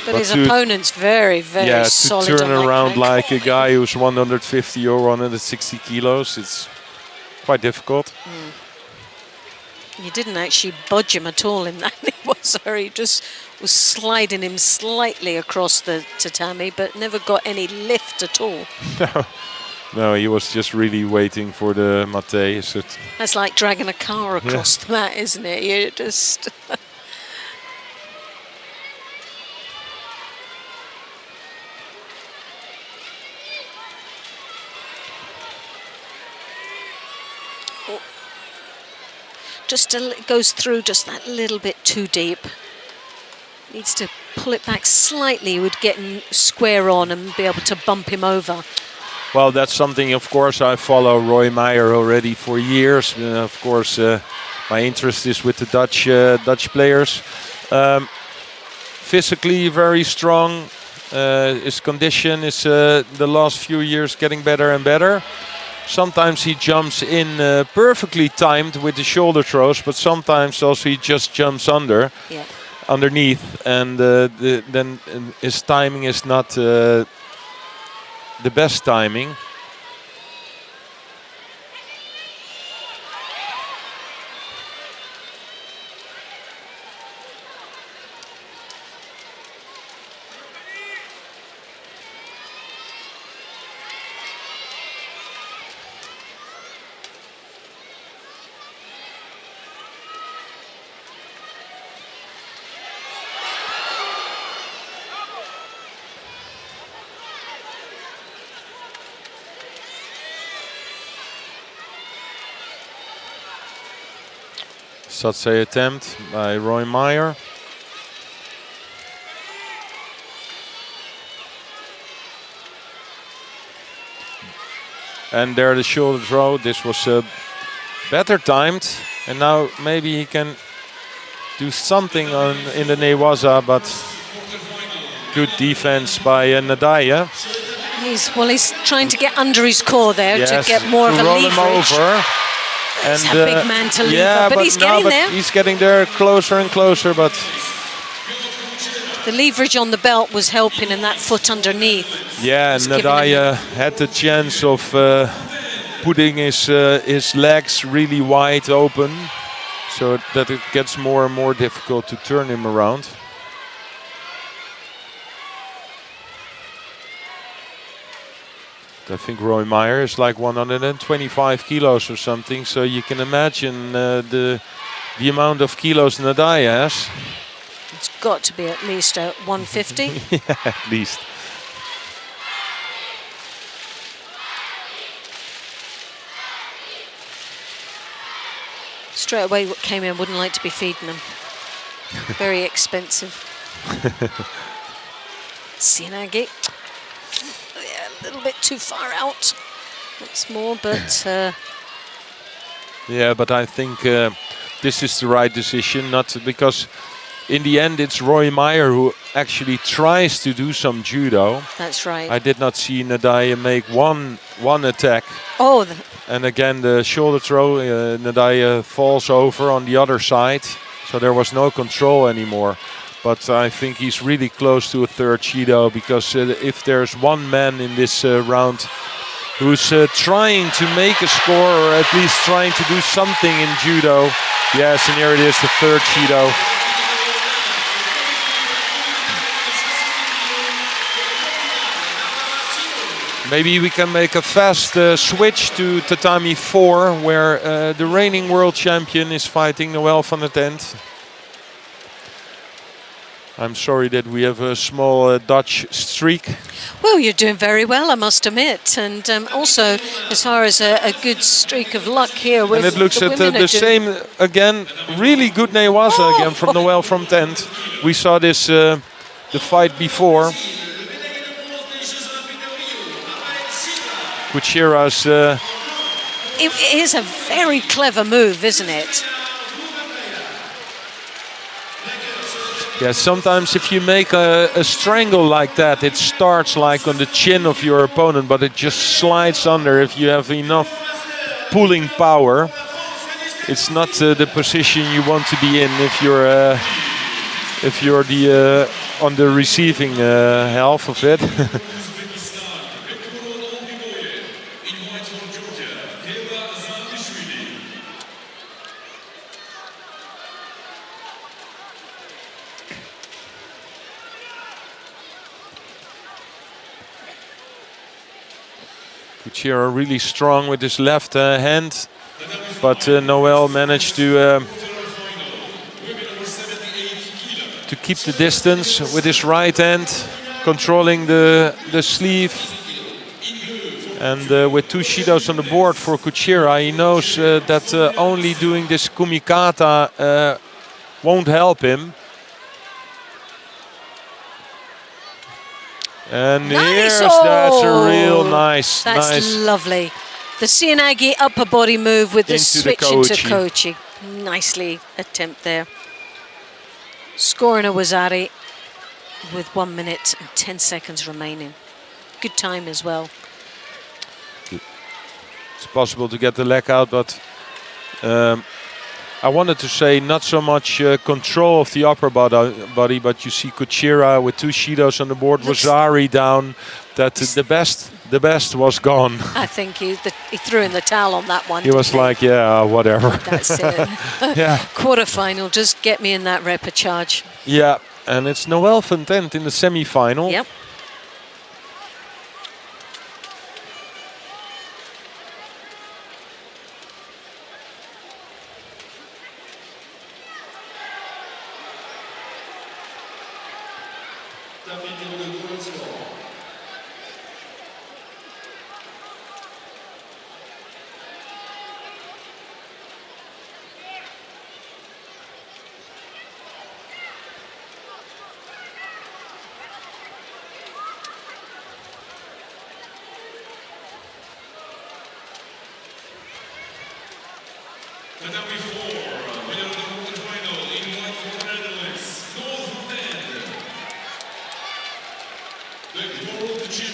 But his opponent's very, very solid. To turn on that around crank. like a guy who's 150 or 160 kilos, it's quite difficult. You didn't actually budge him at all in that. He just was sliding him slightly across the tatami, but never got any lift at all. No, he was just really waiting for the mate. That's like dragging a car across the mat, isn't it? You just... It goes through just that little bit too deep. Needs to pull it back slightly. Would get him square on and be able to bump him over. Well, that's something, of course, I follow Roy Meyer already for years. Of course, my interest is with the Dutch players. Physically very strong. His condition is the last few years getting better and better. Sometimes he jumps in perfectly timed with the shoulder throws, but sometimes also he just jumps underneath, and then his timing is not the best timing. Satsei attempt by Roy Meyer. And there the shoulder throw. This was better timed. And now maybe he can do something in the newaza, but good defense by Nadaye. He's trying to get under his core there to get more of a roll leverage. him over. He's And a big man to lever, but he's getting there. He's getting there closer and closer, but The leverage on the belt was helping, and that foot underneath. yeah, and Nadaye had the chance of putting his legs really wide open, so that it gets more and more difficult to turn him around. I think Roy Meyer is like 125 kilos or something, so you can imagine the amount of kilos Nadaye has. It's got to be at least 150. Yeah, at least. Straight away, what came in wouldn't like to be feeding them. Very expensive. Sianagi. Yeah, a little bit too far out. That's more, but Yeah, but I think this is the right decision, not because in the end it's Roy Meyer who actually tries to do some judo. That's right. I did not see Nadaya make one attack. Oh, And again the shoulder throw, Nadaya falls over on the other side, so there was no control anymore. But I think he's really close to a third Judo, because if there's one man in this round who's trying to make a score, or at least trying to do something in judo. Yes, and here it is, the third Judo. Maybe we can make a fast switch to tatami 4, where the reigning world champion is fighting Noël van der Tent. I'm sorry that we have a small Dutch streak. well, you're doing very well, I must admit. And also, as far as a good streak of luck here with and it looks at the same again. Really good newaza again from Noël from Tent. We saw this the fight before. Kuchera's. It is a very clever move, isn't it? Yeah, sometimes if you make a strangle like that, it starts like on the chin of your opponent, but it just slides under if you have enough pulling power. It's not the position you want to be in if you're the on the receiving half of it. Kuchera really strong with his left hand, but Noël managed to keep the distance with his right hand, controlling the sleeve. And with 2 Shidos on the board for Kuchera, he knows that only doing this kumikata won't help him. And nice. That's a real nice. That's lovely. The Sianagi upper body move with the switch into Kochi. Nicely attempt there. Scoring a Wazari with 1 minute and 10 seconds remaining. Good time as well. It's possible to get the leg out, but I wanted to say not so much control of the upper body, but you see Kuchera with 2 Shidos on the board, Wazari down. That the best was gone. I think he threw in the towel on that one. He was like, yeah, whatever. That's it. Yeah. Quarterfinal, just get me in that repechage. Yeah, and it's Noël van Tent in the semi-final. Yep.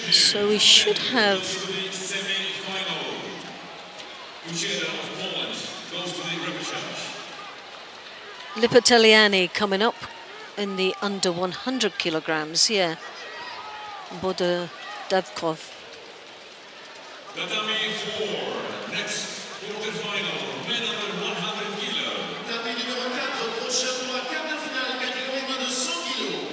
So we should have Lipiteliani coming up in the under 100 kilograms, yeah. Bodo Davkov. Tatami 4, next quarterfinal, men under 100 kilo. Tapis numéro 4, prochain pour la quart de finale, catégorie moins de 100 kilos.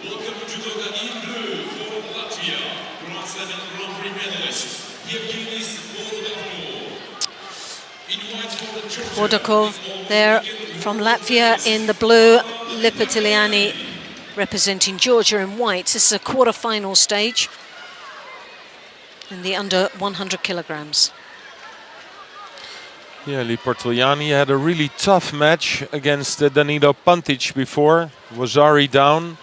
Welcome to Judo in blue for Latvia, Grand Slam and Grand Prix medalist, Yevgenis Borodavkov. In white for the Georgia. Borodavkov there from Latvia in the blue, Lipiteliani representing Georgia in white. This is a quarter-final stage in the under 100 kilograms. Yeah, Lipiteliani had a really tough match against Danilo Pantic before. Wazari down,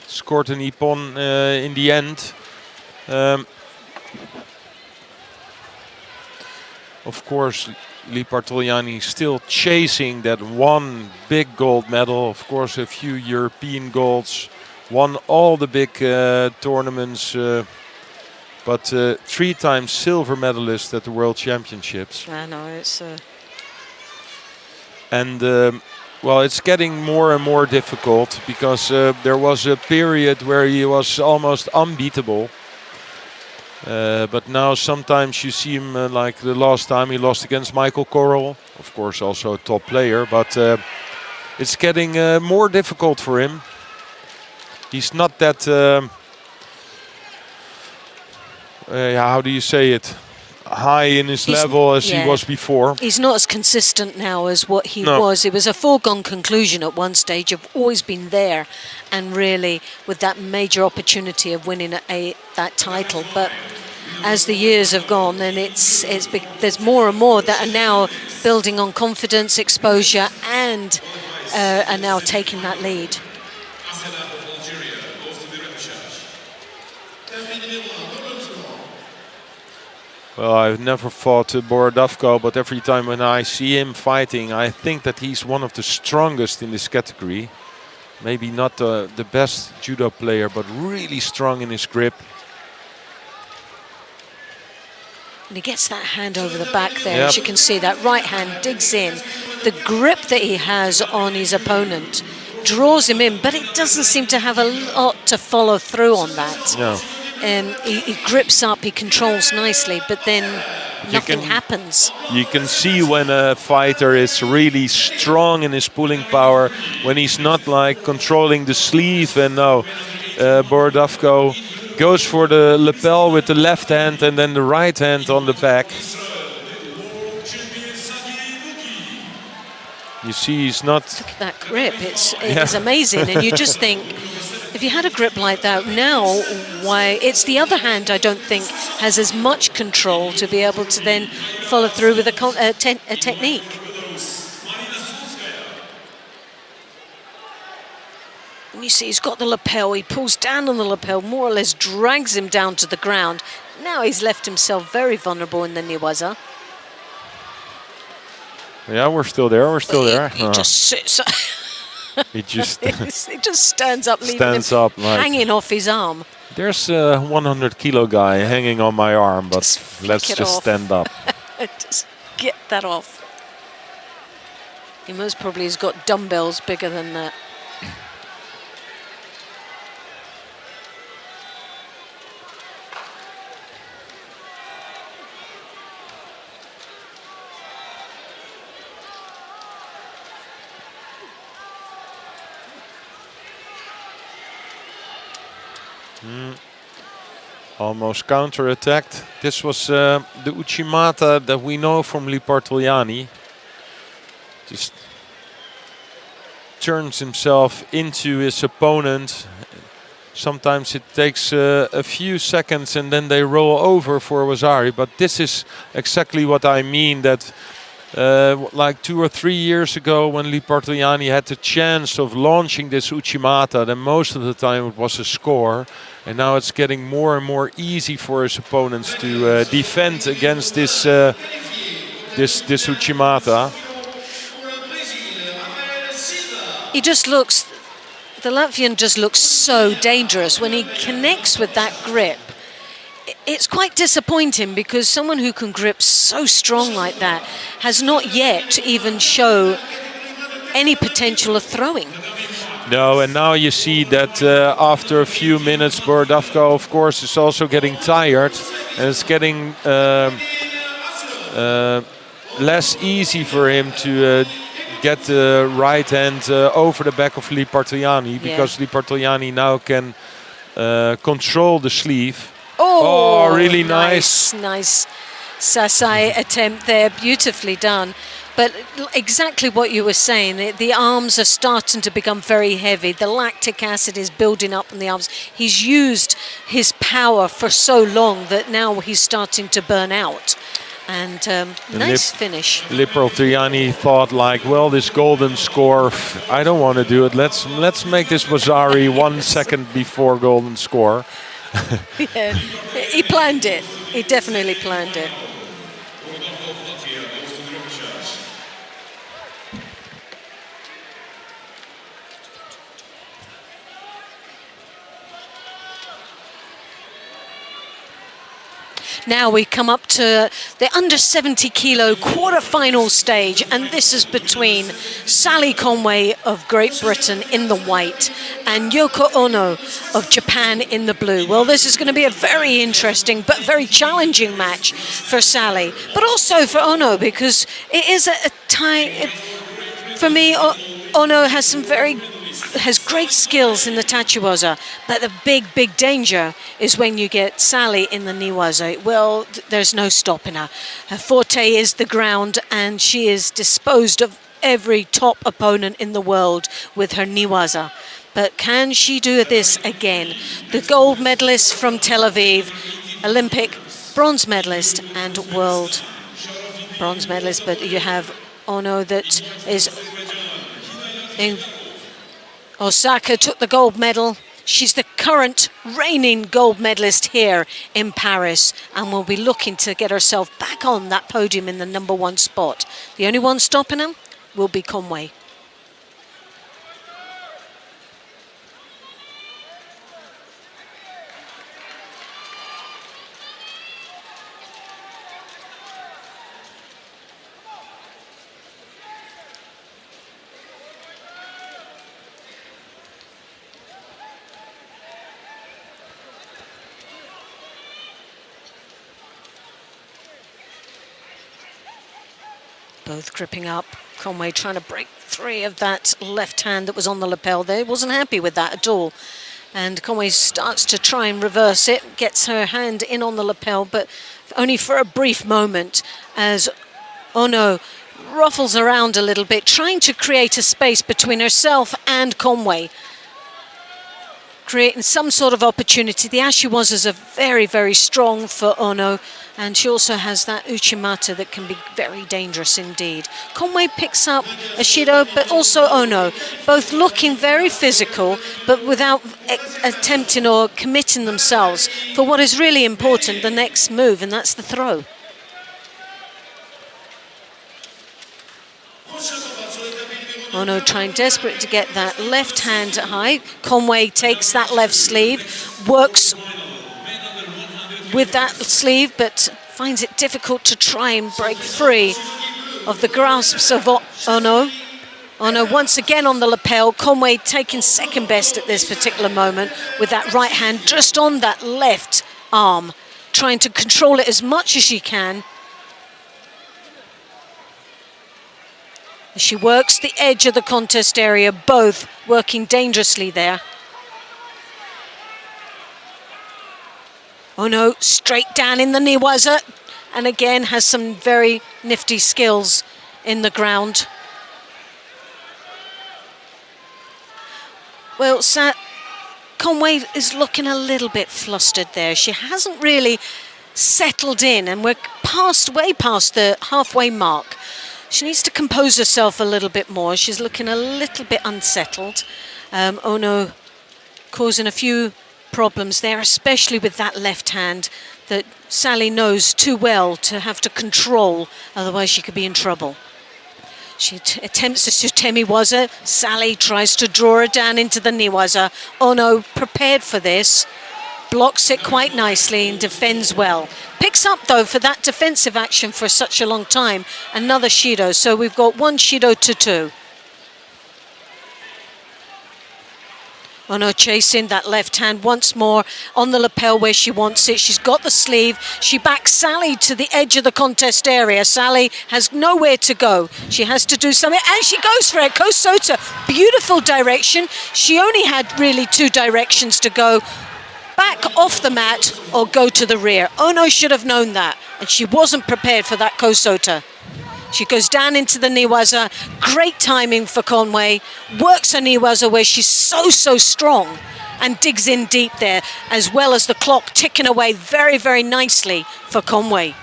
scored an ippon in the end. Of course, Bartoliani still chasing that one big gold medal. Of course, a few European golds, won all the big tournaments, but 3 times silver medalist at the World Championships. I know, it's... And well, it's getting more and more difficult because there was a period where he was almost unbeatable. But now sometimes you see him like the last time he lost against Michael Corral, of course also a top player, but it's getting more difficult for him. He's not that, how do you say it, high in his level as he was before. He's not as consistent now as what he was. It was a foregone conclusion at one stage. I've always been there, and really with that major opportunity of winning that title. But as the years have gone, then there's more and more that are now building on confidence, exposure, and are now taking that lead. Well, I've never fought Borodavko, but every time when I see him fighting, I think that he's one of the strongest in this category. Maybe not the best judo player, but really strong in his grip. And he gets that hand over the back there, as you can see, that right hand digs in. The grip that he has on his opponent draws him in, but it doesn't seem to have a lot to follow through on that. No. He grips up, he controls nicely, but then nothing happens. You can see when a fighter is really strong in his pulling power, when he's not like controlling the sleeve. And now Borodavko goes for the lapel with the left hand and then the right hand on the back. You see he's not... Look at that grip, it's amazing. And you just think, if you had a grip like that now, why? It's the other hand I don't think has as much control to be able to then follow through with a technique. And you see he's got the lapel, he pulls down on the lapel, more or less drags him down to the ground. Now he's left himself very vulnerable in the Niwaza. Yeah, we're still there, He just sits... He just stands up, leaving him hanging off his arm. There's a 100-kilo guy hanging on my arm, but let's just stand up. Just get that off. He most probably has got dumbbells bigger than that. Almost counter-attacked. This was the Uchimata that we know from Bartoliani. Just turns himself into his opponent. Sometimes it takes a few seconds and then they roll over for Wazzari. But this is exactly what I mean, that like 2 or 3 years ago when Bartoliani had the chance of launching this Uchimata, then most of the time it was a score. And now it's getting more and more easy for his opponents to defend against this Uchimata. He just looks, the Latvian just looks so dangerous when he connects with that grip. It's quite disappointing because someone who can grip so strong like that has not yet even shown any potential of throwing. No, and now you see that after a few minutes, Borodavko, of course, is also getting tired, and it's getting less easy for him to get the right hand over the back of Bartoliani, because Bartoliani now can control the sleeve. Oh, really nice. Nice Sasai attempt there, beautifully done. But exactly what you were saying, the arms are starting to become very heavy. The lactic acid is building up in the arms. He's used his power for so long that now he's starting to burn out. And nice finish. Bartoliani thought like, well, this golden score, I don't want to do it. Let's make this Wazzari 1 second before golden score. Yeah, he planned it. He definitely planned it. Now we come up to the under 70 kilo quarter-final stage, and this is between Sally Conway of Great Britain in the white and Yoko Ono of Japan in the blue. Well, this is going to be a very interesting but very challenging match for Sally, but also for Ono, because it is a tie. For me, Ono has great skills in the tachiwaza, but the big danger is when you get Sally in the niwaza. Well, there's no stopping her. Her forte is the ground, and she is disposed of every top opponent in the world with her niwaza. But can she do this again? The gold medalist from Tel Aviv, Olympic bronze medalist and world bronze medalist, but you have Ono that is in Osaka, took the gold medal. She's the current reigning gold medalist here in Paris and will be looking to get herself back on that podium in the #1 spot. The only one stopping her will be Conway. Both gripping up. Conway trying to break free of that left hand that was on the lapel there. Wasn't happy with that at all. And Conway starts to try and reverse it, gets her hand in on the lapel, but only for a brief moment as Ono ruffles around a little bit, trying to create a space between herself and Conway, creating some sort of opportunity. The ashiwazas are very strong for Ono, and she also has that uchimata that can be very dangerous indeed. Conway picks up Ashido, but also Ono, both looking very physical, but without attempting or committing themselves for what is really important, the next move, and that's the throw. Ono trying desperate to get that left hand high. Conway takes that left sleeve, works with that sleeve, but finds it difficult to try and break free of the grasps of Ono. Ono once again on the lapel. Conway taking second best at this particular moment with that right hand just on that left arm, trying to control it as much as she can. She works the edge of the contest area, both working dangerously there. Ono straight down in the niwaza, and again has some very nifty skills in the ground. Well, Conway is looking a little bit flustered there. She hasn't really settled in, and we're way past the halfway mark. She needs to compose herself a little bit more. She's looking a little bit unsettled. Ono causing a few problems there, especially with that left hand that Sally knows too well to have to control, otherwise she could be in trouble. She attempts the sutemiwaza. Sally tries to draw her down into the niwaza. Ono prepared for this, blocks it quite nicely and defends well. Picks up though for that defensive action for such a long time another Shido, so we've got 1 Shido to 2. Ono chasing that left hand once more on the lapel where she wants it. She's got the sleeve. She backs Sally to the edge of the contest area. Sally has nowhere to go. She has to do something, and she goes for it. Kosota, beautiful direction. She only had really 2 directions to go. Back off the mat or go to the rear. Ono should have known that, and she wasn't prepared for that Kosota. She goes down into the niwaza. Great timing for Conway. Works her niwaza where she's so strong and digs in deep there, as well as the clock ticking away very nicely for Conway.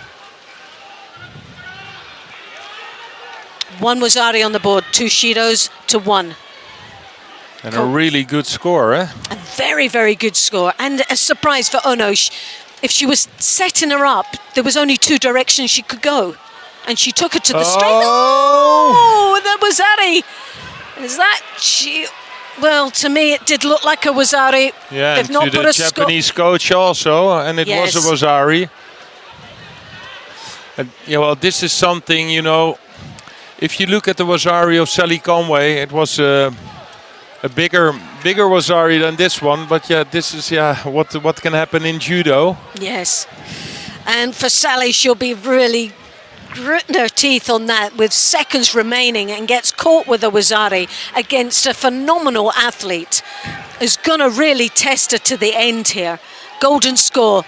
1 Wazari on the board, 2 Shidos to 1. And a really good score, eh? A very good score. And a surprise for Ono. If she was setting her up, there was only 2 directions she could go. And she took it to the straight. Oh, that Wazari. Is that she? Well, to me, it did look like a Wazari. Yeah, they've and not to put the a Japanese coach also, and it was a Wazari. Yeah, well, this is something, you know, if you look at the Wasari of Sally Conway, it was a bigger Wasari than this one. But yeah, this is what can happen in judo. Yes. And for Sally, she'll be really gritting her teeth on that with seconds remaining and gets caught with a Wasari against a phenomenal athlete who's going to really test her to the end here. Golden score.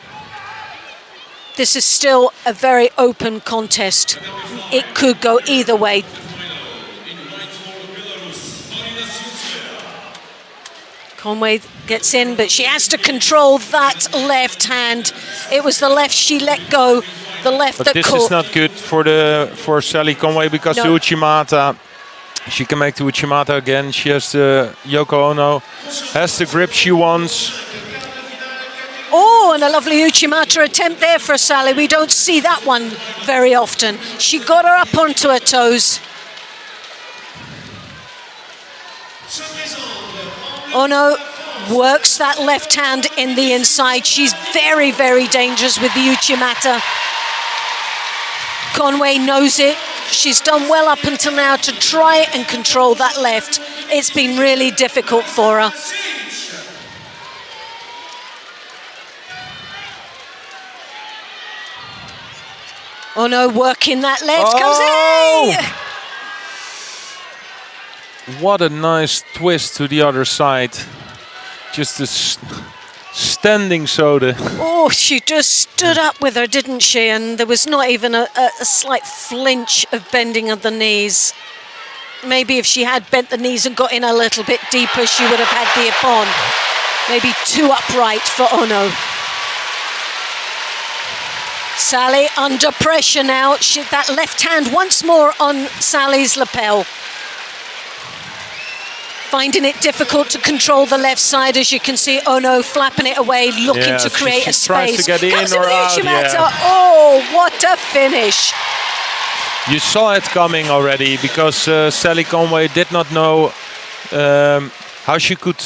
This is still a very open contest. It could go either way. Conway gets in, but she has to control that left hand. It was the left she let go, the left But that this caught. is not good for Sally Conway because the Uchimata, she can make the Uchimata again. She has the Yoko Ono, has the grip she wants. Oh, and a lovely Uchimata attempt there for Sally. We don't see that one very often. She got her up onto her toes. Ono works that left hand in the inside. She's very, very dangerous with the Uchimata. Conway knows it. She's done well up until now to try and control that left. It's been really difficult for her. Ono working that left, comes in! What a nice twist to the other side. Just a standing soda. Oh, she just stood up with her, didn't she? And there was not even a slight flinch of bending of the knees. Maybe if she had bent the knees and got in a little bit deeper, she would have had the ippon. Maybe too upright for Ono. Sally under pressure now. That left hand once more on Sally's lapel. Finding it difficult to control the left side, as you can see. Ono flapping it away, looking to create a space. Tries to get in Comes or with the out, Uchimata. yeah. Oh, what a finish. You saw it coming already because Sally Conway did not know how she could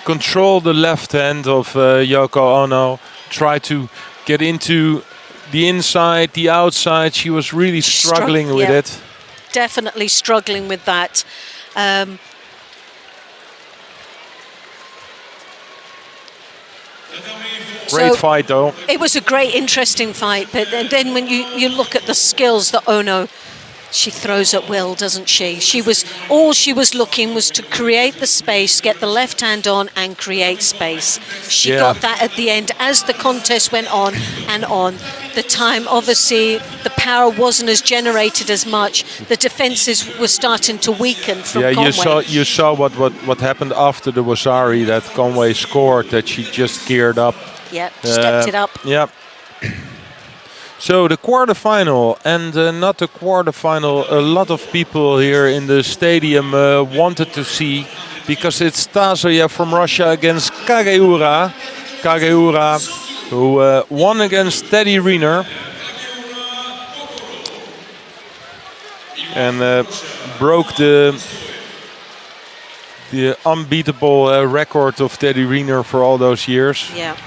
control the left hand of Yoko Ono. Try to get into the inside, the outside. She was really struggling with it. Definitely struggling with that. Great fight though. It was a great, interesting fight, but then when you look at the skills that Ono, she throws at will, doesn't she? All she was looking was to create the space, get the left hand on and create space. She got that at the end as the contest went on and on. The time, obviously, the power wasn't as generated as much. The defenses were starting to weaken from Conway. you saw what happened after the Wasari, that Conway scored, that she just geared up. Yep, stepped it up. Yep. So the quarterfinal, and not the quarterfinal, a lot of people here in the stadium wanted to see, because it's Tazoyev from Russia against Kageura. Kageura, who won against Teddy Riner. And broke the unbeatable record of Teddy Riner for all those years. Yeah.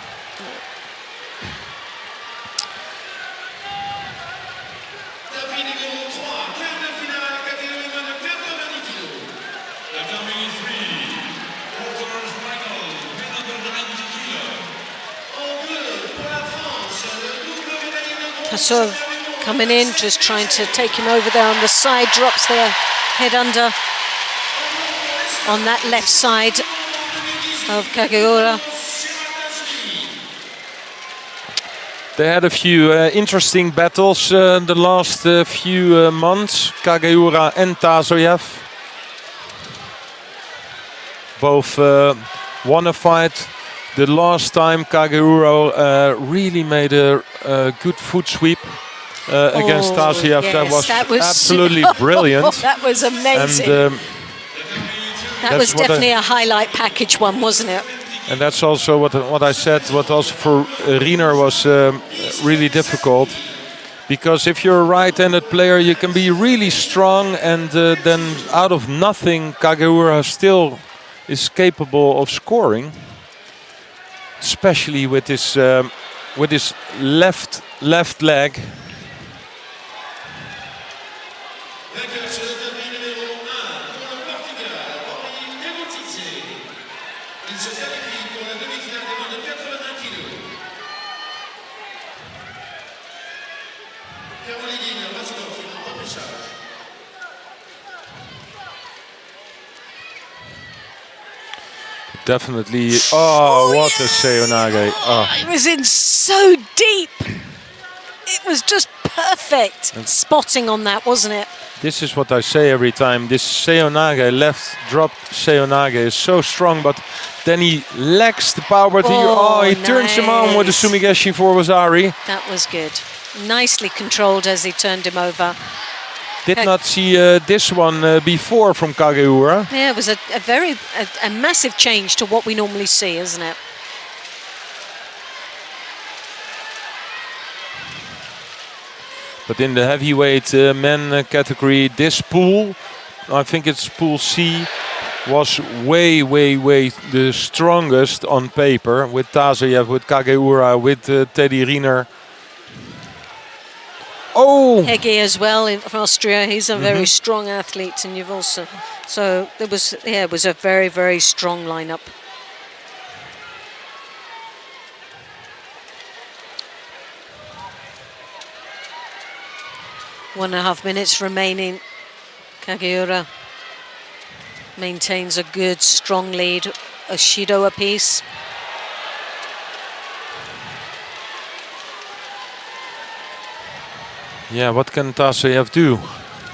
Sort of coming in, just trying to take him over there on the side, drops their head under on that left side of Kageura. They had a few interesting battles the last few months, Kageura and Tazoyev. Both won a fight. The last time Kageura really made a good foot sweep against Tazoyev. Yes, that was absolutely brilliant. That was amazing. And, that was definitely a highlight package one, wasn't it? And that's also what I said, what also for Riner was really difficult. Because if you're a right-handed player, you can be really strong, and then out of nothing, Kageura still is capable of scoring. Especially with his left leg. Definitely. Oh, what a Seoinage. Oh. It was in so deep. It was just perfect spotting on that, wasn't it? This is what I say every time. This Seoinage, left drop Seoinage is so strong, but then he lacks the power. He turns him on with the Sumigeshi for Wasari. That was good. Nicely controlled as he turned him over. Did not see this one before from Kageura. Yeah, it was a massive change to what we normally see, isn't it? But in the heavyweight men category, this pool, I think it's pool C, was way the strongest on paper, with Tazayev, with Kageura, with Teddy Riner. Oh! Hegge as well from Austria. He's a very strong athlete, and you've also it was a very strong lineup. One and a half minutes remaining. Kageura maintains a good, strong lead. A Shido apiece. Yeah, what can Tazayev do?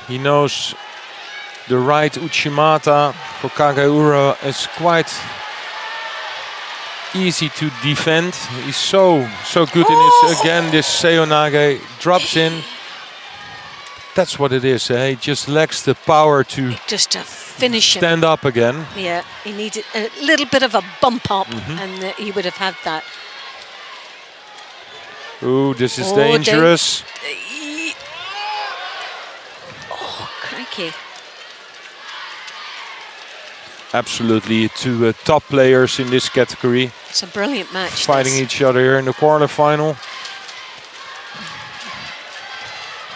He knows the right Uchimata for Kageura is quite easy to defend. He's so good in his, again, this Seoinage drops in. That's what it is. He just lacks the power to finish stand up again. Yeah, he needed a little bit of a bump up, and he would have had that. Ooh, this is dangerous. Oh, crikey. Absolutely, two top players in this category. It's a brilliant match. Fighting each other here in the quarterfinal.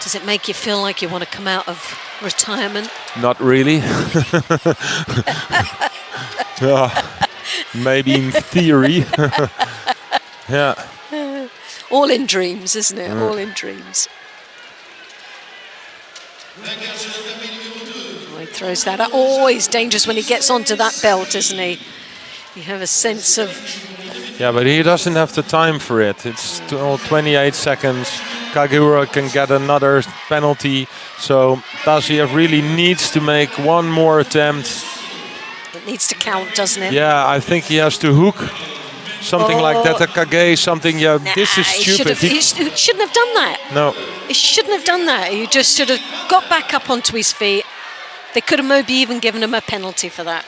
Does it make you feel like you want to come out of retirement? Not really. Maybe in theory. Yeah. All in dreams, isn't it? All in dreams. Oh, he throws that out. Always dangerous when he gets onto that belt, isn't he? You have a sense of... Yeah, but he doesn't have the time for it. It's 28 seconds. Kageura can get another penalty. So Tazayev really needs to make one more attempt. It needs to count, doesn't it? Yeah, I think he has to hook something like that. A Kage, something. Yeah, this is stupid. He shouldn't have done that. No. He shouldn't have done that. He just should have got back up onto his feet. They could have maybe even given him a penalty for that.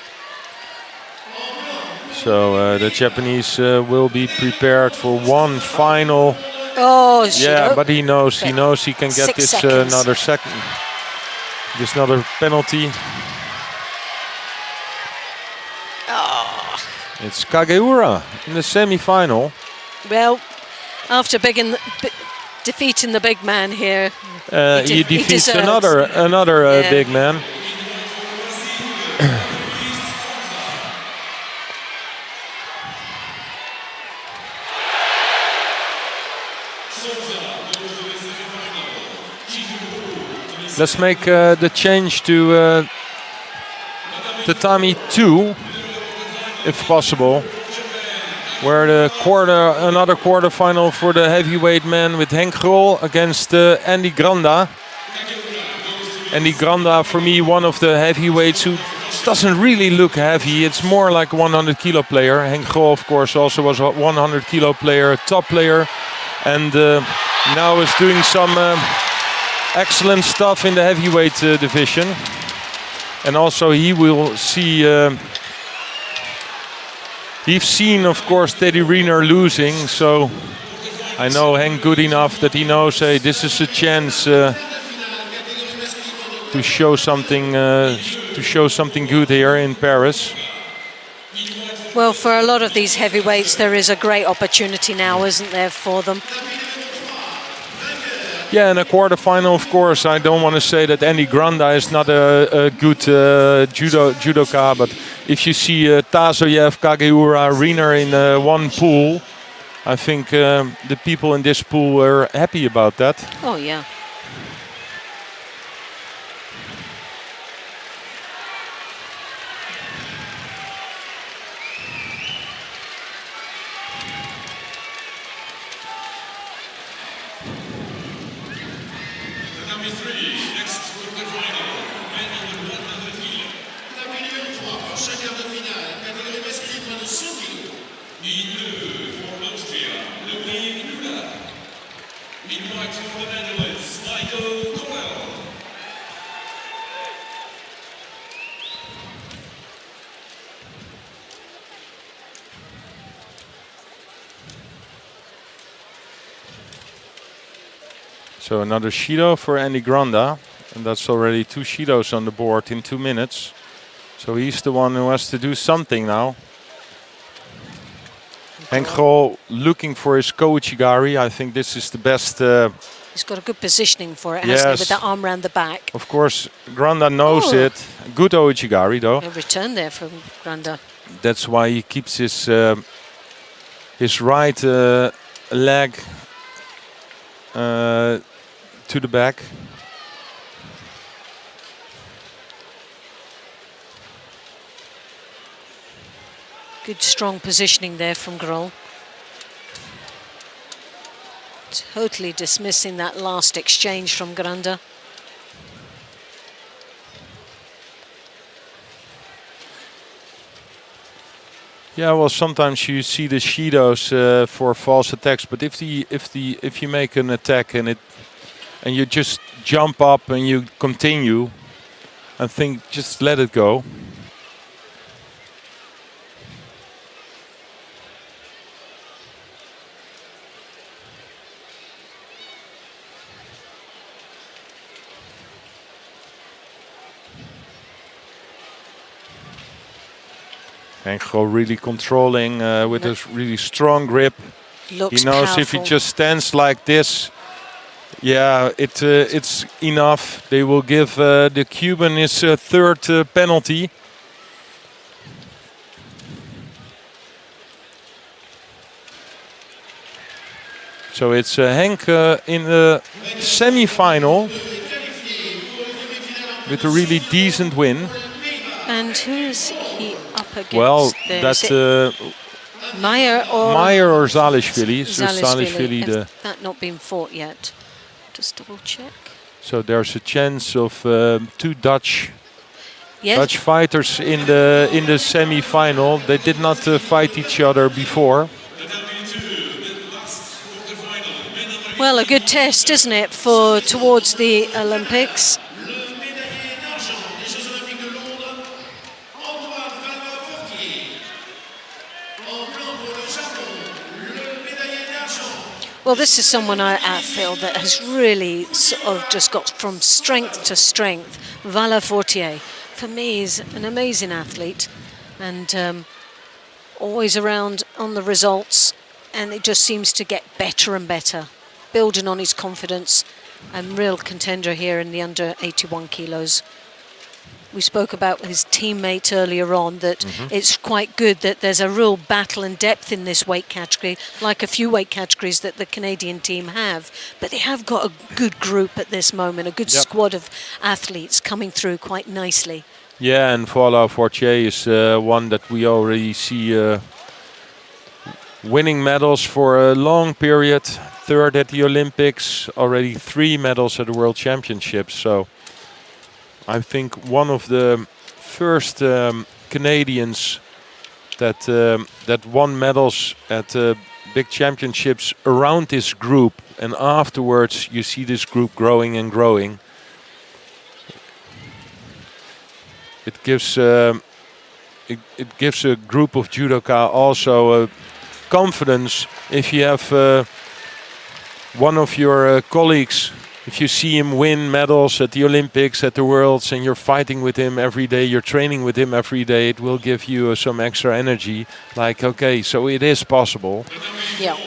So the Japanese will be prepared for one final. Oh, yeah, but he knows he can get this another second, this another penalty. Oh. It's Kageura in the semi-final. Well, after defeating the big man here, he defeats another big man. Let's make the change to tatami 2, if possible, where another quarterfinal for the heavyweight man with Henk Grol against Andy Granda. Andy Granda, for me, one of the heavyweights who doesn't really look heavy. It's more like a 100 kilo player. Henk Grol, of course, also was a 100 kilo player, top player, and now is doing some excellent stuff in the heavyweight division. And also he will see, he's seen, of course, Teddy Riner losing, so I know Henk good enough that he knows, hey, this is a chance to show something good here in Paris. Well, for a lot of these heavyweights, there is a great opportunity now, isn't there, for them? Yeah, in a quarterfinal, of course, I don't want to say that Andy Granda is not a good judoka, but if you see Tazayev, Kageura, Riner in one pool, I think the people in this pool are happy about that. Oh, yeah. Derby 3, next quarterfinal, men under 100 kg. Catégorie 3, prochain quart de finale, catégorie masculine moins de 100 kg. In blue for Austria, Ludwig Judo. In white for the Netherlands, Michael Coel. So another Shido for Andy Granda, and that's already 2 Shidos on the board in 2 minutes. So he's the one who has to do something now. Henk Grol looking for his Kouchigari. I think this is the best. He's got a good positioning for it, hasn't he, with that arm round the back. Of course, Granda knows it. Good Ouchigari though. A return there from Granda. That's why he keeps his right leg to the back. Good strong positioning there from Grol. Totally dismissing that last exchange from Granda. Yeah, well, sometimes you see the Shidos for false attacks, but if you make an attack and you just jump up and you continue, I think just let it go. And go really controlling with a really strong grip. Looks he knows powerful. If he just stands like this, yeah, it's enough. They will give the Cuban his third penalty. So it's Henk in the semi-final with a really decent win. And who is he up against? Well, there? that's Meyer or Zalishvili. So Zalishvili, has that not been fought yet? Just double check. So there's a chance of 2 Dutch fighters in the semi-final. They did not fight each other before. Well, a good test, isn't it, for towards the Olympics? Well, this is someone I feel that has really sort of just got from strength to strength. Vala Fortier, for me, is an amazing athlete and always around on the results, and it just seems to get better and better, building on his confidence, and real contender here in the under 81 kilos. We spoke about his teammate earlier on, that it's quite good that there's a real battle and depth in this weight category, like a few weight categories that the Canadian team have. But they have got a good group at this moment, a good squad of athletes coming through quite nicely. Yeah, and Vala Fortier is one that we already see winning medals for a long period. 3rd at the Olympics, already 3 medals at the World Championships. So I think one of the first Canadians that won medals at big championships around this group, and afterwards you see this group growing and growing. It gives a group of judoka also confidence. If you have one of your colleagues, if you see him win medals at the Olympics, at the Worlds, and you're fighting with him every day, you're training with him every day, it will give you some extra energy. Like, okay, so it is possible. Yeah.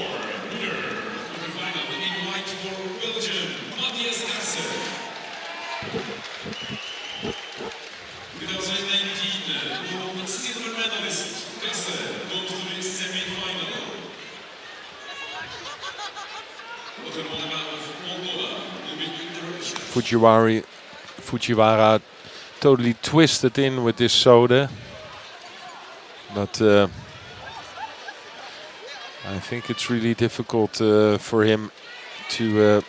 Fujiwara totally twisted in with this soda, but I think it's really difficult for him to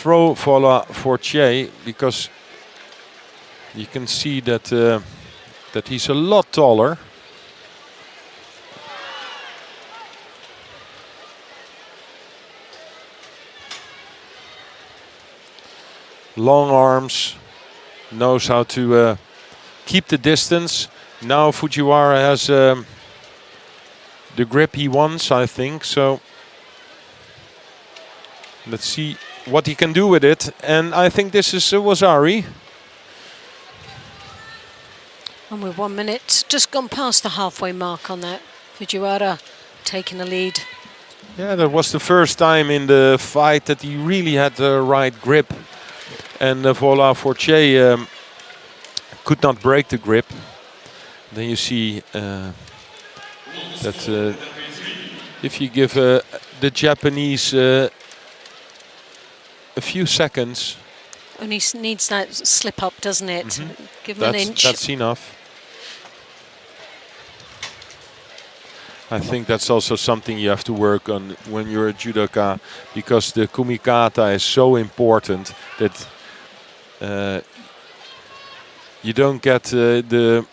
throw Vola Fortier because you can see that that he's a lot taller. Long arms, knows how to keep the distance. Now Fujiwara has the grip he wants, I think. So let's see what he can do with it. And I think this is Wasari. And with 1 minute, just gone past the halfway mark on that. Fujiwara taking the lead. Yeah, that was the first time in the fight that he really had the right grip. And Vola Fortier could not break the grip. Then you see that if you give the Japanese a few seconds. Only needs that slip up, doesn't it? Give him an inch. That's enough. I think that's also something you have to work on when you're a judoka, because the kumikata is so important that you don't get the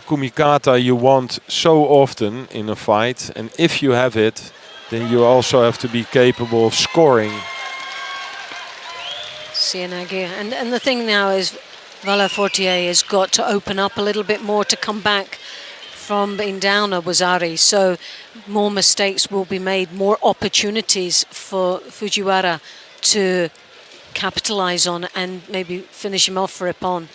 kumikata you want so often in a fight. And if you have it, then you also have to be capable of scoring. Cianagi. And the thing now is Vola Fortier has got to open up a little bit more to come back from being down a Wasari, so more mistakes will be made, more opportunities for Fujiwara to capitalize on and maybe finish him off for Ippon.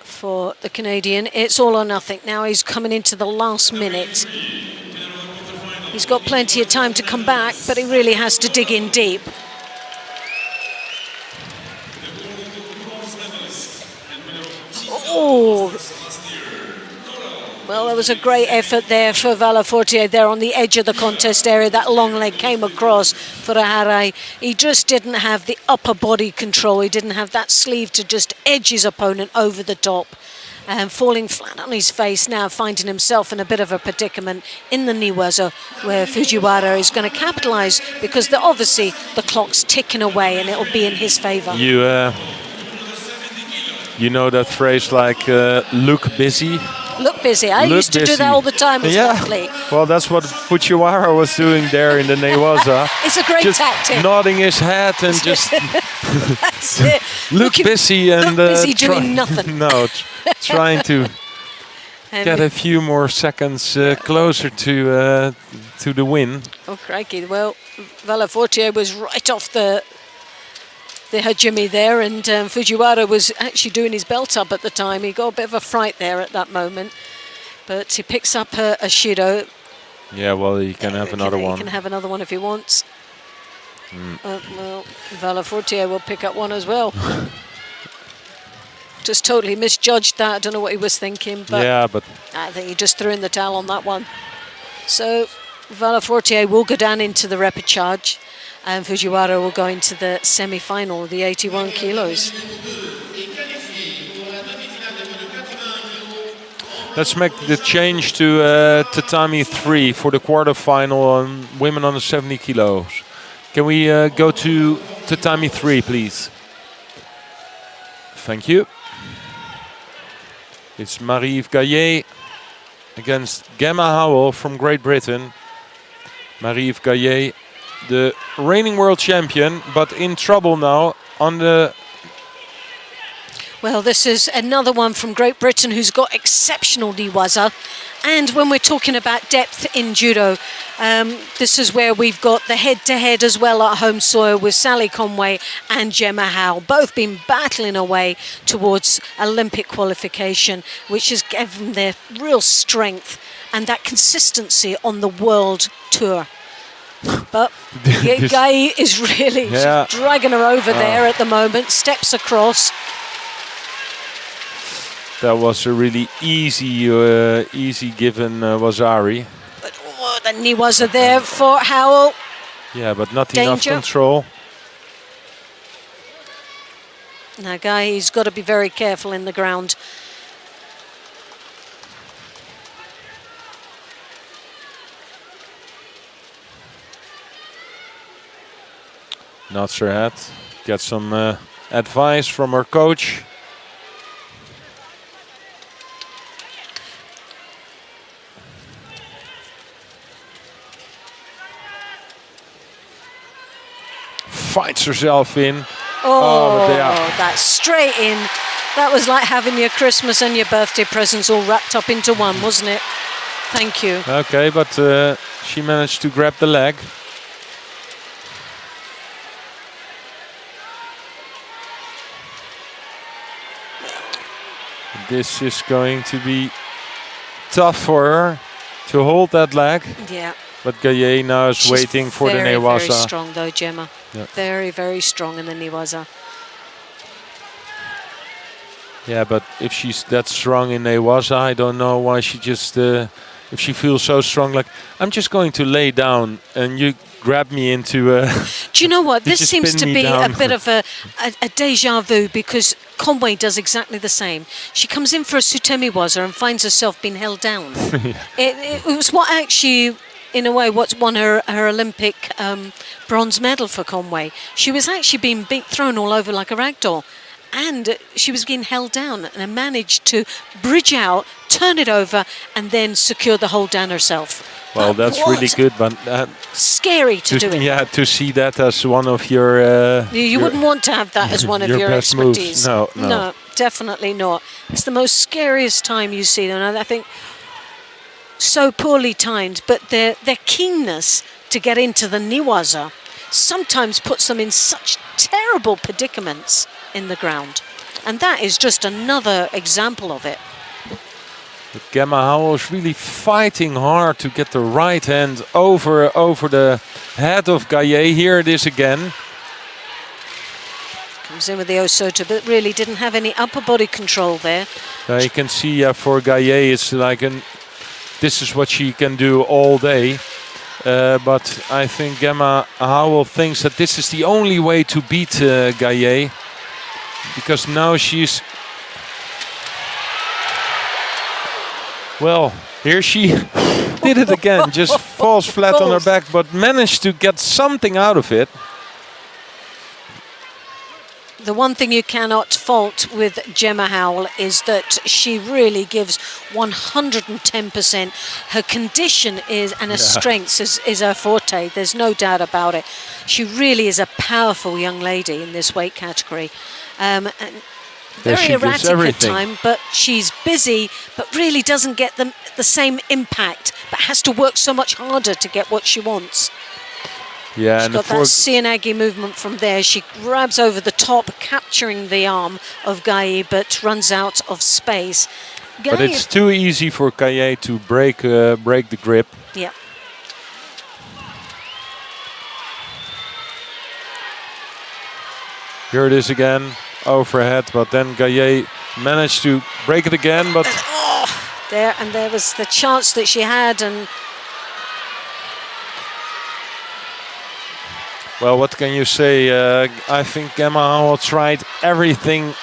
For the Canadian, it's all or nothing. Now he's coming into the last minute. He's got plenty of time to come back, but he really has to dig in deep. Oh, well, there was a great effort there for Vola Fortier there on the edge of the contest area. That long leg came across for Harai. He just didn't have the upper body control. He didn't have that sleeve to just edge his opponent over the top. And falling flat on his face now, finding himself in a bit of a predicament in the Niwaza, where Fujiwara is going to capitalize because obviously the clock's ticking away and it'll be in his favor. You know that phrase like look busy? Look busy. I used to do that all the time as an athlete. Well, that's what Fujiwara was doing there in the Newaza. It's a great tactic. Nodding his head and just look busy and doing nothing. No, trying to get a few more seconds closer to the win. Oh, crikey. Well, Vola Fortier was right off the hajime there, and Fujiwara was actually doing his belt up at the time. He got a bit of a fright there at that moment, but he picks up a Shido. Yeah, well, he can have another one. He can have another one if he wants. Well, Vola Fortier will pick up one as well. Just totally misjudged that. I don't know what he was thinking, but yeah, but I think he just threw in the towel on that one. So Vola Fortier will go down into the repechage, and Fujiwara will go into the semi-final, the 81 kilos. Let's make the change to tatami 3 for the quarterfinal on women under 70 kilos. Can we go to tatami 3, please? Thank you. It's Marie-Yves Gaillet against Gemma Howell from Great Britain. Marie-Yves Gaillet, the reigning world champion, but in trouble now on the... Well, this is another one from Great Britain who's got exceptional niwaza. And when we're talking about depth in judo, this is where we've got the head-to-head as well at home soil with Sally Conway and Gemma Howell, both been battling away towards Olympic qualification, which has given their real strength and that consistency on the world tour. But Gai is really dragging her over there at the moment, steps across. That was a really easy given Wasari. But the niwaza there for Howell. Yeah, but not enough control. Now, Guy, he's got to be very careful in the ground. Nods her head. Gets some advice from her coach. Fights herself in. Oh, yeah. that's straight in. That was like having your Christmas and your birthday presents all wrapped up into one, wasn't it? Thank you. Okay, but she managed to grab the leg. This is going to be tough for her to hold that leg. Yeah. But Gaye now is She's waiting for the very Newaza. strong though, Gemma. Yeah. Very, very strong in the Newaza. Yeah, but if she's that strong in Newaza, I don't know why she just... if she feels so strong, like, I'm just going to lay down and you grab me into... Do you know what? You This just seems pin to me be down. a bit of a deja vu, because Conway does exactly the same. She comes in for a Sutemiwaza and finds herself being held down. It was what actually, in a way, what's won her Olympic bronze medal for Conway. She was actually being thrown all over like a rag doll. And she was being held down and managed to bridge out, turn it over, and then secure the hold down herself. Well, But that's what really good, but... scary to do it. Yeah, to see that as one of your... You wouldn't want to have that as one of your best moves. expertise. No. Definitely not. It's the most scariest time you see them. And I think so poorly timed, but their keenness to get into the Newaza sometimes puts them in such terrible predicaments in the ground. And that is just another example of it. But Gemma Howell is really fighting hard to get the right hand over the head of Gaye. Here it is again. Comes in with the Osota, but really didn't have any upper body control there. You can see for Gaye it's like this is what she can do all day. But I think Gemma Howell thinks that this is the only way to beat Gaye. Because now she's... Well, here she did it again. Just falls flat on her back, but managed to get something out of it. The one thing you cannot fault with Gemma Howell is that she really gives 110%. Her condition is and her strengths is her forte. There's no doubt about it. She really is a powerful young lady in this weight category. And very erratic at time, but she's busy, but really doesn't get the same impact, but has to work so much harder to get what she wants. Yeah, She's and got that Sianagi movement from there. She grabs over the top, capturing the arm of Gaye, but runs out of space. But it's too easy for Gaye to break the grip. Yeah. Here it is again, overhead, but then Gaye managed to break it again, but... there was the chance that she had, and... Well, what can you say? I think Gemma Howell tried everything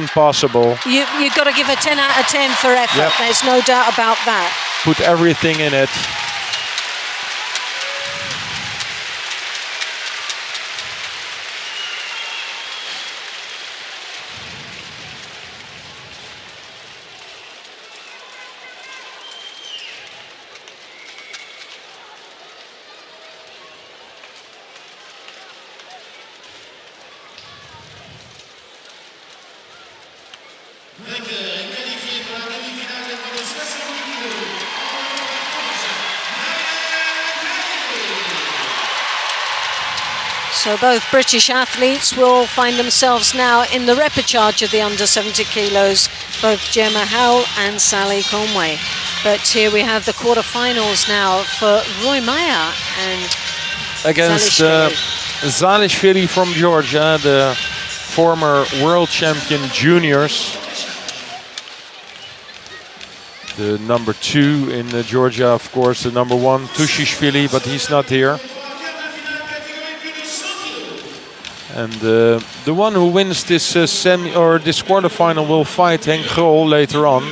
possible. You got to give her 10 out of 10 for effort. Yep. There's no doubt about that. Put everything in it. So both British athletes will find themselves now in the repechage of the under 70 kilos, both Gemma Howell and Sally Conway. But here we have the quarterfinals now for Roy Meyer and against Zalishvili from Georgia, the former world champion juniors. The number 2 in Georgia, of course, the number 1, Tushishvili, but he's not here. And the one who wins this this quarterfinal will fight Henk Grol later on.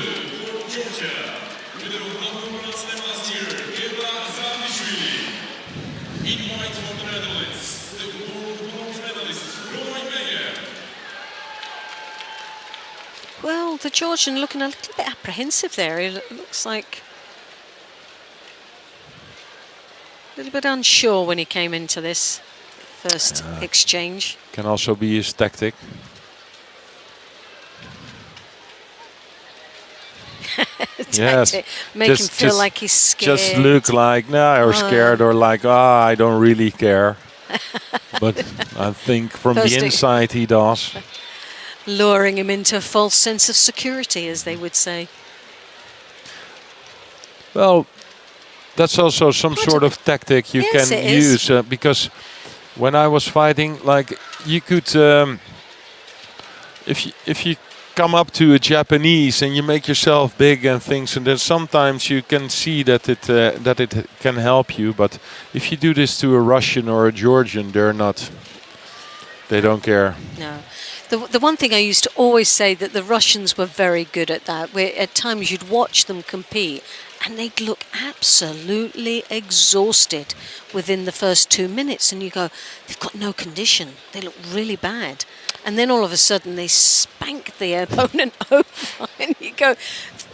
the Georgian looking a little bit apprehensive there. He looks like a little bit unsure when he came into this first exchange. Can also be his tactic. Yes, Make him feel like he's scared. Just look like or scared, or like I don't really care. But I think from the inside he does. Luring him into a false sense of security, as they would say. Well, that's also some sort of tactic you can use because when I was fighting, like you could, if you come up to a Japanese and you make yourself big and things, and then sometimes you can see that it can help you. But if you do this to a Russian or a Georgian, they don't care. No. The one thing I used to always say that the Russians were very good at that, where at times you'd watch them compete and they'd look absolutely exhausted within the first 2 minutes, and you go, they've got no condition, they look really bad. And then all of a sudden they spank the opponent over and you go,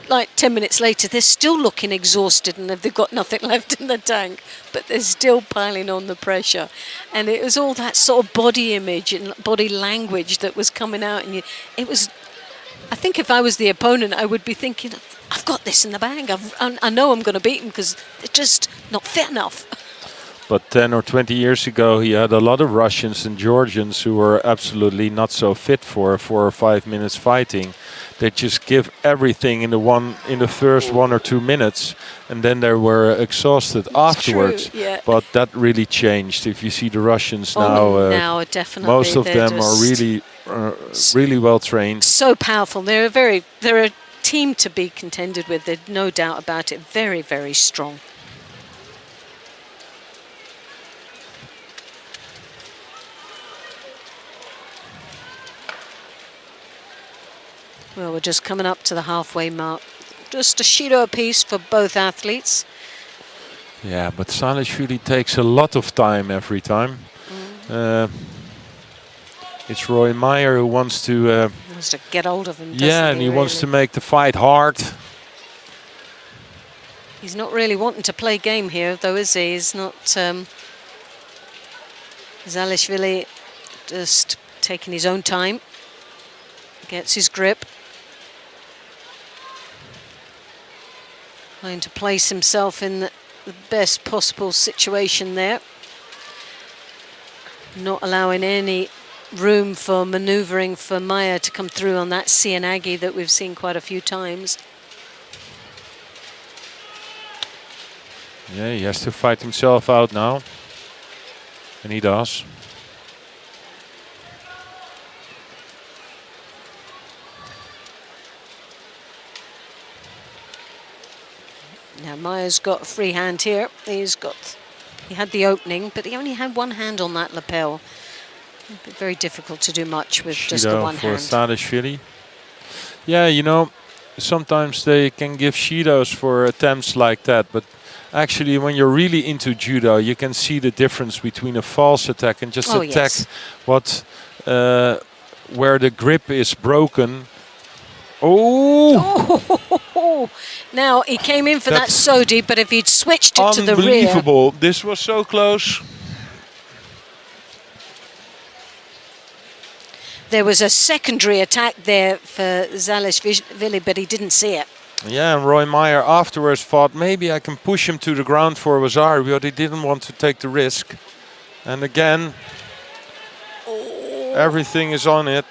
like 10 minutes later, they're still looking exhausted and they've got nothing left in the tank, but they're still piling on the pressure. And it was all that sort of body image and body language that was coming out. And it was, I think if I was the opponent, I would be thinking, I've got this in the bag. I know I'm going to beat them because they're just not fit enough. But 10 or 20 years ago, he had a lot of Russians and Georgians who were absolutely not so fit for 4 or 5 minutes fighting. They just give everything in the first 1 or 2 minutes, and then they were exhausted afterwards. True, yeah. But that really changed. If you see the Russians now definitely most of them are really well trained. So powerful. They're a team to be contended with. There's no doubt about it. Very, very strong. Well, we're just coming up to the halfway mark. Just a Shido apiece for both athletes. Yeah, but Salishvili takes a lot of time every time. It's Roy Meyer who wants to get hold of him. Yeah, and he wants to make the fight hard. He's not really wanting to play game here, though, is he? He's not. Zalishvili just taking his own time. Gets his grip. Trying to place himself in the best possible situation there. Not allowing any room for manoeuvring for Maya to come through on that Sianagi that we've seen quite a few times. Yeah, he has to fight himself out now. And he does. Now Maya's got a free hand here. He had the opening, but he only had one hand on that lapel. Very difficult to do much with just the one hand. Salishvili. Yeah, you know, sometimes they can give Shidos for attempts like that, but actually when you're really into Judo, you can see the difference between a false attack and just attack where the grip is broken. Oh! Now he came in for that Sodi, but if he'd switched it to the rear. Unbelievable! This was so close. There was a secondary attack there for Zalishvili, but he didn't see it. Yeah, and Roy Meyer afterwards thought maybe I can push him to the ground for Wazari, but he didn't want to take the risk. And again, everything is on it.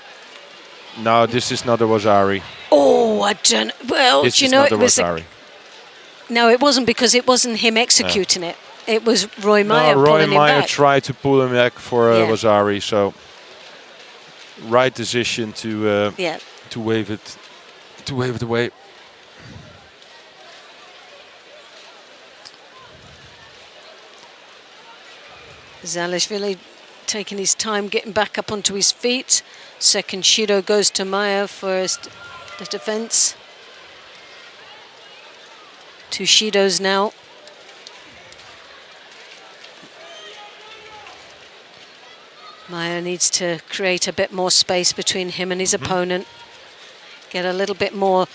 No, this is not a Wazari. Oh, I don't. Well, this you know, it was. No, it wasn't, because it wasn't him executing it. It was Roy Meyer Roy pulling Meyer him back. tried to pull him back for Wazari, so right decision to wave it away. Zalishvili taking his time getting back up onto his feet. Second Shido goes to Meyer for the defense. 2 Shidos now. Meyer needs to create a bit more space between him and his opponent. get a little bit more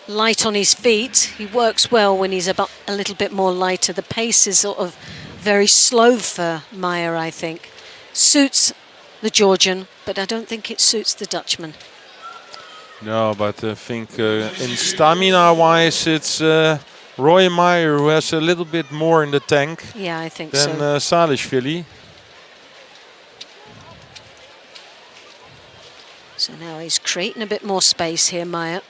light on his feet. He works well when he's a little bit more lighter. The pace is sort of very slow for Meyer, I think. Suits the Georgian, but I don't think it suits the Dutchman. No, but I think in stamina-wise, it's Roy Meyer who has a little bit more in the tank Yeah, I think than so. Salishvili. So now he's creating a bit more space here, Meyer.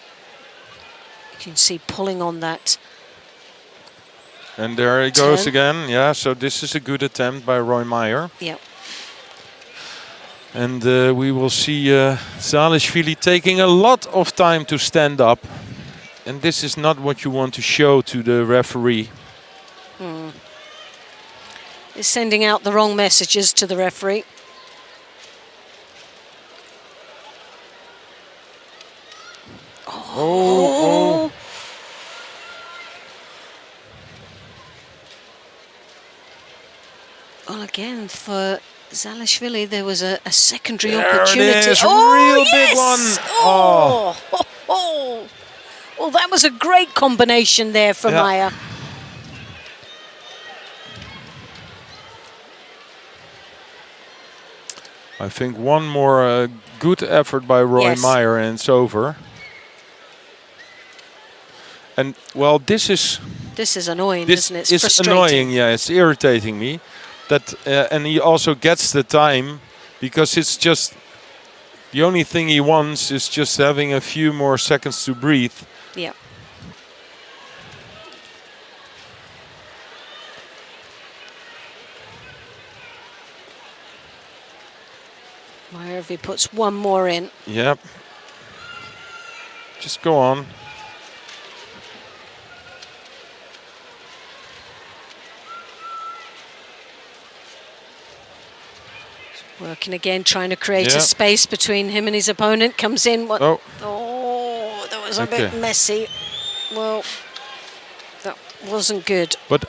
You can see pulling on that. And there he goes Turn. again. Yeah, so this is a good attempt by Roy Meyer. Yep. And we will see Salishvili taking a lot of time to stand up. And this is not what you want to show to the referee. He's sending out the wrong messages to the referee. Oh. Well, again, for Zalishvili, there was a secondary There opportunity. it is, Oh, real yes! big one. Oh. Well, that was a great combination there for Yeah. Meyer. I think one more good effort by Roy Yes. Meyer and it's over. And well, this is Annoying, this isn't it? It's is frustrating. annoying. Yeah, it's irritating me. That and he also gets the time because it's just the only thing he wants is just having a few more seconds to breathe. Yeah. Meyer, if he puts one more in. Yep. Just go on. Working again, trying to create Yeah. a space between him and his opponent. Comes in. Oh. Oh, that was a Okay. bit messy. Well, that wasn't good. But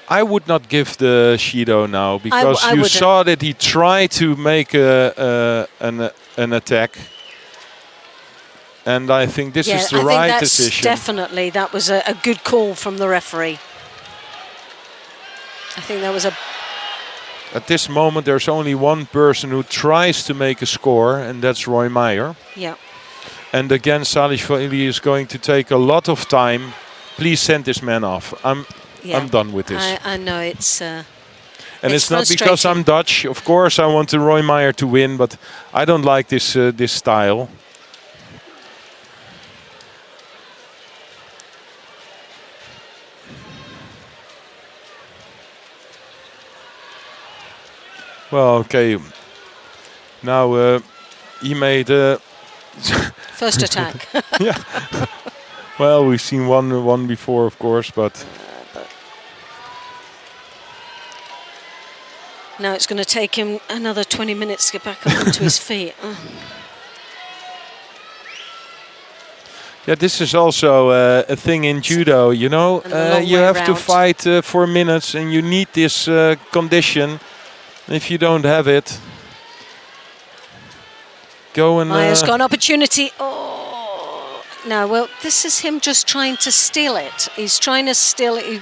I would not give the Judo now because I you wouldn't. saw that he tried to make an attack. And I think this is the I think right that's decision. definitely, that was a good call from the referee. I think that was a... At this moment, there's only one person who tries to make a score, and that's Roy Meyer. Yeah. And again, Salishvili is going to take a lot of time. Please send this man off. I'm done with this. I know it's... and it's not because I'm Dutch. Of course, I want Roy Meyer to win, but I don't like this this style. Well, okay. Now he made First attack. yeah. Well, we've seen one before, of course, but now it's going to take him another 20 minutes to get back up onto his feet. yeah, this is also a thing in judo. You know, And the long you way have to round. fight for minutes, and you need this condition. If you don't have it, go and. Meyer's got an opportunity. Oh, no, well, this is him just trying to steal it. He's trying to steal it.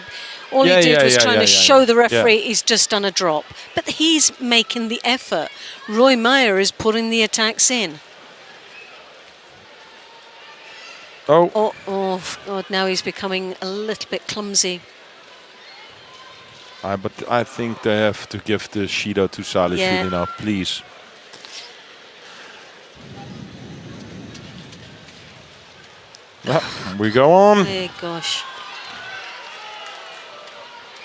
All Yeah, he did yeah, was yeah, trying yeah, to yeah, show yeah. the referee Yeah. he's just done a drop. But he's making the effort. Roy Meyer is putting the attacks in. Oh. Oh, God, now he's becoming a little bit clumsy. But I think they have to give the Judo to Salishvili Yeah. now, please. Yeah, we go on. Hey, gosh.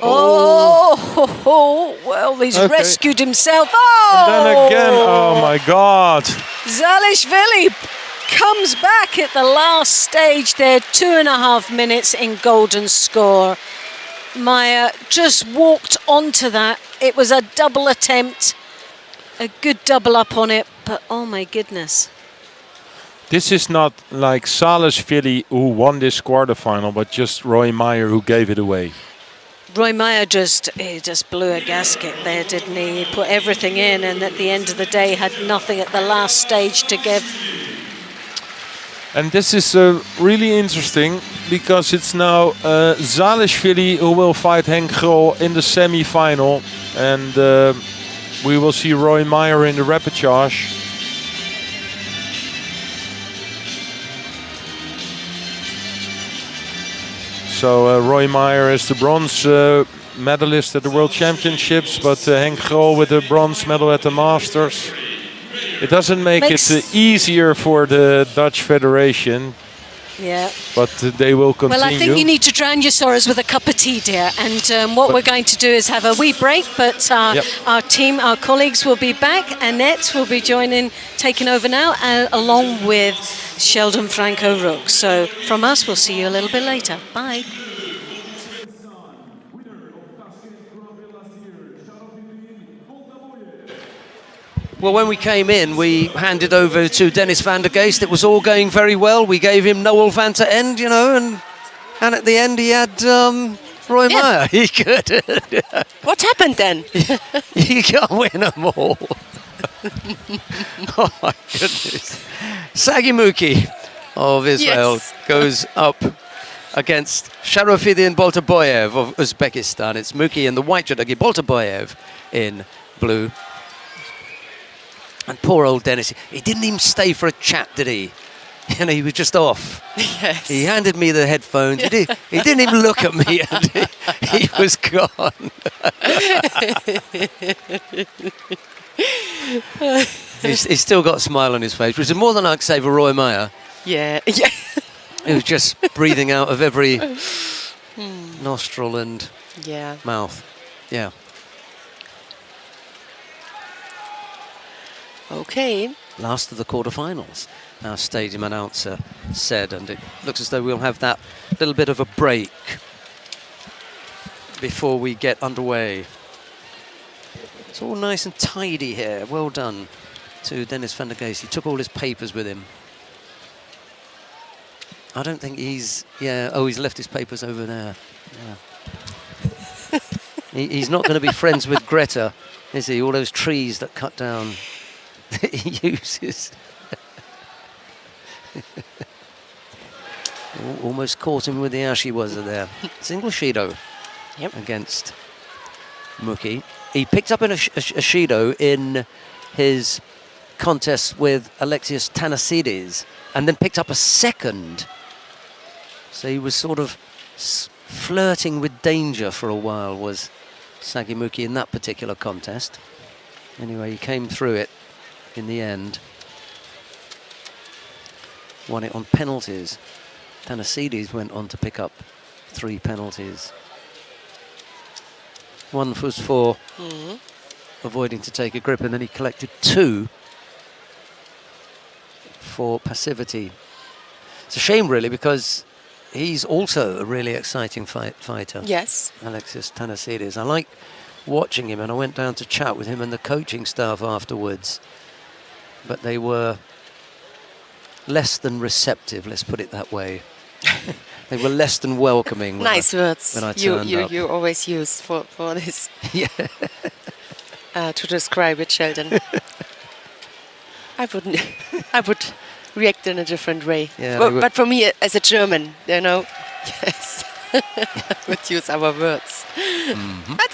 Oh, well, he's Okay. rescued himself. Oh! And then again, oh my God. Zalishvili comes back at the last stage there, 2.5 minutes in golden score. Meyer just walked onto that. It was a double attempt, a good double up on it, but oh my goodness. This is not like Salishvili who won this quarterfinal, but just Roy Meyer who gave it away. Roy Meyer just blew a gasket there, didn't he? He put everything in and at the end of the day had nothing at the last stage to give. And this is really interesting because it's now Zalishvili who will fight Henk Grol in the semi-final, and we will see Roy Meyer in the repechage. So Roy Meyer is the bronze medalist at the World Championships, but Henk Grol with the bronze medal at the Masters. It doesn't make it easier for the Dutch Federation. Yeah. But they will continue. Well, I think you need to drown your sorrows with a cup of tea, dear. And what we're going to do is have a wee break, but our team, our colleagues will be back. Annette will be taking over now, along with Sheldon Franco Rook. So from us, we'll see you a little bit later. Bye. Well, when we came in, we handed over to Dennis van der Geest. It was all going very well. We gave him Noel van ter End, you know, and at the end he had Roy Meyer. He could. What happened then? You can't win them all. Oh my goodness. Sagimuki of Israel goes up against Sharafidin Boltaboyev of Uzbekistan. It's Muki in the white judagi, Boltaboyev in blue. And poor old Dennis, he didn't even stay for a chat, did he? You know, he was just off. Yes. He handed me the headphones. He didn't even look at me. And he was gone. He's still got a smile on his face, which is more than I could say for Roy Meyer. Yeah. He was just breathing out of every nostril and mouth. Yeah. Okay. Last of the quarterfinals, our stadium announcer said, and it looks as though we'll have that little bit of a break before we get underway. It's all nice and tidy here. Well done to Dennis van der Geest. He took all his papers with him. I don't think he's... he's left his papers over there. Yeah. He's not going to be friends with Greta, is he? All those trees that cut down... that he uses. Almost caught him with the Ashiwaza there. Single Shido against Muki. He picked up a Shido in his contest with Alexios Thanasidis and then picked up a second. So he was sort of flirting with danger for a while, was Sagimuki in that particular contest. Anyway, he came through it in the end. Won it on penalties. Thanasidis went on to pick up 3 penalties. One was for avoiding to take a grip, and then he collected 2 for passivity. It's a shame, really, because he's also a really exciting fighter. Yes. Alexios Thanasidis. I like watching him, and I went down to chat with him and the coaching staff afterwards. But they were less than receptive, let's put it that way. They were less than welcoming. Nice words when I turned up. You always use for this. To describe it, Sheldon. I would react in a different way. Yeah, but for me, as a German, you know, yes, I would use our words. But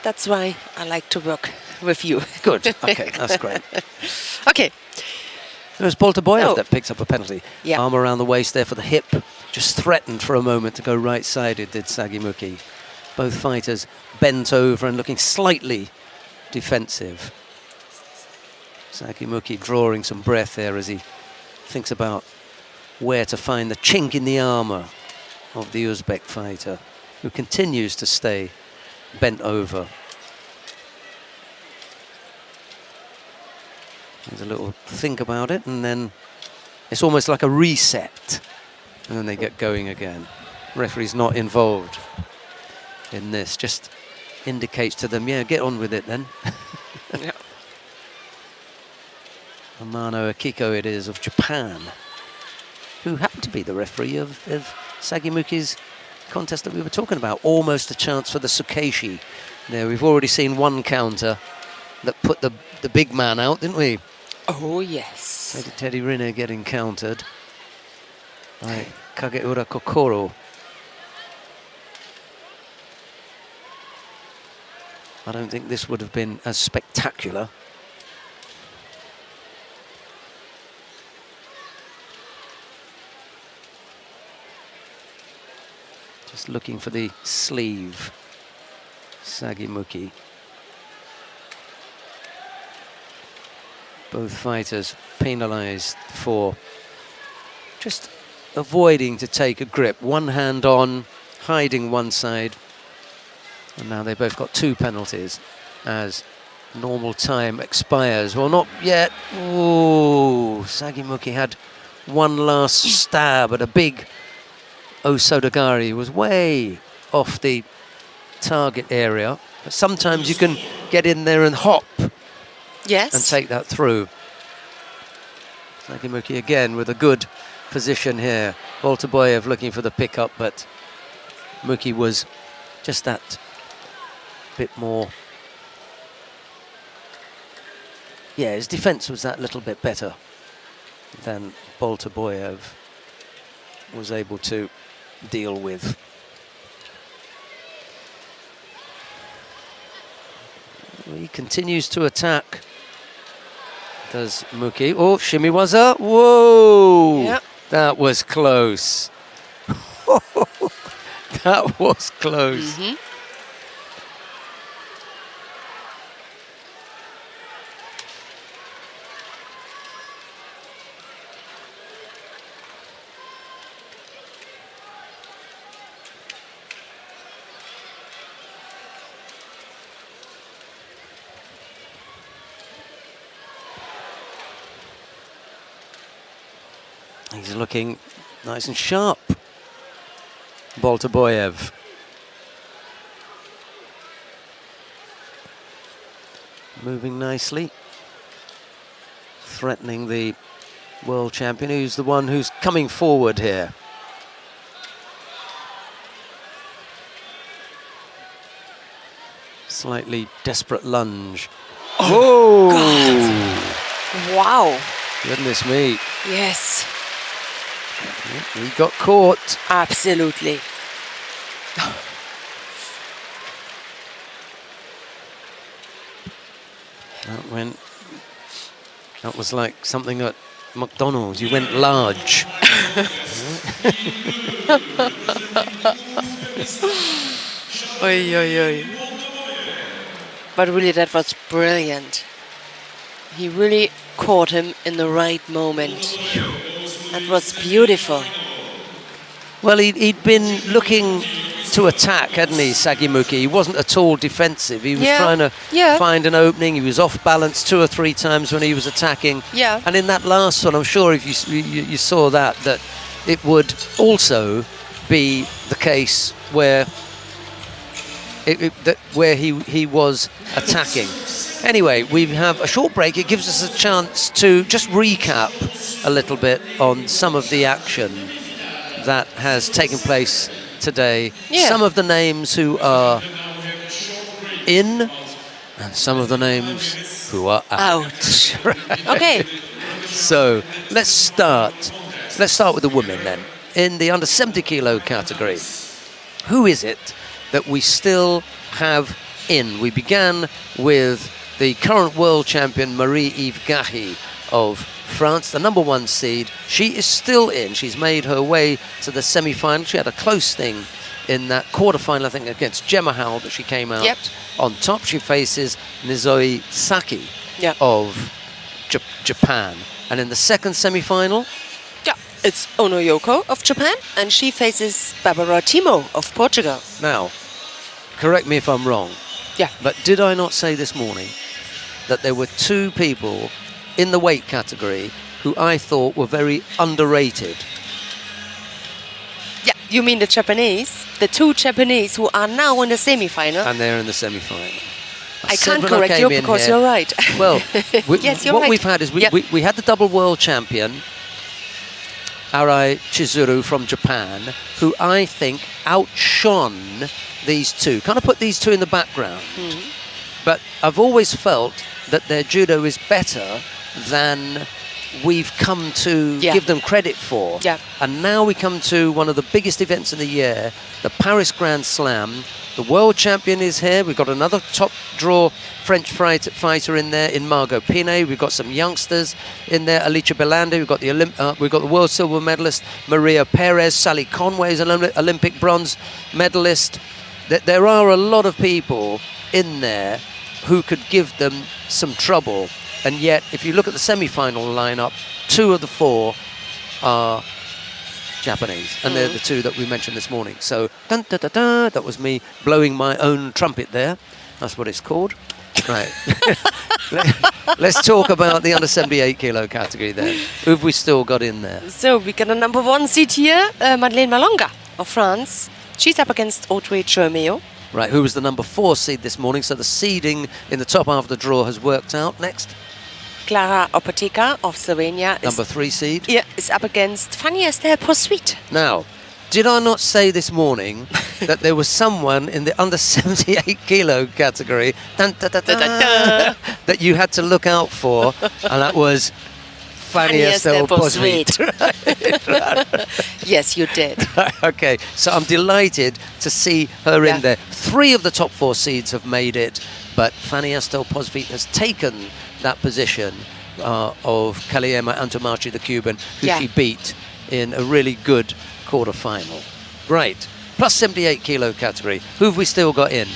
that's why I like to work with you. Good. Okay, that's great. Okay. It was Boltaboyev that picks up a penalty. Yeah. Arm around the waist there for the hip. Just threatened for a moment to go right-sided, did Sagimuki. Both fighters bent over and looking slightly defensive. Sagimuki drawing some breath there as he thinks about where to find the chink in the armour of the Uzbek fighter, who continues to stay bent over. There's a little think about it, and then it's almost like a reset, and then they get going again. Referee's not involved in this, just indicates to them, get on with it then. Amano Akiko it is of Japan, who happened to be the referee of Sagimuki's contest that we were talking about. Almost a chance for the Tsukeshi. There, we've already seen one counter that put the big man out, didn't we? Oh, yes. Teddy Riner getting countered by Kageura Kokoro. I don't think this would have been as spectacular. Just looking for the sleeve, Sagimuki. Both fighters penalized for just avoiding to take a grip. One hand on, hiding one side. And now they both got 2 penalties as normal time expires. Well, not yet. Ooh, Sagimuki had one last stab at a big Osodagari. He was way off the target area. But sometimes you can get in there and hop. Yes. And take that through. Sagimuki again with a good position here. Boltaboyev looking for the pickup, but Muki was just that bit more. Yeah, his defense was that little bit better than Boltaboyev was able to deal with. He continues to attack. Does Muki? Oh, Shimiwaza. Whoa! Yep. That was close. That was close. Mm-hmm. He's looking nice and sharp, Boltaboyev. Moving nicely, threatening the world champion, who's the one who's coming forward here. Slightly desperate lunge. Oh, God. Wow. Goodness me. Yes. He got caught. Absolutely. That was like something at McDonald's. You went large. Oy, oy, oy. But really, that was brilliant. He really caught him in the right moment. That was beautiful. Well, he'd been looking to attack, hadn't he, Sagimuki? He wasn't at all defensive. He was trying to find an opening. He was off balance 2 or 3 times when he was attacking. Yeah. And in that last one, I'm sure if you saw that it would also be the case where he was attacking. Anyway, we have a short break. It gives us a chance to just recap a little bit on some of the action that has taken place today. Yeah. Some of the names who are in and some of the names who are out. Right. Okay. So let's start with the women then. In the under 70 kilo category, who is it that we still have in? We began with the current world champion Marie-Yves Gahi of France, the number 1 seed. She is still in. She's made her way to the semi-final. She had a close thing in that quarter-final, I think, against Gemma Howell, but she came out on top. She faces Nizoi Saki of Japan. And in the second semi-final, it's Ono Yoko of Japan, and she faces Barbara Timo of Portugal. Now, correct me if I'm wrong, but did I not say this morning that there were 2 people in the weight category who I thought were very underrated? Yeah, you mean the Japanese? The 2 Japanese who are now in the semi-final? And they're in the semi-final. I can't correct you because you're right. Well, yes, you're what right. we've had is we had the double world champion, Arai Chizuru from Japan, who I think outshone these 2. Kind of put these 2 in the background. But I've always felt that their judo is better than we've come to Yeah. give them credit for. Yeah. And now we come to one of the biggest events of the year, the Paris Grand Slam. The world champion is here. We've got another top draw French fighter in there in Margot Pinet. We've got some youngsters in there, Alicia Belande. We've got the world silver medalist Maria Perez. Sally Conway is an Olympic bronze medalist. There are a lot of people in there who could give them some trouble. And yet, if you look at the semi-final lineup, 2 of the 4 are Japanese, and they're the 2 that we mentioned this morning. So, dun, da, da, da, that was me blowing my own trumpet there. That's what it's called. Right. Let's talk about the under 78 kilo category then. Who have we still got in there? So we got a number 1 seed here, Madeleine Malonga of France. She's up against Audrey Chomeo. Right, who was the number 4 seed this morning? So the seeding in the top half of the draw has worked out. Next, Clara Opoteca of Slovenia number 3 seed. is up against Fanny Estelle Poursuite. Now, did I not say this morning that there was someone in the under 78 kilo category dun, da, da, da, that you had to look out for, and that was Fanny Estelle Poursuite. Yes, you did. Okay, so I'm delighted to see her in there. 3 of the top 4 seeds have made it, but Fanny Estelle Poursuite has taken that position of Kaliema Antomarchi, the Cuban, who she beat in a really good quarter-final. Right, plus 78 kilo category. Who have we still got in?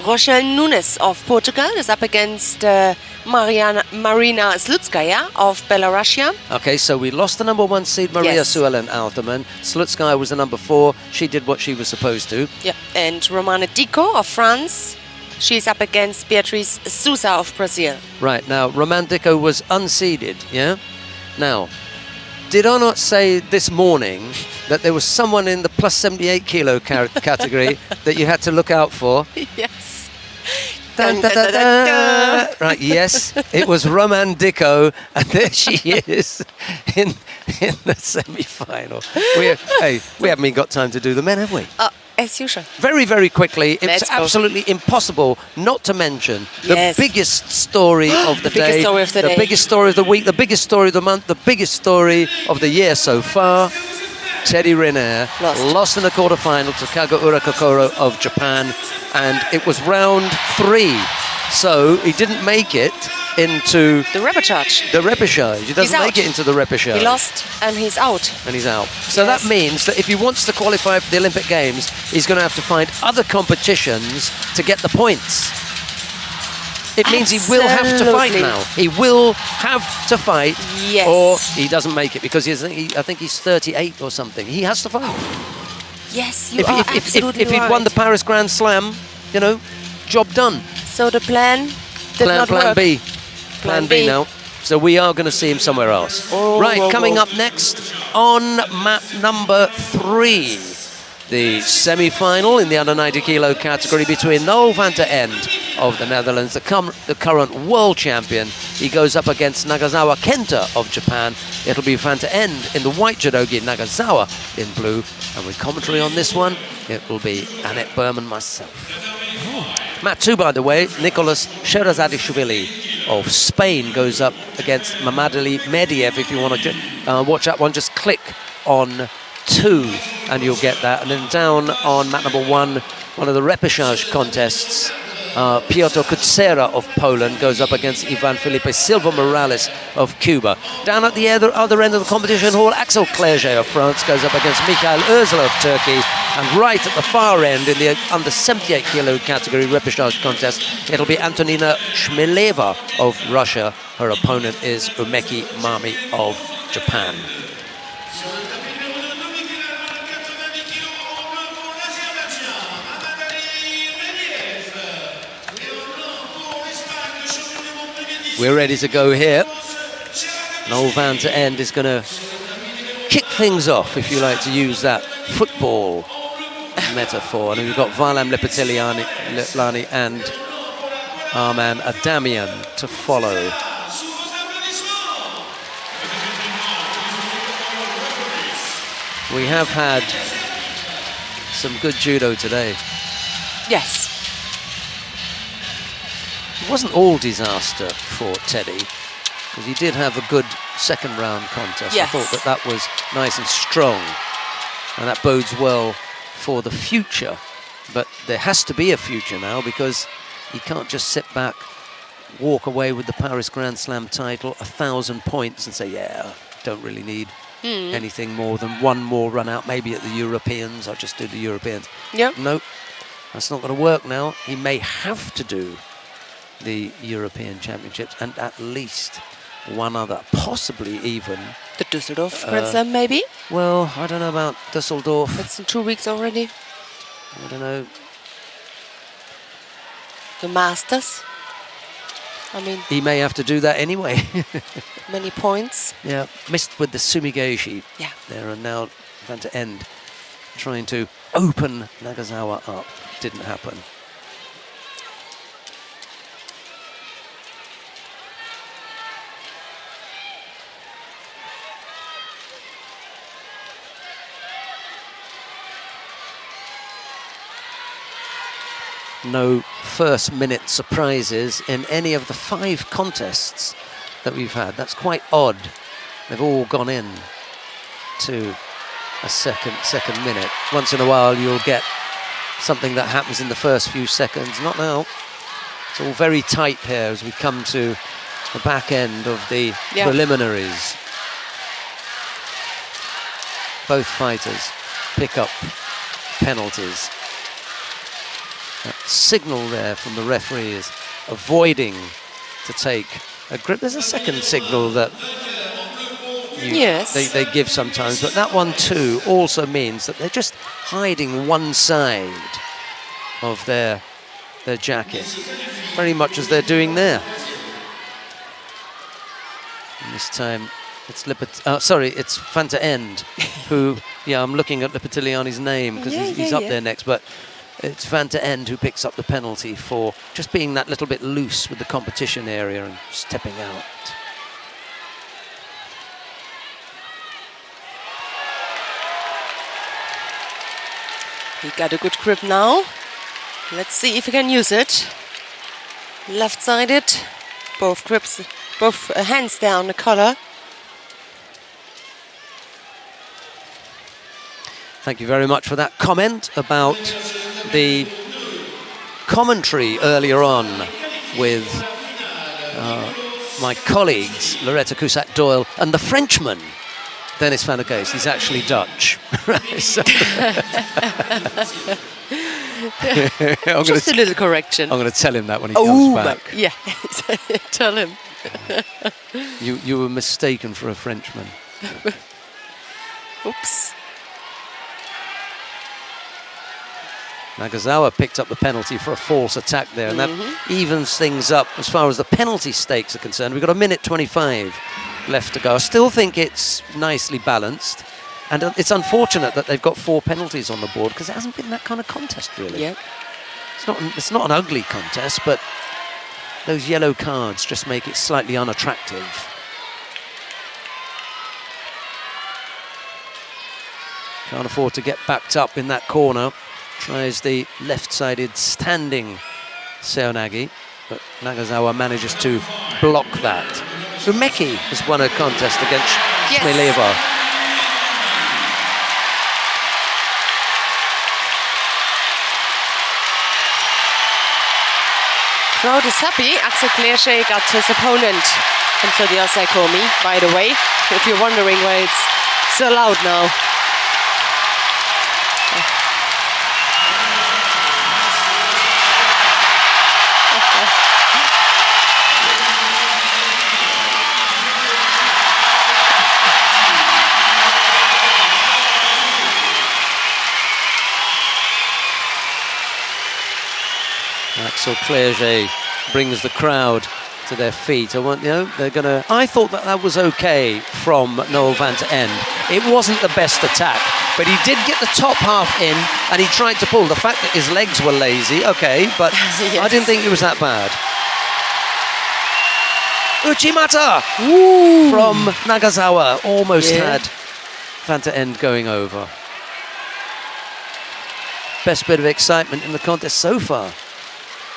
Rochelle Nunes of Portugal is up against Marina Slutskaya of Belarus. Okay, so we lost the number 1 seed, Maria Suelen Alterman. Slutskaya was the number 4. She did what she was supposed to. Yeah, and Romana Dico of France. She's up against Beatriz Sousa of Brazil. Right, now, Roman Dico was unseeded, yeah? Now, did I not say this morning that there was someone in the plus 78 kilo category that you had to look out for? Yes. Dun, da, da, da. Right, yes, it was Roman Dico, and there she is in the semi-final. We haven't even got time to do the men, have we? As usual. Very, very quickly, Let's it's go. absolutely impossible not to mention the biggest story of the day, the biggest story of the week, the biggest story of the month, the biggest story of the year so far. Teddy Riner lost in the quarterfinal to Kageura Kokoro of Japan, and it was round 3, so he didn't make it into the repechage. He doesn't make it into the repechage. He lost and he's out. So that means that if he wants to qualify for the Olympic Games, he's going to have to find other competitions to get the points. It means he will have to fight now. He will have to fight, or he doesn't make it because I think he's 38 or something. He has to fight. Yes, you are absolutely if he'd won the Paris Grand Slam, job done. So the plan did not Plan work. B. Plan B now. So we are going to see him somewhere else. Coming up next on map number 3, the semi-final in the under 90 kilo category between Noel van der End of the Netherlands, the current world champion. He goes up against Nagasawa Kenta of Japan. It'll be van der End in the white judogi, Nagasawa in blue. And with commentary on this one, it will be Annette Berman, myself. Map 2, by the way, Nicolas Sherazadishvili of Spain goes up against Mamadali Mediev. If you want to watch that one, just click on 2 and you'll get that. And then down on map number 1, one of the repechage contests, Piotr Kutsera of Poland goes up against Ivan Felipe Silva Morales of Cuba. Down at the other end of the competition hall, Axel Clerget of France goes up against Mikhail Özil of Turkey. And right at the far end, in the under 78 kilo category repechage contest, it'll be Antonina Shmileva of Russia. Her opponent is Umeki Mami of Japan. We're ready to go here. Noel van der End is going to kick things off, if you like to use that football metaphor. And we've got Valam Lepetiliani and Arman Adamian to follow. We have had some good judo today. Yes. It wasn't all disaster for Teddy, because he did have a good second round contest. Yes. I thought that was nice and strong, and that bodes well for the future. But there has to be a future now, because he can't just sit back, walk away with the Paris Grand Slam title, 1,000 points, and say, yeah, don't really need anything more than one more run out, maybe at the Europeans. I'll just do the Europeans. Yep. Nope, that's not going to work now. He may have to do the European Championships and at least one other, possibly even The Düsseldorf Grand Slam, maybe? well, I don't know about Düsseldorf. It's in 2 weeks already. I don't know. The Masters. I mean, He may have to do that anyway. many points. Yeah, missed with the Sumigeshi Yeah. there, and now Van to end trying to open Nagasawa up. Didn't happen. No first minute surprises in any of the 5 contests that we've had. That's quite odd. They've all gone in to a second minute. Once in a while you'll get something that happens in the first few seconds. Not now. It's all very tight here as we come to the back end of the preliminaries. Both fighters pick up penalties. That signal there from the referee is avoiding to take a grip. There's a second signal that they give sometimes, but that one too also means that they're just hiding one side of their jacket, very much as they're doing there. And this time it's it's Fanta End, who, I'm looking at Lipitiliani's name because he's up there next, but it's Van to End who picks up the penalty for just being that little bit loose with the competition area and stepping out. He got a good grip now. Let's see if he can use it. Left-sided. Both grips, both hands there on the collar. Thank you very much for that comment about the commentary earlier on with my colleagues, Loretta Cusack-Doyle, and the Frenchman, Dennis van der Geest. He's actually Dutch. Just a little correction. I'm going to tell him that when he comes back. Yeah, tell him. You were mistaken for a Frenchman. Oops. Nagasawa picked up the penalty for a false attack there, and that evens things up as far as the penalty stakes are concerned. We've got 1:25 left to go. I still think it's nicely balanced, and it's unfortunate that they've got 4 penalties on the board because it hasn't been that kind of contest, really. Yeah. It's not an ugly contest, but those yellow cards just make it slightly unattractive. Can't afford to get backed up in that corner. Tries the left-sided standing Seonagi, but Nagasawa manages to block that. Umeki has won a contest against Shmileva. Crowd is happy. Axel Clearshea got his opponent into the Osei Komi, by the way. If you're wondering why it's so loud now. Axel Clearshea brings the crowd to their feet. I thought that was okay from Noel van te End. It wasn't the best attack, but he did get the top half in, and he tried to pull. The fact that his legs were lazy, okay, but I didn't think it was that bad. Uchimata from Nagasawa almost had van te End going over. Best bit of excitement in the contest so far.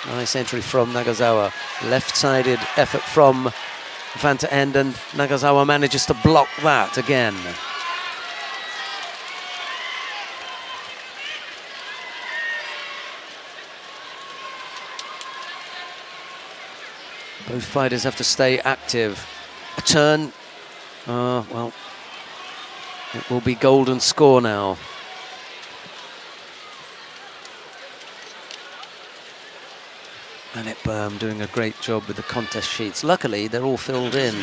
Nice entry from Nagasawa. Left-sided effort from Van to End, and Nagasawa manages to block that again. Both fighters have to stay active. A turn. Well, it will be golden score now. Annette Berm doing a great job with the contest sheets. Luckily, they're all filled in.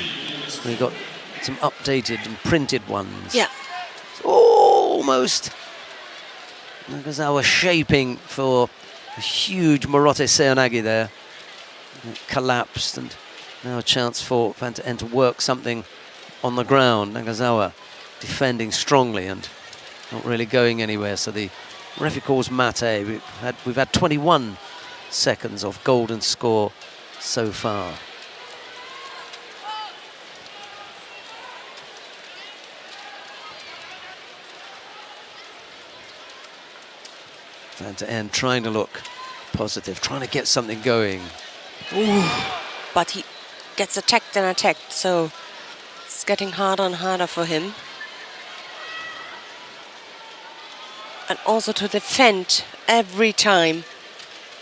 We've got some updated and printed ones. Yeah. It's almost Nagasawa shaping for a huge Morote Seoinage there. It collapsed, and now a chance for Van to End to work something on the ground. Nagasawa defending strongly and not really going anywhere. So the referee calls mate. We've had 21 seconds of golden score so far. Van to End trying to look positive, trying to get something going. Ooh, but he gets attacked and attacked, so it's getting harder and harder for him. And also to defend every time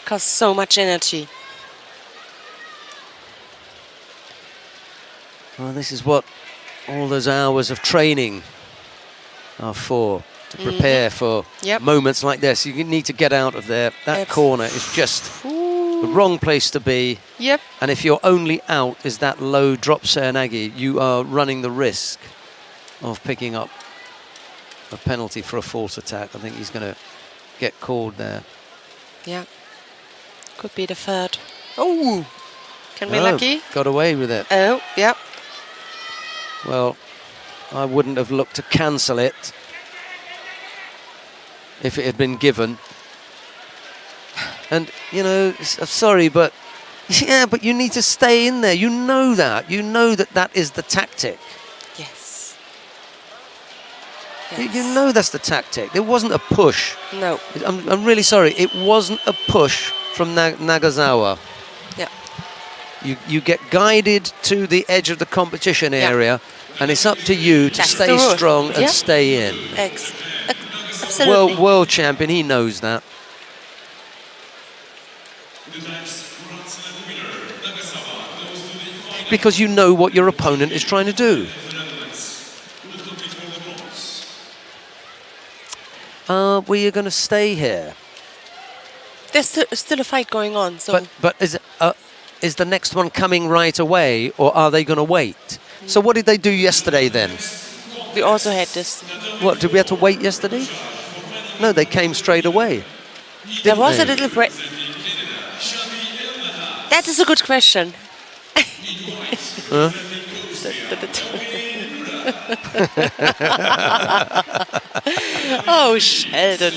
costs so much energy. Well, this is what all those hours of training are for, to prepare for moments like this. You need to get out of there. That corner is just the wrong place to be. Yep. And if your only out is that low drop Seoinage, you are running the risk of picking up a penalty for a false attack. I think he's going to get called there. Yeah. Could be the third. Oh, can be lucky. Got away with it. Oh, yep. Well, I wouldn't have looked to cancel it if it had been given. And, you know, I'm sorry, but yeah, but you need to stay in there. You know that. You know that that is the tactic. Yes. You know that's the tactic. There wasn't a push. No. I'm really sorry. It wasn't a push from Nagasawa. Yeah. You get guided to the edge of the competition area, and it's up to you to stay strong and stay in. Absolutely. World champion, he knows that. Because you know what your opponent is trying to do. We are going to stay here. There's still a fight going on. So. But is the next one coming right away, or are they going to wait? So what did they do yesterday then? We also had this. What, did we have to wait yesterday? No, they came straight away. There was a little break. That is a good question. Huh? Oh, Sheldon.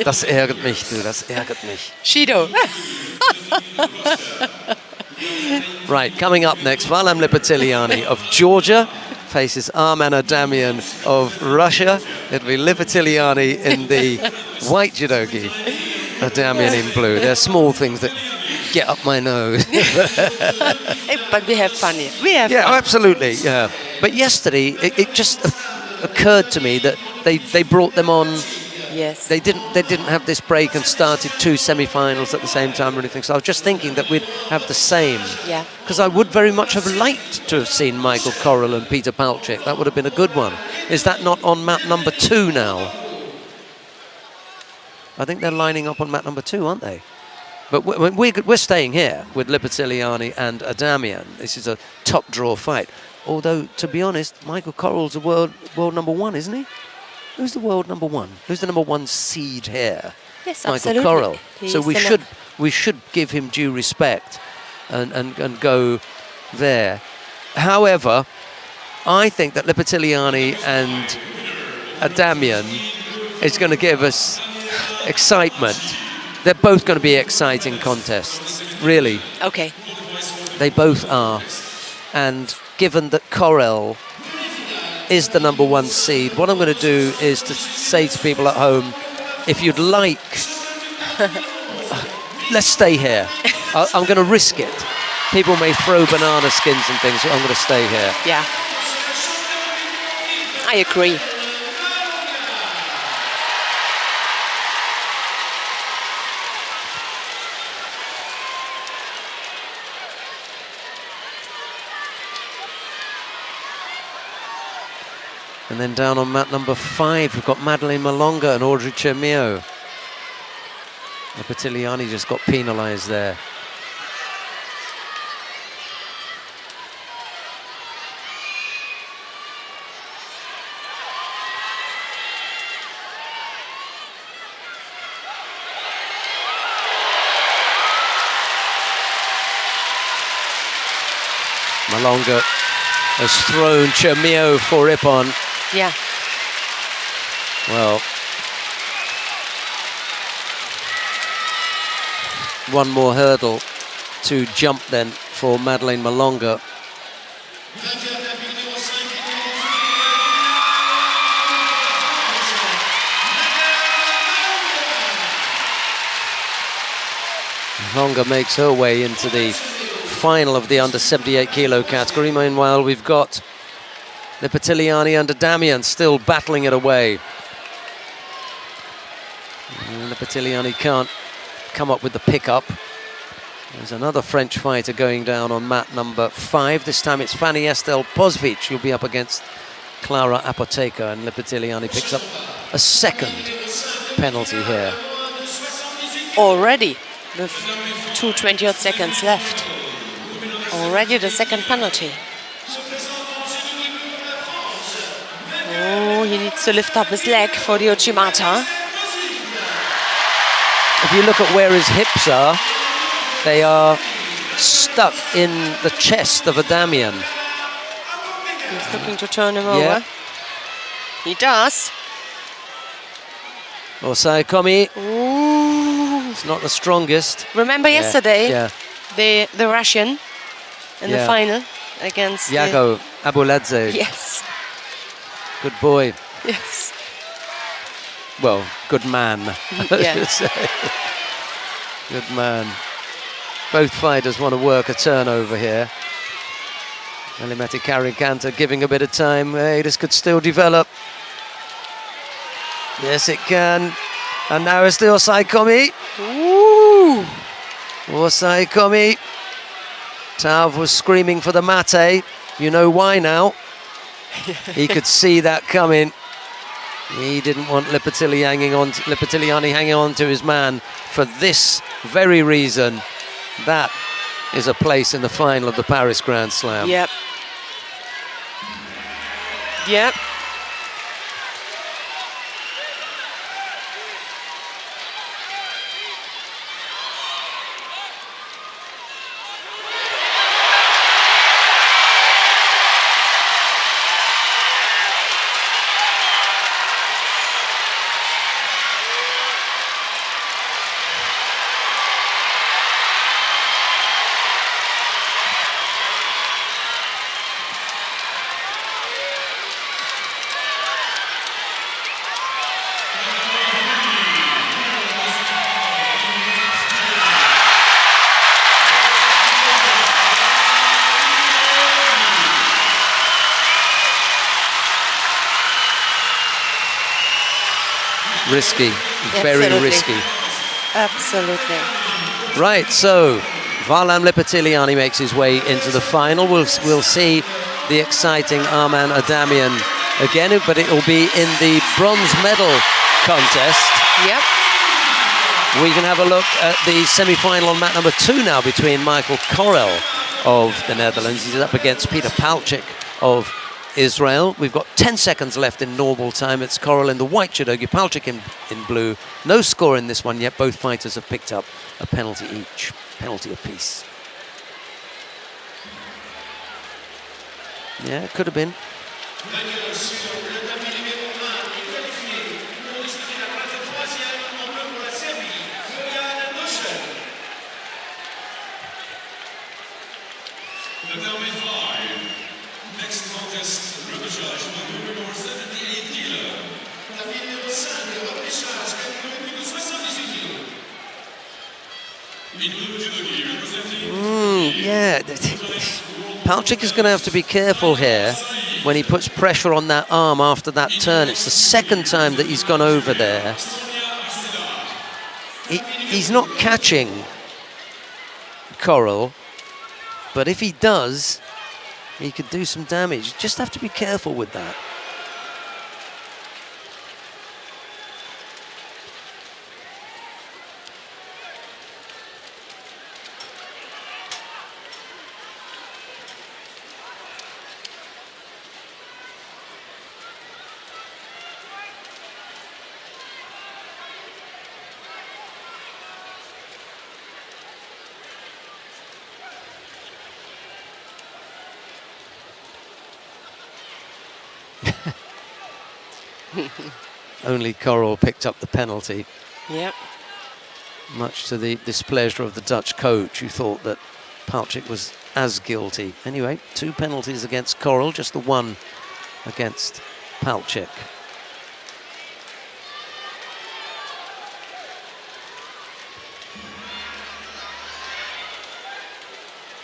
Das ärgert mich, du, das ärgert mich. Judo. Right, coming up next, Valam Lipatiliani of Georgia faces Arman Adamian of Russia. It'll be Lipatiliani in the white judogi, Adamian in blue. They're small things that get up my nose. But we have fun here. We have fun. Absolutely, yeah. But yesterday, it just occurred to me that they brought them on. Yes. They didn't have this break and started two semi-finals at the same time or anything. So I was just thinking that we'd have the same. Yeah. Because I would very much have liked to have seen Michael Corral and Peter Palchik. That would have been a good one. Is that not on mat number 2 now? I think they're lining up on mat number 2, aren't they? But we're staying here with Lipatiliani and Adamian. This is a top draw fight. Although, to be honest, Michael Corral's a world number 1, isn't he? Who's the world number 1? Who's the number 1 seed here? Yes, Michael absolutely. Corral. He's So we should give him due respect and go there. However, I think that Lipatiliani and Adamian is going to give us excitement. They're both going to be exciting contests, really. Okay. They both are. And given that Corral is the number 1 seed, what I'm going to do is to say to people at home, if you'd like, let's stay here. I'm going to risk it. People may throw banana skins and things, so I'm going to stay here. Yeah. I agree. And then down on mat number 5, we've got Madeleine Malonga and Audrey Chermio. Lipitiliani just got penalised there. Malonga has thrown Chermio for Ippon. Yeah. Well, one more hurdle to jump then for Madeleine Malonga. Malonga makes her way into the final of the under 78 kilo category. Meanwhile, we've got Lipitiliani under Damian still battling it away. Lipitiliani can't come up with the pickup. There's another French fighter going down on mat number 5. This time it's Fanny Estelle Pozvic who'll be up against Clara Apoteca, and Lipitiliani picks up a second penalty here. Already, with 2:20 seconds left. Already the second penalty. Oh, he needs to lift up his leg for the Uchimata. If you look at where his hips are, they are stuck in the chest of a Damian. He's looking to turn him Yeah. over. He does. Osai Komi, Ooh. it's not the strongest. Remember yesterday, Yeah, the Russian in the Yeah. final against Yago Abuladze. Yes. Good boy. Yes. Well, good man, I Yeah. should say. Good man. Both fighters want to work a turnover here. Elimeti Karikanta giving a bit of time. Hey, this could still develop. Yes, it can. And now it's the Osai Komi. Ooh. Osai Komi. Tav was screaming for the mate. You know why now. He could see that coming. He didn't want Lipitiliani hanging on to his man for this very reason. That is a place in the final of the Paris Grand Slam. Yep. Yep. Risky, very Absolutely. risky. Absolutely. Right, so Varlam Lipitiliani makes his way into the final. We'll see the exciting Arman Adamian again, but it will be in the bronze medal contest. Yep. We can have a look at the semi-final on mat number 2 now between Michael Korel of the Netherlands. He's up against Peter Palchik of Israel. We've got 10 seconds left in normal time. It's Korel in the white judogi, Palchik in blue. No score in this one yet. Both fighters have picked up a penalty each, penalty apiece. Yeah, it could have been. Next contest, repêchage, numéro 78 kg. Numéro 5, repêchage, catégorie plus de 78 kg. Yeah. Palchik is going to have to be careful here when he puts pressure on that arm after that turn. It's the second time that he's gone over there. He's not catching Coral, but if he does, he could do some damage. Just have to be careful with that. Only Coral picked up the penalty. Yep. Much to the displeasure of the Dutch coach, who thought that Palchik was as guilty. Anyway, 2 penalties against Coral, just the 1 against Palchik.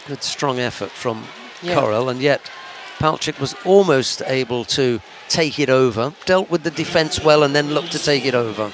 Good strong effort from Coral, and yet Palchik was almost able to take it over, dealt with the defence well, and then looked to take it over.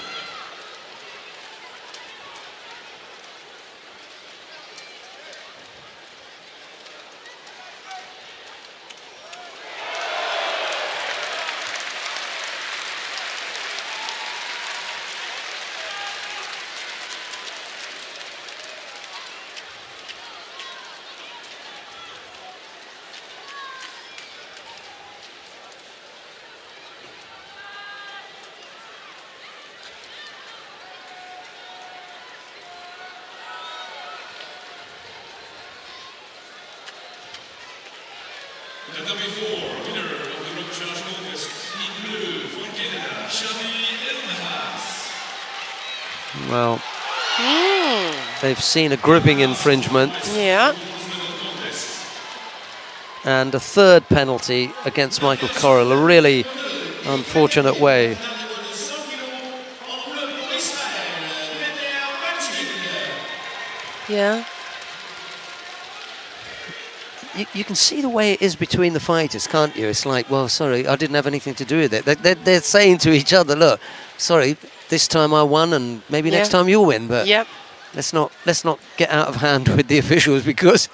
Well, they've seen a gripping infringement. Yeah. And a 3rd penalty against Michael Coral, a really unfortunate way. Yeah. You can see the way it is between the fighters, can't you? It's like, well, sorry, I didn't have anything to do with it. They're saying to each other, look, sorry, this time I won, and maybe next time you'll win. But let's not get out of hand with the officials, because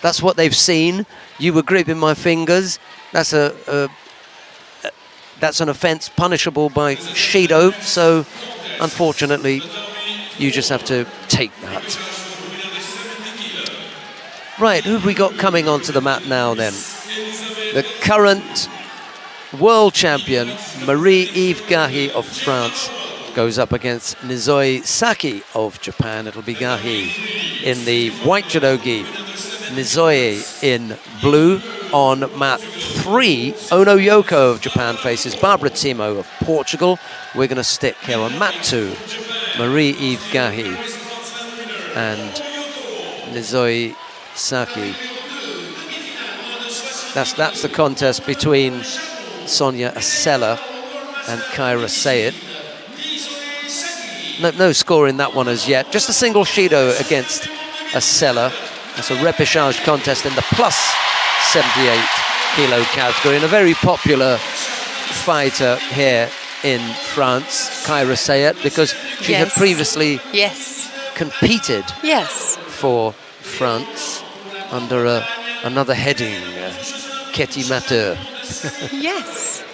that's what they've seen. You were gripping my fingers. That's an offence punishable by Judo. So, unfortunately, you just have to take that. Right, who have we got coming onto the mat now then? The current world champion, Marie-Eve Gahi of France, goes up against Nizoi Saki of Japan. It'll be Gahi in the white judogi, Nizoi in blue. On mat 3, Ono Yoko of Japan faces Barbara Timo of Portugal. We're going to stick here on mat 2, Marie-Eve Gahi and Nizoi Saki. That's the contest between Sonia Asella and Kyra Sayed. No score in that one as yet. Just a single Judo against Asella. That's a repechage contest in the plus 78 kilo category, and a very popular fighter here in France, Kyra Sayed, because she had previously competed for France under another heading, Ketty Mateur. Yes.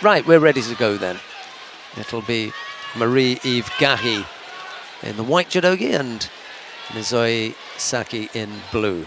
Right, we're ready to go then. It'll be Marie-Eve Gahi in the white judogi and Nizoi Saki in blue.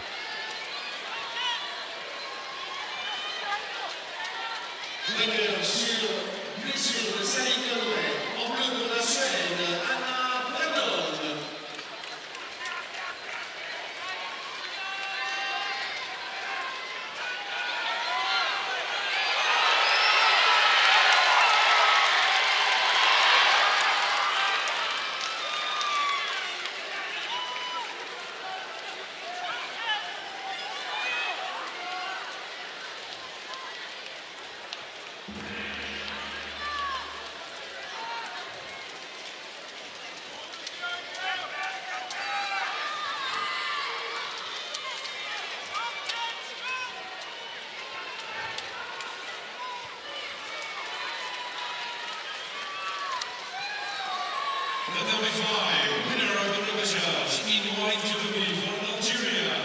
Number 5, winner of the repechage in white judo for Algeria,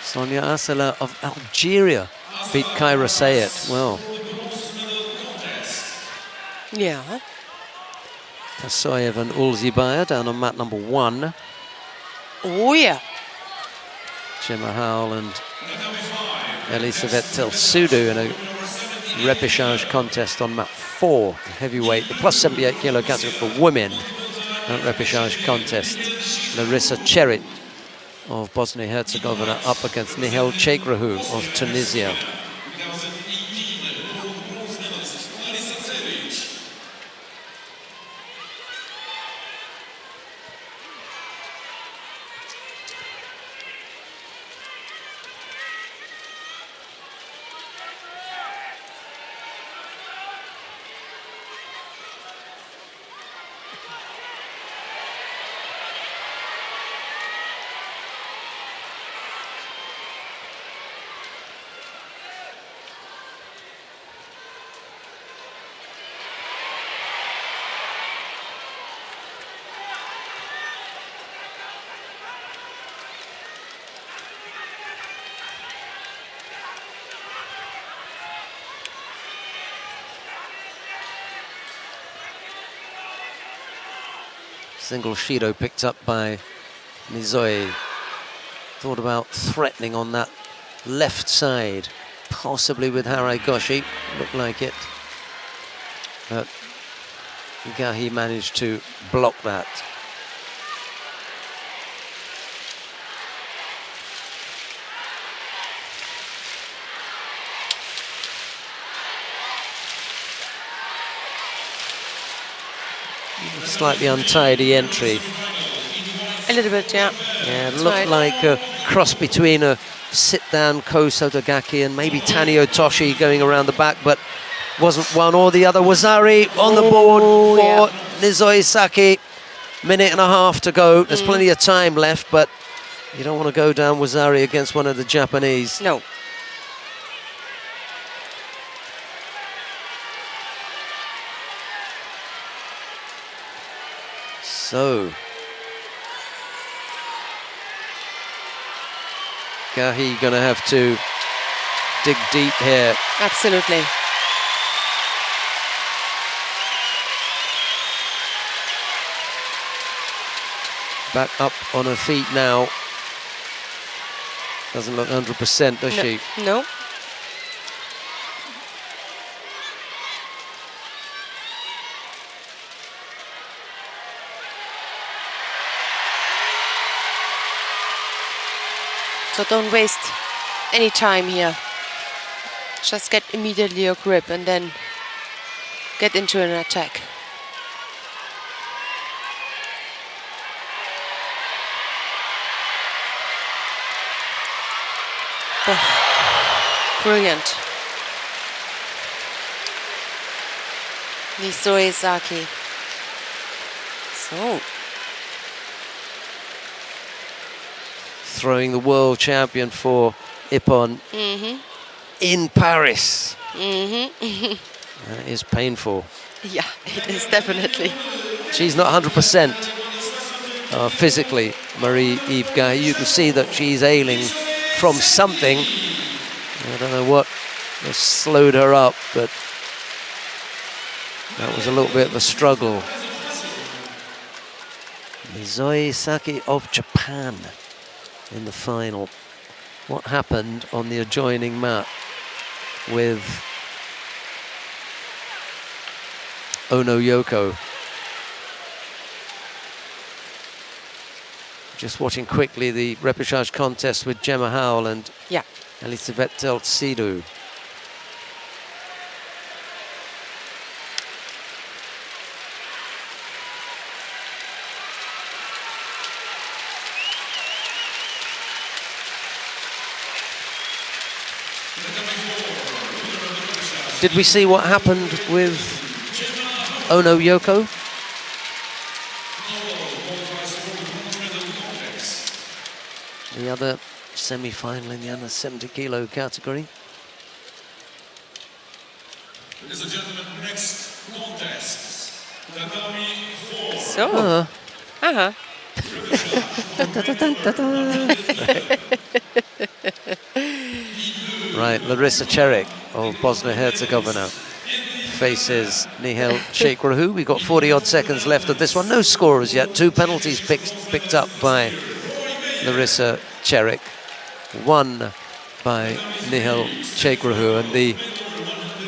Sonia Asela of Algeria beat Kyra Sayed. Well, Yeah. Tasoyev and Ulzibaya down on mat number 1. Oh, yeah. Gemma Howell and Elisabeth Sudu in a repechage contest on mat 4, the heavyweight, the plus 78 kilo category for women. That repechage contest. Larissa Cherit of Bosnia-Herzegovina up against Nihal Chekrahu of Tunisia. Single Shido picked up by Nizoi. Thought about threatening on that left side, possibly with Harai Goshi, looked like it. But Gahi managed to block that. Slightly untidy entry. A little bit, yeah. Yeah, it looked like a cross between a sit-down Ko Sotogaki and maybe Tani Otoshi going around the back, but wasn't one or the other. Wazari on the board for Nizoi Saki. Minute and a half to go. There's plenty of time left, but you don't want to go down Wazari against one of the Japanese. No. So, Gahi going to have to dig deep here. Absolutely. Back up on her feet now. Doesn't look 100%, does she? No. So don't waste any time here. Just get immediately a grip and then get into an attack. Oh, brilliant. Nizoi Saki. So. Throwing the world champion for Ippon in Paris. That is painful. Yeah, it is definitely. She's not 100% physically, Marie-Yves Gahi. You can see that she's ailing from something. I don't know what has slowed her up, but that was a little bit of a struggle. Nizoi Saki of Japan in the final. What happened on the adjoining mat with Ono Yoko? Just watching quickly the repechage contest with Gemma Howell and Elisabeth Sidu. Did we see what happened with Ono Yoko? The other semi-final in the under 70 kilo category. Ladies and gentlemen, next contest. Tatami 4. So. Uh-huh. Right, Larissa Čerik of Bosnia-Herzegovina faces Nihal Čekrahu. We've got 40-odd seconds left of this one. No scorers yet. 2 penalties picked up by Larissa Čerik. 1 by Nihal Čekrahu, and the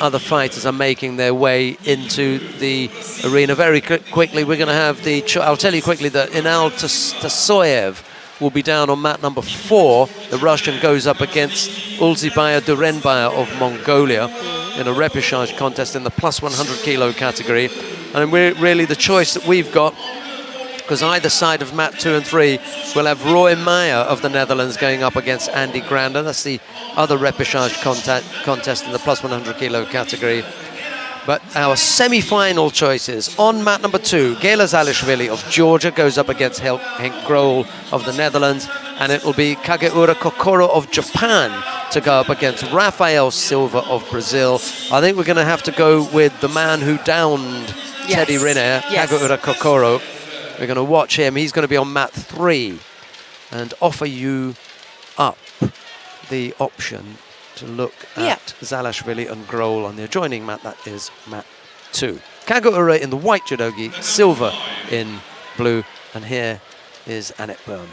other fighters are making their way into the arena very quickly. We're going to have I'll tell you quickly that Inal Tasoyev will be down on mat number 4. The Russian goes up against Ulzibaya Durenbaya of Mongolia in a repechage contest in the plus 100 kilo category. And we're really the choice that we've got, because either side of mat 2 and 3 will have Roy Meyer of the Netherlands going up against Andy Grander. That's the other repechage contest in the plus 100 kilo category. But our semi-final choices: on mat number 2, Gela Zalishvili of Georgia goes up against Henk Grol of the Netherlands, and it will be Kageura Kokoro of Japan to go up against Rafael Silva of Brazil. I think we're going to have to go with the man who downed Teddy Riner, Kageura Kokoro. We're going to watch him. He's going to be on mat 3 and offer you up the option to look at Zalashvili and Grol on the adjoining mat. That is mat 2. Kageura in the white judogi, Silva in blue, and here is Annette Böhm.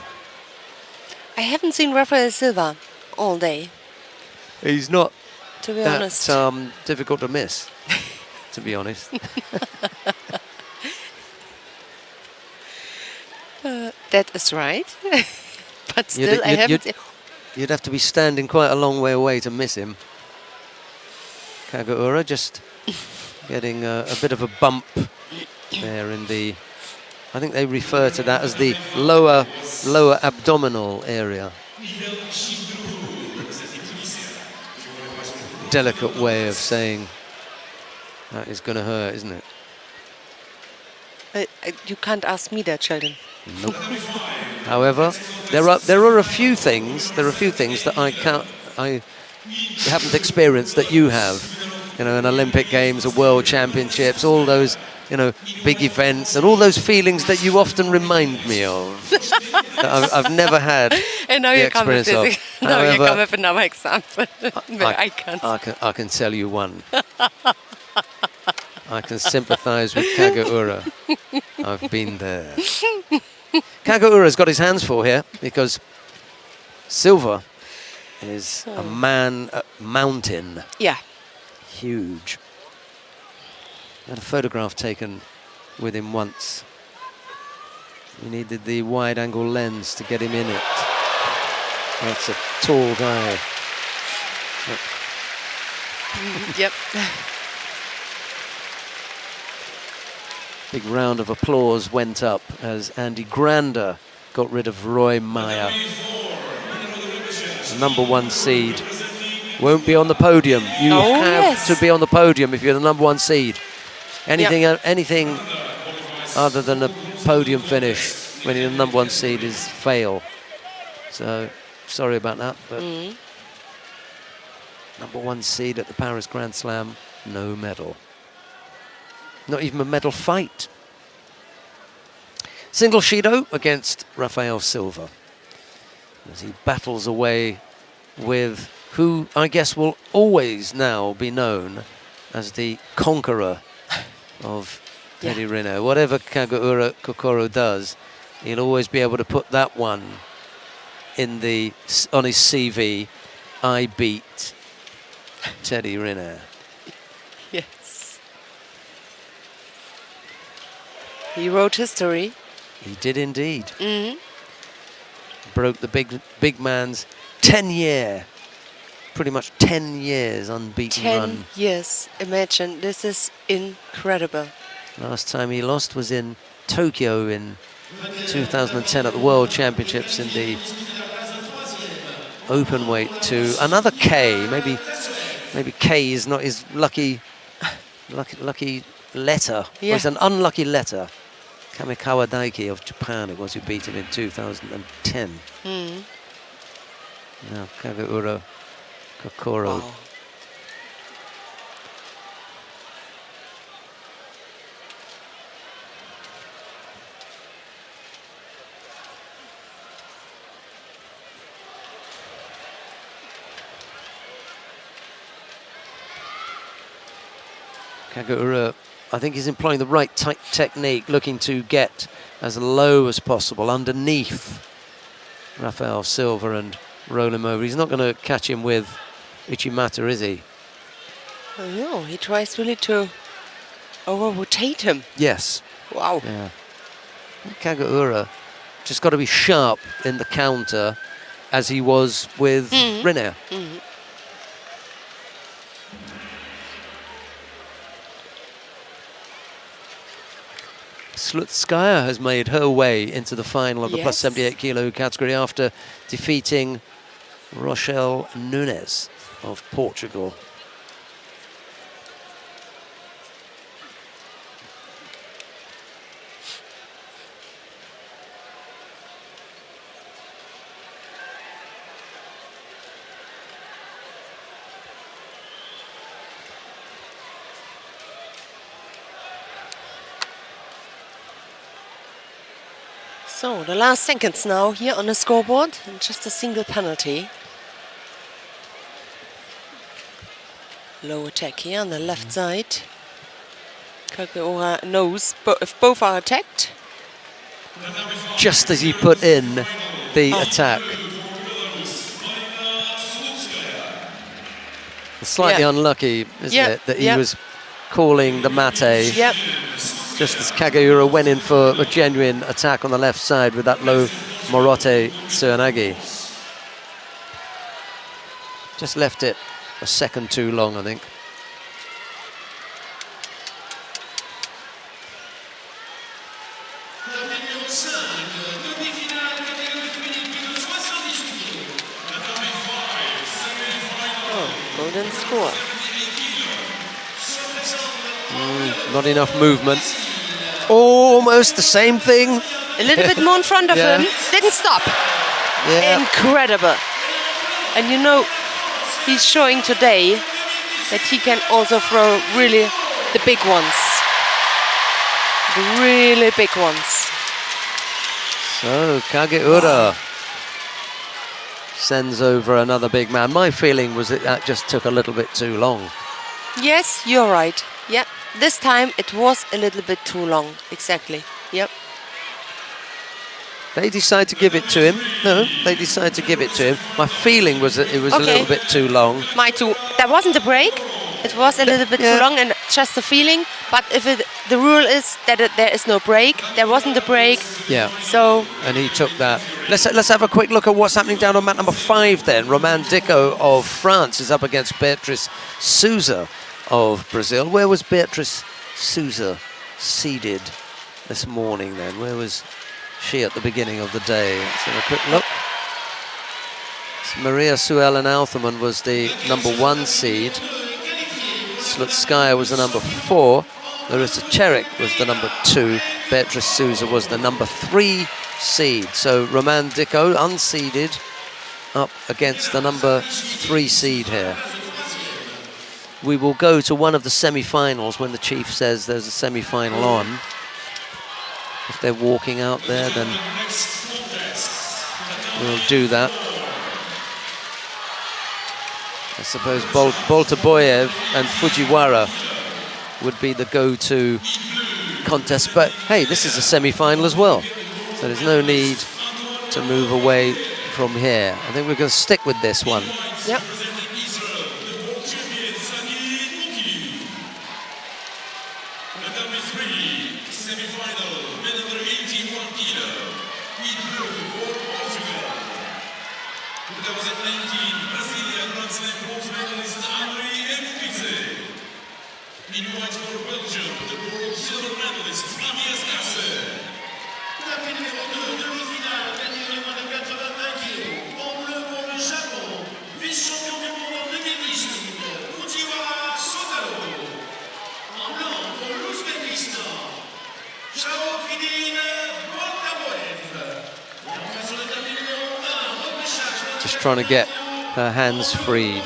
I haven't seen Rafael Silva all day, He's not to be honest. difficult to miss, to be honest. That is right. But still, I haven't... You'd have to be standing quite a long way away to miss him. Kageura just getting a bit of a bump there in the... I think they refer to that as the lower abdominal area. Delicate way of saying that is going to hurt, isn't it? You can't ask me that, Sheldon. Nope. However, there are a few things. There are a few things that I haven't experienced that you have. You know, in Olympic Games, or World Championships, all those, you know, big events, and all those feelings that you often remind me of. That I've never had. And now the you come with experience of. now However, you come with another example. I can't. I can tell you one. I can sympathise with Kageura. I've been there. Kageura's got his hands full here because Silva is a mountain. Yeah. Huge. I had a photograph taken with him once. We needed the wide-angle lens to get him in it. That's a tall guy. Yep. Big round of applause went up as Andy Grander got rid of Roy Meyer. The number 1 seed won't be on the podium. You have to be on the podium if you're the number 1 seed. Anything other than a podium finish when you're the number 1 seed is fail. So sorry about that, but number 1 seed at the Paris Grand Slam, no medal. Not even a medal fight. Single Shido against Rafael Silva as he battles away with who I guess will always now be known as the conqueror of Teddy Riner. Whatever Kageura Kokoro does, he'll always be able to put that one on his CV. I beat Teddy Riner. Yes. He wrote history. He did indeed. Broke the big man's 10-year, pretty much 10 years unbeaten run. 10 years. Imagine, this is incredible. Last time he lost was in Tokyo in 2010 at the World Championships in the open weight to another K. Maybe K is not his lucky letter. Yeah. It's an unlucky letter. Kamikawa Daiki of Japan, it was, who beat him in 2010. Now Kageura Kokoro. Wow. Kagaura, I think he's employing the right technique, looking to get as low as possible underneath Rafael Silva and roll him over. He's not going to catch him with Ichimata, is he? Oh, no, he tries really to over-rotate him. Yes. Wow. Yeah. Kagaura just got to be sharp in the counter as he was with Rinne. Slutskaya has made her way into the final of the plus 78 kilo category after defeating Rochelle Nunes of Portugal. So, the last seconds now here on the scoreboard, and just a single penalty. Low attack here on the left side. Kagaura knows if both are attacked. Just as he put in the attack. Slightly unlucky, isn't it, that he was calling the mate. Yep. Just as Kagaura went in for a genuine attack on the left side with that low Morote Tsuanagi. Just left it a second too long, I think. Oh, golden score. Not enough movement. Almost the same thing. A little bit more in front of him. Didn't stop. Yeah. Incredible. And you know, he's showing today that he can also throw really the big ones. The really big ones. So Kagaura sends over another big man. My feeling was that just took a little bit too long. Yes, you're right. Yep. This time it was a little bit too long. Exactly. Yep. They decide to give it to him. No, they decide to give it to him. My feeling was that it was a little bit too long. My too. That wasn't a break. It was a little bit too long, and just a feeling. But if the rule is that there is no break, there wasn't a break. Yeah. So. And he took that. Let's have a quick look at what's happening down on mat number 5 then. Romain Dicot of France is up against Beatrice Souza of Brazil. Where was Beatrice Souza seeded this morning then? Where was she at the beginning of the day? Let's have a quick look. So Maria Suellen Altherman was the #1 seed. Slutskaya was the #4. Larissa Cherik was the #2. Beatrice Souza was the #3 seed. So Romain Dicot, unseeded, up against the #3 seed here. We will go to one of the semi-finals when the chief says there's a semi-final on. If they're walking out there, then we'll do that. I suppose Boltaboyev and Fujiwara would be the go-to contest, but hey, this is a semi-final as well, so there's no need to move away from here. I think we're going to stick with this one. Yep. In white for Belgium, the world silver medalist, Flavia Skasse. La numéro 2, demi-finale, catégorie de 85 kg. En bleu pour le Japon, vice-champion du monde en 2018, Fujiwara Sotaro. En blanc pour l'Ouzbékistan, Shaofidine Boltaboyev. Et enfin sur le tapis numéro 1, repêchage. Just trying to get her hands freed,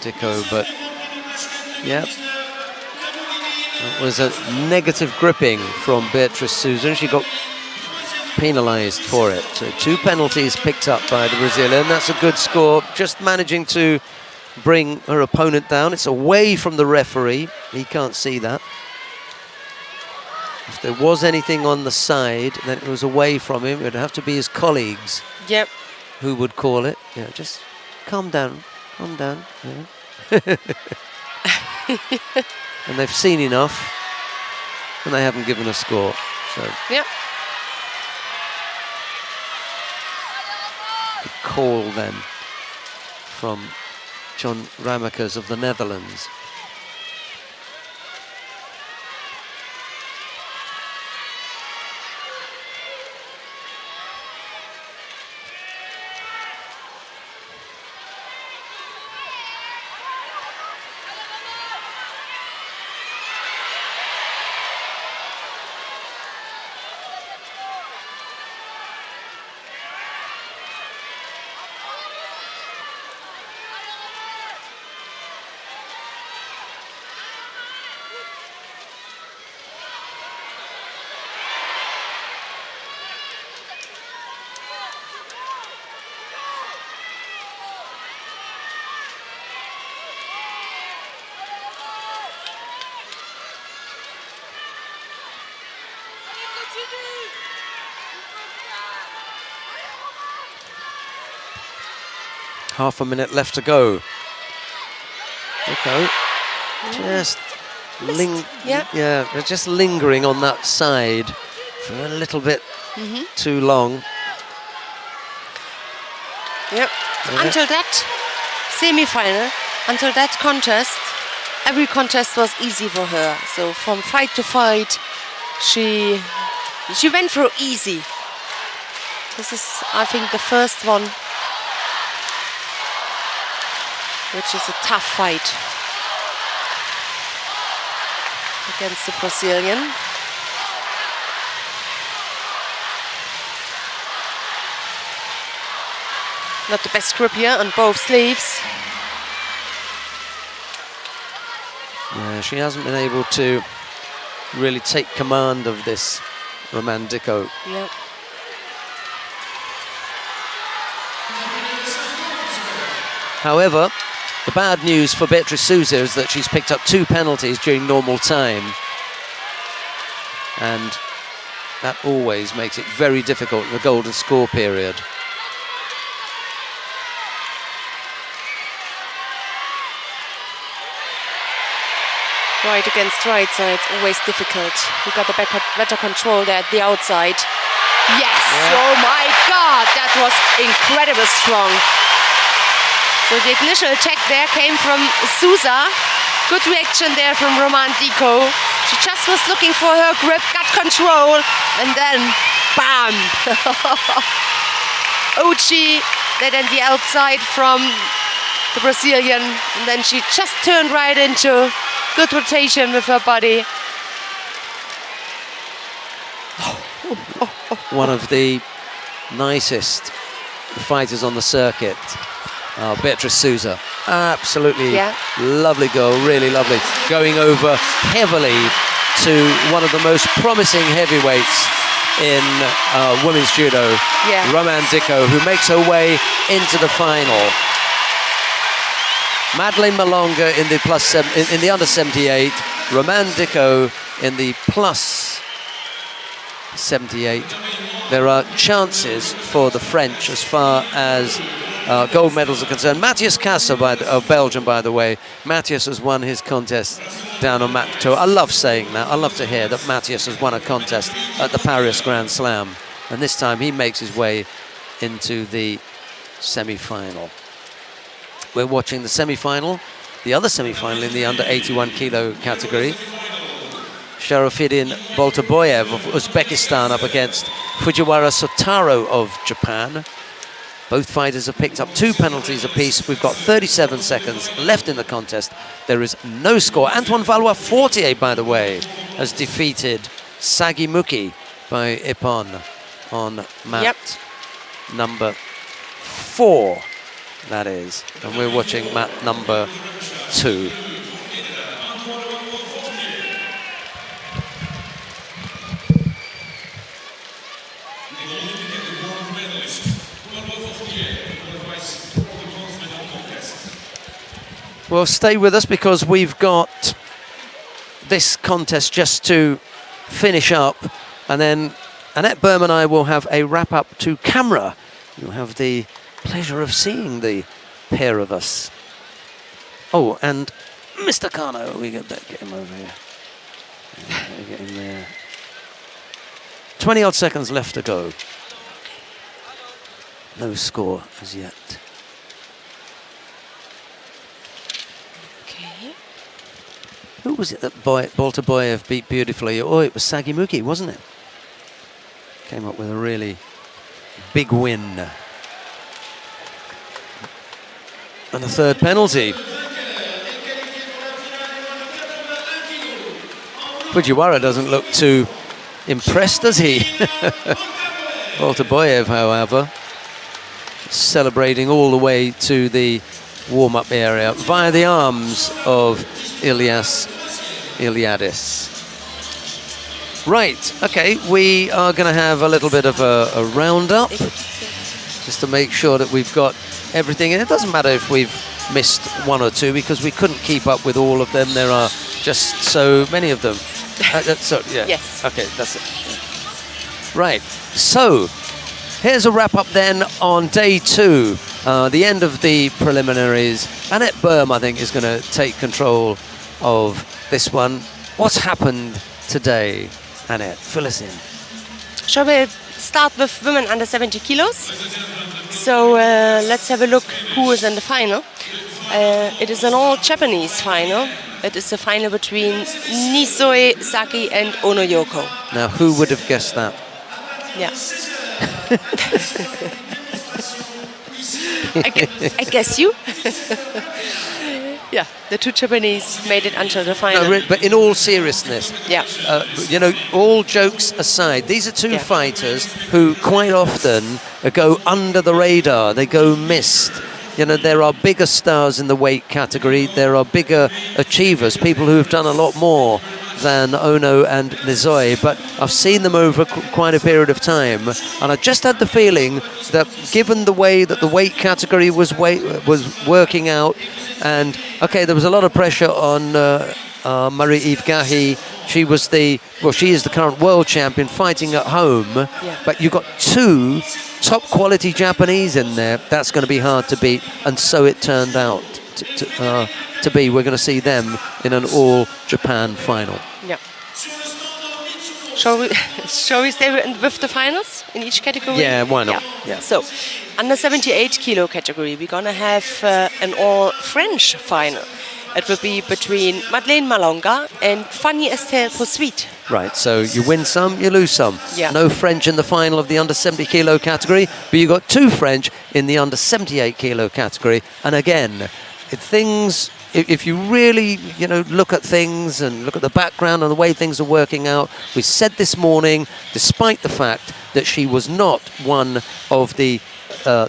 Dicot, but yeah. It was a negative gripping from Beatrice Souza, and she got penalised for it. So 2 penalties picked up by the Brazilian. That's a good score. Just managing to bring her opponent down. It's away from the referee. He can't see that. If there was anything on the side, then it was away from him. It would have to be his colleagues Yep. who would call it. Yeah, just calm down. Calm down. Yeah. And they've seen enough, and they haven't given a score. So Yep. good call then from John Ramakers of the Netherlands. Half a minute left to go. Okay. Just Yeah. they're just lingering on that side for a little bit too long. Yep. Yeah. Until that semi-final, until that contest, every contest was easy for her. So from fight to fight, she went through easy. This is, I think, the first one, which is a tough fight against the Brazilian. Not the best grip here on both sleeves. Yeah, she hasn't been able to really take command of this Roman Dicko. Yeah. However, the bad news for Beatriz Souza is that she's picked up 2 penalties during normal time. And that always makes it very difficult in the golden score period. Right against right, so it's always difficult. You got the better control there at the outside. Yes! Yeah. Oh my God, that was incredibly strong. So the initial attack there came from Souza. Good reaction there from Roman Dicko. She just was looking for her grip, got control, and then bam! Ochi, then the outside from the Brazilian, and then she just turned right into good rotation with her body. One of the nicest fighters on the circuit, Beatriz Souza. Absolutely lovely girl, really lovely. Going over heavily to one of the most promising heavyweights in women's judo, Roman Dicko, who makes her way into the final. Madeleine Malonga in the in the under 78, Roman Dicko in the plus 78. There are chances for the French as far as gold medals are concerned. Matthias Casse of Belgium, by the way. Matthias has won his contest down on mat tour. I love saying that. I love to hear that Matthias has won a contest at the Paris Grand Slam. And this time he makes his way into the semi-final. We're watching the semi-final, the other semi-final in the under 81 kilo category. Sharafidin Boltaboyev of Uzbekistan up against Fujiwara Sotaro of Japan. Both fighters have picked up 2 penalties apiece. We've got 37 seconds left in the contest. There is no score. Antoine Valois-Fortier, by the way, has defeated Sagimuki by Ippon on mat number 4. That is, and we're watching mat number 2. Well, stay with us because we've got this contest just to finish up, and then Annette Berm and I will have a wrap-up to camera. You'll have the pleasure of seeing the pair of us. Oh, and Mr. Kano, we get him over here. Get him there. 20-odd seconds left to go. No score as yet. Okay. Who was it that Boltaboyev beat beautifully? Oh, it was Sagimuki, wasn't it? Came up with a really big win. And the third penalty. Fujiwara doesn't look too impressed, does he? Boltaboyev, however, celebrating all the way to the warm-up area via the arms of Iliadis. Right, okay, we are going to have a little bit of a roundup just to make sure that we've got everything. And it doesn't matter if we've missed one or two because we couldn't keep up with all of them. There are just so many of them. Yeah. Yes. Okay, that's it. Right, so here's a wrap-up then on day 2. The end of the preliminaries. Annette Berm, I think, is going to take control of this one. What's happened today, Annette? Fill us in. Shall we start with women under 70 kilos? So let's have a look who is in the final. It is an all-Japanese final. It is a final between Nisoi Saki and Ono Yoko. Now, who would have guessed that? Yeah. I guess you. Yeah, the two Japanese made it until the final. No, but in all seriousness, yeah. All jokes aside, these are two fighters who quite often go under the radar. They go missed. There are bigger stars in the weight category. There are bigger achievers, people who have done a lot more than Ono and Nizoi, but I've seen them over quite a period of time, and I just had the feeling that given the way that the weight category was working out, and okay, there was a lot of pressure on Marie-Eve Gahi. She is the current world champion fighting at home, but you've got two top quality Japanese in there. That's going to be hard to beat, and so it turned out to be. We're going to see them in an all-Japan final. Yeah. Shall we stay with the finals in each category? Yeah, why not? Yeah. So, under 78 kilo category, we're going to have an all-French final. It will be between Madeleine Malonga and Fanny Estelle Posuit. Right, so you win some, you lose some. Yeah. No French in the final of the under 70 kilo category, but you got two French in the under 78 kilo category. And again, if you really, look at things and look at the background and the way things are working out, we said this morning, despite the fact that she was not one of the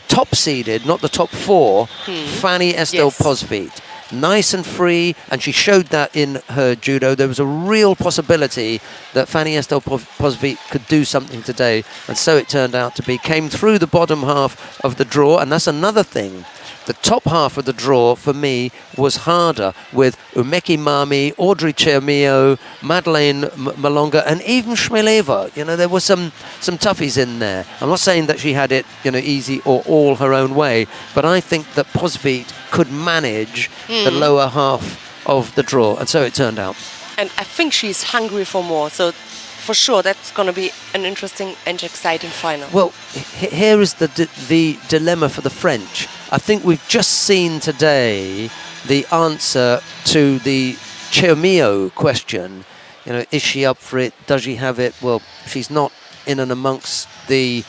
top seeded, not the top 4, Fanny Estelle Posuit. Nice and free, and she showed that in her judo. There was a real possibility that Fanny Estelle Posuit could do something today, and so it turned out to be. Came through the bottom half of the draw, and that's another thing. The top half of the draw, for me, was harder with Umeki Mami, Audrey Chermio, Madeleine Malonga, and even Shmileva. There were some toughies in there. I'm not saying that she had it, easy or all her own way, but I think that Posuit could manage the lower half of the draw, and so it turned out. And I think she's hungry for more, so for sure that's going to be an interesting and exciting final. Well, here is the dilemma for the French. I think we've just seen today the answer to the Chermio question. Is she up for it? Does she have it? Well, she's not in and amongst the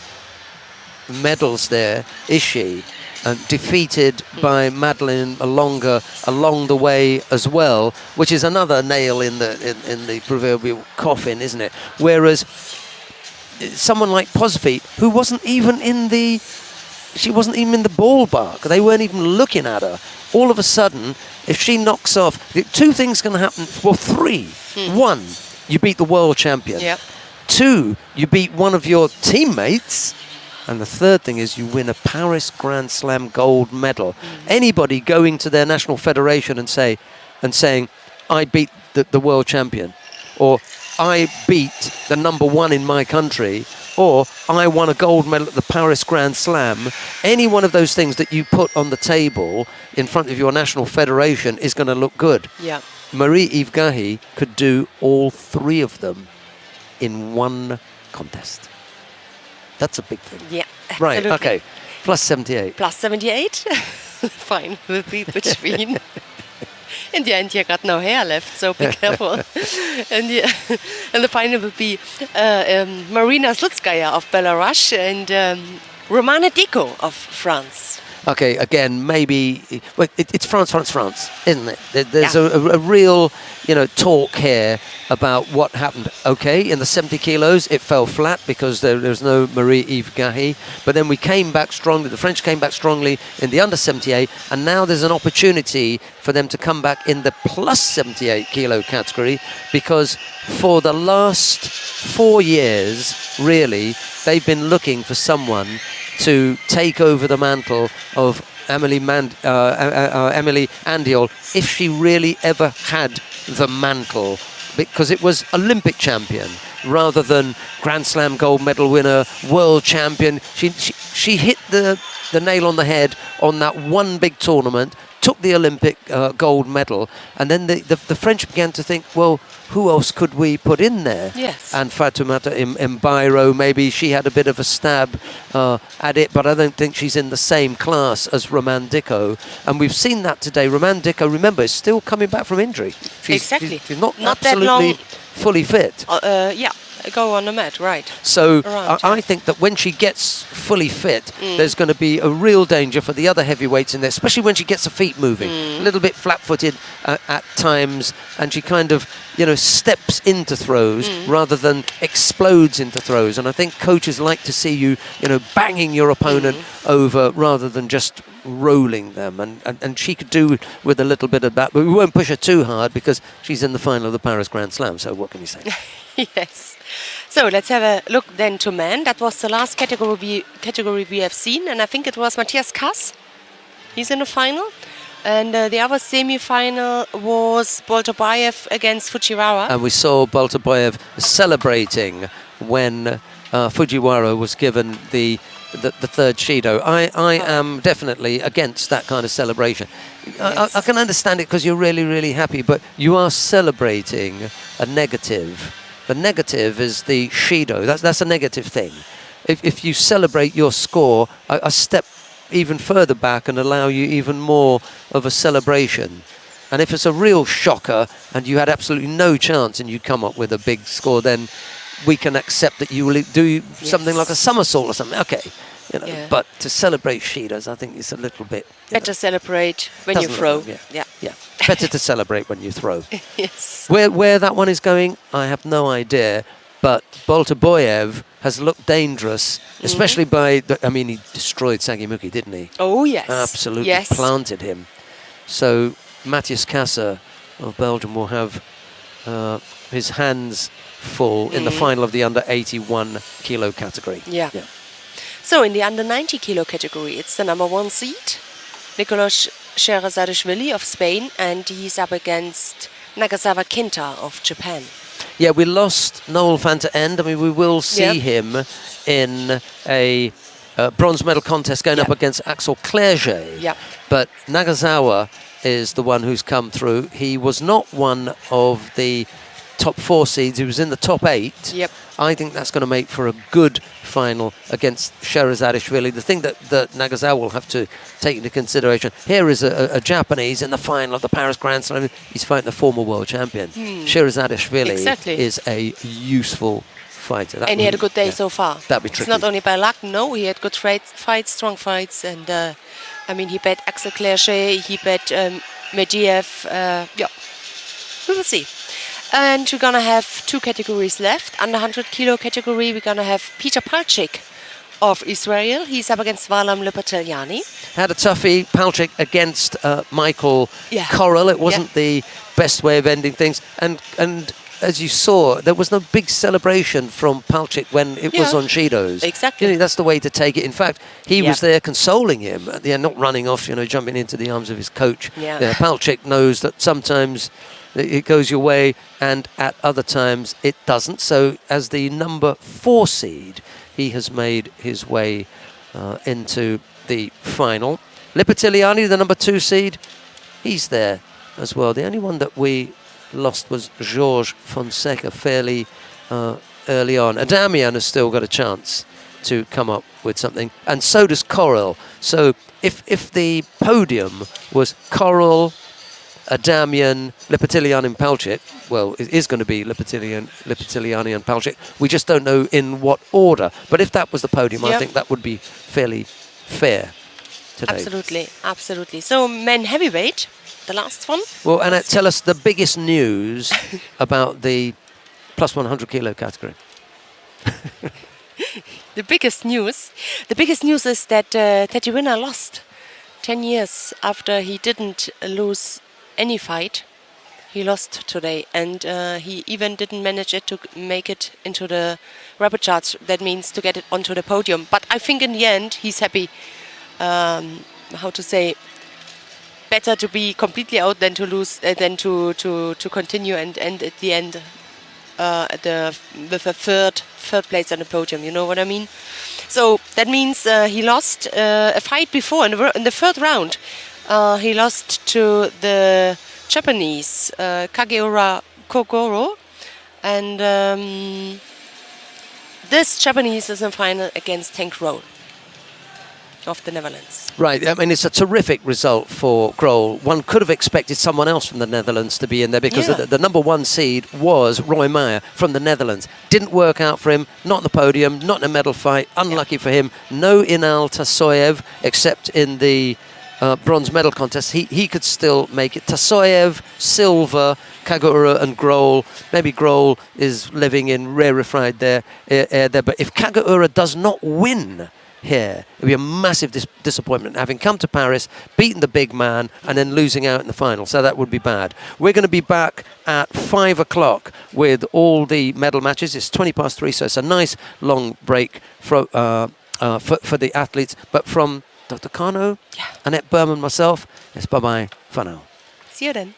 medals there, is she? Defeated by Madeleine Malonga along the way as well, which is another nail in the proverbial coffin, isn't it? Whereas someone like Posuit, who wasn't even in the ballpark, they weren't even looking at her. All of a sudden, if she knocks off, two things can happen. Well, three. One, you beat the world champion. Yep. Two, you beat one of your teammates. And the third thing is you win a Paris Grand Slam gold medal. Anybody going to their national federation and saying, I beat the world champion, or I beat the number one in my country, or I won a gold medal at the Paris Grand Slam, any one of those things that you put on the table in front of your national federation is going to look good. Yeah. Marie-Yves Gahy could do all three of them in one contest. That's a big thing. Yeah, Right, absolutely. okay. Plus 78. Plus 78. Fine, will be between. In the end, you got no hair left, so be careful. and the final will be Marina Slutskaya of Belarus and Romana Diko of France. Okay, again, maybe it's France, isn't it? There's a real, talk here about what happened. Okay, in the 70 kilos, it fell flat because there was no Marie-Yves Gahy. But then we came back strongly. The French came back strongly in the under 78, and now there's an opportunity for them to come back in the plus 78 kilo category, because for the last 4 years, really, they've been looking for someone to take over the mantle of Emily Andiol, if she really had the mantle, because it was Olympic champion rather than Grand Slam gold medal winner, world champion. She hit the nail on the head on that one big tournament, took the Olympic gold medal, and then the French began to think, well, who else could we put in there? Yes. And Fatoumata Mbairo, maybe she had a bit of a stab at it, but I don't think she's in the same class as Romane Diko. And we've seen that today. Romane Diko, remember, is still coming back from injury. Exactly. She's not that absolutely long. fully fit. Go on the mat, right. So I think that when she gets fully fit, there's going to be a real danger for the other heavyweights in there, especially when she gets her feet moving. A little bit flat-footed at times, and she kind of, steps into throws rather than explodes into throws. And I think coaches like to see you, banging your opponent over rather than just rolling them. And she could do with a little bit of that, but we won't push her too hard because she's in the final of the Paris Grand Slam. So what can you say? Yes. So let's have a look then to men. That was the last category we have seen, and I think it was Matthias Kass. He's in the final. And the other semi-final was Boltabayev against Fujiwara. And we saw Boltabayev celebrating when Fujiwara was given the third Shido. I am definitely against that kind of celebration. Yes. I can understand it because you're really, really happy, but you are celebrating a negative. The negative is the Shido. That's a negative thing. If you celebrate your score, I step even further back and allow you even more of a celebration. And if it's a real shocker and you had absolutely no chance and you come up with a big score, then we can accept that you will do something like a somersault or something. Okay. But to celebrate Shidas, I think it's a little bit... Better celebrate when you throw. Yeah. Better to celebrate when you throw. Yes. Where that one is going, I have no idea. But Boltabayev has looked dangerous, especially by... he destroyed Sagimuki, didn't he? Oh, yes. Absolutely planted him. So Matthias Kasser of Belgium will have his hands full in the final of the under 81 kilo category. Yeah. So in the under 90 kilo category, it's the number 1 seed, Nicolas Sherazadishvili of Spain, and he's up against Nagasawa Kenta of Japan. Yeah, we lost Noel van ter End. We will see him in a bronze medal contest going up against Axel Clerget. Yeah. But Nagasawa is the one who's come through. He was not one of the top 4 seeds. He was in the top 8. Yep. I think that's going to make for a good final against Sherazadishvili. The thing that Nagasawa will have to take into consideration, here is a Japanese in the final of the Paris Grand Slam. He's fighting the former world champion. Sherazadishvili is a useful fighter. And he had a good day so far. That'd be tricky. It's not only by luck, no, he had good fights, strong fights, and he bet Axel Clerget, he bet Medvedev. We will see. And we're going to have 2 categories left. Under 100 kilo category, we're going to have Peter Palchik of Israel. He's up against Valam Lepateliani. Had a toughie, Palchik, against Michael Corral. It wasn't the best way of ending things. And as you saw, there was no big celebration from Palcic when it was on Judo's. Exactly. You know, that's the way to take it. In fact, he was there consoling him. Not running off, jumping into the arms of his coach. Yeah. Palcic knows that sometimes it goes your way and at other times it doesn't. So as the number 4 seed, he has made his way into the final. Lipitiliani, the number 2 seed, he's there as well. The only one that we lost was Georges Fonseca fairly early on. Adamian has still got a chance to come up with something, and so does Corral. So if the podium was Corral, Adamian, Lipitiliani and Palcic, well, it is going to be Lipitiliani and Palcic. We just don't know in what order. But if that was the podium, I think that would be fairly fair today. Absolutely, absolutely. So men heavyweight, the last one. Well, Annette, tell us the biggest news about the plus 100 kilo category. The biggest news is that Teddy Winner lost 10 years after he didn't lose any fight. He lost today, and he even didn't manage to make it into the rapid charts. That means to get it onto the podium. But I think in the end he's happy. Better to be completely out than to lose, than to continue and at the end with a third place on the podium. You know what I mean? So that means he lost a fight before in the third round. He lost to the Japanese Kageura Kogoro, and this Japanese is in final against Tank Roll of the Netherlands. Right, I mean, it's a terrific result for Grohl. One could have expected someone else from the Netherlands to be in there because the number 1 seed was Roy Meyer from the Netherlands. Didn't work out for him, not on the podium, not in a medal fight, unlucky for him. No Inal Tasoyev, except in the bronze medal contest. He could still make it. Tasoyev, silver, Kageura and Grohl. Maybe Grohl is living in rarefied air there, but if Kageura does not win here, it'll be a massive disappointment, having come to Paris, beaten the big man, and then losing out in the final. So that would be bad. We're going to be back at 5 o'clock with all the medal matches. It's 20 past 3, so it's a nice long break for the athletes. But from Dr. Kano, Annette Berman, myself, it's bye-bye for now. See you then.